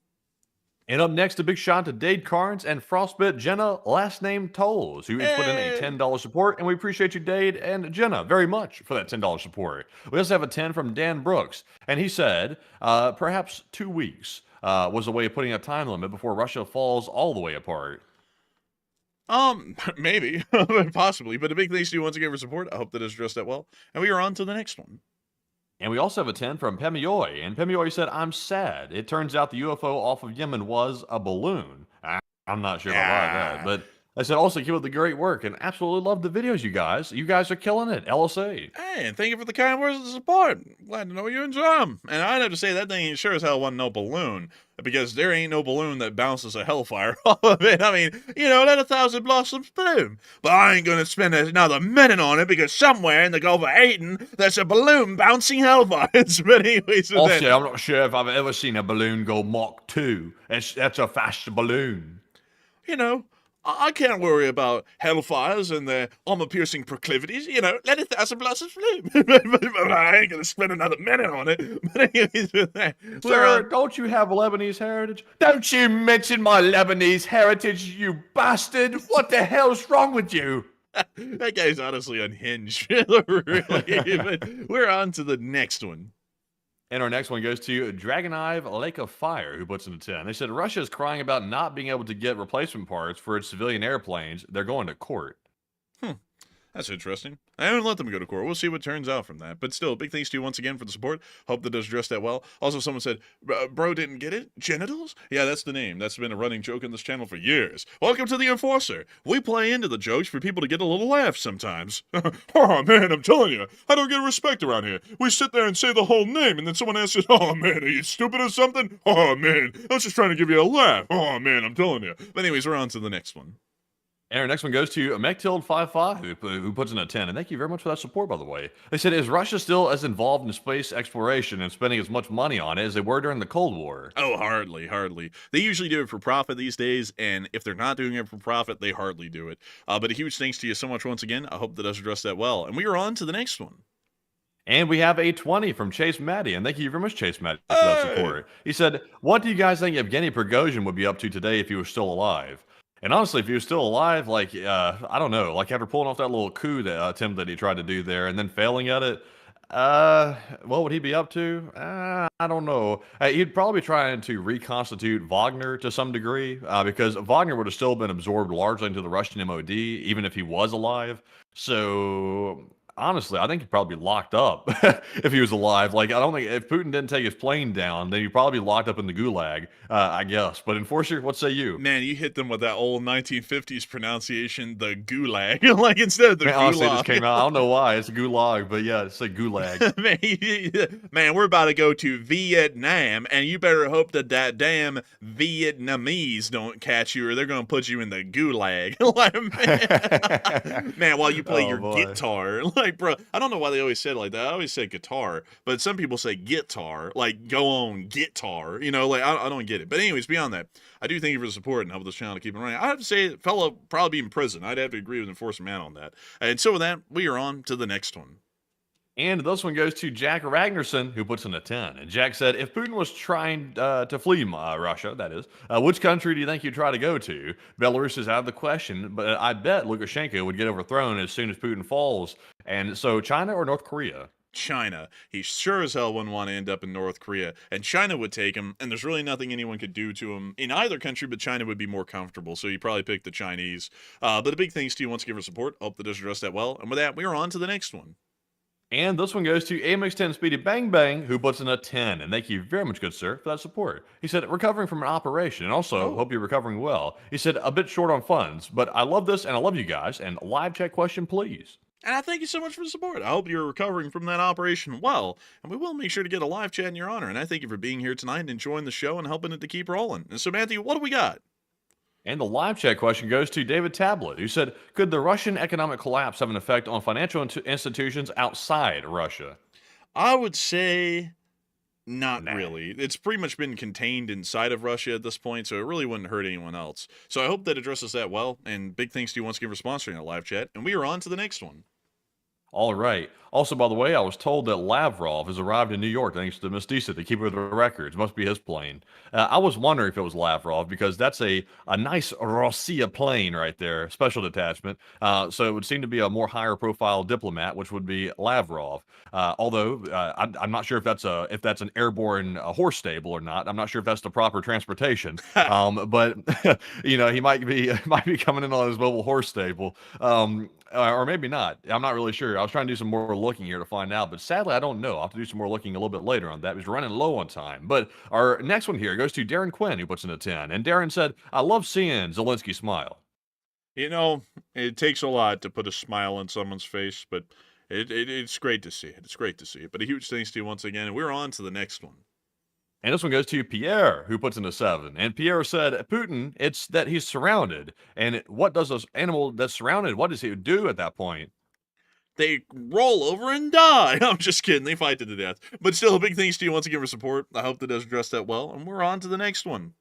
And up next, a big shout out to Dade Carnes and Frostbit Jenna, last name Tolls, who each put in a $10 support. And we appreciate you, Dade and Jenna, very much for that $10 support. We also have a 10 from Dan Brooks. And he said, perhaps 2 weeks was a way of putting a time limit before Russia falls all the way apart. Maybe, possibly. But a big thanks to you once again for support. I hope that has addressed that well. And we are on to the next one. And we also have a 10 from Pemioy. And Pemioy said, I'm sad. It turns out the UFO off of Yemen was a balloon. I'm not sure about that. But I said, also keep up the great work and absolutely love the videos, you guys. You guys are killing it. LSA. Hey, and thank you for the kind words of support. Glad to know you enjoy them. And I'd have to say that thing sure as hell wasn't no balloon, because there ain't no balloon that bounces a hellfire off of it. I mean, let 1,000 blossoms bloom. But I ain't gonna spend another minute on it because somewhere in the Gulf of Aden, there's a balloon bouncing hellfires. But anyways, also, I'm not sure if I've ever seen a balloon go Mach 2. That's a fast balloon. I can't worry about hellfires and their armor-piercing proclivities. Let 1,000 blossoms bloom. But I ain't gonna spend another minute on it. But anyways, Sir, don't you have Lebanese heritage? Don't you mention my Lebanese heritage, you bastard! What the hell's wrong with you? That guy's honestly unhinged. Really. But we're on to the next one. And our next one goes to Dragon Eye Lake of Fire, who puts in a 10. They said Russia is crying about not being able to get replacement parts for its civilian airplanes. They're going to court. That's interesting. I haven't let them go to court. We'll see what turns out from that. But still, big thanks to you once again for the support. Hope that does address that well. Also, someone said, bro didn't get it? Genitals? Yeah, that's the name. That's been a running joke in this channel for years. Welcome to the Enforcer. We play into the jokes for people to get a little laugh sometimes. Oh, man, I'm telling you, I don't get respect around here. We sit there and say the whole name, and then someone asks us, oh, man, are you stupid or something? Oh, man, I was just trying to give you a laugh. Oh, man, I'm telling you. But anyways, we're on to the next one. And our next one goes to Mechtild55, who puts in a 10. And thank you very much for that support, by the way. They said, is Russia still as involved in space exploration and spending as much money on it as they were during the Cold War? Oh, hardly. They usually do it for profit these days, and if they're not doing it for profit, they hardly do it. But a huge thanks to you so much once again. I hope that does address that well. And we are on to the next one. And we have a 20 from Chase Matty, and thank you very much, Chase Matty, for that support. He said, what do you guys think Evgeny Prigozhin would be up to today if he was still alive? And honestly, if he was still alive, like, I don't know, like after pulling off that little coup that attempt that he tried to do there and then failing at it, what would he be up to? I don't know. He'd probably be trying to reconstitute Wagner to some degree, because Wagner would have still been absorbed largely into the Russian MOD, even if he was alive. So honestly, I think he'd probably be locked up if he was alive. Like, I don't think if Putin didn't take his plane down, then he'd probably be locked up in the gulag, I guess. But Enforcer, what say you? Man, you hit them with that old 1950s pronunciation, the gulag. Like, instead of the gulag. Honestly, it just came out. I don't know why. It's a gulag, but yeah, it's a gulag. Man, we're about to go to Vietnam, and you better hope that that damn Vietnamese don't catch you, or they're going to put you in the gulag. Like, man, while you play your guitar. Like, bro, I don't know why they always said it like that. I always say guitar, but some people say guitar, like go on guitar, you know, like I don't get it. But anyways, beyond that, I do thank you for the support and help this channel to keep it running. I have to say, fellow probably be in prison. I'd have to agree with Enforcer Man on that. And so with that, we are on to the next one. And this one goes to Jack Ragnarsson, who puts in a 10. And Jack said, if Putin was trying to flee Russia, that is, which country do you think he'd try to go to? Belarus is out of the question, but I bet Lukashenko would get overthrown as soon as Putin falls. And so China or North Korea? China. He sure as hell wouldn't want to end up in North Korea. And China would take him, and there's really nothing anyone could do to him in either country, but China would be more comfortable. So you probably pick the Chinese. But a big thanks to you once again for support. Hope that does address that well. And with that, we are on to the next one. And this one goes to AMX10 Speedy Bang Bang, who puts in a 10. And thank you very much, good sir, for that support. He said, recovering from an operation, and also hope you're recovering well. He said, a bit short on funds, but I love this and I love you guys. And live chat question, please. And I thank you so much for the support. I hope you're recovering from that operation well. And we will make sure to get a live chat in your honor. And I thank you for being here tonight and enjoying the show and helping it to keep rolling. And so, Matthew, what do we got? And the live chat question goes to David Tablet, who said, could the Russian economic collapse have an effect on financial institutions outside Russia? I would say not really. It's pretty much been contained inside of Russia at this point, so it really wouldn't hurt anyone else. So I hope that addresses that well, and big thanks to you once again for sponsoring our live chat, and we are on to the next one. All right. Also, by the way, I was told that Lavrov has arrived in New York thanks to Miss Disa, the keeper of the records. Must be his plane. I was wondering if it was Lavrov because that's a nice Rossiya plane right there, special detachment. So it would seem to be a more higher profile diplomat, which would be Lavrov. Although I'm not sure if that's an airborne horse stable or not. I'm not sure if that's the proper transportation. But you know, he might be coming in on his mobile horse stable. Or maybe not. I'm not really sure. I was trying to do some more looking here to find out, but sadly, I don't know. I'll have to do some more looking a little bit later on that. Because we're running low on time. But our next one here goes to Darren Quinn, who puts in a 10. And Darren said, I love seeing Zelensky smile. You know, it takes a lot to put a smile on someone's face, but it's great to see it. It's great to see it. But a huge thanks to you once again, and we're on to the next one. And this one goes to Pierre, who puts in a 7. And Pierre said, Putin, it's that he's surrounded. And what does this animal that's surrounded, what does he do at that point? They roll over and die. I'm just kidding. They fight to the death. But still, a big thanks to you once again for support. I hope that does address that well. And we're on to the next one.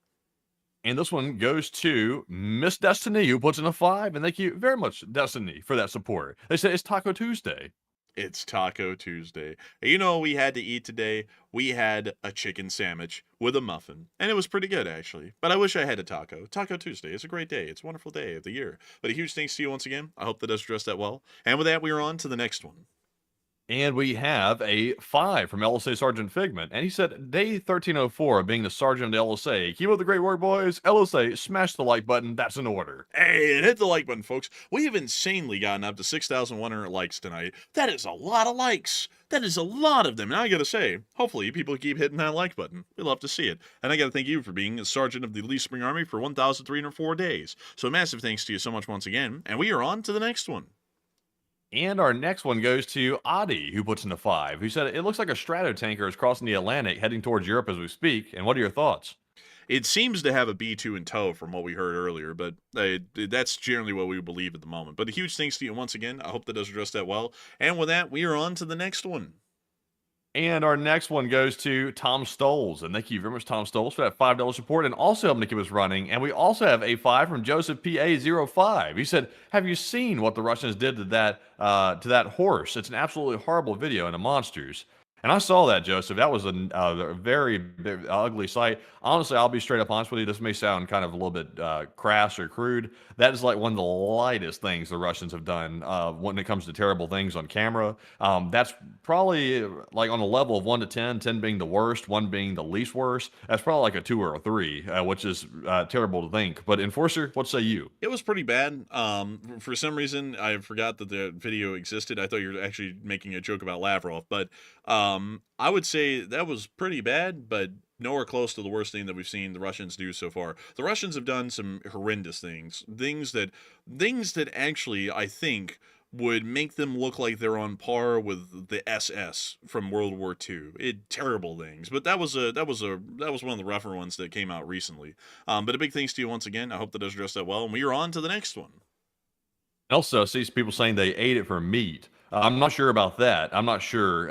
And this one goes to Miss Destiny, who puts in a 5. And thank you very much, Destiny, for that support. They said it's Taco Tuesday. It's Taco Tuesday. You know what we had to eat today? We had a chicken sandwich with a muffin. And it was pretty good, actually. But I wish I had a taco. Taco Tuesday. It's a great day. It's a wonderful day of the year. But a huge thanks to you once again. I hope that does address that well. And with that, we are on to the next one. And we have a 5 from LSA Sergeant Figment. And he said, day 1304 of being the Sergeant of the LSA. Keep up the great work, boys. LSA, smash the like button. That's an order. Hey, and hit the like button, folks. We have insanely gotten up to 6,100 likes tonight. That is a lot of likes. That is a lot of them. And I gotta say, hopefully people keep hitting that like button. We love to see it. And I gotta thank you for being a Sergeant of the Elite Spring Army for 1,304 days. So massive thanks to you so much once again. And we are on to the next one. And our next one goes to Adi, who puts in a 5, who said, it looks like a Stratotanker is crossing the Atlantic heading towards Europe as we speak. And what are your thoughts? It seems to have a B-2 in tow from what we heard earlier, but that's generally what we believe at the moment. But a huge thanks to you once again. I hope that does address that well. And with that, we are on to the next one. And our next one goes to Tom Stoles. And thank you very much, Tom Stoles, for that $5 support and also helping to keep us running. And we also have a 5 from Joseph PA05. He said, have you seen what the Russians did to that horse? It's an absolutely horrible video and a monsters. And I saw that, Joseph. That was a very, very ugly sight. Honestly, I'll be straight up honest with you. This may sound kind of a little bit crass or crude. That is like one of the lightest things the Russians have done when it comes to terrible things on camera. That's probably like on a level of 1 to 10, 10 being the worst, 1 being the least worst. That's probably like a 2 or a 3, which is terrible to think. But Enforcer, what say you? It was pretty bad. For some reason, I forgot that the video existed. I thought you were actually making a joke about Lavrov, but I would say that was pretty bad, but nowhere close to the worst thing that we've seen the Russians do so far. The Russians have done some horrendous things that actually, I think, would make them look like they're on par with the SS from World War II. Terrible things, but that was one of the rougher ones that came out recently. But a big thanks to you once again. I hope that does address that well, and we are on to the next one. Also, I see people saying they ate it for meat. I'm not sure about that. I'm not sure.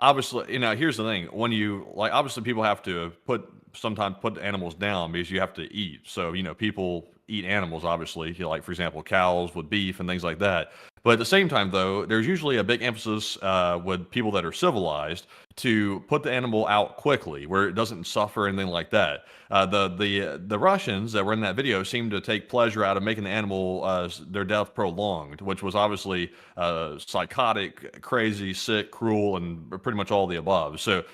Obviously, here's the thing. When obviously people have to sometimes put the animals down because you have to eat. So, people eat animals, obviously, like, for example, cows with beef and things like that. But at the same time, though, there's usually a big emphasis with people that are civilized to put the animal out quickly, where it doesn't suffer or anything like that. The Russians that were in that video seemed to take pleasure out of making the animal their death prolonged, which was obviously psychotic, crazy, sick, cruel, and pretty much all the above. So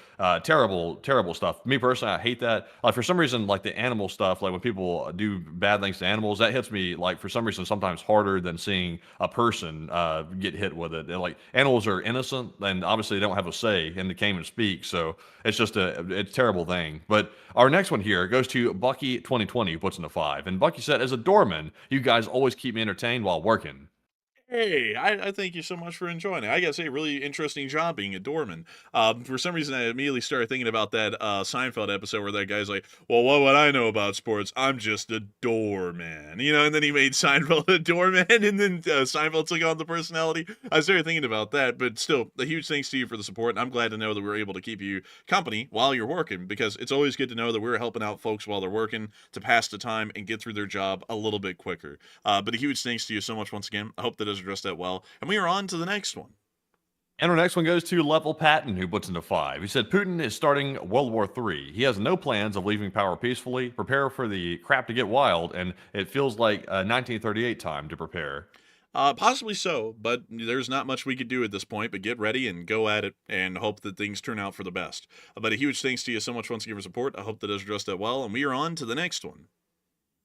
terrible, terrible stuff. Me personally, I hate that. For some reason, like the animal stuff, like when people do bad things to animals, that hits me like for some reason sometimes harder than seeing a person get hit with it. Like animals are innocent, and obviously they don't have a say in the game and speak. So it's just it's a terrible thing. But our next one here goes to Bucky 2020, who puts in a 5. And Bucky said, as a doorman, you guys always keep me entertained while working. Hey, I thank you so much for enjoying it. I gotta say, really interesting job being a doorman. For some reason, I immediately started thinking about that Seinfeld episode where that guy's like, well, what would I know about sports? I'm just a doorman. And then he made Seinfeld a doorman, and then Seinfeld took on the personality. I started thinking about that, but still, a huge thanks to you for the support, and I'm glad to know that we're able to keep you company while you're working, because it's always good to know that we're helping out folks while they're working to pass the time and get through their job a little bit quicker. But a huge thanks to you so much once again. I hope that does address that well. And we are on to the next one. And our next one goes to Level Patton, who puts into 5. He said, Putin is starting World War III. He has no plans of leaving power peacefully. Prepare for the crap to get wild, and it feels like 1938 time to prepare. Possibly so, but there's not much we could do at this point, but get ready and go at it and hope that things turn out for the best. But a huge thanks to you so much once again for support. I hope that does address that well, and we are on to the next one.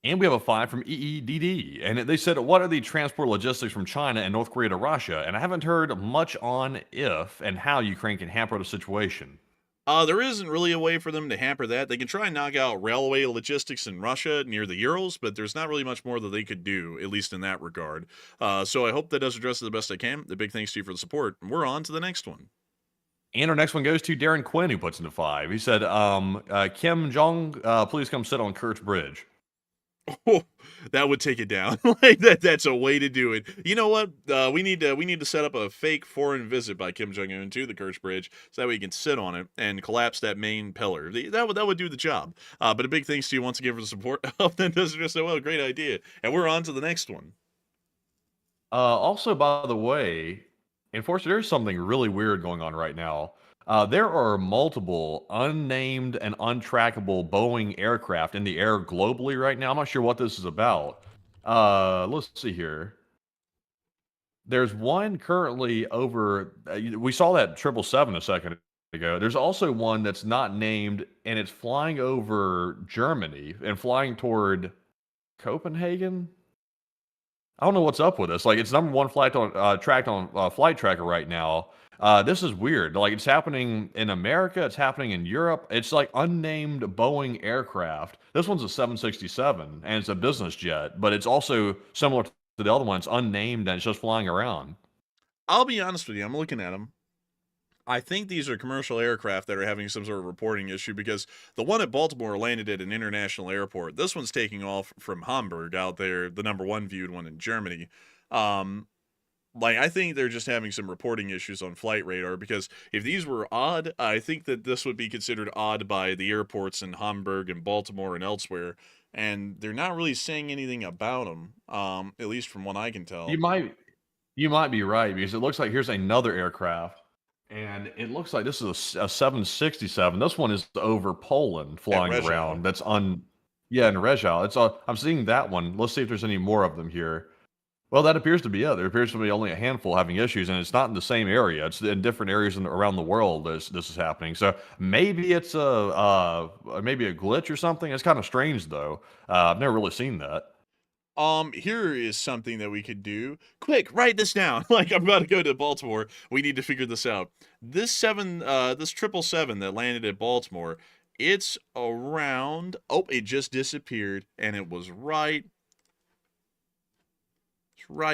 And we have a 5 from EEDD. And they said, what are the transport logistics from China and North Korea to Russia? And I haven't heard much on if and how Ukraine can hamper the situation. There isn't really a way for them to hamper that. They can try and knock out railway logistics in Russia near the Urals, but there's not really much more that they could do, at least in that regard. So I hope that does address it the best I can. The big thanks to you for the support. And we're on to the next one. And our next one goes to Darren Quinn, who puts into 5. He said, Kim Jong, please come sit on Kurt's Bridge. Oh, that would take it down. Like that's a way to do it. You know what? We need to set up a fake foreign visit by Kim Jong Un to the Kerch Bridge, so that way he can sit on it and collapse that main pillar. That would do the job. But a big thanks to you once again for the support. That does just so well. Great idea. And we're on to the next one. Also, by the way, Enforcer, there's something really weird going on right now. There are multiple unnamed and untrackable Boeing aircraft in the air globally right now. I'm not sure what this is about. Let's see here. There's one currently over. We saw that 777 a second ago. There's also one that's not named, and it's flying over Germany and flying toward Copenhagen. I don't know what's up with this. Like, it's number one flight on tracked on Flight Tracker right now. This is weird. Like, it's happening in America. It's happening in Europe. It's like unnamed Boeing aircraft. This one's a 767, and it's a business jet, but it's also similar to the other one. It's unnamed, and it's just flying around. I'll be honest with you. I'm looking at them. I think these are commercial aircraft that are having some sort of reporting issue, because the one at Baltimore landed at an international airport. This one's taking off from Hamburg out there, the number one viewed one in Germany. Like, I think they're just having some reporting issues on flight radar, because if these were odd, I think that this would be considered odd by the airports in Hamburg and Baltimore and elsewhere, and they're not really saying anything about them, at least from what I can tell. You might be right, because it looks like here's another aircraft, and it looks like this is a 767. This one is over Poland flying Reggio. around. Yeah, in Reggio. I'm seeing that one. Let's see if there's any more of them here. Well, that appears to be it. There appears to be only a handful having issues, and it's not in the same area. It's in different areas around the world this is happening. So maybe it's maybe a glitch or something. It's kind of strange, though. I've never really seen that. Here is something that we could do. Quick, write this down. Like, I'm about to go to Baltimore. We need to figure this out. This 777 that landed at Baltimore, it's around... Oh, it just disappeared, and it was right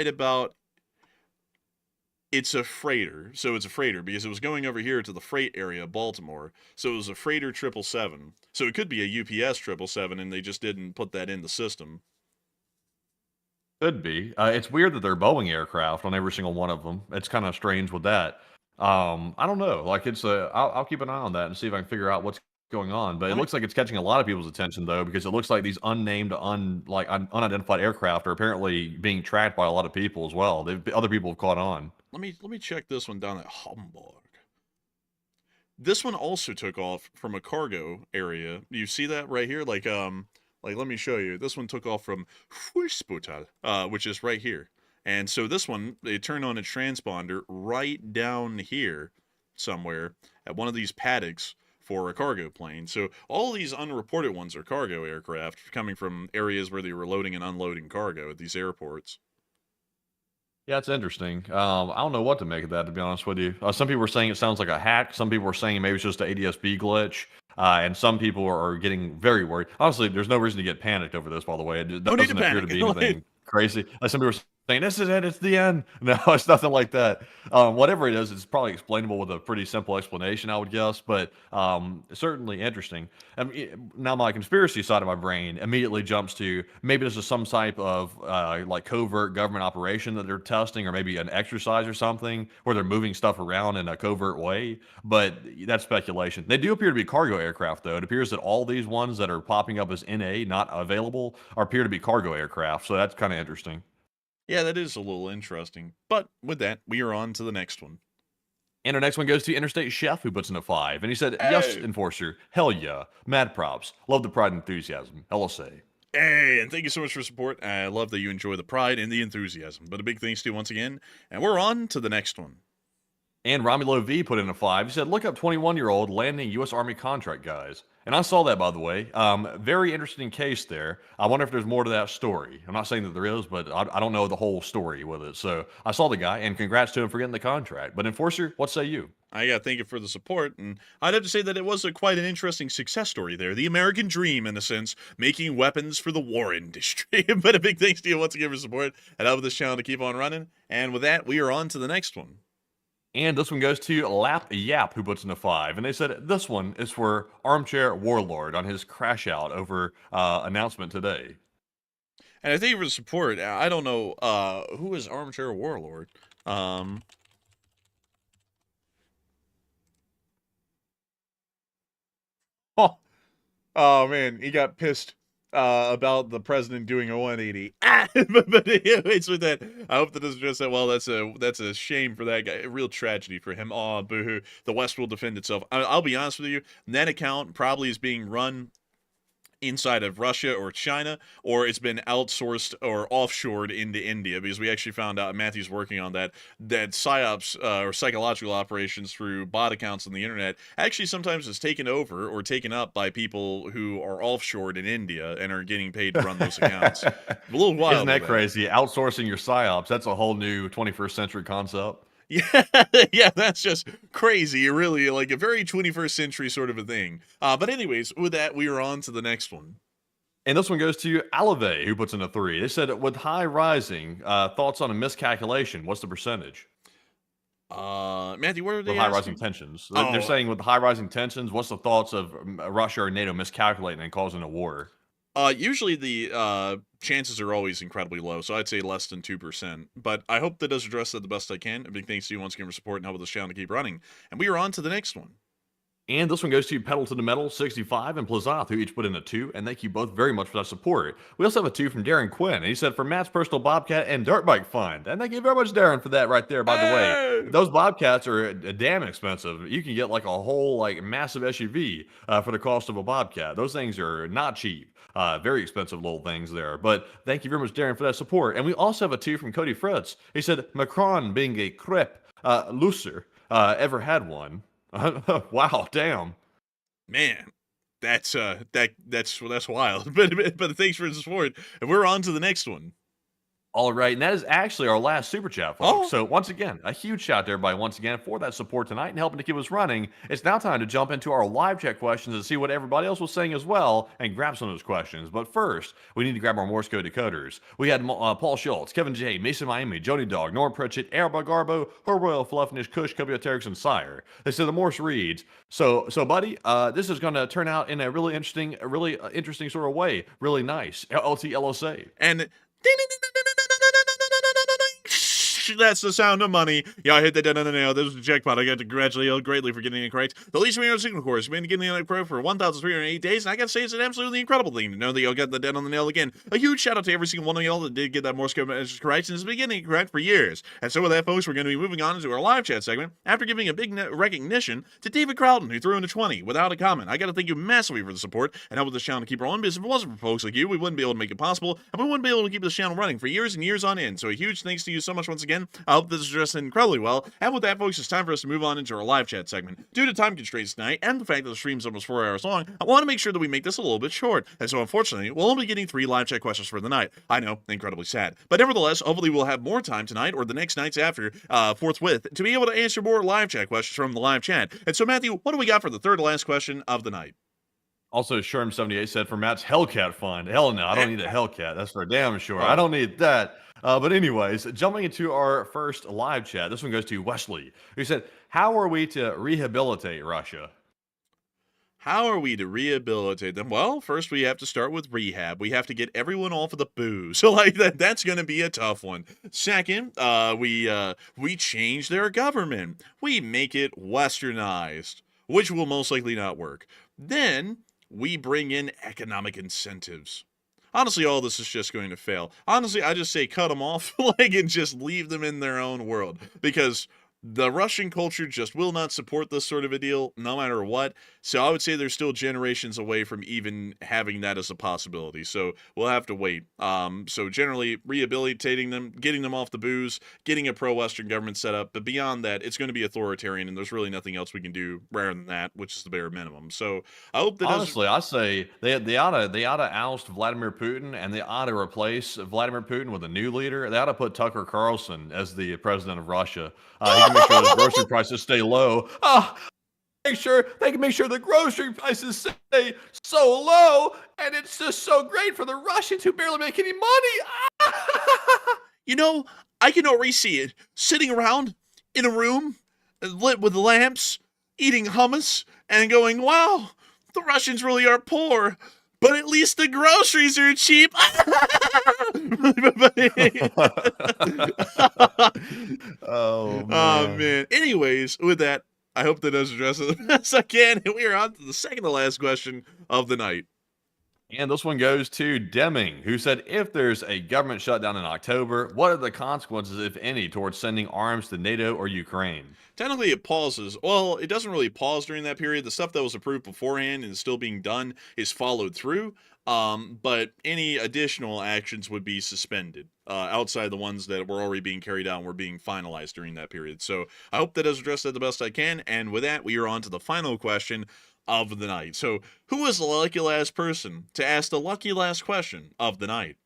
about, it's a freighter. So it's a freighter because it was going over here to the freight area of Baltimore. So it was a freighter 777. So it could be a UPS 777, and they just didn't put that in the system. Could be. It's weird that they're Boeing aircraft on every single one of them. It's kind of strange with that. I don't know. Like, I'll keep an eye on that and see if I can figure out what's going on. But it looks like it's catching a lot of people's attention, though, because it looks like these unidentified aircraft are apparently being tracked by a lot of people as well. Other people have caught on. Let me check this one down at Hamburg. This one also took off from a cargo area. You see that right here? Like let me show you. This one took off from Fußbüttel, which is right here. And so this one, they turned on a transponder right down here somewhere at one of these paddocks for a cargo plane. So all these unreported ones are cargo aircraft coming from areas where they were loading and unloading cargo at these airports. Yeah, it's interesting. I don't know what to make of that, to be honest with you. Some people are saying it sounds like a hack. Some people are saying maybe it's just an ADS-B glitch. And some people are getting very worried. Honestly, there's no reason to get panicked over this, by the way. It doesn't appear to be anything crazy. Like, some people are saying, this is it, it's the end. No, it's nothing like that. Whatever it is, it's probably explainable with a pretty simple explanation, I would guess, but certainly interesting. Now, my conspiracy side of my brain immediately jumps to maybe this is some type of like covert government operation that they're testing, or maybe an exercise or something where they're moving stuff around in a covert way, but that's speculation. They do appear to be cargo aircraft, though. It appears that all these ones that are popping up as NA, not available, appear to be cargo aircraft, so that's kind of interesting. Yeah, that is a little interesting. But with that, we are on to the next one. And our next one goes to Interstate Chef, who puts in a 5. And he said, yes, Enforcer. Hell yeah. Mad props. Love the pride and enthusiasm. LSA. Hey, and thank you so much for support. I love that you enjoy the pride and the enthusiasm. But a big thanks to you once again. And we're on to the next one. And Romulo V put in a 5. He said, look up 21-year-old landing U.S. Army contract guys. And I saw that, by the way. Very interesting case there. I wonder if there's more to that story. I'm not saying that there is, but I don't know the whole story with it. So I saw the guy, and congrats to him for getting the contract. But Enforcer, what say you? I gotta thank you for the support, and I'd have to say that it was quite an interesting success story there. The American dream, in a sense, making weapons for the war industry. But a big thanks to you once again for support, and help this channel to keep on running. And with that, we are on to the next one. And this one goes to Lap Yap, who puts in a 5. And they said this one is for Armchair Warlord on his crash out over announcement today. And I thank you for the support. I don't know who is Armchair Warlord. Oh man, he got pissed about the president doing a 180. But anyways, with that, I hope that doesn't just say, well, that's a shame for that guy. A real tragedy for him. Oh, boo-hoo. The West will defend itself. I'll be honest with you, that account probably is being run inside of Russia or China, or it's been outsourced or offshored into India, because we actually found out, Matthew's working on that PSYOPs or psychological operations through bot accounts on the internet actually sometimes is taken over or taken up by people who are offshored in India and are getting paid to run those accounts. A little wild. Isn't that crazy? Outsourcing your PSYOPs, that's a whole new 21st century concept. Yeah, that's just crazy. Really, like a very 21st century sort of a thing. But anyways, with that, we are on to the next one. And this one goes to Alave, who puts in a 3. They said, with high rising, thoughts on a miscalculation. What's the percentage? Matthew, what are they with high rising tensions? They're saying with high rising tensions, what's the thoughts of Russia or NATO miscalculating and causing a war? Usually the chances are always incredibly low, so I'd say less than 2%. But I hope that does address that the best I can. A big thanks to you once again for support and helping this channel to keep running. And we are on to the next one. And this one goes to Pedal to the Metal 65 and Plazath, who each put in a 2, and thank you both very much for that support. We also have a 2 from Darren Quinn, and he said, for Matt's personal Bobcat and dirt bike fund. And thank you very much, Darren, for that right there, by the way. Those Bobcats are damn expensive. You can get like a whole like massive SUV for the cost of a Bobcat. Those things are not cheap. Very expensive little things there. But thank you very much, Darren, for that support. And we also have a 2 from Cody Fritz. He said, Macron being a crepe loser, ever had one. Wow, damn. Man, that's wild. But thanks for the support. And we're on to the next one. All right, and that is actually our last super chat, folks. So once again, a huge shout out to everybody once again for that support tonight and helping to keep us running. It's now time to jump into our live chat questions and see what everybody else was saying as well and grab some of those questions. But first, we need to grab our Morse code decoders. We had Paul Schultz, Kevin J, Mason Miami, Joni Dog, Norm Pritchett, Araba Garbo, Her Royal Fluffnish, Kush, Cobioteryx, and Sire. They said the Morse reads, so buddy, this is going to turn out in a really interesting sort of way. Really nice. LTLOC. And that's the sound of money. Yeah, I hit that dead on the nail. This was a jackpot. I got to congratulate you greatly for getting it correct. The least we signal course. We've been getting the pro for 1,308 days, and I gotta say it's an absolutely incredible thing to know that y'all got the dead on the nail again. A huge shout out to every single one of y'all that did get that Morse code message correct since the beginning correct for years. And so with that, folks, we're going to be moving on into our live chat segment after giving a big recognition to David Crowden, who threw in a 20 without a comment. I gotta thank you massively for the support and help with this channel to keep rolling, because if it wasn't for folks like you, we wouldn't be able to make it possible, and we wouldn't be able to keep this channel running for years and years on end. So a huge thanks to you so much once again. I hope this is addressed incredibly well. And with that, folks, it's time for us to move on into our live chat segment. Due to time constraints tonight and the fact that the stream's almost 4 hours long, I want to make sure that we make this a little bit short. And so, unfortunately, we'll only be getting 3 live chat questions for the night. I know, incredibly sad. But nevertheless, hopefully we'll have more time tonight or the next nights after, forthwith, to be able to answer more live chat questions from the live chat. And so, Matthew, what do we got for the third to last question of the night? Also, Sherm78 said for Matt's Hellcat fund. Hell no, I don't need a Hellcat. That's for damn sure. I don't need that. But anyways, jumping into our first live chat, this one goes to Wesley, who said, how are we to rehabilitate Russia? How are we to rehabilitate them? Well, first we have to start with rehab. We have to get everyone off of the booze. So like that's going to be a tough one. Second, we change their government. We make it westernized, which will most likely not work. Then we bring in economic incentives. Honestly, all this is just going to fail. Honestly, I just say cut them off and just leave them in their own world, because the Russian culture just will not support this sort of a deal no matter what. So I would say they're still generations away from even having that as a possibility. So we'll have to wait. So generally rehabilitating them, getting them off the booze, getting a pro-Western government set up. But beyond that, it's going to be authoritarian, and there's really nothing else we can do rather than that, which is the bare minimum. So I hope that honestly, I say they ought to oust Vladimir Putin, and they ought to replace Vladimir Putin with a new leader. They ought to put Tucker Carlson as the president of Russia. He can make sure the grocery prices stay low. They can make sure the grocery prices stay so low, and it's just so great for the Russians who barely make any money. You know, I can already see it. Sitting around in a room lit with lamps, eating hummus, and going, wow, the Russians really are poor, but at least the groceries are cheap. Oh, man. Anyways, with that, I hope that does address it the best I can. And we are on to the second to last question of the night. And this one goes to Deming, who said, if there's a government shutdown in October, what are the consequences, if any, towards sending arms to NATO or Ukraine? Technically, it pauses. Well, it doesn't really pause during that period. The stuff that was approved beforehand and is still being done is followed through. But any additional actions would be suspended outside the ones that were already being carried out and were being finalized during that period. So I hope that does address that the best I can. And with that, we are on to the final question of the night. So who is the lucky last person to ask the lucky last question of the night?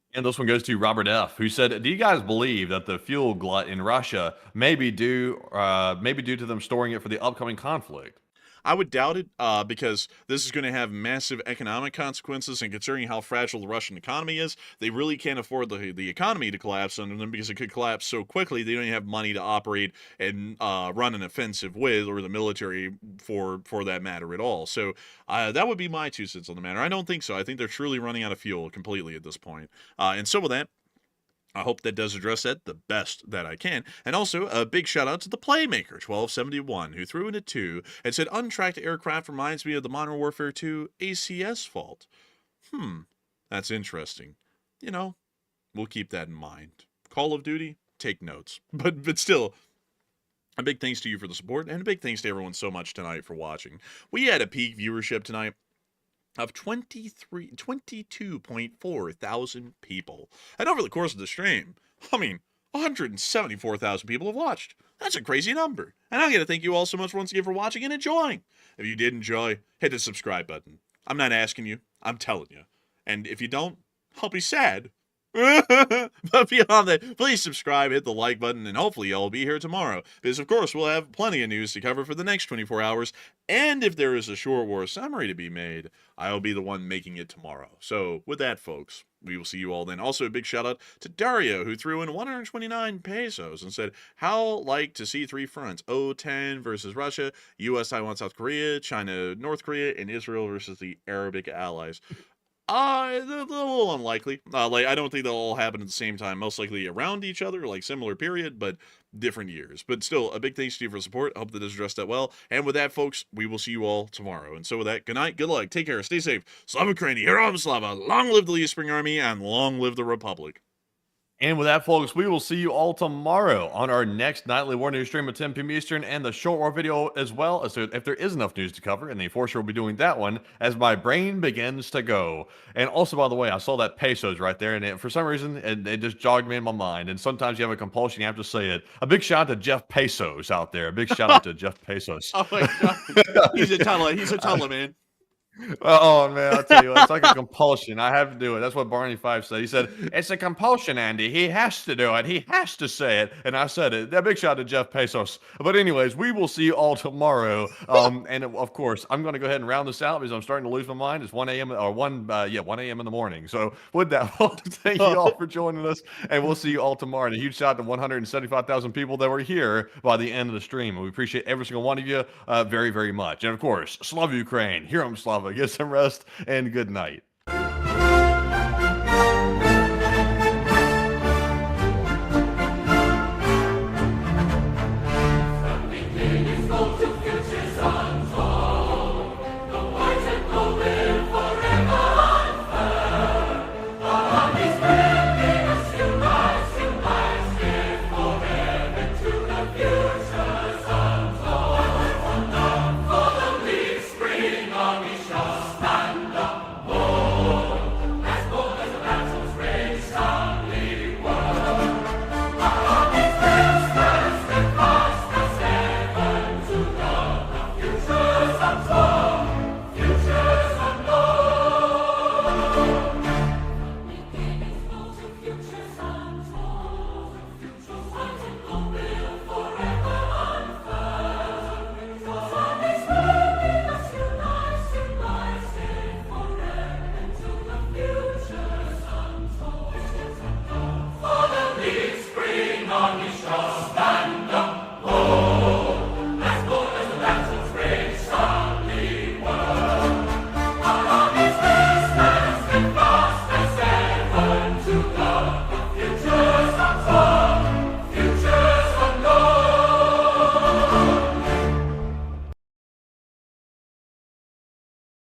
And this one goes to Robert F., who said, do you guys believe that the fuel glut in Russia may be due to them storing it for the upcoming conflict? I would doubt it because this is going to have massive economic consequences, and considering how fragile the Russian economy is, they really can't afford the economy to collapse under them because it could collapse so quickly they don't even have money to operate and run an offensive with, or the military for that matter at all. So that would be my 2 cents on the matter. I don't think so. I think they're truly running out of fuel completely at this point. And so with that, I hope that does address that the best that I can. And also, a big shout out to the Playmaker 1271, who threw in a 2 and said, untracked aircraft reminds me of the Modern Warfare 2 ACS fault. That's interesting. You know, we'll keep that in mind. Call of Duty, take notes. But still, a big thanks to you for the support, and a big thanks to everyone so much tonight for watching. We had a peak viewership tonight of 22.4 thousand people. And over the course of the stream, 174,000 people have watched. That's a crazy number. And I'm going to thank you all so much once again for watching and enjoying. If you did enjoy, hit the subscribe button. I'm not asking you, I'm telling you. And if you don't, I'll be sad. But beyond that, please subscribe, hit the like button, and hopefully y'all will be here tomorrow. Because, of course, we'll have plenty of news to cover for the next 24 hours. And if there is a short war summary to be made, I'll be the one making it tomorrow. So, with that, folks, we will see you all then. Also, a big shout out to Dario, who threw in 129 pesos and said, how like to see 3 fronts? O-10 versus Russia, U.S., Taiwan, South Korea, China, North Korea, and Israel versus the Arabic allies. A little unlikely. I don't think they'll all happen at the same time. Most likely around each other, like similar period, but different years. But still, a big thanks to you for support. I hope that is addressed that well. And with that, folks, we will see you all tomorrow. And so with that, good night, good luck, take care, stay safe. Slava Ukraine, Heroes Slava, long live the Lead Spring Army, and long live the Republic. And with that, folks, we will see you all tomorrow on our next nightly War News stream at 10 p.m. Eastern, and the short war video as well. So if there is enough news to cover, and the Enforcer will be doing that one as my brain begins to go. And also, by the way, I saw that pesos right there, and for some reason, it just jogged me in my mind. And sometimes you have a compulsion, you have to say it. A big shout out to Jeff Pesos out there. A big shout out to Jeff Pesos. Oh my God. He's a tunnel, man. Oh man, I'll tell you what, it's like a compulsion. I have to do it. That's what Barney Fife said. He said, it's a compulsion, Andy. He has to do it. He has to say it. And I said it. That big shout out to Jeff Pesos. But anyways, we will see you all tomorrow. And of course, I'm going to go ahead and round this out because I'm starting to lose my mind. It's 1 a.m. or 1 a.m. in the morning. So with that, thank you all for joining us, and we'll see you all tomorrow. And a huge shout out to 175,000 people that were here by the end of the stream. And we appreciate every single one of you very, very much. And of course, Slava Ukraine, Heroes Slava. Get some rest and good night.